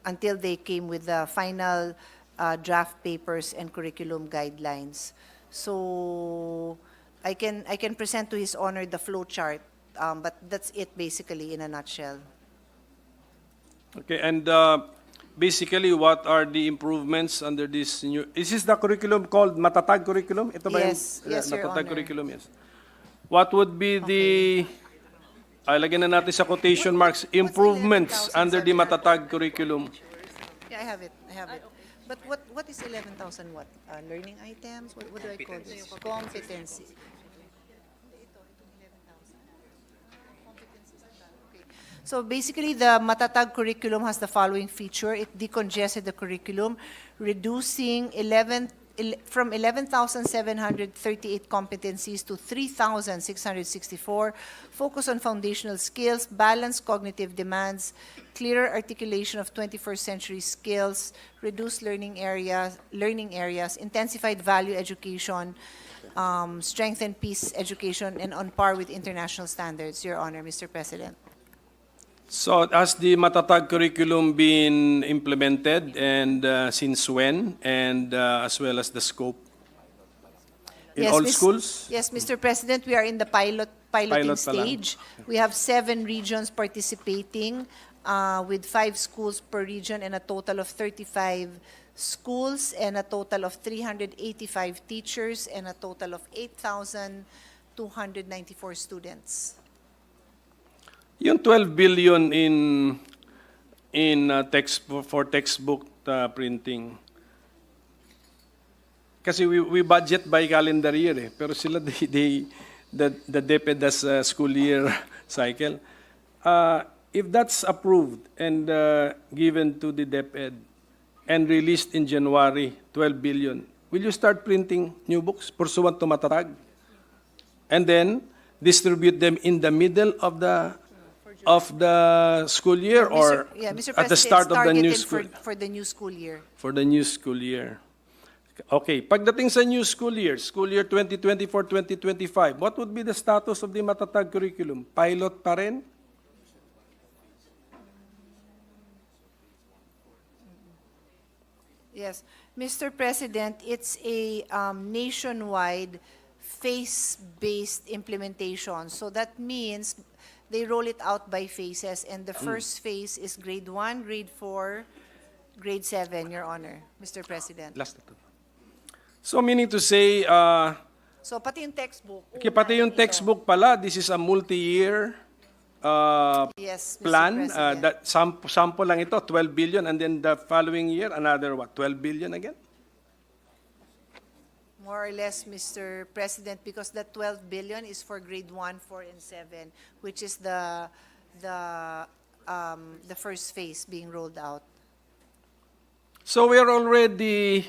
until they came with the final draft papers and curriculum guidelines. So I can present to His Honor the flow chart, but that's it basically in a nutshell. Okay, and basically, what are the improvements under this new? Is this the curriculum called Matatag curriculum? Ito ba Yes, yes, Your Matatag Honor. curriculum, yes. What would be the, lagyan na natin sa quotation marks, improvements under the Matatag curriculum? Yeah, I have it. But what is 11,000 what? Learning items? What do I call this? Competency. So basically, the Matatag curriculum has the following feature. It decongested the curriculum, reducing from 11,738 competencies to 3,664, focus on foundational skills, balanced cognitive demands, clearer articulation of 21st century skills, reduced learning areas, intensified value education, strengthened peace education, and on par with international standards, Your Honor, Mr. President. So has the Matatag curriculum been implemented, and since when, and as well as the scope in all schools? Yes, Mr. President, we are in the piloting Pilot pa lang. stage. We have 7 regions participating with 5 schools per region and a total of 35 schools and a total of 385 teachers and a total of 8,294 students. Yung 12 billion in for textbook printing. Kasi we budget by calendar year eh. Pero sila the DepEd has a school year cycle. If that's approved and given to the DepEd and released in January, 12 billion, will you start printing new books pursuant to Matatag? And then distribute them in the middle of the school year, or Mr. at the President, start it's of the new targeted school? for the new school year. For the new school year. Okay, pagdating sa new school year 2024-2025, what would be the status of the Matatag curriculum? Pilot pa rin? Yes, Mr. President, it's a nationwide phase-based implementation. So that means they roll it out by phases, and the first phase is grade 1, grade 4, grade 7, Your Honor, Mr. President. Last na to. So meaning to say, So pati yung textbook. pati yung textbook pala, this is a multi-year Yes, Mr. plan. President. That sample lang ito, 12 billion, and then the following year, another what, 12 billion again? More or less, Mr. President, because that 12 billion is for grade 1, 4, and 7, which is the first phase being rolled out. So we are already,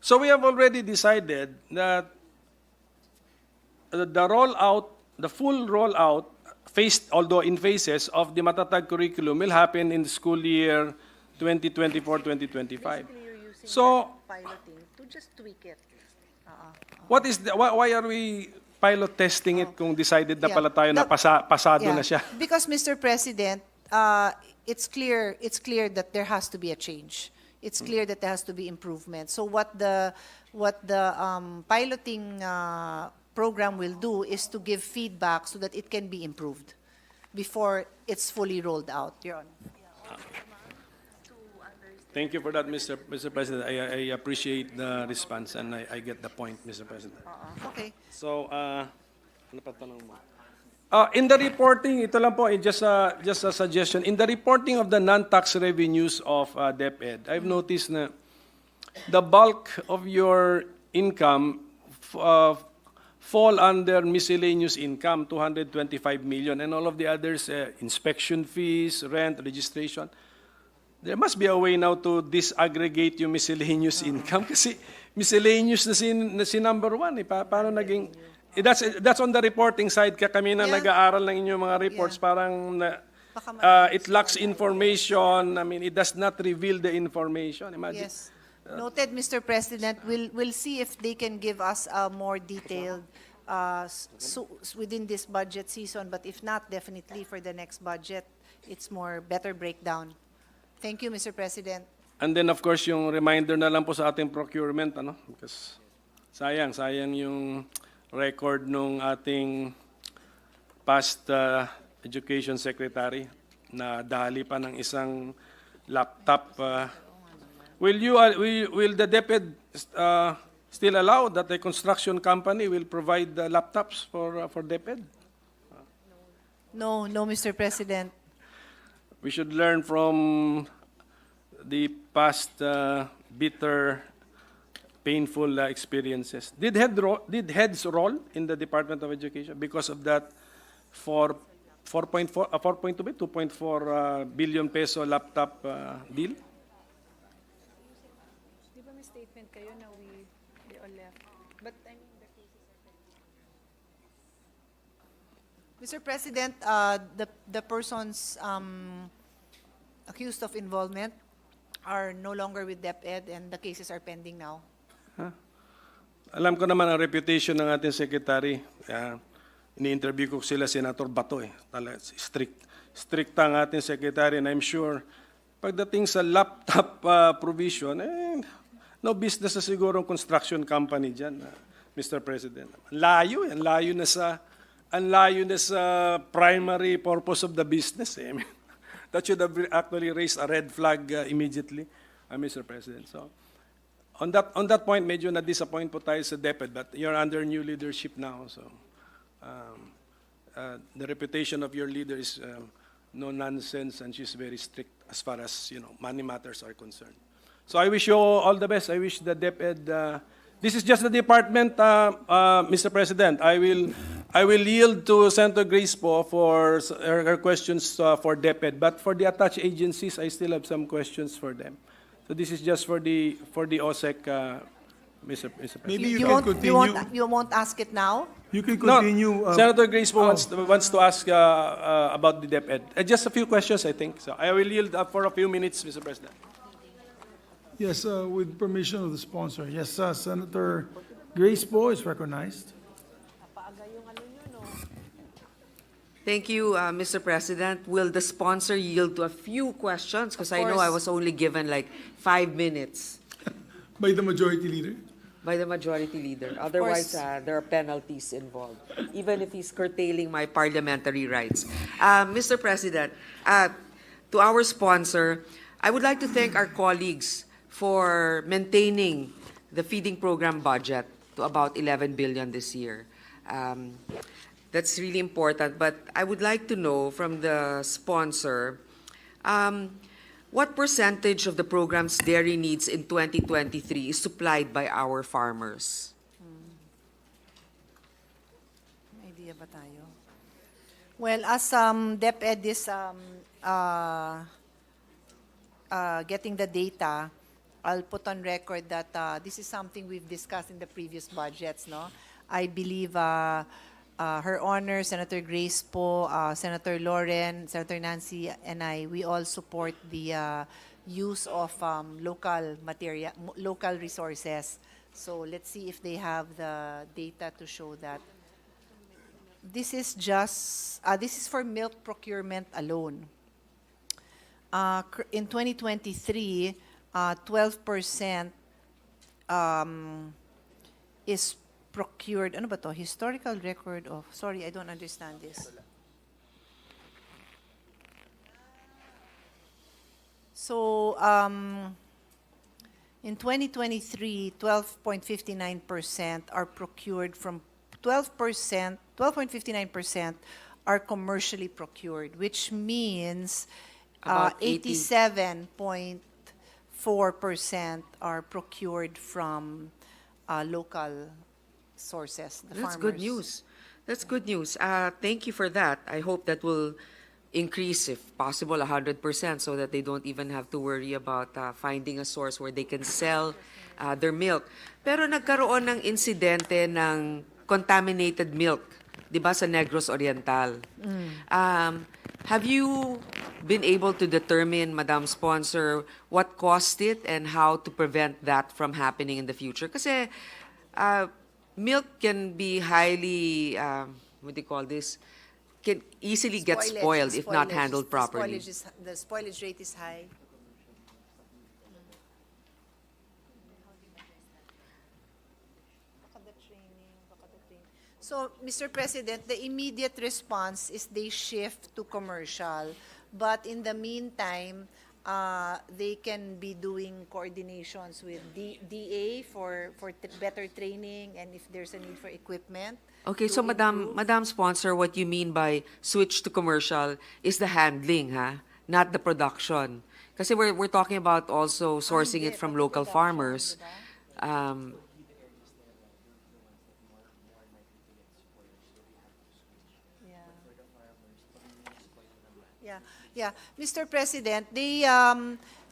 so we have already decided that the rollout, the full rollout, phased, although in phases, of the Matatag curriculum will happen in the school year 2024-2025. So, Piloting to just tweak it. what is the, why are we pilot testing it kung decided na Yeah. pala tayo na pasado Yeah, na siya? Because, Mr. President, it's clear that there has to be a change. It's clear that there has to be improvement. So what the piloting program will do is to give feedback so that it can be improved before it's fully rolled out, Your Honor. Thank you for that, Mr. President. I appreciate the response and I get the point, Mr. President. Okay. So, ano pa tanong mo? In the reporting, ito lang po, just a suggestion. In the reporting of the non-tax revenues of DepEd, I've noticed na the bulk of your income fall under miscellaneous income, 225 million, and all of the others, inspection fees, rent, registration. There must be a way now to disaggregate yung miscellaneous income kasi miscellaneous na si number 1. Paano naging... That's on the reporting side. Kaya kami na nag-aaral ng inyong mga reports, parang it lacks information. I mean, it does not reveal the information. Imagine. Yes. Noted, Mr. President. We'll see if they can give us a more detailed within this budget season. But if not, definitely for the next budget, it's better breakdown. Thank you, Mr. President. And then, of course, yung reminder na lang po sa ating procurement, ano? Because sayang yung record nung ating past education secretary na dahali pa ng isang laptop. Will the DepEd still allow that a construction company will provide laptops for DepEd? No, Mr. President. We should learn from the past bitter, painful experiences. Did heads roll in the Department of Education because of that 2.4 billion peso laptop deal? statement kayo na they all left. But I mean, the cases are pending. Mr. President, the persons accused of involvement are no longer with DepEd and the cases are pending now. Alam ko naman ang reputation ng ating secretary. Ini-interview ko sila, Senator Bato eh. Strict ang ating secretary, and I'm sure pagdating sa laptop provision, no business na siguro ang construction company dyan, Mr. President. Ang layo na sa primary purpose of the business. I mean, that should have actually raised a red flag immediately, Mr. President. So, on that point, medyo na-disappoint po tayo sa DepEd, but you're under new leadership now, so the reputation of your leader is no nonsense, and she's very strict as far as money matters are concerned. So I wish you all the best. I wish the DepEd. This is just the department, Mr. President. I will yield to Senator Grace po for her questions for DepEd, but for the attached agencies, I still have some questions for them. So this is just for the OSEC, Mr. President. Maybe you can continue. You won't ask it now? You can continue. No, Senator Grace po wants to ask about the DepEd. Just a few questions, I think. So I will yield up for a few minutes, Mr. President. Yes, with permission of the sponsor. Yes, Senator Grace Po is recognized. Thank you, Mr. President. Will the sponsor yield to a few questions? Because I know I was only given like 5 minutes. By the majority leader? By the majority leader. Otherwise, there are penalties involved, even if he's curtailing my parliamentary rights. Mr. President, to our sponsor, I would like to thank our colleagues for maintaining the feeding program budget to about 11 billion this year. That's really important, but I would like to know from the sponsor, what percentage of the program's dairy needs in 2023 is supplied by our farmers? May idea ba tayo? Well, as DepEd is getting the data, I'll put on record that this is something we've discussed in the previous budgets, no? I believe Her Honor, Senator Grace Po, Senator Lauren, Senator Nancy, and we all support the use of local resources. So let's see if they have the data to show that. This is for milk procurement alone. In 2023, 12% is procured. Ano ba to? Historical record of... Sorry, I don't understand this. So, in 2023, 12.59% are procured from... 12.59% are commercially procured, which means About 87.4% are procured from local sources, the That's farmers. good news. That's good news. Thank you for that. I hope that will increase, if possible, 100%, so that they don't even have to worry about finding a source where they can sell their milk. Pero nagkaroon ng insidente ng contaminated milk, di ba, sa Negros Oriental. Have you been able to determine, Madam Sponsor, what caused it and how to prevent that from happening in the future? Kasi milk can be highly, what do you call this, can easily get spoiled if not handled properly. The spoilage rate is high. So, Mr. President, the immediate response is they shift to commercial. But in the meantime, they can be doing coordinations with DA for better training and if there's a need for equipment. Okay, so Madam Sponsor, what you mean by switch to commercial is the handling, not the production. Kasi we're talking about also sourcing it from local farmers. Yeah. Mr. President, they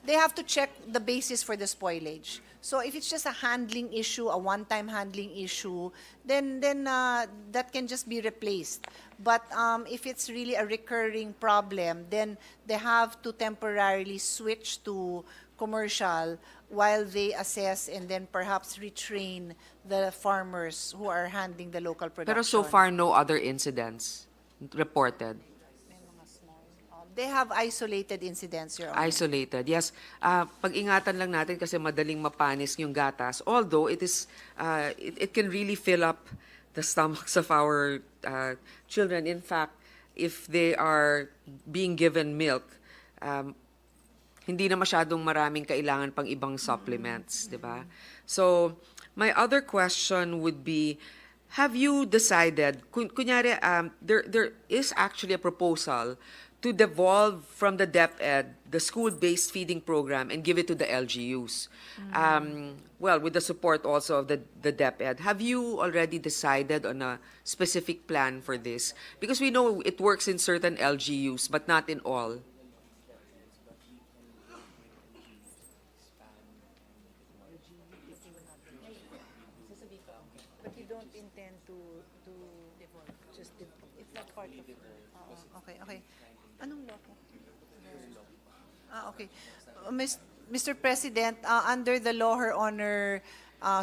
they have to check the basis for the spoilage. So if it's just a handling issue, a one-time handling issue, then that can just be replaced. But if it's really a recurring problem, then they have to temporarily switch to commercial while they assess and then perhaps retrain the farmers who are handling the local production. Pero so far, no other incidents reported. They have isolated incidents, Your Honor. Isolated, yes. Pag-ingatan lang natin kasi madaling mapanis yung gatas. Although it is, it can really fill up the stomachs of our children. In fact, if they are being given milk, hindi na masyadong maraming kailangan pang ibang supplements, di ba? So, my other question would be, have you decided, kunyari, there is actually a proposal to devolve from the DepEd the school-based feeding program and give it to the LGUs. Well, with the support also of the DepEd. Have you already decided on a specific plan for this? Because we know it works in certain LGUs, but not in all. But you don't intend to just, it's not part of, Okay. Anong loko? Okay. Mr. President, under the Law Her Honor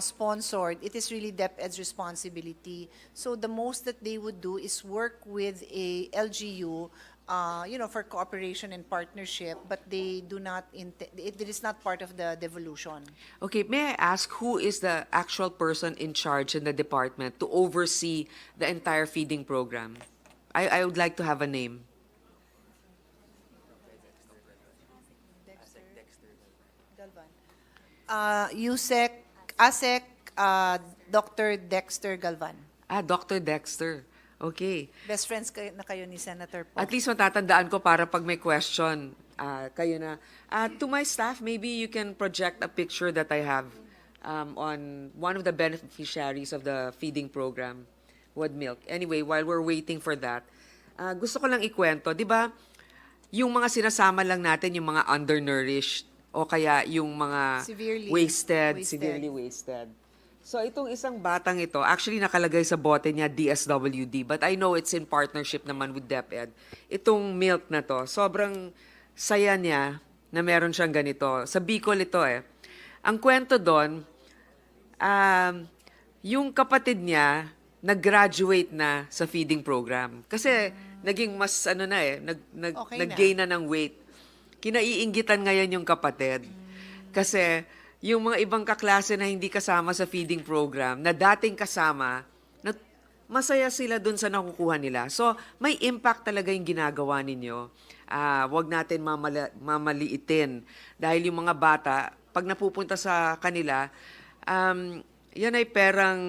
sponsored, it is really DepEd's responsibility. So the most that they would do is work with a LGU, for cooperation and partnership, but they do not, it is not part of the devolution. Okay, may I ask who is the actual person in charge in the department to oversee the entire feeding program? I would like to have a name. ASEC, Dr. Dexter Galvan. Dr. Dexter. Okay. Best friends na kayo ni Senator Po. At least matatandaan ko para pag may question, kayo na. To my staff, maybe you can project a picture that I have on one of the beneficiaries of the feeding program, Wood Milk. Anyway, while we're waiting for that, gusto ko lang ikwento, di ba, yung mga sinasama lang natin, yung mga undernourished, o kaya yung mga severely wasted. So itong isang batang ito, actually nakalagay sa bote niya DSWD, but I know it's in partnership naman with DepEd. Itong milk na to, sobrang saya niya na meron siyang ganito. Sa Bicol ito eh. Ang kwento doon, yung kapatid niya, nag-graduate na sa feeding program. Kasi naging mas nag-gain na ng weight. Kinaiinggitan ngayon yung kapatid. Kasi yung mga ibang kaklase na hindi kasama sa feeding program, na dating kasama, masaya sila dun sa nakukuha nila. So, may impact talaga yung ginagawa ninyo. Huwag natin mamaliitin. Dahil yung mga bata, pag napupunta sa kanila, yan ay perang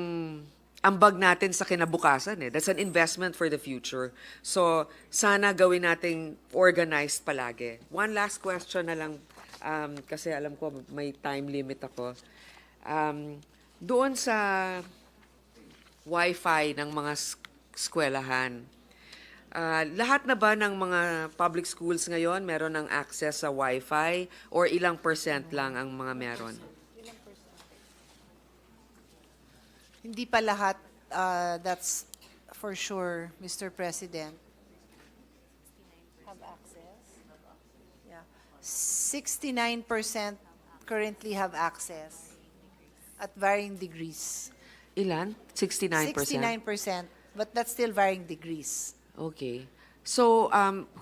ambag natin sa kinabukasan. That's an investment for the future. So, sana gawin nating organized palagi. One last question na lang, kasi alam ko may time limit ako. Doon sa Wi-Fi ng mga eskwelahan, lahat na ba ng mga public schools ngayon meron ng access sa Wi-Fi or ilang percent lang ang mga meron? Hindi pa lahat, that's for sure, Mr. President. have access. Yeah. 69% currently have access at varying degrees. Ilan? 69%? 69%, but that's still varying degrees. Okay. So,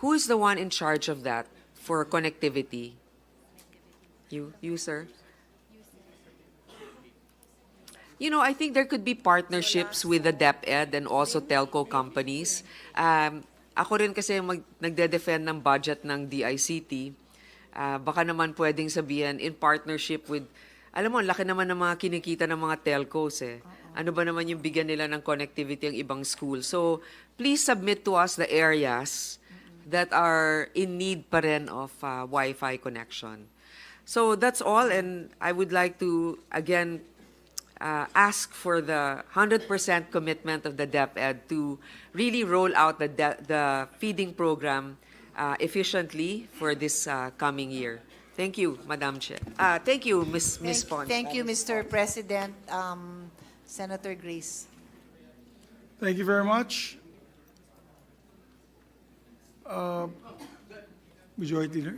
who is the one in charge of that for connectivity? You, sir? You know, I think there could be partnerships with the DepEd and also telco companies. Ako rin kasi nagde-defend ng budget ng DICT. Baka naman pwedeng sabihin in partnership with, alam mo, laki naman ng mga kinikita ng mga telcos eh. Ano ba naman yung bigyan nila ng connectivity ang ibang school? So, please submit to us the areas that are in need pa rin of Wi-Fi connection. So, that's all, and I would like to, again, ask for the 100% commitment of the DepEd to really roll out the feeding program efficiently for this coming year. Thank you, Madam Chair. Thank you, Ms. Pons. Thank you, Mr. President. Senator Grace. Thank you very much. Majority Leader.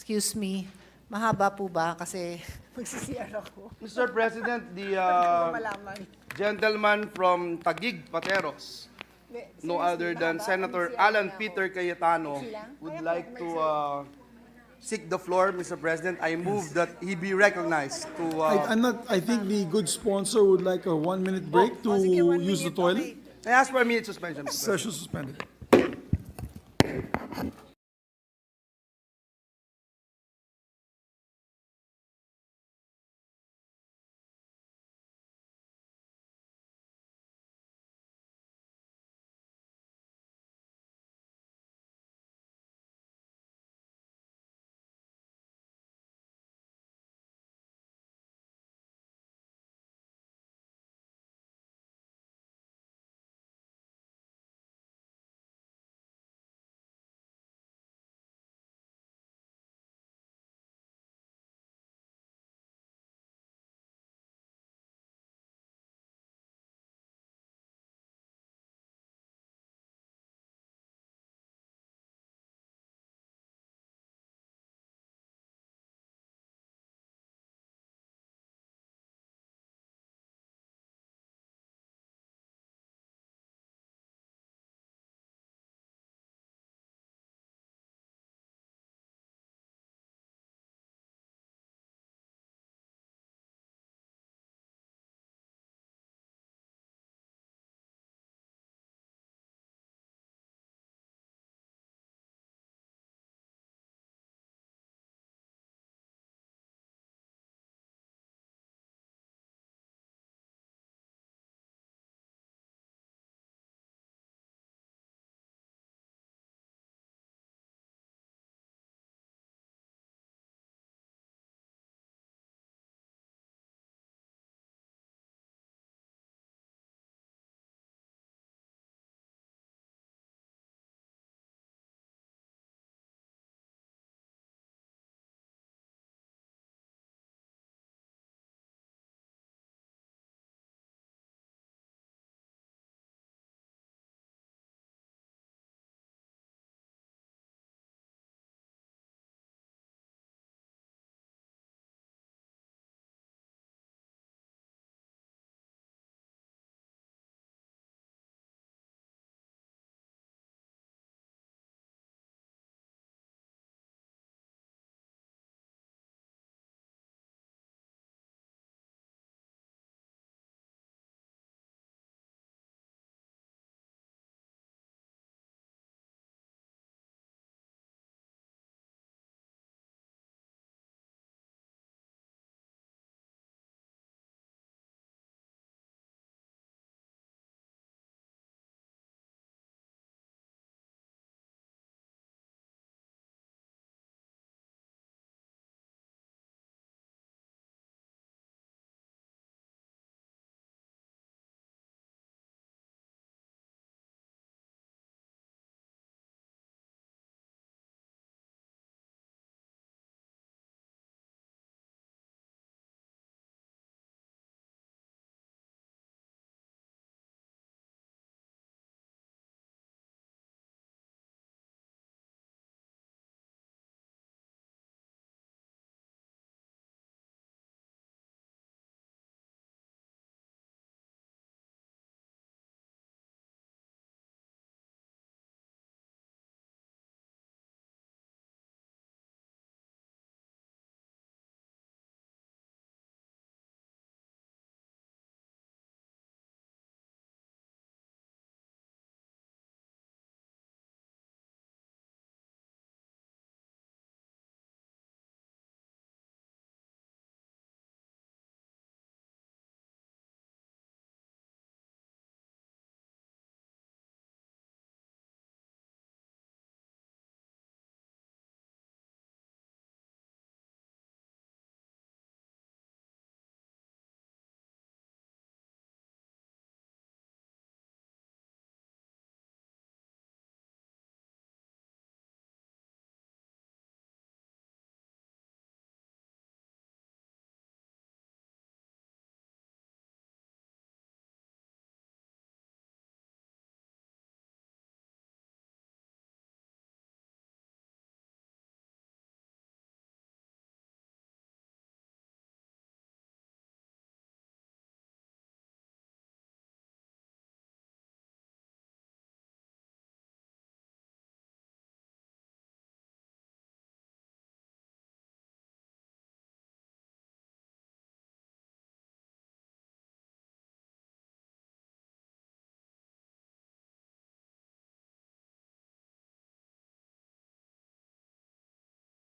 Excuse me. Mahaba po ba? Kasi magsisiyar ako. Mr. President, the Malaman. gentleman from Taguig, Pateros, no other than Senator Alan Peter Cayetano, would like to seek the floor, Mr. President. I move that he be recognized to... I think the good sponsor would like a 1-minute break to use the toilet. I ask for a minute suspension, Mr. President. Session suspended.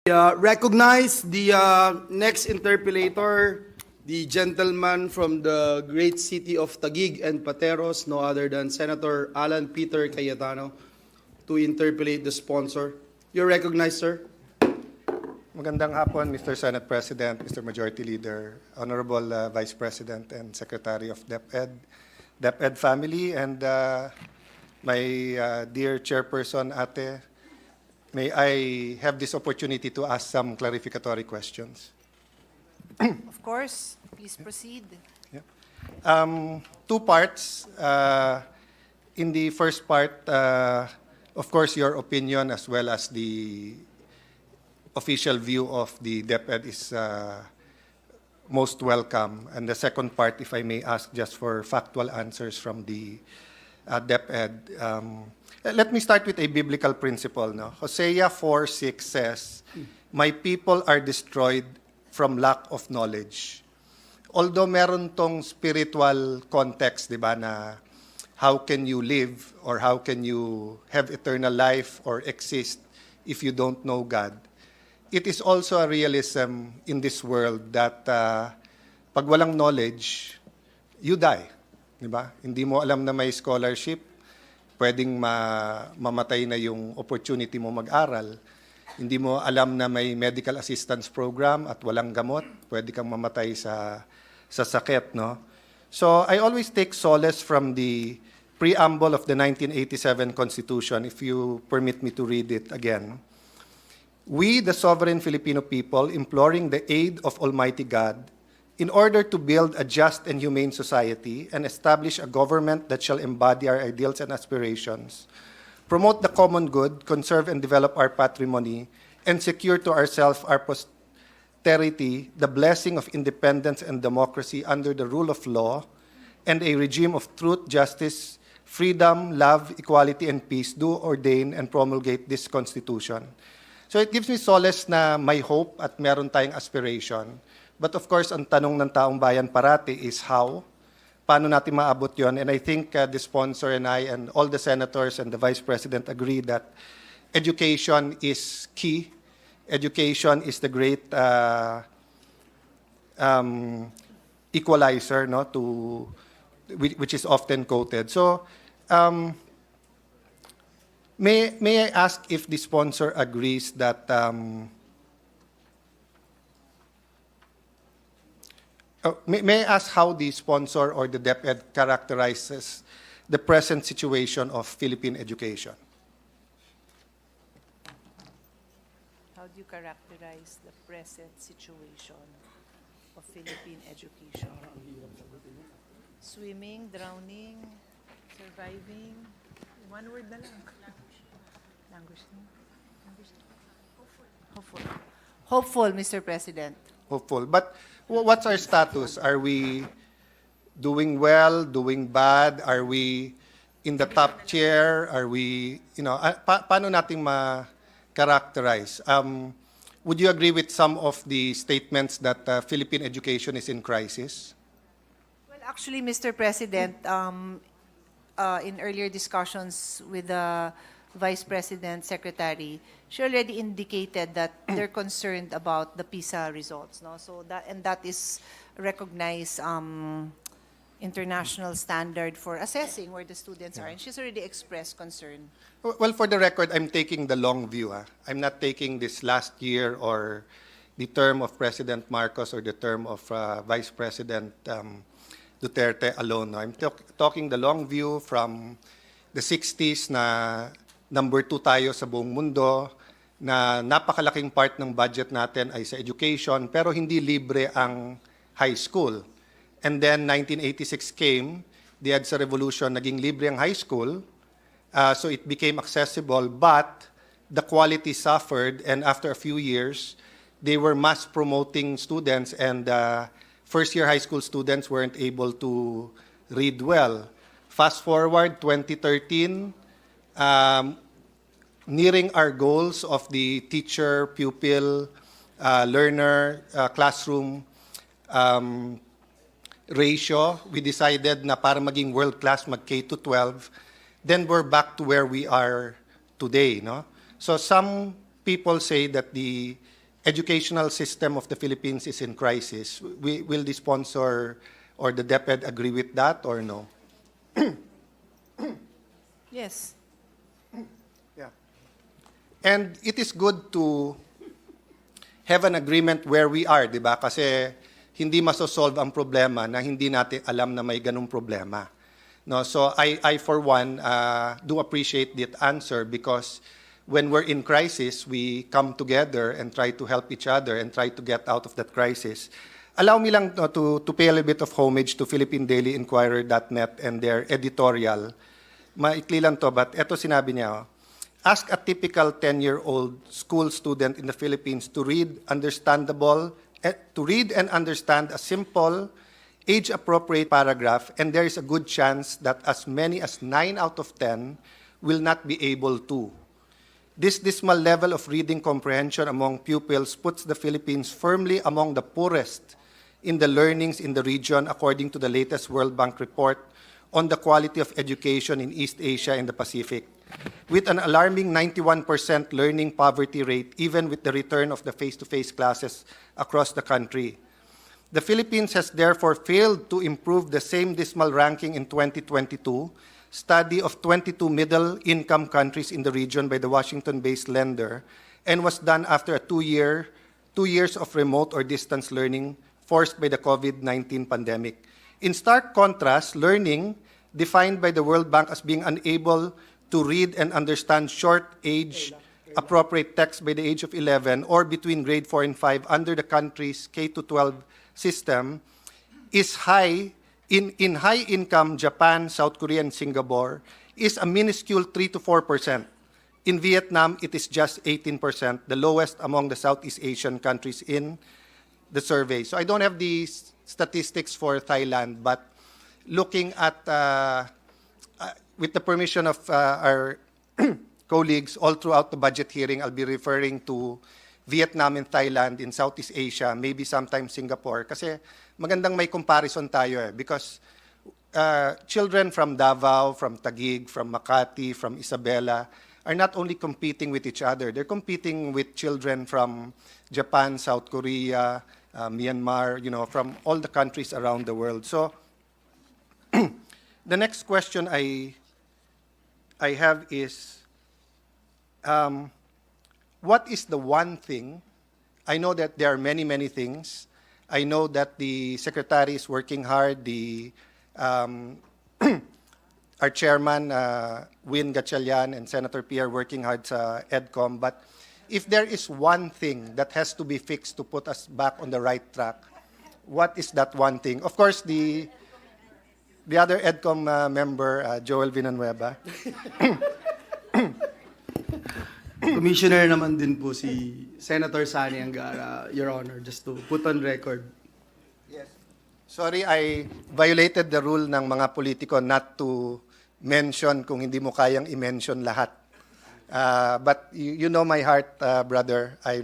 Recognize the next interpellator, the gentleman from the great city of Taguig and Pateros, no other than Senator Alan Peter Cayetano, to interpellate the sponsor. You're recognized, sir. Magandang hapon, Mr. Senate President, Mr. Majority Leader, Honorable Vice President and Secretary of DepEd family, and my dear Chairperson, Ate, may I have this opportunity to ask some clarificatory questions? Of course, please proceed. Two parts. In the first part, of course, your opinion as well as the official view of the DepEd is most welcome. And the second part, if I may ask just for factual answers from the DepEd. Let me start with a biblical principle. No? Hosea 4:6 says, "My people are destroyed from lack of knowledge." Although meron tong spiritual context, di ba, na how can you live or how can you have eternal life or exist if you don't know God? It is also a realism in this world that pag walang knowledge, you die. Di ba? Hindi mo alam na may scholarship, pwedeng mamatay na yung opportunity mo mag-aral. Hindi mo alam na may medical assistance program at walang gamot, pwede kang mamatay sa sakit, no? So I always take solace from the preamble of the 1987 Constitution, if you permit me to read it again. "We, the sovereign Filipino people, imploring the aid of Almighty God, in order to build a just and humane society and establish a government that shall embody our ideals and aspirations, promote the common good, conserve and develop our patrimony, and secure to ourselves, our posterity, the blessing of independence and democracy under the rule of law, and a regime of truth, justice, freedom, love, equality, and peace, do ordain and promulgate this Constitution." So it gives me solace na may hope at meron tayong aspiration. But of course, ang tanong ng taong bayan parati is how? Paano natin maabot yon? And I think the sponsor and I and all the senators and the Vice President agree that education is key. Education is the great equalizer, no, which is often quoted. So, may I ask if the sponsor agrees that may I ask how the sponsor or the DepEd characterizes the present situation of Philippine education? How do you characterize the present situation of Philippine education? Swimming, drowning, surviving? One word na lang. Language. Hopeful. Hopeful, Mr. President. Hopeful. But what's our status? Are we doing well, doing bad? Are we in the top chair? Are we, paano natin ma-characterize? Would you agree with some of the statements that Philippine education is in crisis? Well, actually, Mr. President, in earlier discussions with the Vice President, Secretary, she already indicated that they're concerned about the PISA results, no? So that is recognized international standard for assessing where the students are, and she's already expressed concern. Well, for the record, I'm taking the long view. I'm not taking this last year or the term of President Marcos or the term of Vice President Duterte alone. No? I'm talking the long view from the 60s na number 2 tayo sa buong mundo, na napakalaking part ng budget natin ay sa education, pero hindi libre ang high school. And then 1986 came, the EDSA revolution, naging libre ang high school, so it became accessible, but the quality suffered, and after a few years, they were mass promoting students, and first-year high school students weren't able to read well. Fast forward, 2013, nearing our goals of the teacher, pupil, learner, classroom ratio, we decided na para maging world-class, mag-K to 12, then we're back to where we are today. No? So some people say that the educational system of the Philippines is in crisis. Will the sponsor or the DepEd agree with that or no? Yes. Yeah. And it is good to have an agreement where we are, di ba? Kasi hindi masosolve ang problema na hindi natin alam na may ganung problema. No, so I for one do appreciate that answer, because when we're in crisis, we come together and try to help each other and try to get out of that crisis. Allow me lang to pay a little bit of homage to Philippine Daily INQUIRER.net and their editorial. Maikli lang to, but eto sinabi niya, ask a typical 10-year-old school student in the Philippines to read and understand a simple, age-appropriate paragraph, and there is a good chance that as many as 9 out of 10 will not be able to. This dismal level of reading comprehension among pupils puts the Philippines firmly among the poorest in the learnings in the region, according to the latest World Bank report on the quality of education in East Asia and the Pacific, with an alarming 91% learning poverty rate, even with the return of the face-to-face classes across the country. The Philippines has therefore failed to improve the same dismal ranking in 2022 study of 22 middle-income countries in the region by the Washington-based lender, and was done after 2 years of remote or distance learning forced by the COVID-19 pandemic. In stark contrast, learning, defined by the World Bank as being unable to read and understand short age-appropriate text by the age of 11 or between grade 4 and 5 under the country's K-12 system, is high in high-income Japan, South Korea, and Singapore, is a minuscule 3 to 4%. In Vietnam, it is just 18%, the lowest among the Southeast Asian countries in the survey. So I don't have the statistics for Thailand, but looking at, with the permission of our colleagues, all throughout the budget hearing, I'll be referring to Vietnam and Thailand in Southeast Asia, maybe sometimes Singapore, kasi magandang may comparison tayo because children from Davao, from Taguig, from Makati, from Isabela are not only competing with each other, they're competing with children from Japan, South Korea, Myanmar, from all the countries around the world. So the next question I have is, what is the one thing? I know that there are many, many things. I know that the Secretary is working hard. Our Chairman, Win Gatchalian, and Senator P are working hard sa EDCOM. But if there is one thing that has to be fixed to put us back on the right track, what is that one thing? Of course, the other EDCOM member, Joel Villanueva. Commissioner naman din po si Senator Sani Angara, Your Honor, just to put on record. Yes. Sorry, I violated the rule ng mga politiko not to mention kung hindi mo kayang i-mention lahat. But you know my heart, brother. I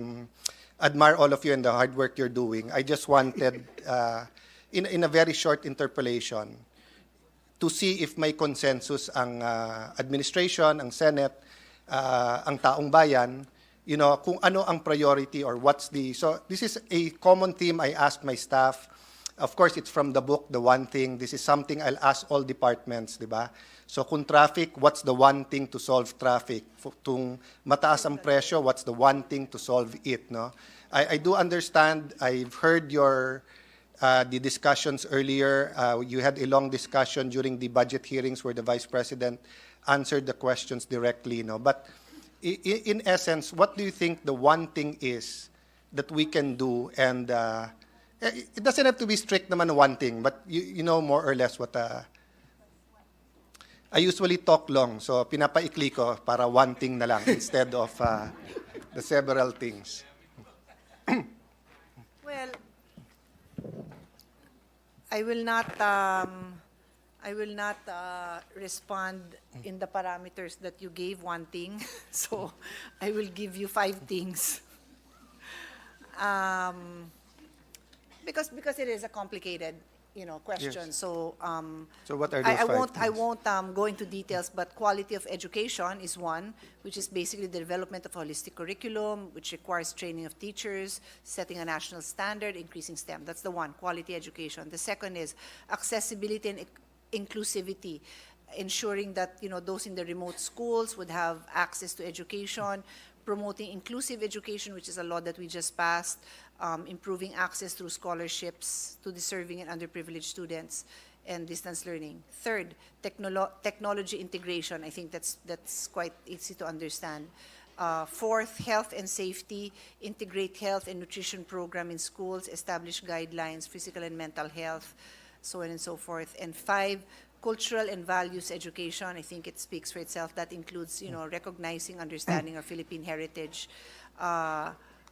admire all of you and the hard work you're doing. I just wanted, in a very short interpolation, to see if may consensus ang administration, ang Senate, ang taong bayan, kung ano ang priority or what's the... So this is a common theme I asked my staff. Of course, it's from the book, The One Thing. This is something I'll ask all departments, di ba? So kung traffic, what's the one thing to solve traffic? Kung mataas ang presyo, what's the one thing to solve it, no? I do understand, I've heard the discussions earlier. You had a long discussion during the budget hearings where the Vice President answered the questions directly, no? But in essence, what do you think the one thing is that we can do? And it doesn't have to be strict naman one thing, but you know more or less what... I usually talk long, so pinapaikli ko para one thing na lang instead of the several things. Well, I will not respond in the parameters that you gave one thing, so I will give you 5 things. Because it is a complicated question. Yes. So, So what are those I five won't, I things? won't go into details, but quality of education is one, which is basically the development of a holistic curriculum, which requires training of teachers, setting a national standard, increasing STEM. That's the one, quality education. The second is accessibility and inclusivity, ensuring that those in the remote schools would have access to education, promoting inclusive education, which is a law that we just passed, improving access through scholarships to deserving and underprivileged students, and distance learning. Third, technology integration. I think that's quite easy to understand. Fourth, health and safety. Integrate health and nutrition program in schools, establish guidelines, physical and mental health, so on and so forth. And five, cultural and values education. I think it speaks for itself. That includes, recognizing, understanding our Philippine heritage.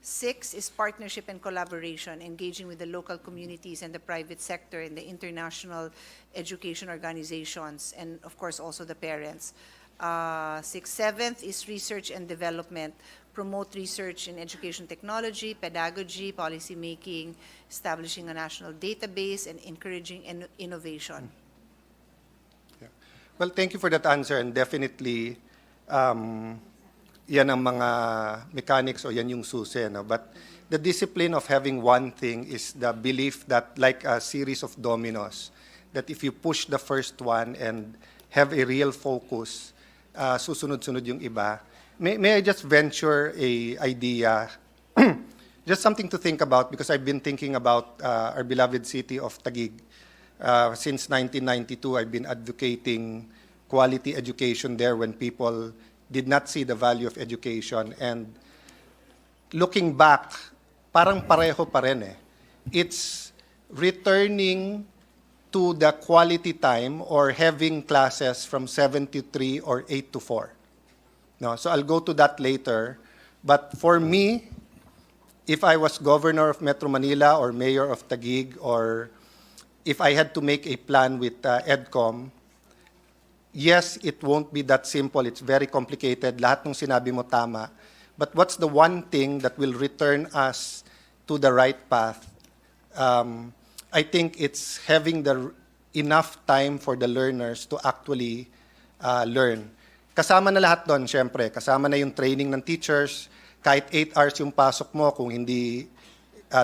Six is partnership and collaboration, engaging with the local communities and the private sector and the international education organizations, and of course also the parents. Seventh is research and development, promote research in education technology, pedagogy, policy making, establishing a national database, and encouraging innovation. Well, thank you for that answer, and definitely, yan ang mga mechanics o yan yung susi. No? But the discipline of having one thing is the belief that, like a series of dominoes, that if you push the first one and have a real focus, susunod-sunod yung iba. May I just venture a idea, just something to think about, because I've been thinking about our beloved city of Taguig. Since 1992, I've been advocating quality education there when people did not see the value of education. And looking back, parang pareho pa rin eh. It's returning to the quality time or having classes from 7 to 3 or 8 to 4. No, so I'll go to that later. But for me, if I was governor of Metro Manila or mayor of Taguig, or if I had to make a plan with EDCOM, yes, it won't be that simple. It's very complicated. Lahat ng sinabi mo tama. But what's the one thing that will return us to the right path? I think it's having enough time for the learners to actually learn. Kasama na lahat doon, syempre. Kasama na yung training ng teachers. Kahit 8 hours yung pasok mo, kung hindi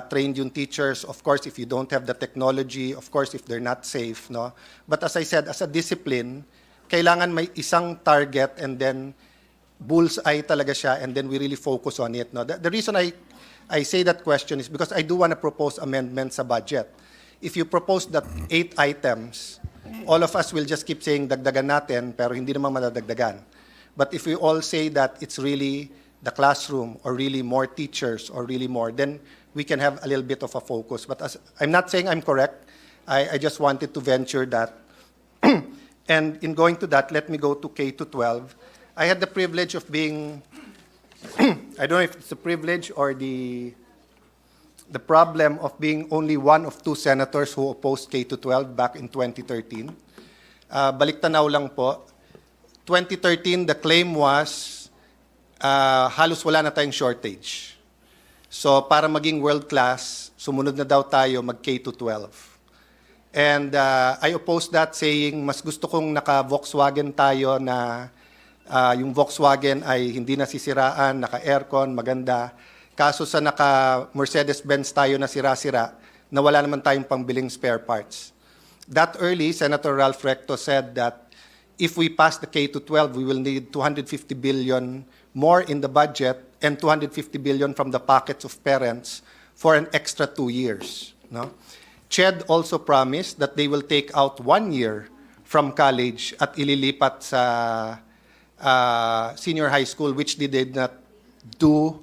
trained yung teachers, of course, if you don't have the technology, of course, if they're not safe, no? But as I said, as a discipline, kailangan may isang target and then bullseye talaga siya, and then we really focus on it, no? The reason I say that question is because I do want to propose amendments sa budget. If you propose that 8 items, all of us will just keep saying dagdagan natin, pero hindi naman madadagdagan. But if we all say that it's really the classroom, or really more teachers, or really more, then we can have a little bit of a focus. But I'm not saying I'm correct. I just wanted to venture that. And in going to that, let me go to K-12. I had the privilege of being, I don't know if it's a privilege or the problem of being only one of 2 senators who opposed K-12 back in 2013. Baliktanaw lang po. 2013, the claim was halos wala na tayong shortage. So para maging world-class, sumunod na daw tayo mag K-12. And I opposed that, saying mas gusto kong naka-Volkswagen tayo na yung Volkswagen ay hindi nasisiraan, naka-aircon, maganda. Kaso sa naka-Mercedes-Benz tayo na sira-sira, na wala naman tayong pangbiling spare parts. That early, Senator Ralph Recto said that if we pass the K-12, we will need 250 billion more in the budget and 250 billion from the pockets of parents for an extra 2 years. No? CHED also promised that they will take out 1 year from college at ililipat sa senior high school, which they did not do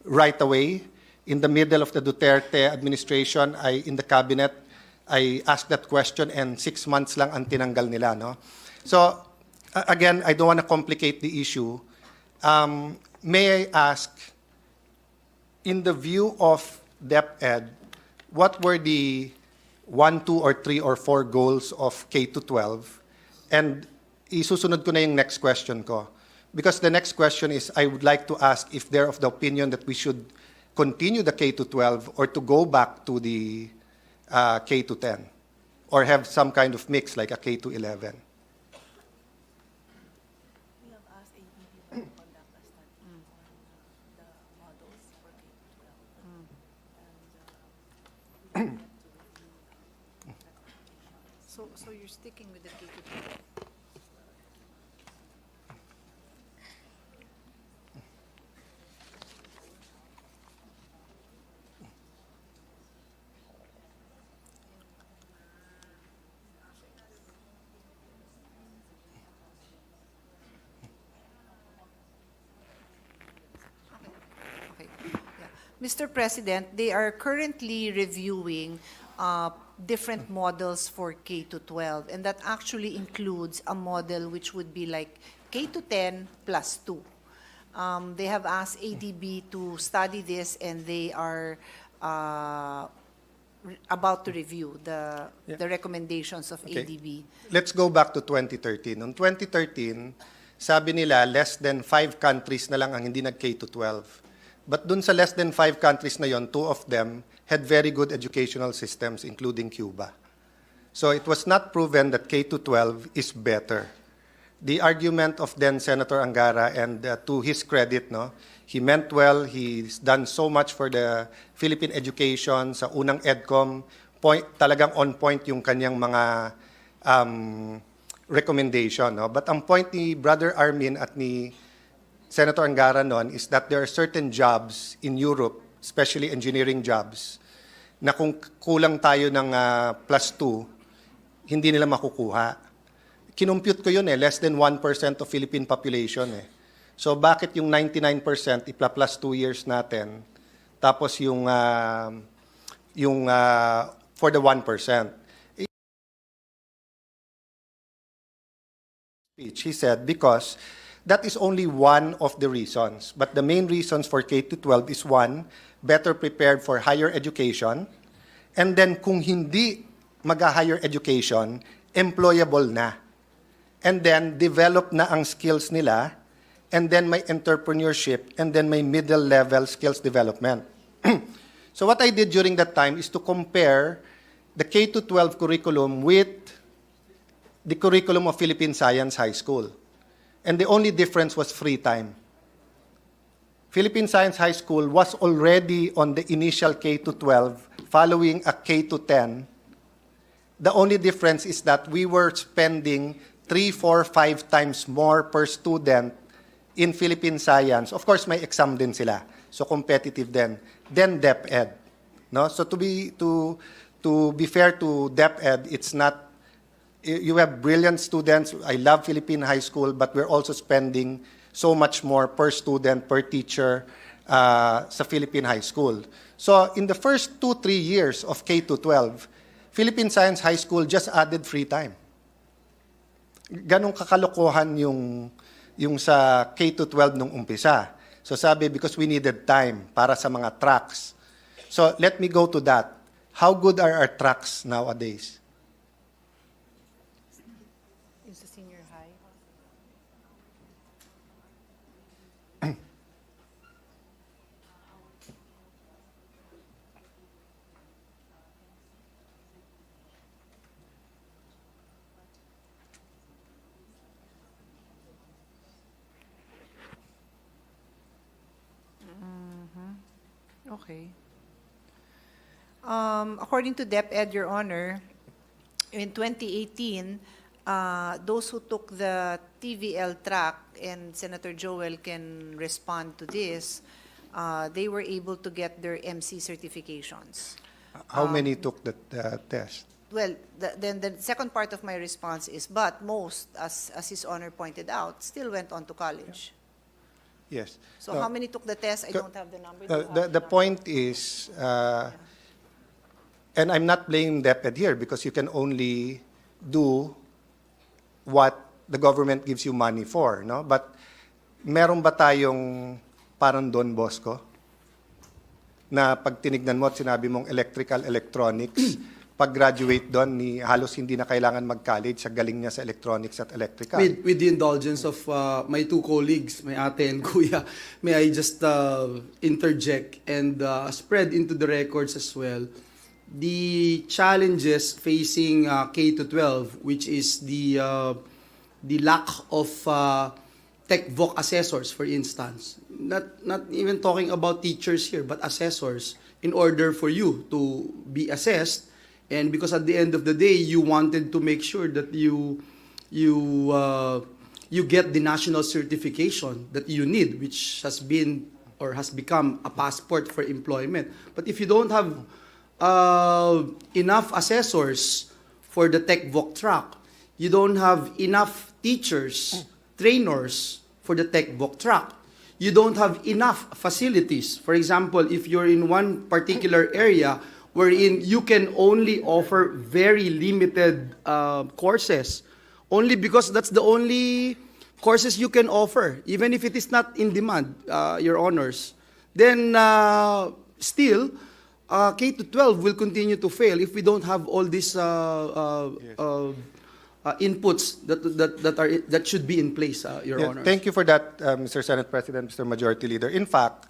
right away. In the middle of the Duterte administration, in the cabinet, I asked that question, and 6 months lang ang tinanggal nila. No? So, again, I don't want to complicate the issue. May I ask, in the view of DepEd, what were the 1, 2, or 3, or 4 goals of K-12? And isusunod ko na yung next question ko. Because the next question is, I would like to ask if they're of the opinion that we should continue the K-12 or to go back to the K-10. or have some kind of mix like a K to 11. So you're sticking with the K to 12? Okay. Yeah. Mr. President, they are currently reviewing different models for K to 12, and that actually includes a model which would be like K to 10 plus 2. They have asked ADB to study this, and they are about to review the recommendations of Okay. ADB. Let's go back to 2013. Noong 2013, sabi nila less than 5 countries na lang ang hindi nag-K to 12. But dun sa less than 5 countries na yon, 2 of them had very good educational systems, including Cuba. So it was not proven that K to 12 is better. The argument of then Senator Angara, and to his credit, no, he meant well. He's done so much for the Philippine education. Sa unang EDCOM, talagang on point yung kanyang mga recommendation. No? But ang point ni Brother Armin at ni Senator Angara noon is that there are certain jobs in Europe, especially engineering jobs, na kung kulang tayo ng plus 2, hindi nila makukuha. Kinumpute ko yun less than 1% of Philippine population So bakit yung 99% ipla-plus 2 years natin, tapos yung for the 1%. He said, because that is only one of the reasons. But the main reasons for K to 12 is one, better prepared for higher education. And then kung hindi mag-higher education, employable na. And then develop na ang skills nila. And then may entrepreneurship. And then may middle level skills development. So what I did during that time is to compare the K to 12 curriculum with the curriculum of Philippine Science High School. And the only difference was free time. Philippine Science High School was already on the initial K to 12, following a K to 10. The only difference is that we were spending 3, 4, 5 times more per student in Philippine Science. Of course, may exam din sila. So competitive then DepEd. No? So to be fair to DepEd, it's not. You have brilliant students. I love Philippine high school, but we're also spending so much more per student, per teacher sa Philippine high school. So in the first 2-3 years of K to 12, Philippine Science High School just added free time. Ganong kakalokohan yung sa K to 12 nung umpisa. So sabi, because we needed time para sa mga tracks. So let me go to that. How good are our tracks nowadays? Sa senior high? Okay. According to DepEd, Your Honor, in 2018, those who took the TVL track, and Senator Joel can respond to this, they were able to get their MC certifications. How many took the test? Well, then the second part of my response is, but most, as His Honor pointed out, still went on to college. Yes. So how many took the test? I don't have the number. Do you have The point is, and I'm not blaming DepEd here because you can only do what the government gives you money for, no? But meron ba tayong parang Don Bosco na pag tinignan mo at sinabi mong electrical electronics, pag-graduate doon, halos hindi na kailangan mag-college, sa galing niya sa electronics at electrical. With the indulgence of my two colleagues, my ate and kuya, may I just interject and spread into the records as well the challenges facing K to 12, which is the lack of tech voc assessors, for instance. Not even talking about teachers here, but assessors, in order for you to be assessed. And because at the end of the day, you wanted to make sure that you get the national certification that you need, which has been or has become a passport for employment. But if you don't have enough assessors for the tech voc track, you don't have enough teachers, trainers for the tech voc track, you don't have enough facilities. For example, if you're in one particular area wherein you can only offer very limited courses, only because that's the only courses you can offer, even if it is not in demand, Your Honors, then still, K to 12 will continue to fail if we don't have all these inputs that should be in place, Your Honors. Thank you for that, Mr. Senate President, Mr. Majority Leader. In fact,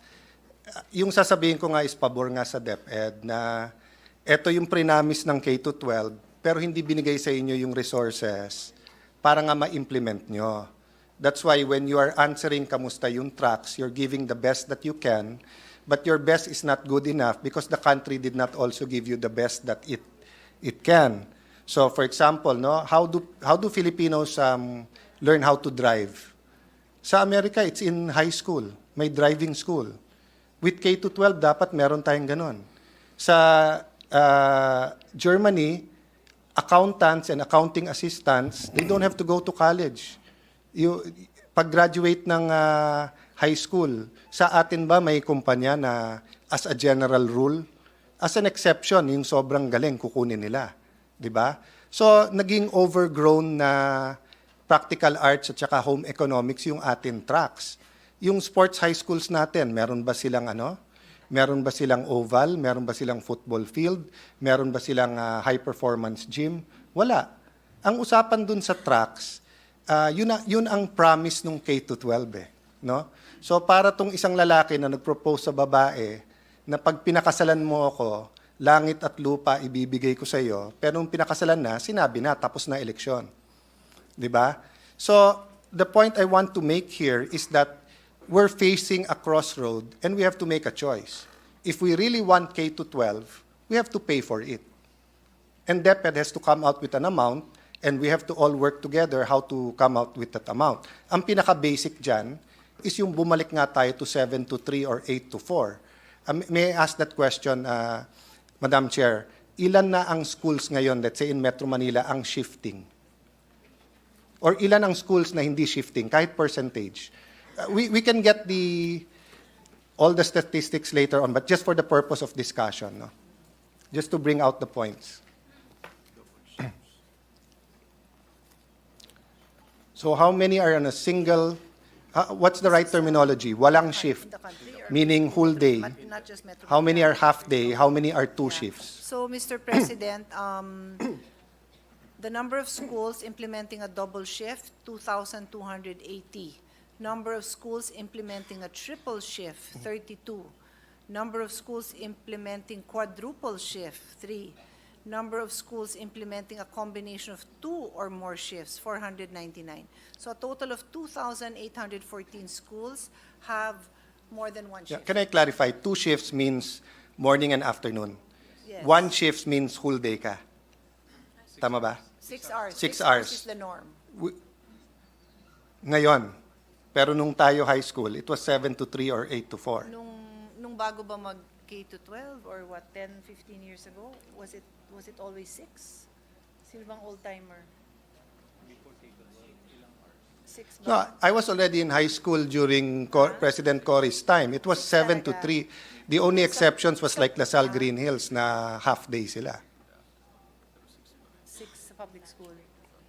yung sasabihin ko nga is pabor nga sa DepEd na eto yung pre-namis ng K to 12 pero hindi binigay sa inyo yung resources para nga ma-implement nyo. That's why when you are answering kamusta yung tracks, you're giving the best that you can, but your best is not good enough because the country did not also give you the best that it can. So for example, no, how do Filipinos learn how to drive? Sa Amerika, it's in high school. May driving school. With K to 12, dapat meron tayong ganon. Sa Germany, accountants and accounting assistants, they don't have to go to college. Pag-graduate ng high school, sa atin ba may kumpanya na as a general rule, as an exception, yung sobrang galing kukunin nila, di ba? So naging overgrown na practical arts at saka home economics yung atin tracks. Yung sports high schools natin, meron ba silang Meron ba silang oval? Meron ba silang football field? Meron ba silang high performance gym? Wala. Ang usapan dun sa tracks, yun ang promise nung K to 12 no? So para tong isang lalaki na nagpropose sa babae na pag pinakasalan mo ako, langit at lupa ibibigay ko sa iyo, pero nung pinakasalan na, sinabi na tapos na eleksyon. 'Di ba? So the point I want to make here is that we're facing a crossroad and we have to make a choice. If we really want K to 12, we have to pay for it. And DepEd has to come out with an amount and we have to all work together how to come out with that amount. Ang pinaka-basic dyan is yung bumalik nga tayo to 7 to 3 or 8 to 4. May I ask that question, Madam Chair? Ilan na ang schools ngayon, let's say in Metro Manila, ang shifting? Or ilan ang schools na hindi shifting, kahit percentage? We can get all the statistics later on, but just for the purpose of discussion, no? Just to bring out the points. So how many are on a single, what's the right terminology? Walang shift, meaning whole day. Not just Metro How many are half day? How many are two shifts? So, Mr. President, the number of schools implementing a double shift, 2,280. Number of schools implementing a triple shift, 32. Number of schools implementing quadruple shift, 3. Number of schools implementing a combination of 2 or more shifts, 499. So a total of 2,814 schools have more than one shift. Can I clarify? 2 shifts means morning and afternoon. Yes. 1 shift means whole day ka. Tama ba? 6 hours. 6 6 hours. is the norm. Ngayon, pero nung tayo high school, it was 7 to 3 or 8 to 4. Nung bago ba mag K to 12 or what, 10, 15 years ago, was it always 6? Sino bang old-timer? 6 No, ba? I was already in high school during President Cory's time. It was 7 to 3. The only exceptions was like Lasal Green Hills na half day sila. 6 sa public school.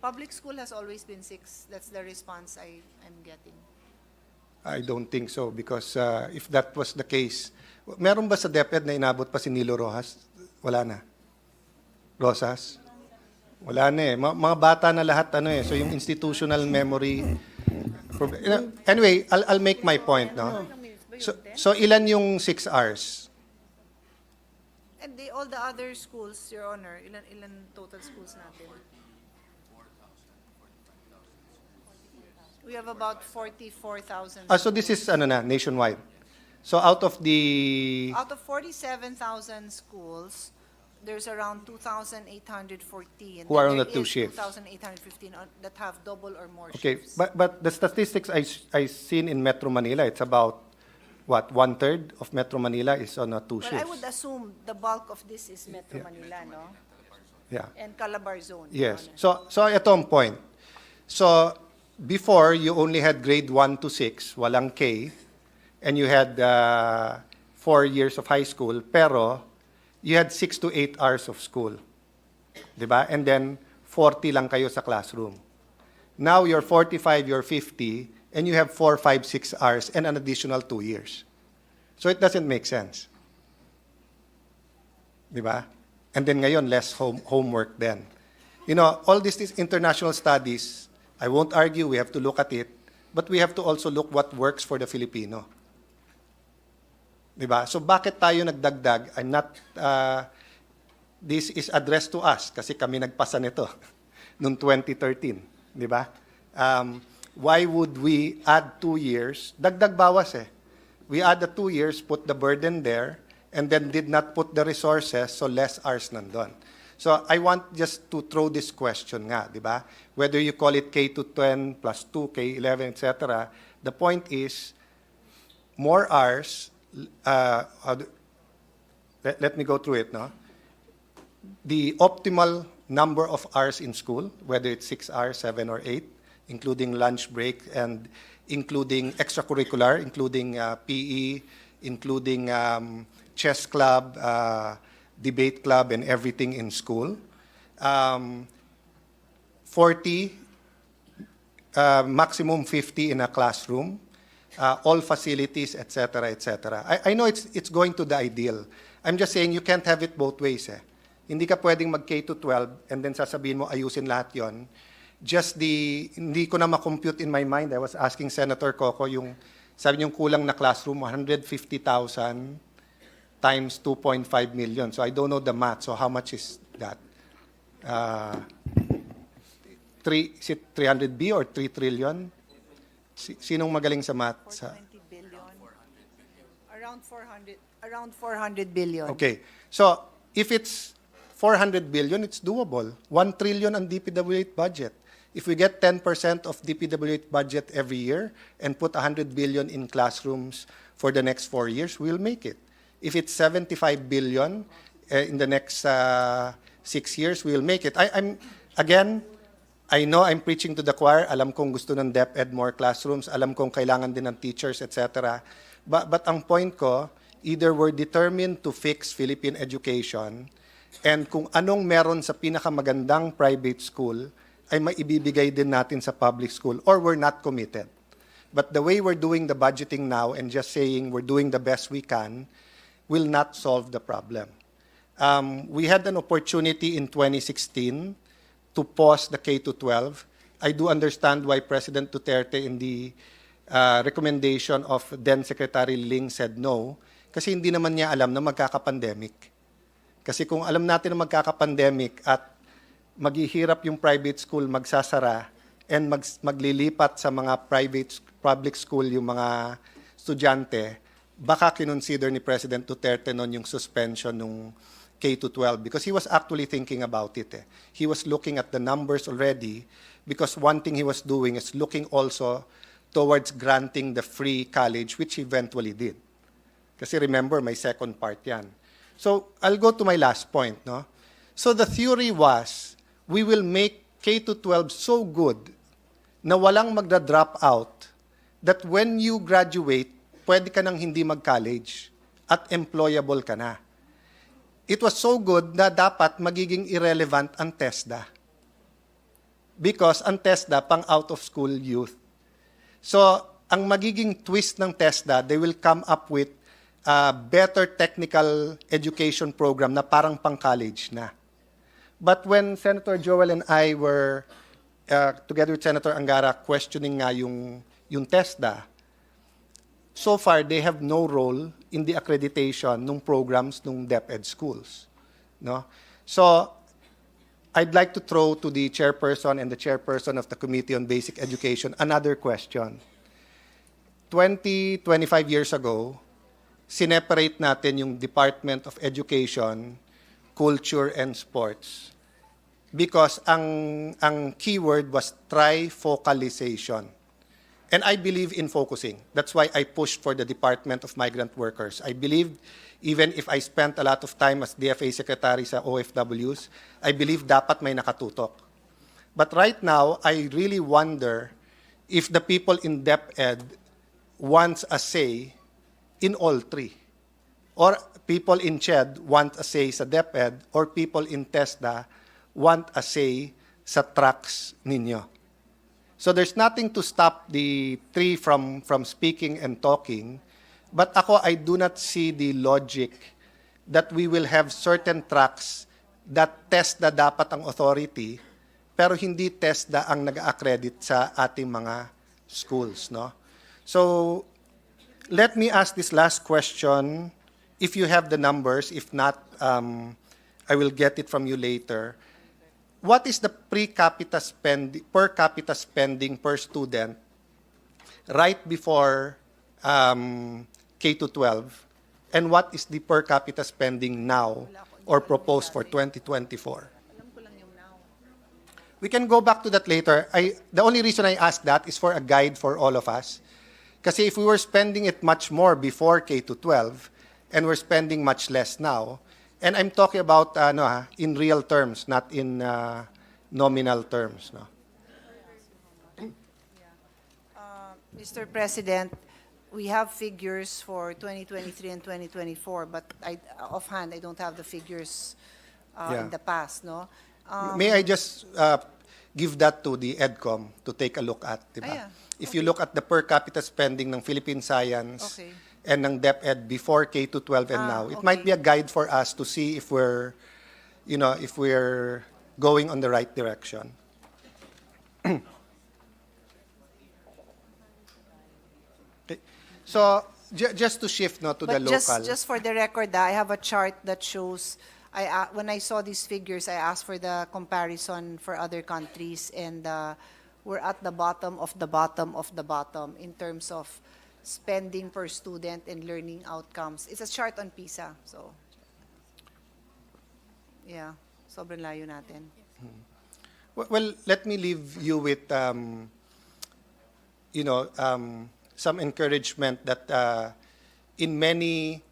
Public school has always been 6. That's the response I'm getting. I don't think so because if that was the case, meron ba sa DepEd na inabot pa si Nilo Rojas? Wala na. Rosas? Wala na eh. Mga bata na lahat So yung institutional memory. Anyway, I'll make my point, no? So ilan yung 6 hours? And all the other schools, Your Honor, ilan total schools natin? We have about 44,000. So this is nationwide. So out of 47,000 schools, there's around 2,814 Who are on There the two is shifts. 2,815 that have double or more Okay, shifts. but the statistics I seen in Metro Manila, it's about what, 1/3 of Metro Manila is on a two Well, I shifts. would assume the bulk of this is Metro Manila, no? Yeah. And Calabar Zone. Your Yes. Honor. So ito ang point. So before you only had grade 1 to 6, walang K, and you had 4 years of high school, pero you had 6 to 8 hours of school. Diba? And then 40 lang kayo sa classroom. Now you're 45, you're 50, and you have 4, 5, 6 hours and an additional 2 years. So it doesn't make sense. Diba? And then ngayon, less homework then. You know, all these international studies, I won't argue, we have to look at it, but we have to also look what works for the Filipino. Diba? So bakit tayo nagdagdag? I'm not, this is addressed to us kasi kami nagpasa nito noong 2013. Diba? Why would we add 2 years? Dagdag bawas eh. We add the 2 years, put the burden there, and then did not put the resources, so less hours nandun. So I want just to throw this question nga, di ba? Whether you call it K-10 plus 2, K-11, etc., the point is, more hours, let me go through it, no? The optimal number of hours in school, whether it's 6 hours, 7 or 8, including lunch break and including extracurricular, including PE, including chess club, debate club, and everything in school. 40, maximum 50 in a classroom, all facilities, etc., etc. I know it's going to the ideal. I'm just saying you can't have it both ways. Hindi ka pwedeng mag K-12 and then sasabihin mo ayusin lahat yon. Hindi ko na ma-compute in my mind. I was asking Senator Coco yung, sabi niyong kulang na classroom, 150,000 times 2.5 million. So I don't know the math. So how much is that? Is it 300B or 3 trillion? Sinong magaling sa math? 420 billion. Around 400 billion. Okay. So if it's 400 billion, it's doable. 1 trillion ang DPWH budget. If we get 10% of DPWH budget every year and put 100 billion in classrooms for the next 4 years, we'll make it. If it's 75 billion in the next 6 years, we'll make it. I know I'm preaching to the choir. Alam kong gusto ng DepEd more classrooms. Alam kong kailangan din ng teachers, etc. But ang point ko, either we're determined to fix Philippine education and kung anong meron sa pinakamagandang private school ay maibibigay din natin sa public school or we're not committed. But the way we're doing the budgeting now and just saying we're doing the best we can will not solve the problem. We had an opportunity in 2016 to pause the K-12. I do understand why President Duterte in the recommendation of then Secretary Ling said no, kasi hindi naman niya alam na magkaka-pandemic. Kasi kung alam natin na magkaka-pandemic at maghihirap yung private school magsasara and maglilipat sa mga public school yung mga estudyante, baka kinonsider ni President Duterte noon yung suspension ng K-12 because he was actually thinking about it. He was looking at the numbers already because one thing he was doing is looking also towards granting the free college, which he eventually did. Kasi remember, may second part yan. So I'll go to my last point. No? So the theory was, we will make K-12 so good na walang magda-drop out that when you graduate, pwede ka nang hindi mag-college at employable ka na. It was so good na dapat magiging irrelevant ang TESDA. Because ang TESDA pang out-of-school youth. So, ang magiging twist ng TESDA, they will come up with a better technical education program na parang pang-college na. But when Senator Joel and I were, together with Senator Angara, questioning nga yung TESDA, so far they have no role in the accreditation ng programs ng DepEd schools. No? So, I'd like to throw to the chairperson and the chairperson of the Committee on Basic Education another question. 25 years ago, sineparate natin yung Department of Education, Culture, and Sports because ang keyword was trifocalization. And I believe in focusing. That's why I pushed for the Department of Migrant Workers. I believed, even if I spent a lot of time as DFA Secretary sa OFWs, I believe dapat may nakatutok. But right now, I really wonder if the people in DepEd wants a say in all three. Or people in CHED want a say sa DepEd, or people in TESDA want a say sa tracks ninyo. So there's nothing to stop the three from speaking and talking, but ako, I do not see the logic that we will have certain tracks that TESDA dapat ang authority, pero hindi TESDA ang nag-accredit sa ating mga schools. No? So let me ask this last question. If you have the numbers, if not, I will get it from you later. What is the per capita spending per student right before K-12? And what is the per capita spending now or proposed for 2024? We can go back to that later. The only reason I ask that is for a guide for all of us. Kasi if we were spending it much more before K-12 and we're spending much less now, and I'm talking about in real terms, not in nominal terms. No? Mr. President, we have figures for 2023 and 2024, but offhand, I don't have the figures in the past. No? May I just give that to the EDCOM to take a look at? Diba? Yeah. If you look at the per capita spending ng Philippine Science, Okay. and ng DepEd before K-12 and now, it might be a guide for us to see if we're, if we're going on the right direction. Okay. So, just to shift to the local. Just for the record, I have a chart that shows, when I saw these figures, I asked for the comparison for other countries, and we're at the bottom of the bottom of the bottom in terms of spending per student and learning outcomes. It's a chart on PISA. So, yeah, sobrang layo natin. Well, let me leave you with, some encouragement that in many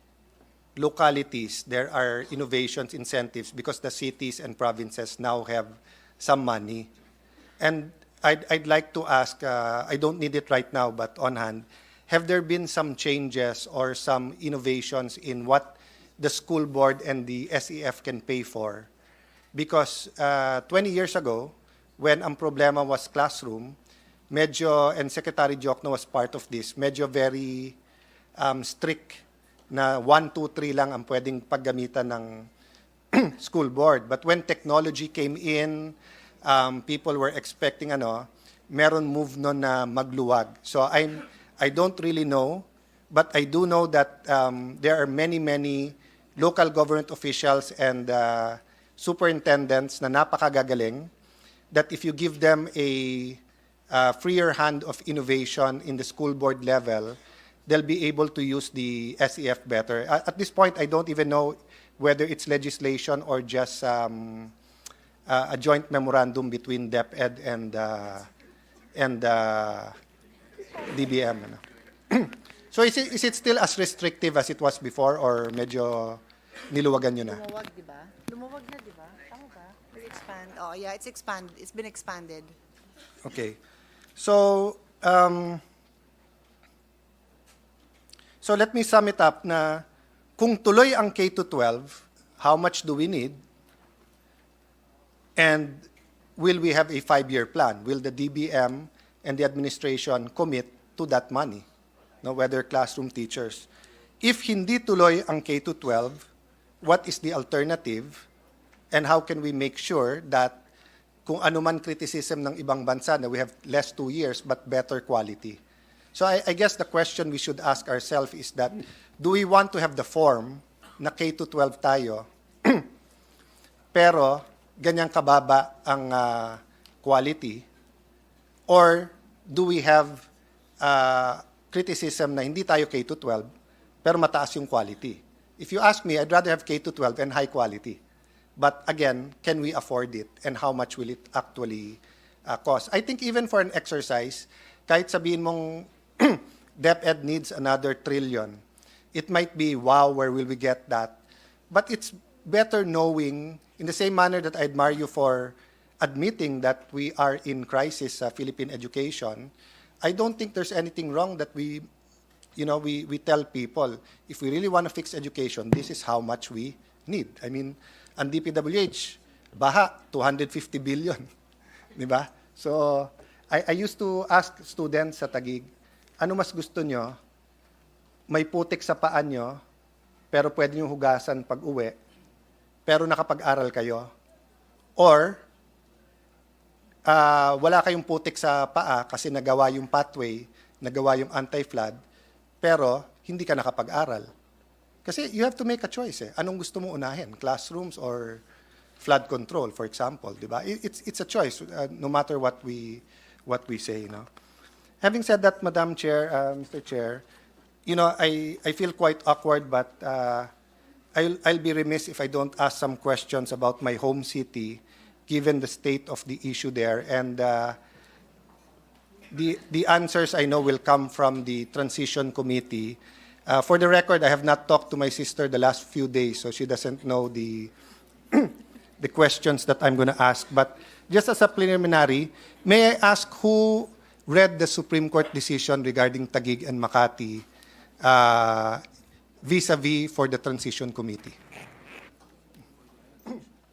localities, there are innovations, incentives, because the cities and provinces now have some money. And I'd like to ask, I don't need it right now, but on hand, have there been some changes or some innovations in what the school board and the SEF can pay for? Because 20 years ago, when ang problema was classroom, and Secretary Jokno was part of this, very strict na 1, 2, 3 lang ang pwedeng paggamitan ng school board. But when technology came in, people were expecting meron move nun na magluwag. So I don't really know, but I do know that there are many local government officials and superintendents na napakagagaling, that if you give them a freer hand of innovation in the school board level, they'll be able to use the SEF better. At this point, I don't even know whether it's legislation or just a joint memorandum between DepEd and DBM. So is it still as restrictive as it was before, or medyo niluwagan nyo na? Lumuwag, di ba? Lumuwag na, di ba? Tama ba? Expand. Oh, yeah, it's been expanded. Okay. So, so let me sum it up na kung tuloy ang K-12, how much do we need? And will we have a 5-year plan? Will the DBM and the administration commit to that money? No, whether classroom teachers. If hindi tuloy ang K-12, what is the alternative? And how can we make sure that kung ano man criticism ng ibang bansa na we have less 2 years but better quality? So I guess the question we should ask ourselves is that, do we want to have the form na K-12 tayo, pero ganyang kababa ang quality, or do we have criticism na hindi tayo K-12, pero mataas yung quality? If you ask me, I'd rather have K-12 and high quality. But again, can we afford it, and how much will it actually cost? I think even for an exercise, kahit sabihin mong DepEd needs another trillion, it might be, wow, where will we get that? But it's better knowing, in the same manner that I admire you for admitting that we are in crisis sa Philippine education, I don't think there's anything wrong that we tell people, if we really want to fix education, this is how much we need. I mean, ang DPWH, baha, 250 billion. Di ba? So, I used to ask students sa Taguig, ano mas gusto nyo? May putik sa paa nyo, pero pwede nyo hugasan pag uwi, pero nakapag-aral kayo? Or, wala kayong putik sa paa kasi nagawa yung pathway, nagawa yung anti-flood, pero hindi ka nakapag-aral. Kasi you have to make a choice. Anong gusto mo unahin? Classrooms or flood control, for example, di ba? It's a choice, no matter what we say, no? Having said that, Madam Chair, Mr. Chair, I feel quite awkward, but I'll be remiss if I don't ask some questions about my home city, given the state of the issue there, and the answers I know will come from the transition committee. For the record, I have not talked to my sister the last few days, so she doesn't know the the questions that I'm going to ask. But just as a preliminary, may I ask who read the Supreme Court decision regarding Taguig and Makati vis-a-vis for the transition committee?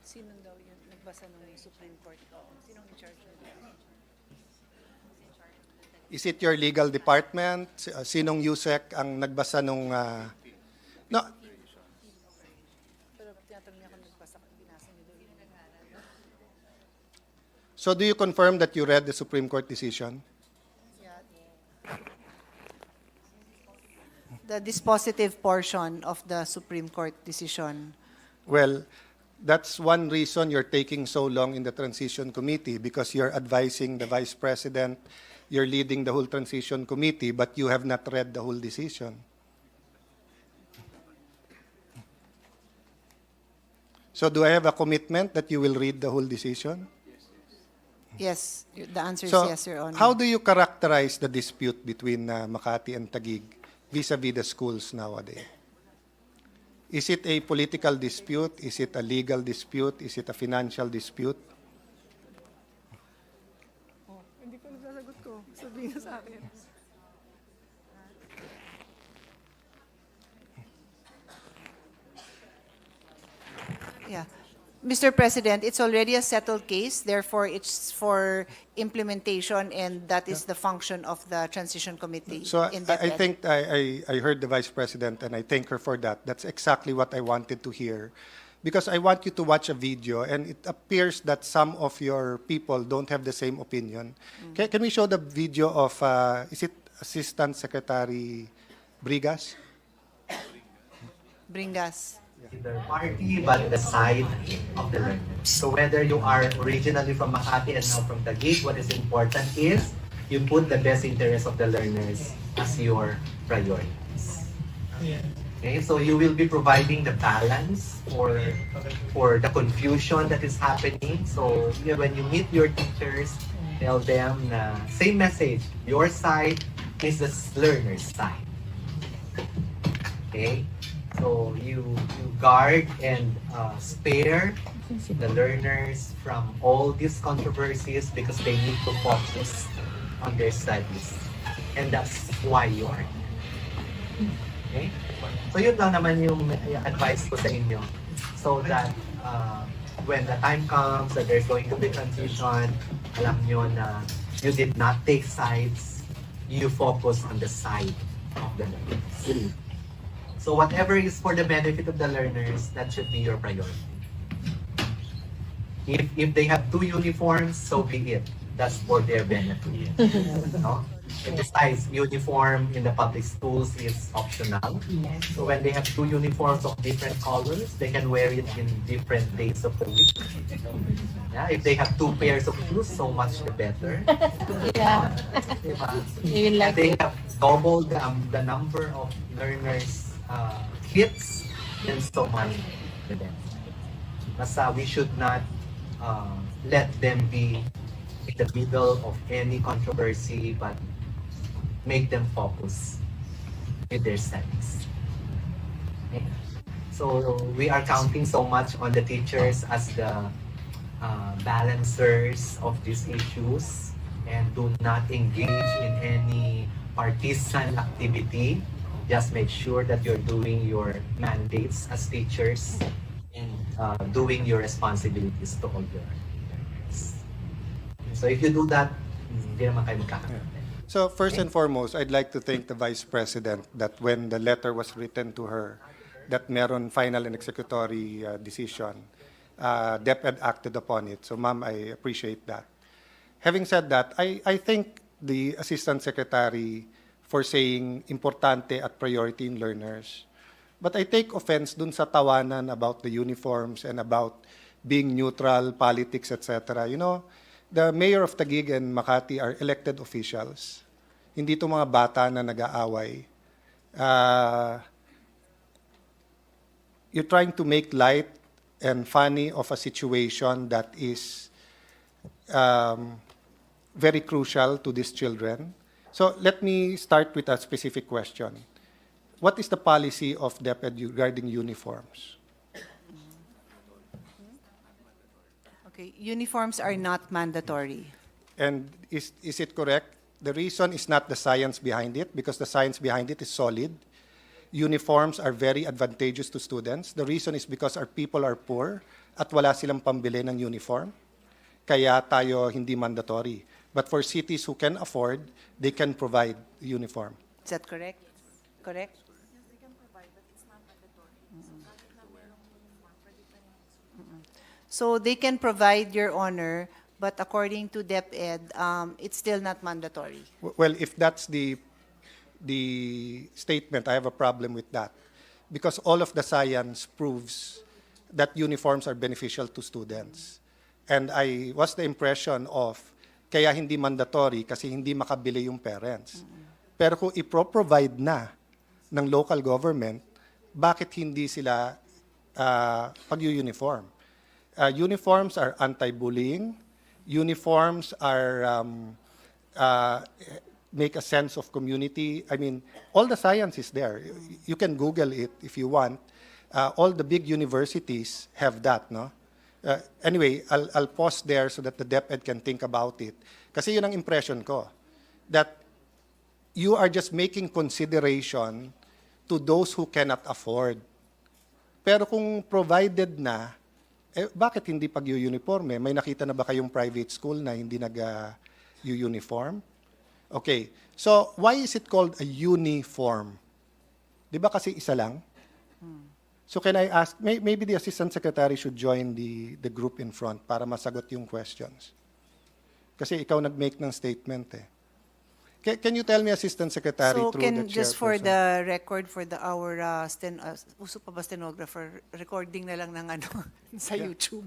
Sino daw yun? Nagbasa ng Supreme Court. Sinong in charge of that? Is it your legal department? Sinong USEC ang nagbasa nung... no, Pero tinatanong niya kung nagbasa, binasa niyo daw yun. so do you confirm that you read the Supreme Court decision? The dispositive portion of the Supreme Court decision. Well, that's one reason you're taking so long in the transition committee, because you're advising the Vice President, you're leading the whole transition committee, but you have not read the whole decision. So do I have a commitment that you will read the whole decision? Yes, the answer is So yes, Your Honor. how do you characterize the dispute between Makati and Taguig vis-a-vis the schools nowadays? Is it a political dispute? Is it a legal dispute? Is it a financial dispute? Hindi ko nasasagot ko. Sabihin niyo sa akin. Yeah. Mr. President, it's already a settled case, therefore it's for implementation, and that is the function of the Transition Committee. So in I DepEd. think I heard the Vice President, and I thank her for that. That's exactly what I wanted to hear. Because I want you to watch a video, and it appears that some of your people don't have the same opinion. Can we show the video of, is it Assistant Secretary Brigas? Bringas. The party, but the side of the learners. So whether you are originally from Makati and now from Taguig, what is important is you put the best interest of the learners as your priorities. Okay, so you will be providing the balance for the confusion that is happening. So when you meet your teachers, tell them na same message. Your side is the learner's side. Okay. So you guard and spare the learners from all these controversies because they need to focus on their studies. And that's why you are here. Okay? So yun lang naman yung advice ko sa inyo. So that when the time comes that there's going to be transition, alam nyo na you did not take sides, you focus on the side of the learners. So whatever is for the benefit of the learners, that should be your priority. If they have two uniforms, so be it. That's for their benefit. No? Besides, uniform in the public schools is optional. So when they have two uniforms of different colors, they can wear it in different days of the week. Yeah, if they have two pairs of shoes, so much the better. Yeah. Diba? You will And like they it. have doubled the number of learners kits, and so much the better. Basta we should not let them be in the middle of any controversy, but make them focus with their studies. Okay. So we are counting so much on the teachers as the balancers of these issues, and do not engage in any partisan activity. Just make sure that you're doing your mandates as teachers and doing your responsibilities to all your parents. So if you do that, hindi naman kayo magkakaroon. So first and foremost, I'd like to thank the Vice President that when the letter was written to her, that meron final and executory decision, DepEd acted upon it. So ma'am, I appreciate that. Having said that, I thank the Assistant Secretary for saying importante at priority in learners. But I take offense dun sa tawanan about the uniforms and about being neutral, politics, etc. You know, the mayor of Taguig and Makati are elected officials. Hindi ito mga bata na nag-aaway. You're trying to make light and funny of a situation that is very crucial to these children. So let me start with a specific question. What is the policy of DepEd regarding uniforms? Okay, uniforms are not mandatory. And is it correct? The reason is not the science behind it, because the science behind it is solid. Uniforms are very advantageous to students. The reason is because our people are poor at wala silang pambili ng uniform. Kaya tayo hindi mandatory. But for cities who can afford, they can provide uniform. Is that correct? Correct? So they can provide, Your Honor, but according to DepEd, it's still not mandatory. Well, if that's the statement, I have a problem with that. Because all of the science proves that uniforms are beneficial to students. And I was the impression of, kaya hindi mandatory kasi hindi makabili yung parents. Pero kung ipro-provide na ng local government, bakit hindi sila pag-uniform? Uniforms are anti-bullying. Uniforms are make a sense of community. I mean, all the science is there. You can Google it if you want. All the big universities have that, no? Anyway, I'll pause there so that the DepEd can think about it. Kasi yun ang impression ko, that you are just making consideration to those who cannot afford. Pero kung provided na, bakit hindi pag-uniforme? May nakita na ba kayong private school na hindi nag-uniform? Okay, so why is it called a uniform? Di ba kasi isa lang? So can I ask, maybe the Assistant Secretary should join the group in front para masagot yung questions. Kasi ikaw nag-make ng statement eh. Can you tell me, Assistant Secretary, So through can, the just for chairperson? the record, for our uso pa ba stenographer, recording na lang ng ano sa YouTube.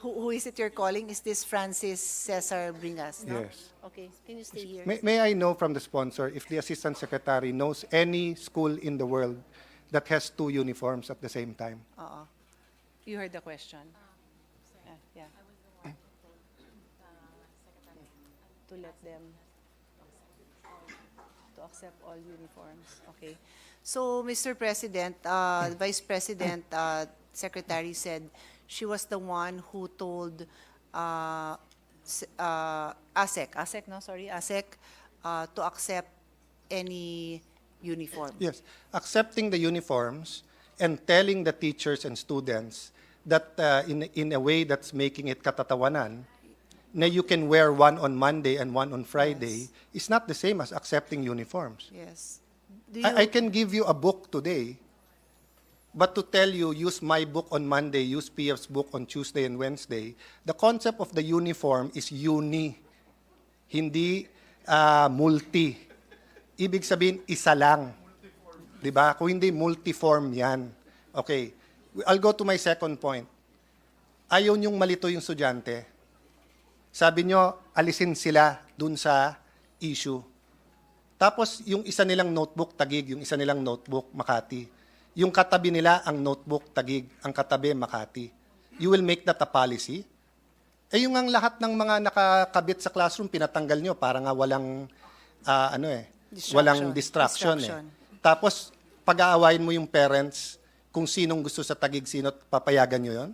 Who is it you're calling? Is this Francis Cesar Bringas? No? Yes. Okay, can you stay here? May I know from the sponsor if the Assistant Secretary knows any school in the world that has two uniforms at the same time? You heard the question. Yeah. To let them to accept all uniforms. Okay. So, Mr. President, Vice President, Secretary said she was the one who told ASEC to accept any uniform. Yes, accepting the uniforms and telling the teachers and students that in a way that's making it katatawanan, na you can wear one on Monday and one on Friday, is not the same as accepting uniforms. Yes. I can give you a book today, but to tell you, use my book on Monday, use PF's book on Tuesday and Wednesday, the concept of the uniform is uni. Hindi multi. Ibig sabihin, isa lang. Diba? Kung hindi, multiform yan. Okay. I'll go to my second point. Ayaw niyong malito yung estudyante. Sabi nyo, alisin sila dun sa issue. Tapos, yung isa nilang notebook, Taguig. Yung isa nilang notebook, Makati. Yung katabi nila, ang notebook, Taguig. Ang katabi, Makati. You will make that a policy? Eh, yung ang lahat ng mga nakakabit sa classroom, pinatanggal nyo para nga walang, walang distraction. Tapos, pag-aawayin mo yung parents kung sinong gusto sa Taguig, sino papayagan nyo yon?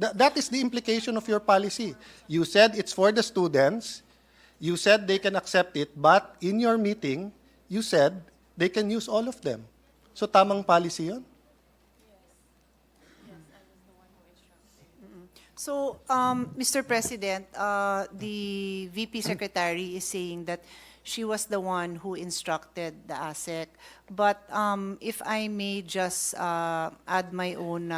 That is the implication of your policy. You said it's for the students. You said they can accept it, but in your meeting, you said they can use all of them. So tamang policy yun? So, Mr. President, the VP Secretary is saying that she was the one who instructed the ASEC. But if I may just add my own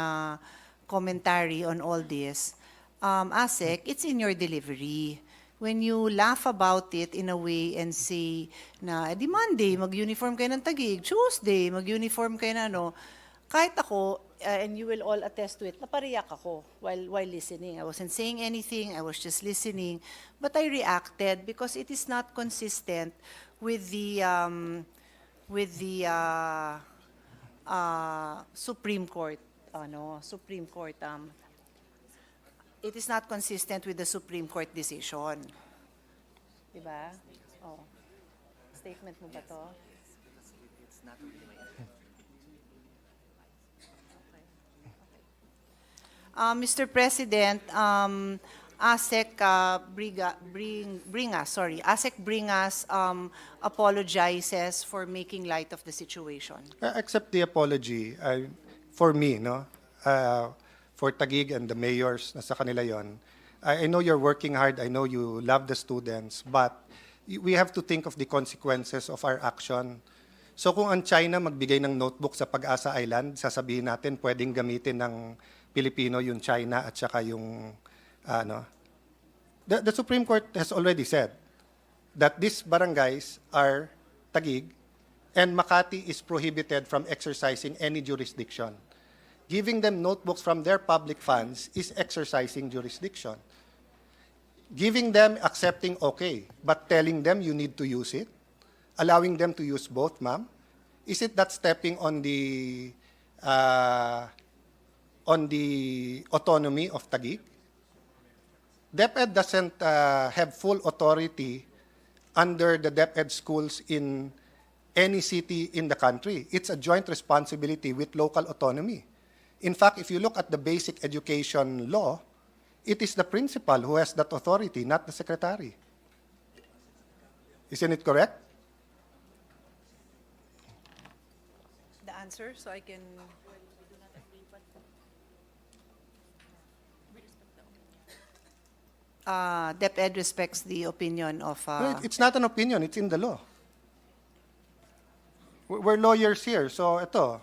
commentary on all this, ASEC, it's in your delivery. When you laugh about it in a way and say na, di Monday, mag-uniform kayo ng Taguig, Tuesday, mag-uniform kayo na ano, kahit ako, and you will all attest to it, napariyak ako while listening. I wasn't saying anything, I was just listening, but I reacted because it is not consistent with the Supreme Court. Supreme Court. It is not consistent with the Supreme Court decision. Diba? Oh. Statement mo ba to? Mr. President, ASEC bring us apologizes for making light of the situation. Accept the apology. For me, no? For Taguig and the mayors, nasa kanila yon. I know you're working hard. I know you love the students. But we have to think of the consequences of our action. So kung ang China magbigay ng notebook sa Pag-asa Island, sasabihin natin pwedeng gamitin ng Pilipino yung China at saka yung The Supreme Court has already said that these barangays are Taguig and Makati is prohibited from exercising any jurisdiction. Giving them notebooks from their public funds is exercising jurisdiction. Giving them, accepting, okay, but telling them you need to use it, allowing them to use both, ma'am, is it that stepping on the autonomy of Taguig? DepEd doesn't have full authority under the DepEd schools in any city in the country. It's a joint responsibility with local autonomy. In fact, if you look at the basic education law, it is the principal who has that authority, not the secretary. Isn't it correct? The answer, so I can... DepEd respects the opinion of... It's not an opinion, it's in the law. We're lawyers here, so ito.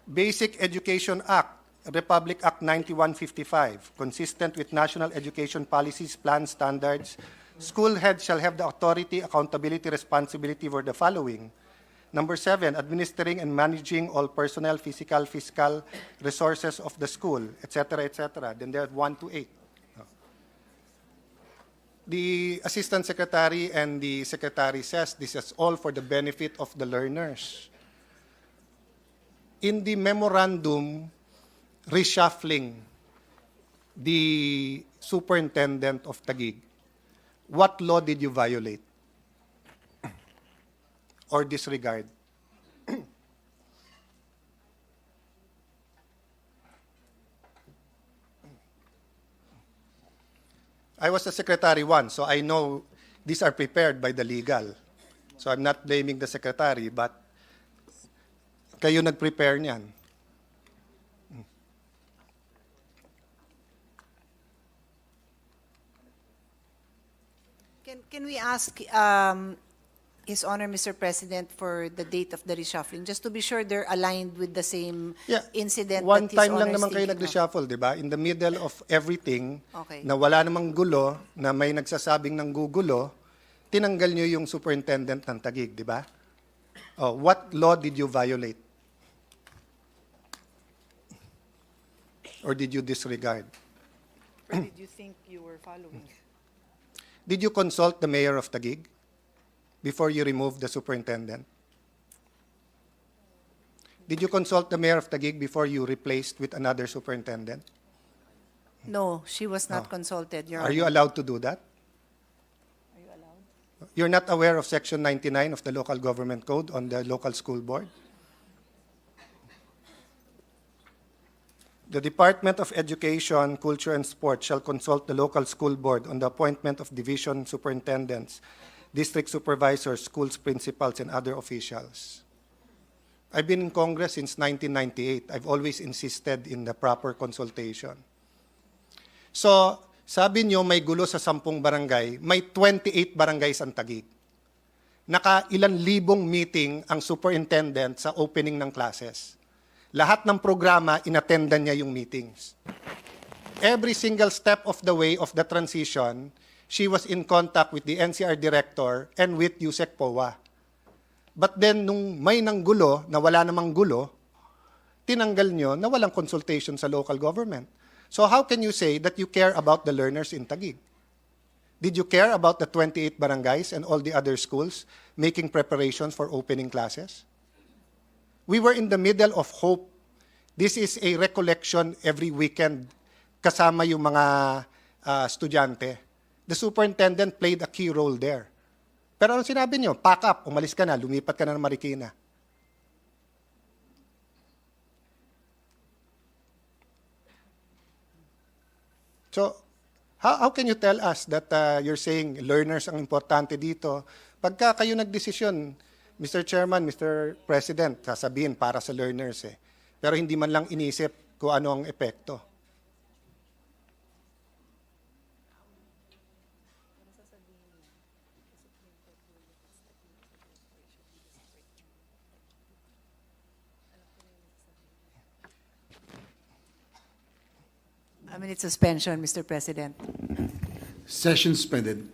Basic Education Act, Republic Act 9155, consistent with national education policies, plans, standards. School heads shall have the authority, accountability, responsibility for the following. Number 7, administering and managing all personnel, physical, fiscal resources of the school, etc., etc. Then there's 1 to 8. The Assistant Secretary and the Secretary says this is all for the benefit of the learners. In the memorandum reshuffling the superintendent of Taguig, what law did you violate or disregard? I was a secretary once, so I know these are prepared by the legal. So I'm not blaming the secretary, but kayo nag-prepare niyan. Can we ask His Honor, Mr. President, for the date of the reshuffling, just to be sure they're aligned with the same incident One that His time Honor lang is naman kayo thinking of. nag-reshuffle, di ba? In the middle of everything, Okay. na wala namang gulo, na may nagsasabing ng gugulo, tinanggal nyo yung superintendent ng Taguig, di ba? Oh, what law did you violate? Or did you disregard? Or did you think you were following? Did you consult the mayor of Taguig before you removed the superintendent? Did you consult the mayor of Taguig before you replaced with another superintendent? No, she was not consulted, Your Are you Honor. allowed to do that? Are you allowed? You're not aware of Section 99 of the Local Government Code on the local school board? The Department of Education, Culture, and Sport shall consult the local school board on the appointment of division superintendents, district supervisors, schools principals, and other officials. I've been in Congress since 1998. I've always insisted in the proper consultation. So, sabi nyo may gulo sa 10 barangay, may 28 barangays ang Taguig. Naka ilan libong meeting ang superintendent sa opening ng classes. Lahat ng programa, inattendan niya yung meetings. Every single step of the way of the transition, she was in contact with the NCR director and with Yusek POA. But then, nung may nanggulo, na wala namang gulo, tinanggal nyo na walang consultation sa local government. So how can you say that you care about the learners in Taguig? Did you care about the 28 barangays and all the other schools making preparations for opening classes? We were in the middle of hope. This is a recollection every weekend kasama yung mga estudyante. The superintendent played a key role there. Pero ano sinabi nyo? Pack up, umalis ka na, lumipat ka na ng Marikina. So, how can you tell us that you're saying learners ang importante dito? Pagka kayo nagdesisyon, Mr. Chairman, Mr. President, sasabihin para sa learners eh. Pero hindi man lang inisip kung ano ang epekto. I mean, it's suspension, Mr. President. Session suspended.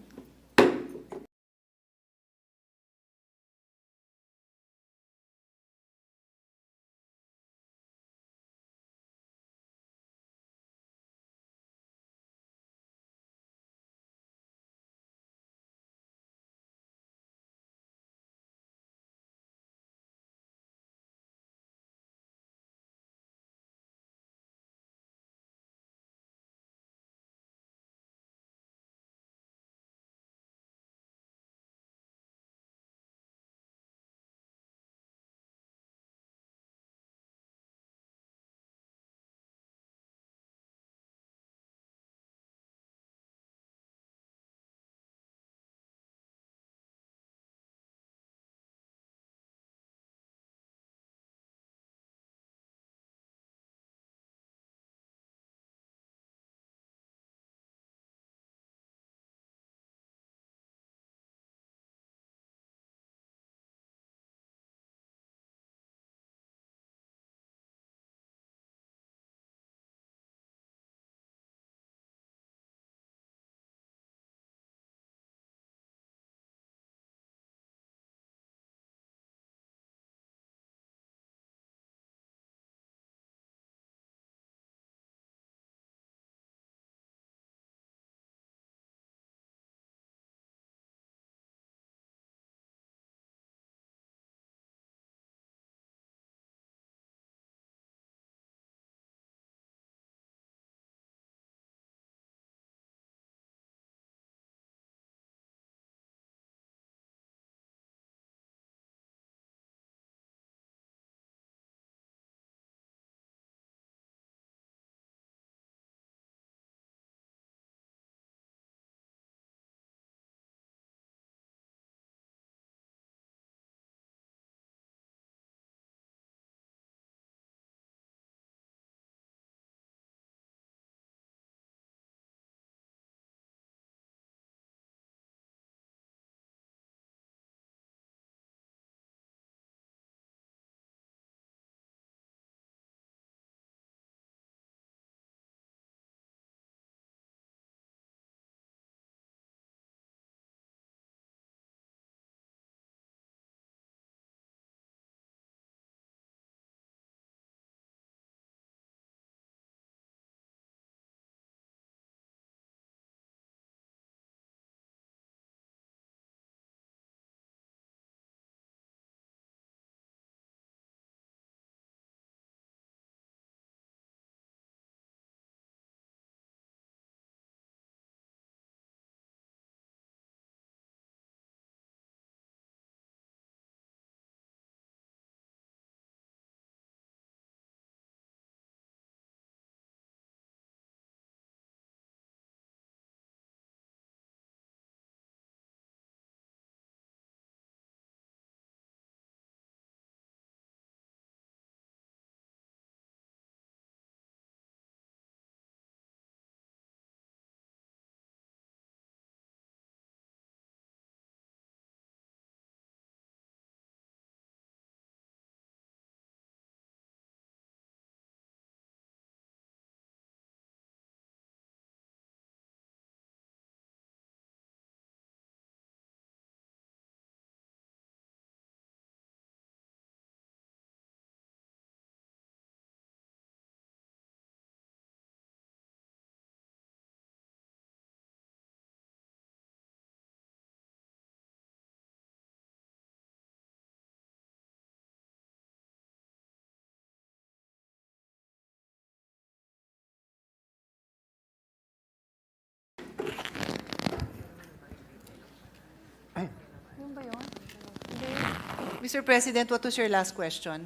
Mr. President, what was your last question?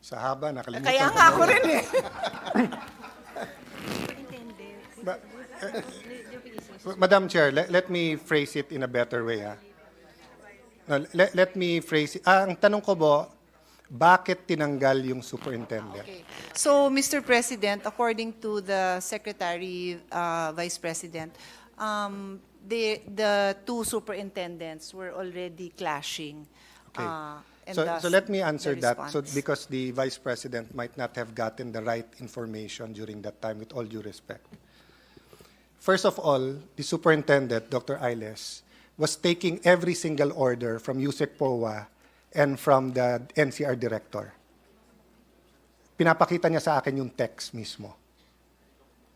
Sa haba, nakalimutan Kaya ko nga na ako yun. rin eh. Madam Chair, let me phrase it in a better way. No, let me phrase it. Ang tanong ko po, bakit tinanggal yung superintendent? Okay. So, Mr. President, according to the Secretary, Vice President, the two superintendents were already clashing. Okay. And So thus let me answer the that. So response. because the Vice President might not have gotten the right information during that time, with all due respect. First of all, the superintendent, Dr. Ailes, was taking every single order from Yusek POA and from the NCR director. Pinapakita niya sa akin yung text mismo.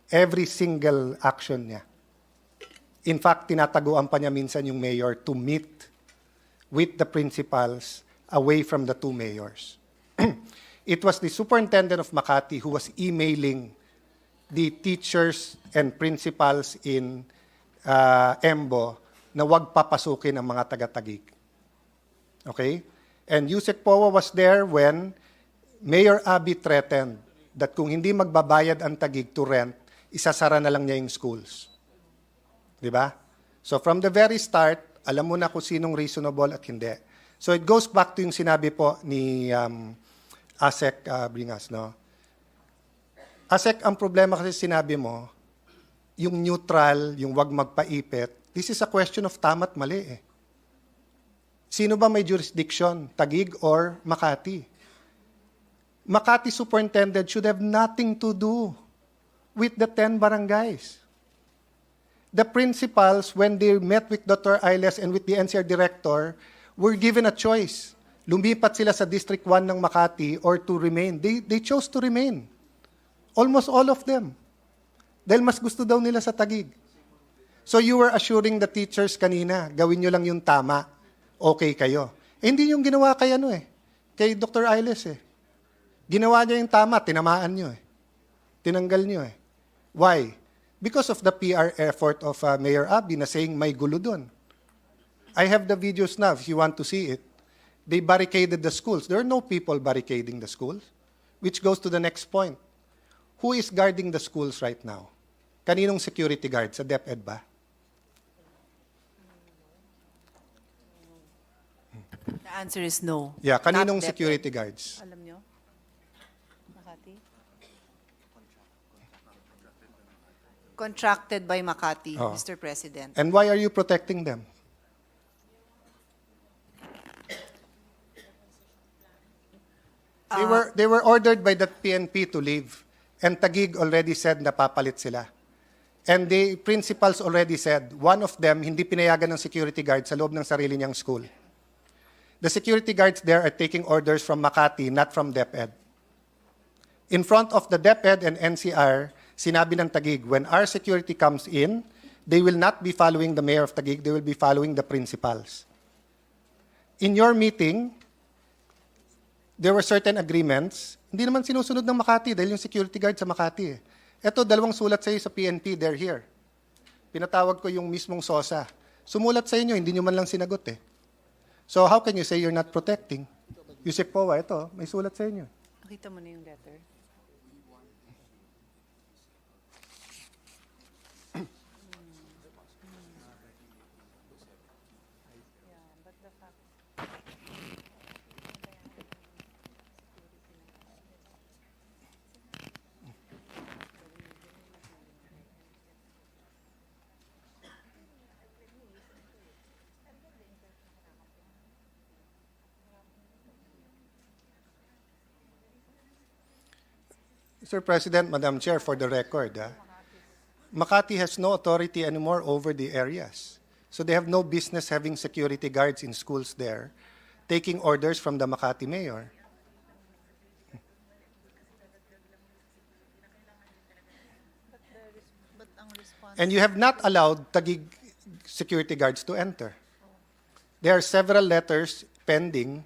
Every single action niya. In fact, tinataguan pa niya minsan yung mayor to meet with the principals away from the two mayors. It was the superintendent of Makati who was emailing the teachers and principals in Embo na wag papasukin ang mga taga-Taguig. Okay? And Yusek POA was there when Mayor Abby threatened that kung hindi magbabayad ang Taguig to rent, isasara na lang niya yung schools. Di ba? So from the very start, alam mo na kung sinong reasonable at hindi. So it goes back to yung sinabi po ni Asek Bringas, no? Asek, ang problema kasi sinabi mo, yung neutral, yung wag magpaipit, this is a question of tama at mali eh. Sino ba may jurisdiction? Taguig or Makati? Makati superintendent should have nothing to do with the 10 barangays. The principals, when they met with Dr. Ailes and with the NCR director, were given a choice. Lumipat sila sa District 1 ng Makati or to remain. They chose to remain. Almost all of them. Dahil mas gusto daw nila sa Taguig. So you were assuring the teachers kanina, gawin nyo lang yung tama. Okay kayo. Eh, hindi yung ginawa kay kay Dr. Ailes eh. Ginawa niya yung tama, tinamaan nyo eh. Tinanggal nyo eh. Why? Because of the PR effort of Mayor Abby na saying may gulo doon. I have the videos now if you want to see it. They barricaded the schools. There are no people barricading the schools, which goes to the next point. Who is guarding the schools right now? Kaninong security guard? Sa DepEd ba? The answer is no. Yeah, kaninong Not security DepEd. guards? Alam nyo? Makati? Contracted by Makati, Oh. Mr. President. And why are you protecting them? They were ordered by the PNP to leave. And Taguig already said na papalit sila. And the principals already said, one of them hindi pinayagan ng security guard sa loob ng sarili niyang school. The security guards there are taking orders from Makati, not from DepEd. In front of the DepEd and NCR, sinabi ng Taguig, when our security comes in, they will not be following the mayor of Taguig, they will be following the principals. In your meeting, there were certain agreements. Hindi naman sinusunod ng Makati dahil yung security guard sa Makati eh. Ito, 2 sulat sa iyo sa PNP, they're here. Pinatawag ko yung mismong SOSA. Sumulat sa inyo, hindi nyo man lang sinagot eh. So how can you say you're not protecting? Yusek POA, ito, may sulat sa inyo. Nakita mo na yung letter? Mr. President, Madam Chair, for the record, Makati has no authority anymore over the areas. So they have no business having security guards in schools there, taking orders from the Makati mayor. And you have not allowed Taguig security guards to enter. There are several letters pending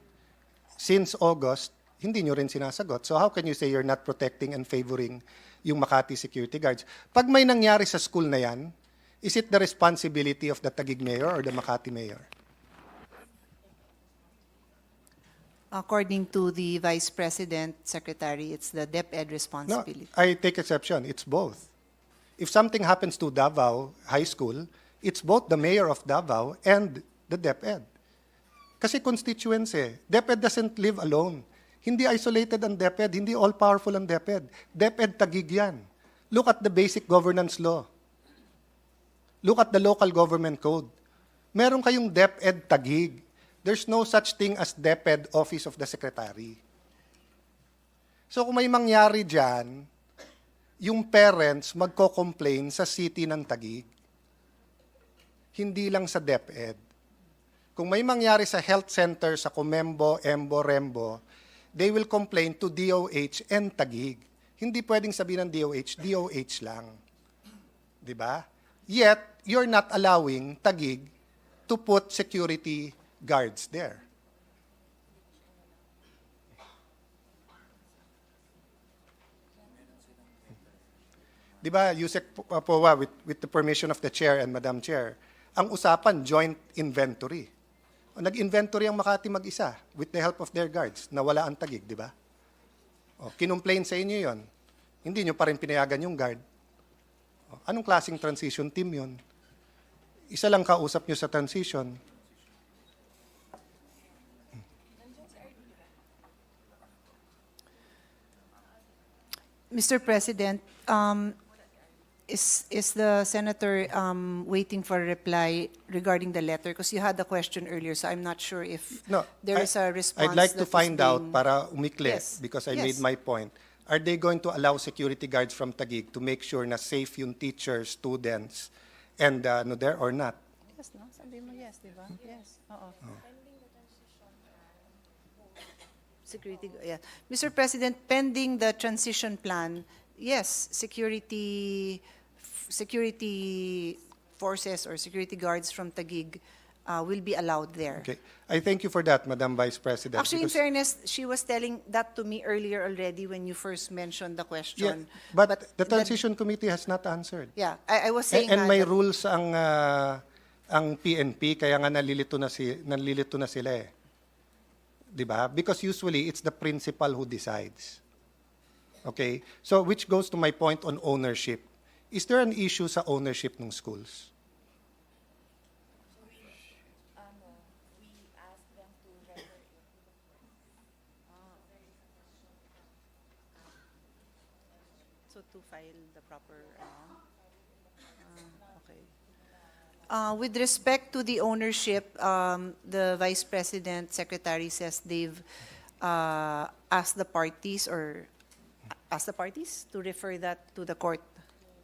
since August, hindi nyo rin sinasagot. So how can you say you're not protecting and favoring yung Makati security guards? Pag may nangyari sa school na yan, is it the responsibility of the Taguig mayor or the Makati mayor? According to the Vice President, Secretary, it's the DepEd No, responsibility. I take exception. It's both. If something happens to Davao High School, it's both the mayor of Davao and the DepEd. Kasi constituency, DepEd doesn't live alone. Hindi isolated ang DepEd, hindi all-powerful ang DepEd. DepEd tagig yan. Look at the basic governance law. Look at the local government code. Meron kayong DepEd tagig. There's no such thing as DepEd Office of the Secretary. So kung may mangyari dyan, yung parents magko-complain sa city ng Taguig. Hindi lang sa DepEd. Kung may mangyari sa health center sa Comembo, Embo, Rembo, they will complain to DOH and Taguig. Hindi pwedeng sabihin ng DOH lang. Diba? Yet, you're not allowing Taguig to put security guards there. Di ba, Yusek Powa, with the permission of the Chair and Madam Chair, ang usapan, joint inventory. Nag-inventory ang Makati mag-isa with the help of their guards, na wala ang Taguig, di ba? Kinumplain sa inyo yon, hindi nyo pa rin pinayagan yung guard. Anong klaseng transition team yon? Isa lang kausap nyo sa transition. Mr. President, is the senator waiting for a reply regarding the letter? Because you had a question earlier, so I'm not sure if there is a response. I'd like to that is find out, being- para umikli, Yes. because I Yes. made my point. Are they going to allow security guards from Taguig to make sure na safe yung teachers, students, and no there or not? Yes, no? Sabi mo yes, di ba? Yes. Oo. Security, yeah. Mr. President, pending the transition plan, yes, security forces or security guards from Taguig will be allowed there. Okay. I thank you for that, Madam Vice President. Actually, in because- fairness, she was telling that to me earlier already when you first mentioned the Yeah, question. but the transition committee has not answered. Yeah, I was saying And nga may that- rules ang PNP, kaya nga nalilito na sila eh. Diba? Because usually it's the principal who decides. Okay? So which goes to my point on ownership. Is there an issue sa ownership ng schools? So to file the proper, okay. With respect to the ownership, the Vice President Secretary says they've asked the parties to refer that to the court,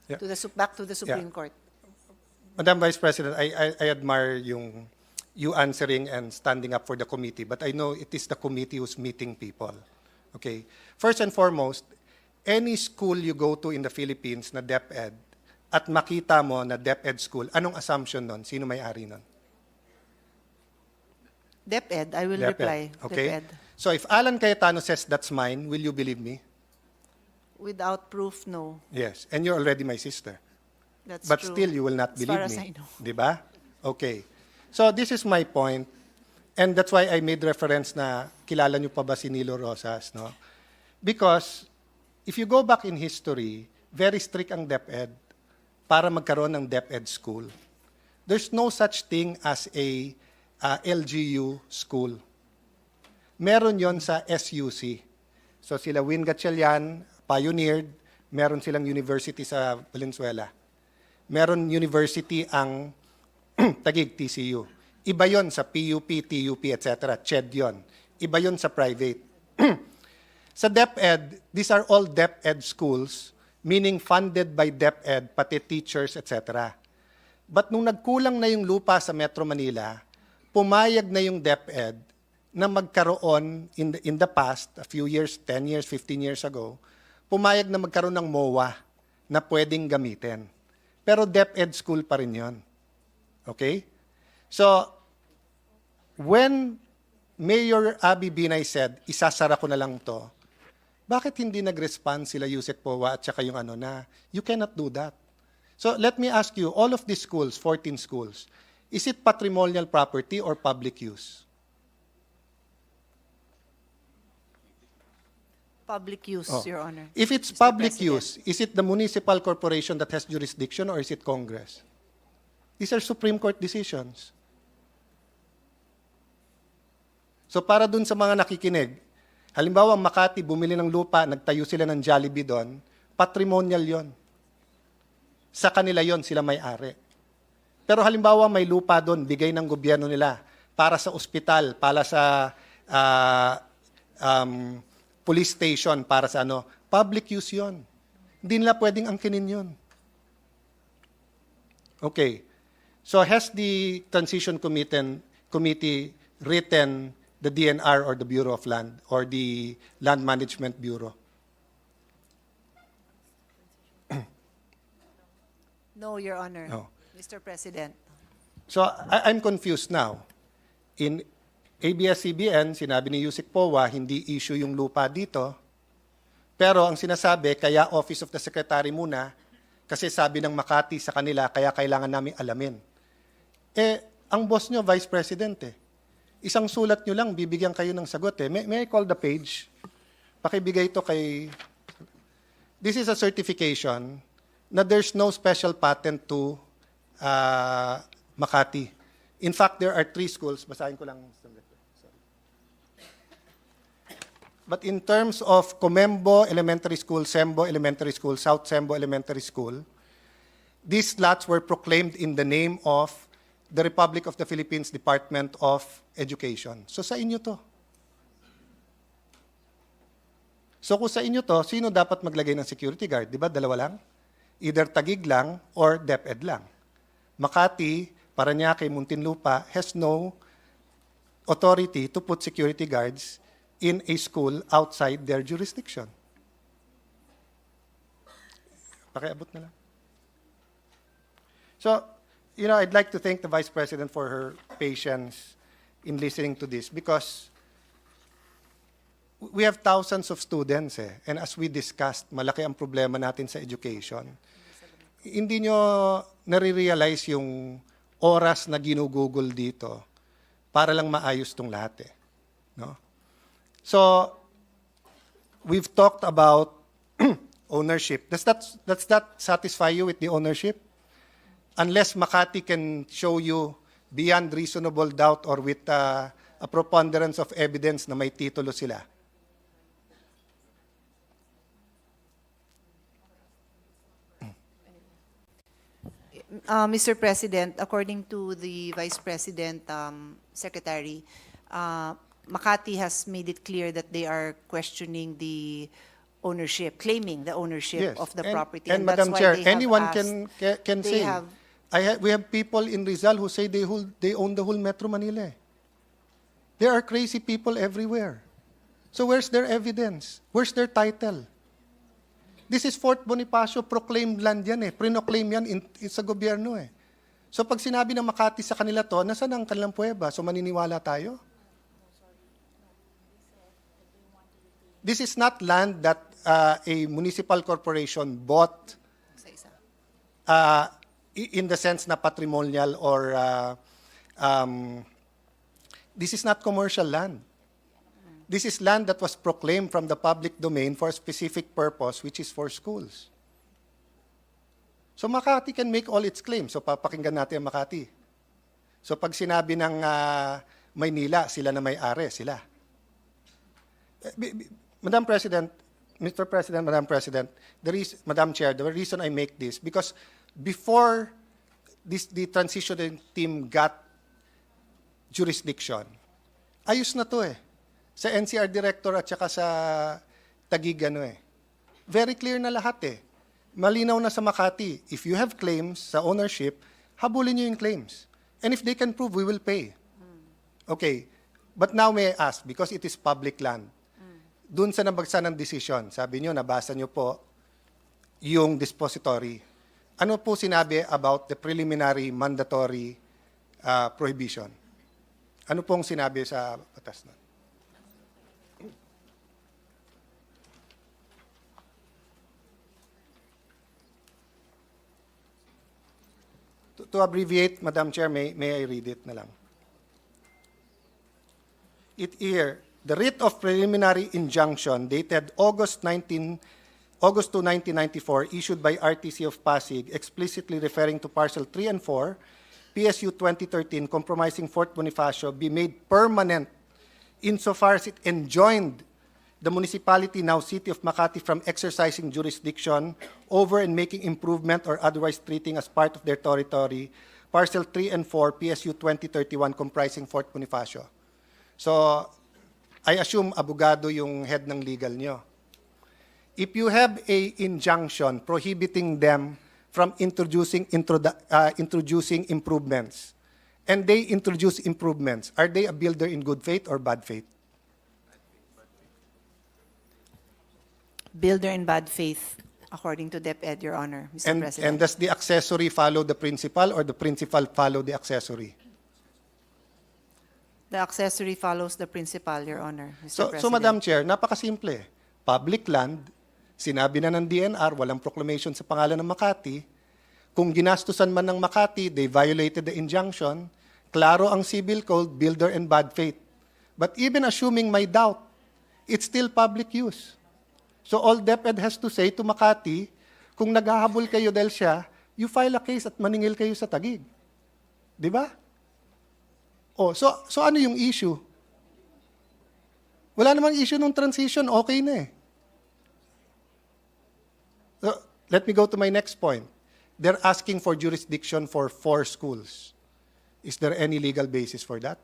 Yeah. back to the Supreme Court. Madam Vice President, I admire you answering and standing up for the committee, but I know it is the committee who's meeting people. Okay? First and foremost, any school you go to in the Philippines na DepEd, at makita mo na DepEd school, anong assumption nun? Sino may-ari nun? DepEd, I will DepEd. reply. Okay? DepEd. So if Alan Cayetano says that's mine, will you believe me? Without proof, no. Yes. And you're already my sister. That's But true. still, you will not As believe far as me. I know. Diba? Okay. So this is my point. And that's why I made reference na kilala niyo pa ba si Nilo Rosas, no? Because if you go back in history, very strict ang DepEd para magkaroon ng DepEd school. There's no such thing as a LGU school. Meron yon sa SUC. So sila Win Gatchalian, pioneered, meron silang university sa Valenzuela. Meron university ang Taguig TCU. Iba yon sa PUP, TUP, etc. CHED yon. Iba yon sa private. Sa DepEd, these are all DepEd schools, meaning funded by DepEd, pati teachers, etc. But nung nagkulang na yung lupa sa Metro Manila, pumayag na yung DepEd na magkaroon in the past, a few years, 10 years, 15 years ago, pumayag na magkaroon ng MOA na pwedeng gamitin. Pero DepEd school pa rin yun. Okay? So, when Mayor Abby Binay said, isasara ko na lang to, bakit hindi nag-respond sila Yusek Powa at saka yung na, you cannot do that. So let me ask you, all of these schools, 14 schools, is it patrimonial property or public use? Public use, Oh. Your Honor. If it's Mr. public President. use, is it the municipal corporation that has jurisdiction or is it Congress? These are Supreme Court decisions. So para dun sa mga nakikinig, halimbawa Makati bumili ng lupa, nagtayo sila ng Jollibee doon, patrimonial yon. Sa kanila yon, sila may-ari. Pero halimbawa may lupa doon, bigay ng gobyerno nila para sa ospital, para sa police station, para sa ano, public use yon. Hindi nila pwedeng angkinin yon. Okay. So has the Transition Committee written the DNR or the Bureau of Land or the Land Management Bureau? No, Your Honor. No. Mr. President. So I'm confused now. In ABS-CBN, sinabi ni Yusek Powa, hindi issue yung lupa dito. Pero ang sinasabi, kaya Office of the Secretary muna, kasi sabi ng Makati sa kanila, kaya kailangan namin alamin. Ang boss nyo, Vice President Isang sulat nyo lang, bibigyan kayo ng sagot May I call the page? Pakibigay ito kay... This is a certification na there's no special patent to Makati. In fact, there are 3 schools. Basahin ko lang. But in terms of Comembo Elementary School, Sembo Elementary School, South Sembo Elementary School, these lots were proclaimed in the name of the Republic of the Philippines Department of Education. So sa inyo to. So kung sa inyo to, sino dapat maglagay ng security guard? Di ba? Dalawa lang? Either Taguig lang or DepEd lang. Makati, Parañaque, Muntinlupa has no authority to put security guards in a school outside their jurisdiction. Pakiabot na lang. So, I'd like to thank the Vice President for her patience in listening to this because we have thousands of students and as we discussed, malaki ang problema natin sa education. Hindi nyo nare-realize yung oras na ginugugol dito para lang maayos tong lahat no? So, we've talked about ownership. Does that satisfy you with the ownership? Unless Makati can show you beyond reasonable doubt or with a preponderance of evidence na may titulo sila. Mr. President, according to the Vice President Secretary, Makati has made it clear that they are questioning the ownership, claiming the ownership of the property. And that's Madam why Chair, they have anyone asked- can they say. have- We have people in Rizal who say they own the whole Metro Manila. There are crazy people everywhere. So where's their evidence? Where's their title? This is Fort Bonifacio, proclaimed land yan Prinoclaim yan sa gobyerno So pag sinabi ng Makati sa kanila to, nasaan ang kanilang puweba? So maniniwala tayo? This is not land that a municipal corporation bought in the sense na patrimonial or this is not commercial land. This is land that was proclaimed from the public domain for a specific purpose, which is for schools. So Makati can make all its claims. So papakinggan natin ang Makati. So pag sinabi ng Maynila, sila na may-ari, sila. Madam President, Mr. President, Madam President, Madam Chair, the reason I make this, because before the transition team got jurisdiction, ayos na to sa NCR Director at saka sa Taguig Very clear na lahat Malinaw na sa Makati. If you have claims sa ownership, habulin nyo yung claims. And if they can prove, we will pay. Okay. But now may I ask, because it is public land, dun sa nabagsa ng decision, sabi nyo, nabasa nyo po yung dispository. Ano po sinabi about the preliminary mandatory prohibition? Ano pong sinabi sa batas na? To abbreviate, Madam Chair, may I read it na lang? It here, The writ of preliminary injunction dated August 2, 1994, issued by RTC of Pasig, explicitly referring to Parcel 3 and 4, PSU 2013, comprising Fort Bonifacio, be made permanent insofar as it enjoined the municipality, now City of Makati, from exercising jurisdiction over and making improvement or otherwise treating as part of their territory Parcel 3 and 4, PSU 2031, comprising Fort Bonifacio. So, I assume abogado yung head ng legal nyo. If you have a injunction prohibiting them from introducing improvements, and they introduce improvements, are they a builder in good faith or bad faith? Builder in bad faith, according to DepEd, Your Honor, Mr. President. And does the accessory follow the principal or the principal follow the accessory? The accessory follows the principal, Your Honor, Mr. President. So, Madam Chair, napakasimple. Public land, sinabi na ng DNR, walang proclamation sa pangalan ng Makati. Kung ginastusan man ng Makati, they violated the injunction. Klaro ang civil code, builder and bad faith. But even assuming may doubt, it's still public use. So all DepEd has to say to Makati, kung naghahabol kayo dahil siya, you file a case at maningil kayo sa Taguig. Di ba? Oh, so ano yung issue? Wala namang issue nung transition, okay na eh. So, let me go to my next point. They're asking for jurisdiction for 4 schools. Is there any legal basis for that?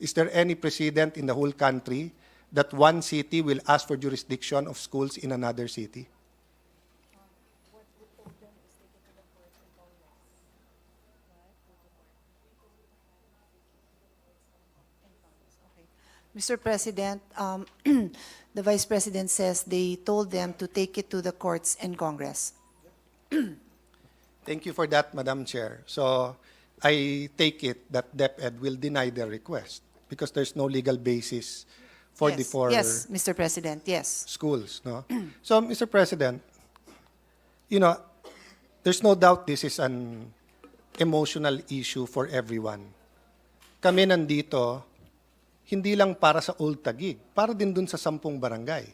Is there any precedent in the whole country that one city will ask for jurisdiction of schools in another city? Mr. President, the Vice President says they told them to take it to the courts and Congress. Thank you for that, Madam Chair. So I take it that DepEd will deny their request because there's no legal basis for the 4 Yes, Mr. President, yes. schools. No? So, Mr. President, you know, there's no doubt this is an emotional issue for everyone. Kami nandito, hindi lang para sa Old Taguig, para din dun sa 10 barangay.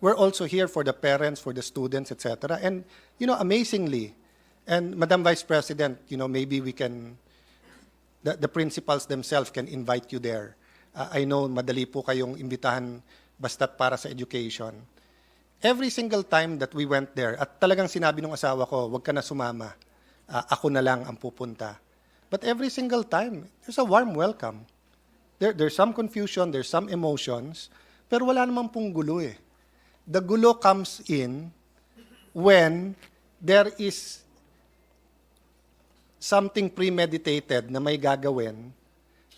We're also here for the parents, for the students, etc. And, you know, amazingly, and Madam Vice President, you know, maybe we can, the principals themselves can invite you there. I know madali po kayong imbitahan basta't para sa education. Every single time that we went there, at talagang sinabi ng asawa ko, wag ka na sumama, ako na lang ang pupunta. But every single time, there's a warm welcome. There's some confusion, there's some emotions, pero wala naman pong gulo eh. The gulo comes in when there is something premeditated na may gagawin,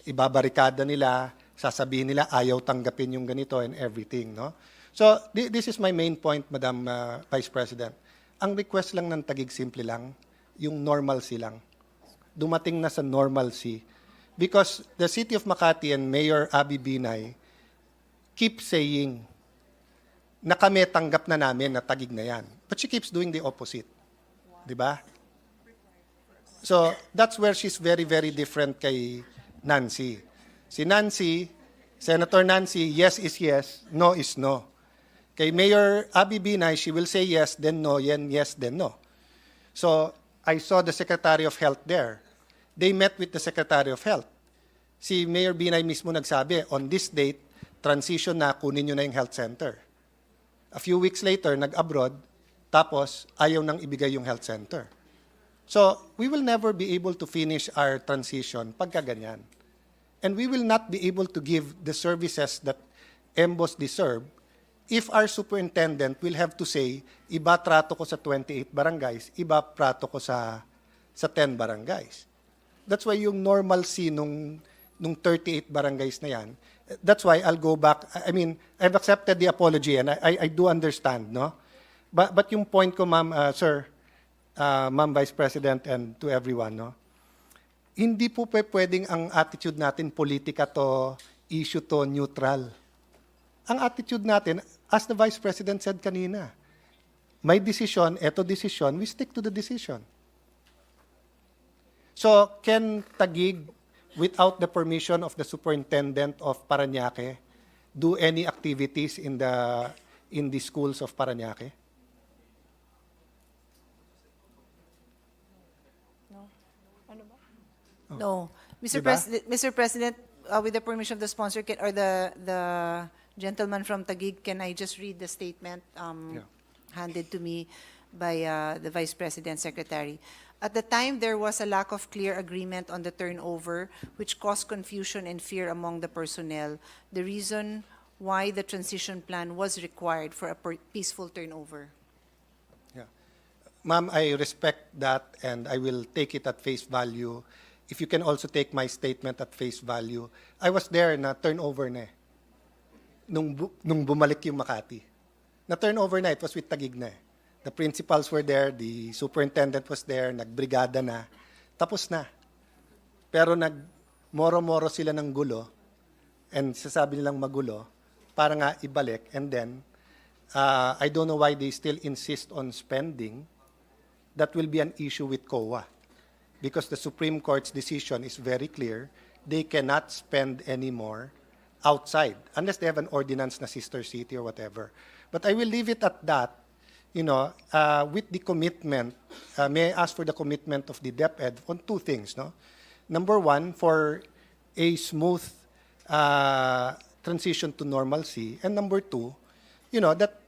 ibabarikada nila, sasabihin nila ayaw tanggapin yung ganito and everything, no? So, this is my main point, Madam Vice President. Ang request lang ng Taguig simple lang, yung normalcy lang. Dumating na sa normalcy. Because the City of Makati and Mayor Abby Binay keep saying na kami tanggap na namin na Taguig na yan. But she keeps doing the opposite. Di ba? So, that's where she's very, very different kay Nancy. Si Nancy, Senator Nancy, yes is yes, no is no. Kay Mayor Abby Binay, she will say yes, then no, yes, then no. So, I saw the Secretary of Health there. They met with the Secretary of Health. Si Mayor Binay mismo nagsabi, on this date, transition na, kunin nyo na yung health center. A few weeks later, nag-abroad, tapos ayaw nang ibigay yung health center. So, we will never be able to finish our transition pagka ganyan. And we will not be able to give the services that EMBOs deserve if our superintendent will have to say, iba trato ko sa 28 barangays, iba trato ko sa 10 barangays. That's why yung normalcy nung 38 barangays na yan, that's why I'll go back. I mean, I've accepted the apology and I do understand, no? But yung point ko, Ma'am, Sir, Ma'am Vice President and to everyone, no? Hindi po pwedeng ang attitude natin, politika to, issue to, neutral. Ang attitude natin, as the Vice President said kanina, may decision, eto decision, we stick to the decision. So, can Taguig, without the permission of the Superintendent of Parañaque, do any activities in the schools of Parañaque? No. Diba? Mr. President, with the permission of the sponsor, or the gentleman from Taguig, can I just read the statement handed to me by the Vice President Secretary? At the time, there was a lack of clear agreement on the turnover, which caused confusion and fear among the personnel. The reason why the transition plan was required for a peaceful turnover. Ma'am, I respect that and I will take it at face value. If you can also take my statement at face value. I was there na turnover na eh. Nung bumalik yung Makati. Na turnover na, it was with Taguig na eh. The principals were there, the superintendent was there, nagbrigada na. Tapos na. Pero moro-moro sila ng gulo and sasabi nilang magulo para nga ibalik. And then, I don't know why they still insist on spending. That will be an issue with COA. Because the Supreme Court's decision is very clear, they cannot spend anymore outside, unless they have an ordinance na sister city or whatever. But I will leave it at that, with the commitment, may I ask for the commitment of the DepEd on two things, no? Number one, for a smooth transition to normalcy, and number two, that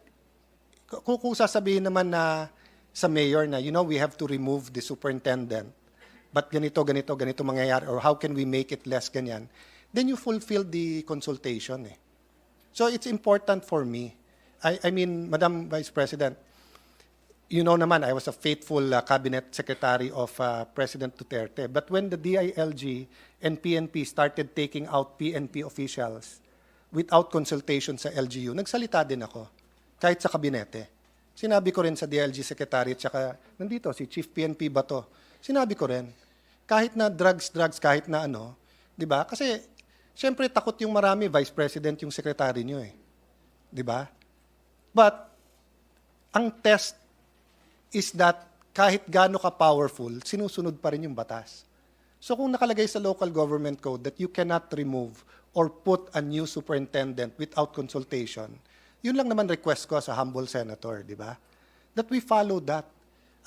kung sasabihin naman na sa mayor na, we have to remove the superintendent, but ganito mangyayari, or how can we make it less ganyan, then you fulfill the consultation. So it's important for me. I mean, Madam Vice President, naman, I was a faithful cabinet secretary of President Duterte. But when the DILG and PNP started taking out PNP officials without consultation sa LGU, nagsalita din ako, kahit sa kabinete. Sinabi ko rin sa DILG Secretary, at saka nandito, si Chief PNP Bato, sinabi ko rin, kahit na drugs, kahit na di ba? Kasi, syempre, takot yung marami, Vice President yung Secretary nyo eh. Di ba? But, ang test is that kahit gaano ka powerful, sinusunod pa rin yung batas. So kung nakalagay sa local government code that you cannot remove or put a new superintendent without consultation, yun lang naman request ko sa humble senator, di ba? That we follow that.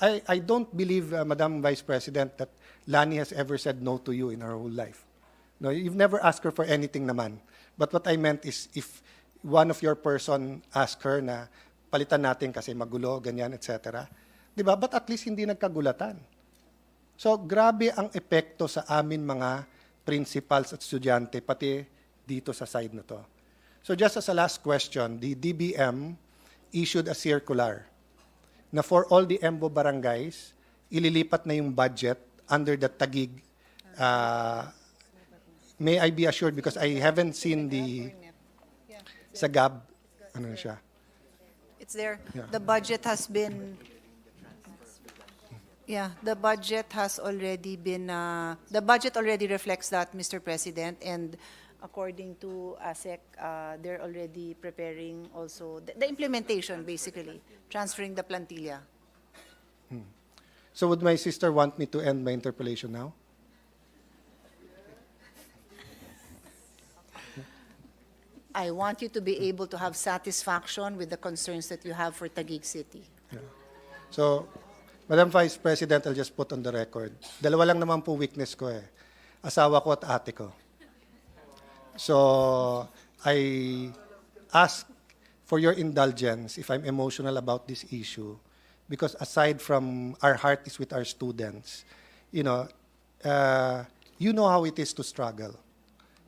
I don't believe, Madam Vice President, that Lani has ever said no to you in her whole life. No, you've never asked her for anything naman. But what I meant is, if one of your person ask her na palitan natin kasi magulo, ganyan, etc. Di ba? But at least hindi nagkagulatan. So, grabe ang epekto sa amin mga principals at estudyante, pati dito sa side na to. So just as a last question, the DBM issued a circular na for all the EMBO barangays, ililipat na yung budget under the Taguig. May I be assured, because I haven't seen sa GAB, ano siya? It's there. Yeah. The budget has been... the budget has already been... the budget already reflects that, Mr. President, and according to ASEC, they're already preparing also the implementation, basically, transferring the plantilla. So would my sister want me to end my interpellation now? I want you to be able to have satisfaction with the concerns that you have for Taguig City. So, Madam Vice President, I'll just put on the record. Dalawa lang naman po weakness ko eh. Asawa ko at ate ko. So, I ask for your indulgence if I'm emotional about this issue, because aside from our heart is with our students, you know how it is to struggle.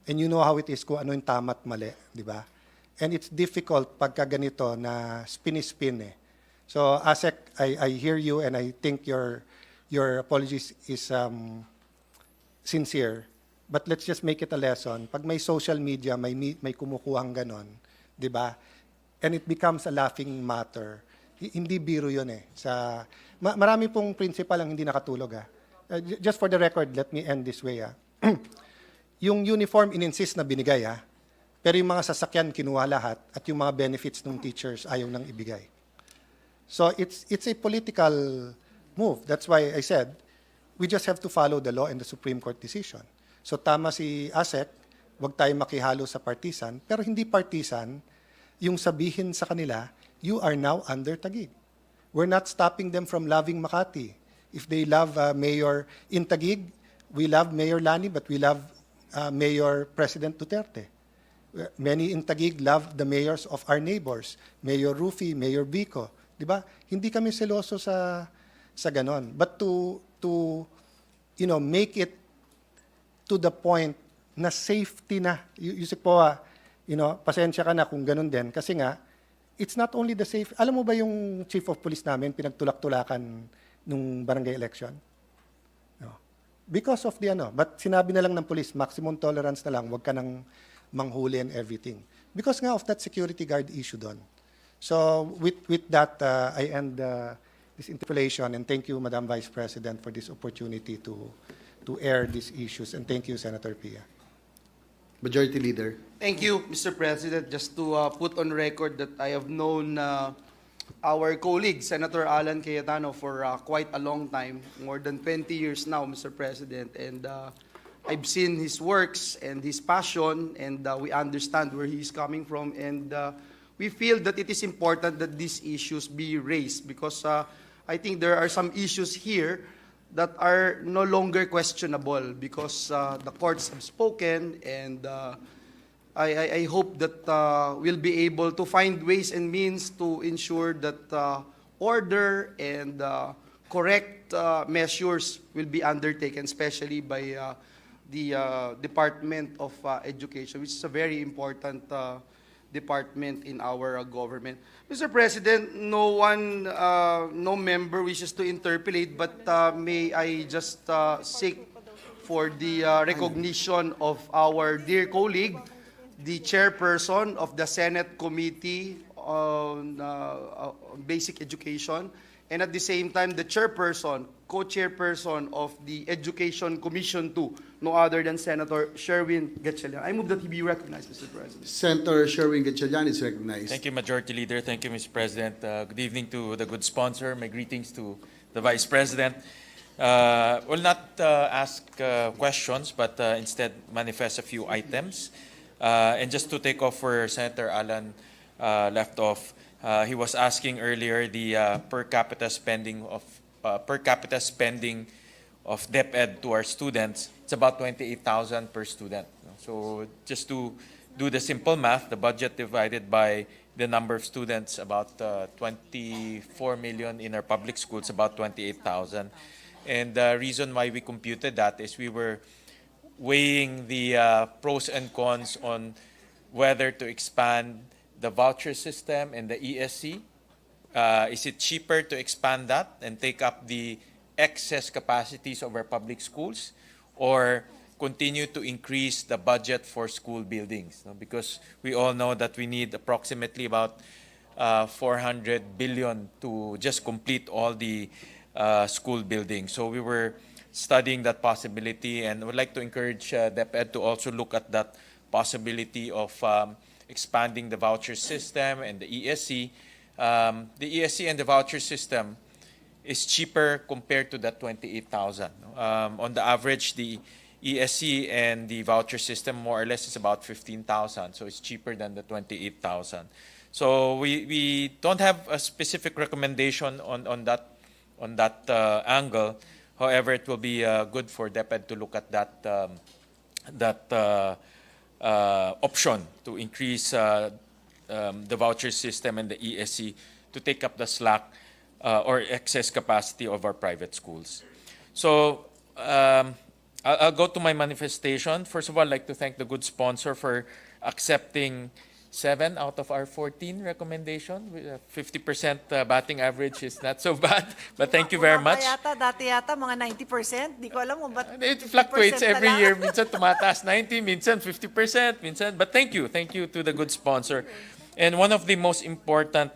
And you know how it is kung ano yung tama at mali, di ba? And it's difficult pagka ganito na spin-spin eh. So, ASEC, I hear you and I think your apologies is sincere. But let's just make it a lesson. Pag may social media, may kumukuhang ganon, di ba? And it becomes a laughing matter. Hindi biro yun eh. Marami pong principal ang hindi nakatulog. Just for the record, let me end this way. Yung uniform, in-insist na binigay. Pero yung mga sasakyan, kinuha lahat. At yung mga benefits ng teachers, ayaw nang ibigay. So it's a political move. That's why I said, we just have to follow the law and the Supreme Court decision. So tama si ASEC Huwag tayo makihalo sa partisan, pero hindi partisan yung sabihin sa kanila, you are now under Taguig. We're not stopping them from loving Makati. If they love Mayor in Taguig, we love Mayor Lani, but we love Mayor President Duterte. Many in Taguig love the mayors of our neighbors, Mayor Rufy, Mayor Vico. Di ba? Hindi kami seloso sa ganon. But to make it to the point na safety na. Yusik po, pasensya ka na kung ganun din. Kasi nga, it's not only the safe. Alam mo ba yung chief of police namin, pinagtulak-tulakan nung barangay election? No. Because of the but sinabi na lang ng police, maximum tolerance na lang, wag ka nang manghuli and everything. Because nga of that security guard issue doon. So with that, I end this interpellation, and thank you, Madam Vice President, for this opportunity to air these issues. And thank you, Senator Pia. Majority Leader. Thank you, Mr. President. Just to put on record that I have known our colleague, Senator Alan Cayetano, for quite a long time, more than 20 years now, Mr. President. And I've seen his works and his passion, and we understand where he's coming from. And we feel that it is important that these issues be raised, because I think there are some issues here that are no longer questionable, because the courts have spoken, and I hope that we'll be able to find ways and means to ensure that order and correct measures will be undertaken, especially by the Department of Education, which is a very important department in our government. Mr. President, no member wishes to interpolate, but may I just seek for the recognition of our dear colleague, the chairperson of the Senate Committee on Basic Education, and at the same time, the chairperson, co-chairperson of the Education Commission 2, no other than Senator Sherwin Gatchalian. I move that he be recognized, Mr. President. Senator Sherwin Gatchalian is recognized. Thank you, Majority Leader. Thank you, Mr. President. Good evening to the good sponsor. My greetings to the Vice President. Will not ask questions, but instead manifest a few items. And just to take off where Senator Alan left off, he was asking earlier the per capita spending of DepEd to our students. It's about 28,000 per student. So just to do the simple math, the budget divided by the number of students, about 24 million in our public schools, about 28,000. And the reason why we computed that is we were weighing the pros and cons on whether to expand the voucher system and the ESC. Is it cheaper to expand that and take up the excess capacities of our public schools, or continue to increase the budget for school buildings? Because we all know that we need approximately about 400 billion to just complete all the school buildings. So we were studying that possibility, and would like to encourage DepEd to also look at that possibility of expanding the voucher system and the ESC. The ESC and the voucher system is cheaper compared to that 28,000. On the average, the ESC and the voucher system more or less is about 15,000, so it's cheaper than the 28,000. So we don't have a specific recommendation on that angle. However, it will be good for DepEd to look at that option to increase the voucher system and the ESC to take up the slack or excess capacity of our private schools. So I'll go to my manifestation. First of all, I'd like to thank the good sponsor for accepting 7 out of our 14 recommendation. 50% batting average is not so bad, but thank you very much. Dati yata mga 90%. Di ko alam kung ba't It fluctuates 50% na every lang. year. Minsan tumataas 90, minsan 50%, minsan. But thank you to the good sponsor. And one of the most important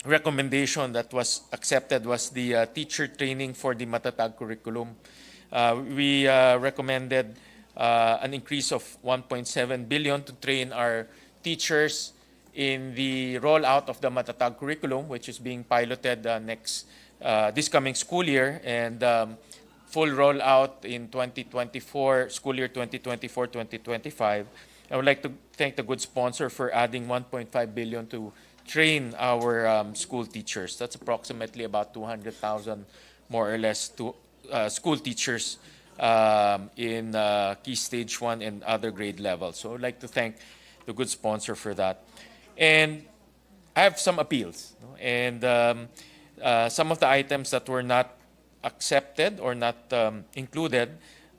recommendation that was accepted was the teacher training for the matatag curriculum. We recommended an increase of 1.7 billion to train our teachers in the rollout of the matatag curriculum, which is being piloted this coming school year. And full rollout in 2024, school year 2024-2025. I would like to thank the good sponsor for adding 1.5 billion to train our school teachers. That's approximately about 200,000 more or less to school teachers in Key Stage 1 and other grade levels. So I'd like to thank the good sponsor for that. And I have some appeals. And some of the items that were not accepted or not included,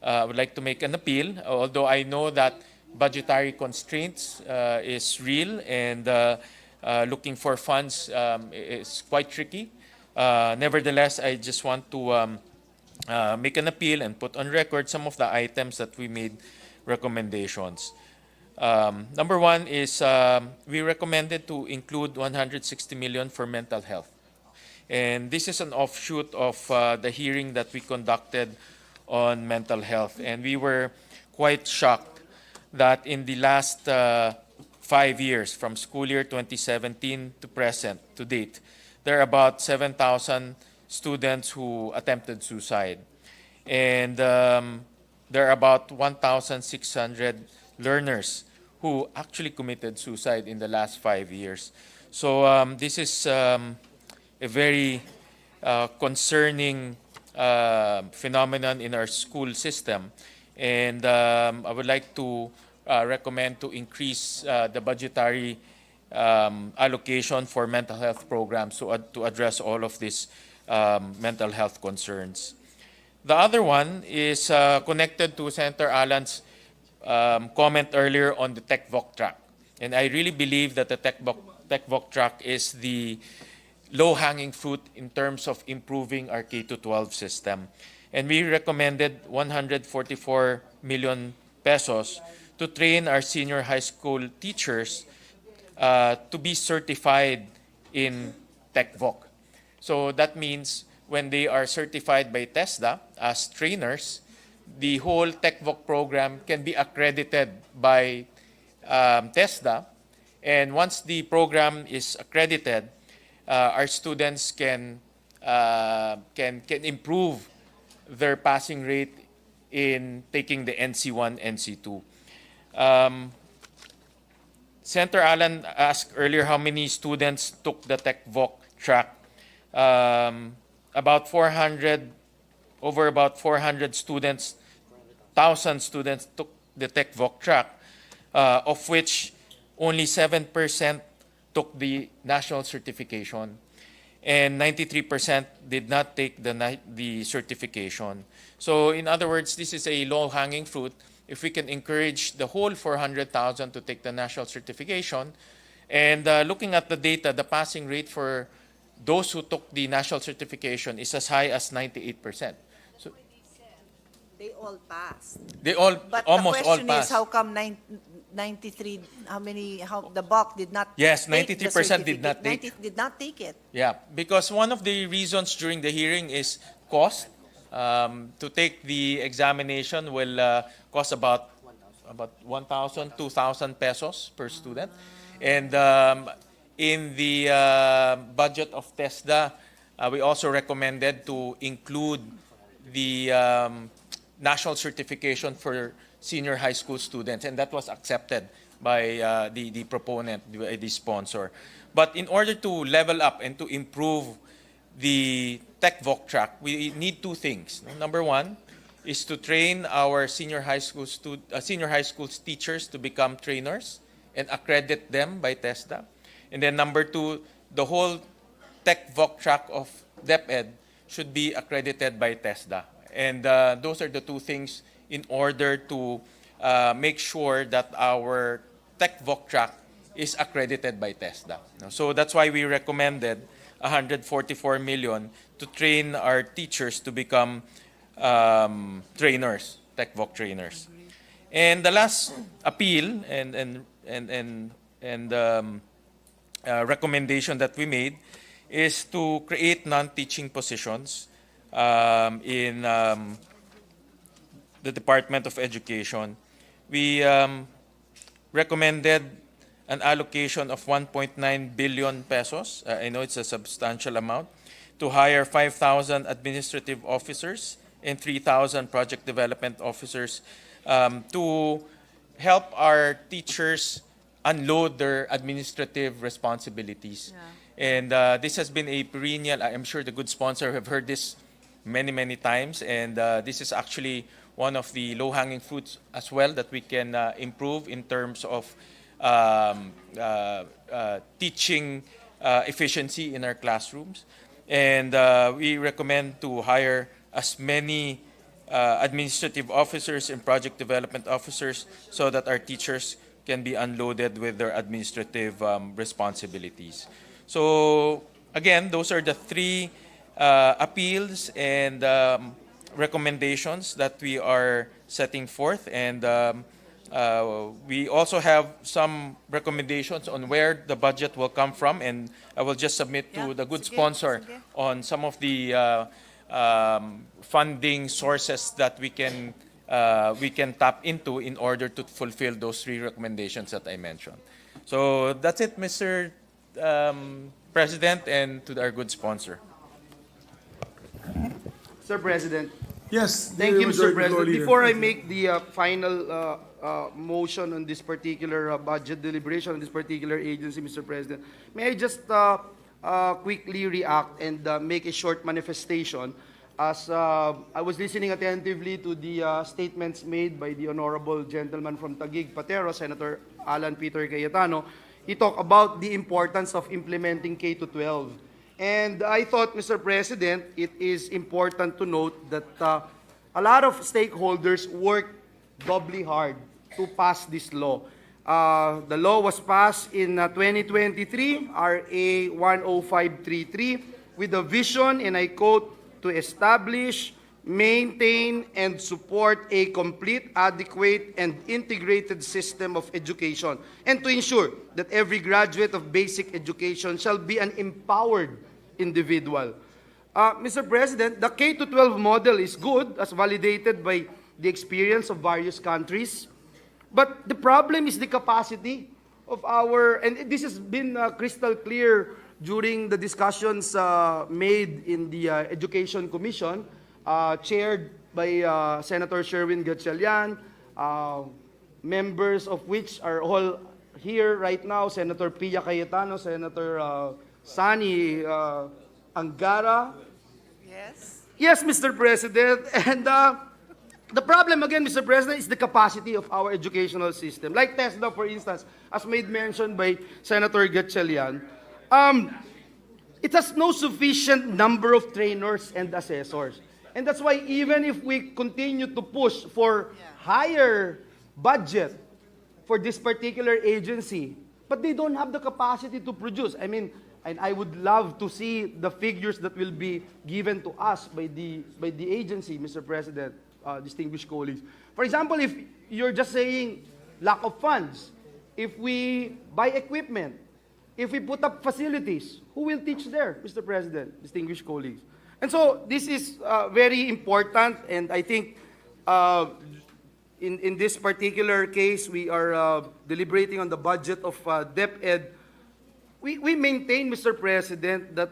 I would like to make an appeal, although I know that budgetary constraints is real and looking for funds is quite tricky. Nevertheless, I just want to make an appeal and put on record some of the items that we made recommendations. Number one is we recommended to include 160 million for mental health. And this is an offshoot of the hearing that we conducted on mental health. And we were quite shocked that in the last 5 years, from school year 2017 to present, to date, there are about 7,000 students who attempted suicide. And there are about 1,600 learners who actually committed suicide in the last 5 years. So this is a very concerning phenomenon in our school system. And I would like to recommend to increase the budgetary allocation for mental health programs to address all of these mental health concerns. The other one is connected to Senator Alan's comment earlier on the TechVoc track. And I really believe that the TechVoc track is the low-hanging fruit in terms of improving our K-12 system. And we recommended 144 million pesos to train our senior high school teachers to be certified in TechVoc. So that means when they are certified by TESDA as trainers, the whole TechVoc program can be accredited by TESDA. And once the program is accredited, our students can improve their passing rate in taking the NC1, NC2. Senator Alan asked earlier how many students took the TechVoc track. About 400 students, 1,000 students took the TechVoc track, of which only 7% took the national certification, and 93% did not take the certification. So in other words, this is a low-hanging fruit. If we can encourage the whole 400,000 to take the national certification, and looking at the data, the passing rate for those who took the national certification is as high as 98%. So They all passed. they all, But almost the all question passed. is, how come 93, how the bulk did not Yes, take the 93% did not certificate? take. Did not take it. Yeah, because one of the reasons during the hearing is cost. To take the examination will cost about 1,000, 2,000 pesos per student. And in the budget of TESDA, we also recommended to include the national certification for senior high school students, and that was accepted by the proponent, the sponsor. But in order to level up and to improve the TechVoc track, we need two things. Number one is to train our senior high school teachers to become trainers and accredit them by TESDA. And then number two, the whole TechVoc track of DepEd should be accredited by TESDA. And those are the two things in order to make sure that our TechVoc track is accredited by TESDA. So that's why we recommended 144 million to train our teachers to become trainers, TechVoc trainers. And the last appeal and recommendation that we made is to create non-teaching positions in the Department of Education. We recommended an allocation of 1.9 billion pesos. I know it's a substantial amount, to hire 5,000 administrative officers and 3,000 project development officers to help our teachers unload their administrative responsibilities. And this has been a perennial, I'm sure the good sponsor have heard this many, many times, and this is actually one of the low-hanging fruits as well that we can improve in terms of teaching efficiency in our classrooms. And we recommend to hire as many administrative officers and project development officers so that our teachers can be unloaded with their administrative responsibilities. So again, those are the three appeals and recommendations that we are setting forth, and we also have some recommendations on where the budget will come from, and I will just submit to the good sponsor on some of the funding sources that we can tap into in order to fulfill those three recommendations that I mentioned. So that's it, Mr. President, and to our good sponsor. Sir President. Yes. Thank you, Mr. Majority President. Leader. Before I make the final motion on this particular budget deliberation on this particular agency, Mr. President, may I just quickly react and make a short manifestation as I was listening attentively to the statements made by the honorable gentleman from Taguig, Patero, Senator Alan Peter Cayetano. He talked about the importance of implementing K-12. And I thought, Mr. President, it is important to note that a lot of stakeholders worked doubly hard to pass this law. The law was passed in 2023, RA 10533, with a vision, and I quote, to establish, maintain, and support a complete, adequate, and integrated system of education, and to ensure that every graduate of basic education shall be an empowered individual. Mr. President, the K-12 model is good, as validated by the experience of various countries, but the problem is the capacity of our, and this has been crystal clear during the discussions made in the Education Commission, chaired by Senator Sherwin Gatchalian, members of which are all here right now, Senator Pia Cayetano, Senator Sani Angara. Yes. Yes, Mr. President. And the problem, again, Mr. President, is the capacity of our educational system. Like TESDA, for instance, as made mention by Senator Gatchalian, it has no sufficient number of trainers and assessors. And that's why even if we continue to push for higher budget for this particular agency, but they don't have the capacity to produce. I mean, and I would love to see the figures that will be given to us by the agency, Mr. President, distinguished colleagues. For example, if you're just saying lack of funds, if we buy equipment, if we put up facilities, who will teach there, Mr. President, distinguished colleagues? And so this is very important, and I think in this particular case, we are deliberating on the budget of DepEd. We maintain, Mr. President, that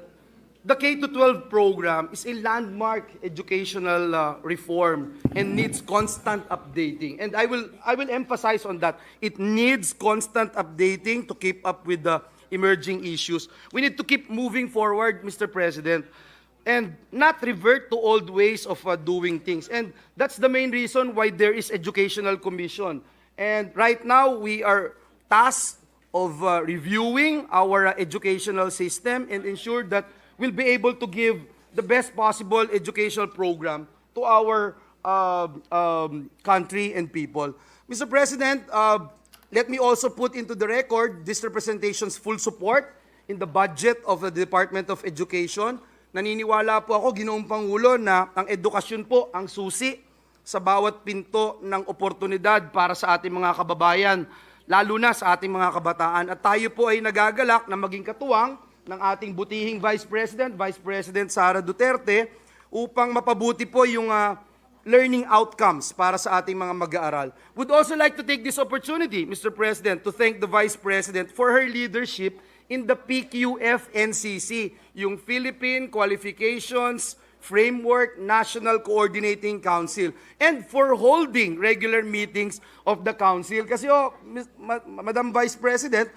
the K-12 program is a landmark educational reform and needs constant updating. And I will emphasize on that. It needs constant updating to keep up with the emerging issues. We need to keep moving forward, Mr. President, and not revert to old ways of doing things. And that's the main reason why there is Educational Commission. And right now, we are tasked of reviewing our educational system and ensure that we'll be able to give the best possible educational program to our country and people. Mr. President, let me also put into the record this representation's full support in the budget of the Department of Education. Naniniwala po ako, Ginoong Pangulo, na ang edukasyon po ang susi sa bawat pinto ng oportunidad para sa ating mga kababayan, lalo na sa ating mga kabataan. At tayo po ay nagagalak na maging katuwang ng ating butihing Vice President Sara Duterte, upang mapabuti po yung learning outcomes para sa ating mga mag-aaral. Would also like to take this opportunity, Mr. President, to thank the Vice President for her leadership in the PQF-NCC, yung Philippine Qualifications Framework National Coordinating Council, and for holding regular meetings of the council. Kasi Madam Vice President,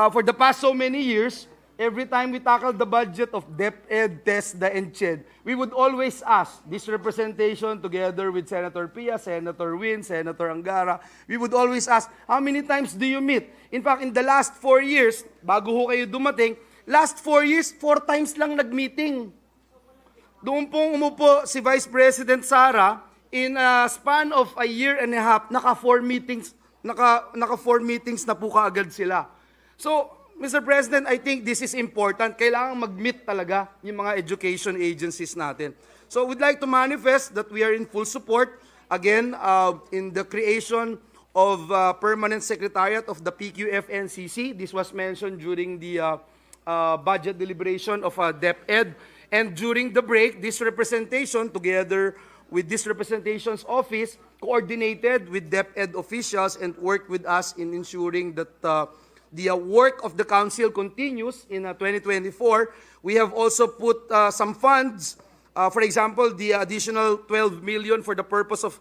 for the past so many years, every time we tackle the budget of DepEd, TESDA, and CHED, we would always ask this representation together with Senator Pia, Senator Win, Senator Angara, we would always ask, how many times do you meet? In fact, in the last 4 years, bago ho kayo dumating, last 4 years, 4 times lang nag-meeting. Doon pong umupo si Vice President Sara, in a span of a year and a half, naka 4 meetings na po kaagad sila. So, Mr. President, I think this is important. Kailangan mag-meet talaga yung mga education agencies natin. So, we'd like to manifest that we are in full support, again, in the creation of permanent secretariat of the PQF-NCC. This was mentioned during the budget deliberation of DepEd. And during the break, this representation, together with this representation's office, coordinated with DepEd officials and worked with us in ensuring that the work of the council continues in 2024. We have also put some funds, for example, the additional 12 million for the purpose of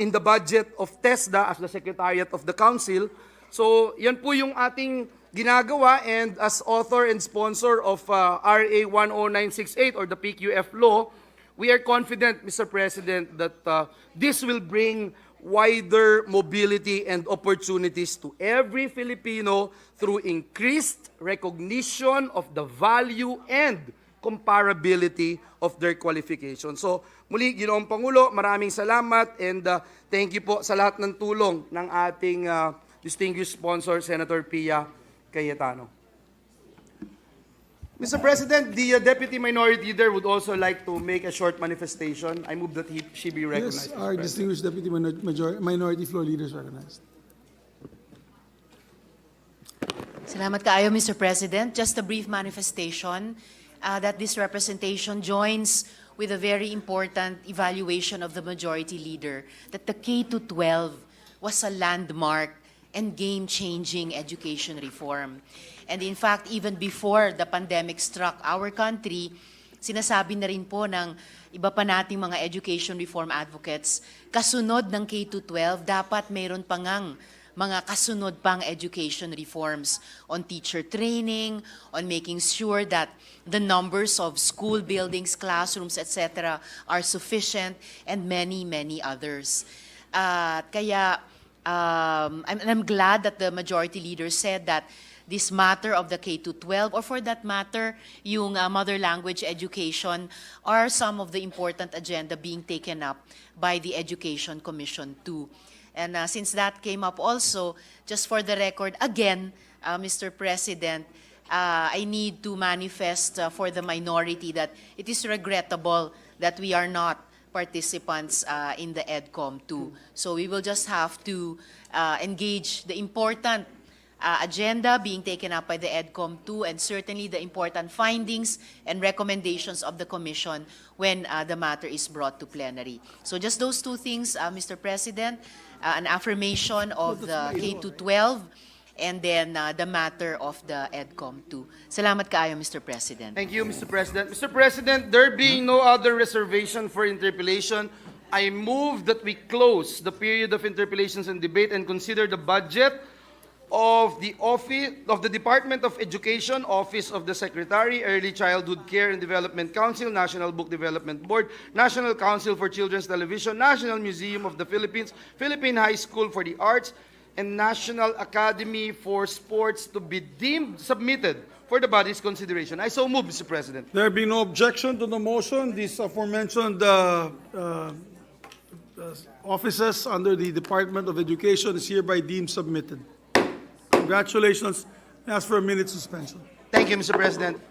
in the budget of TESDA as the Secretariat of the Council. So, yan po yung ating ginagawa, and as author and sponsor of RA 10968 or the PQF law, we are confident, Mr. President, that this will bring wider mobility and opportunities to every Filipino through increased recognition of the value and comparability of their qualifications. So, muli, Ginoong Pangulo, maraming salamat, and thank you po sa lahat ng tulong ng ating distinguished sponsor, Senator Pia Cayetano. Mr. President, the Deputy Minority Leader would also like to make a short manifestation. I move that she be recognized. Yes, our distinguished Deputy Minority Floor Leader is recognized. Salamat kaayo, Mr. President. Just a brief manifestation that this representation joins with a very important evaluation of the Majority Leader, that the K-12 was a landmark and game-changing education reform. And in fact, even before the pandemic struck our country, sinasabi na rin po ng iba pa nating mga education reform advocates, kasunod ng K-12, dapat mayroon pa ngang mga kasunod pang education reforms on teacher training, on making sure that the numbers of school buildings, classrooms, etc. are sufficient, and many, many others. I'm glad that the Majority Leader said that this matter of the K-12, or for that matter, yung mother language education, are some of the important agenda being taken up by the Education Commission too. And since that came up also, just for the record, again, Mr. President, I need to manifest for the minority that it is regrettable that we are not participants in the EDCOM too. So we will just have to engage the important agenda being taken up by the EDCOM too, and certainly the important findings and recommendations of the Commission when the matter is brought to plenary. So just those two things, Mr. President, an affirmation of the K-12, and then the matter of the EDCOM too. Salamat kaayo, Mr. President. Thank you, Mr. President. Mr. President, there being no other reservation for interpellation, I move that we close the period of interpellations and debate and consider the budget of the Office of the Department of Education, Office of the Secretary, Early Childhood Care and Development Council, National Book Development Board, National Council for Children's Television, National Museum of the Philippines, Philippine High School for the Arts, and National Academy for Sports to be deemed submitted for the body's consideration. I so move, Mr. President. There be no objection to the motion. These aforementioned offices under the Department of Education is hereby deemed submitted. Congratulations. I ask for a minute suspension. Thank you, Mr. President.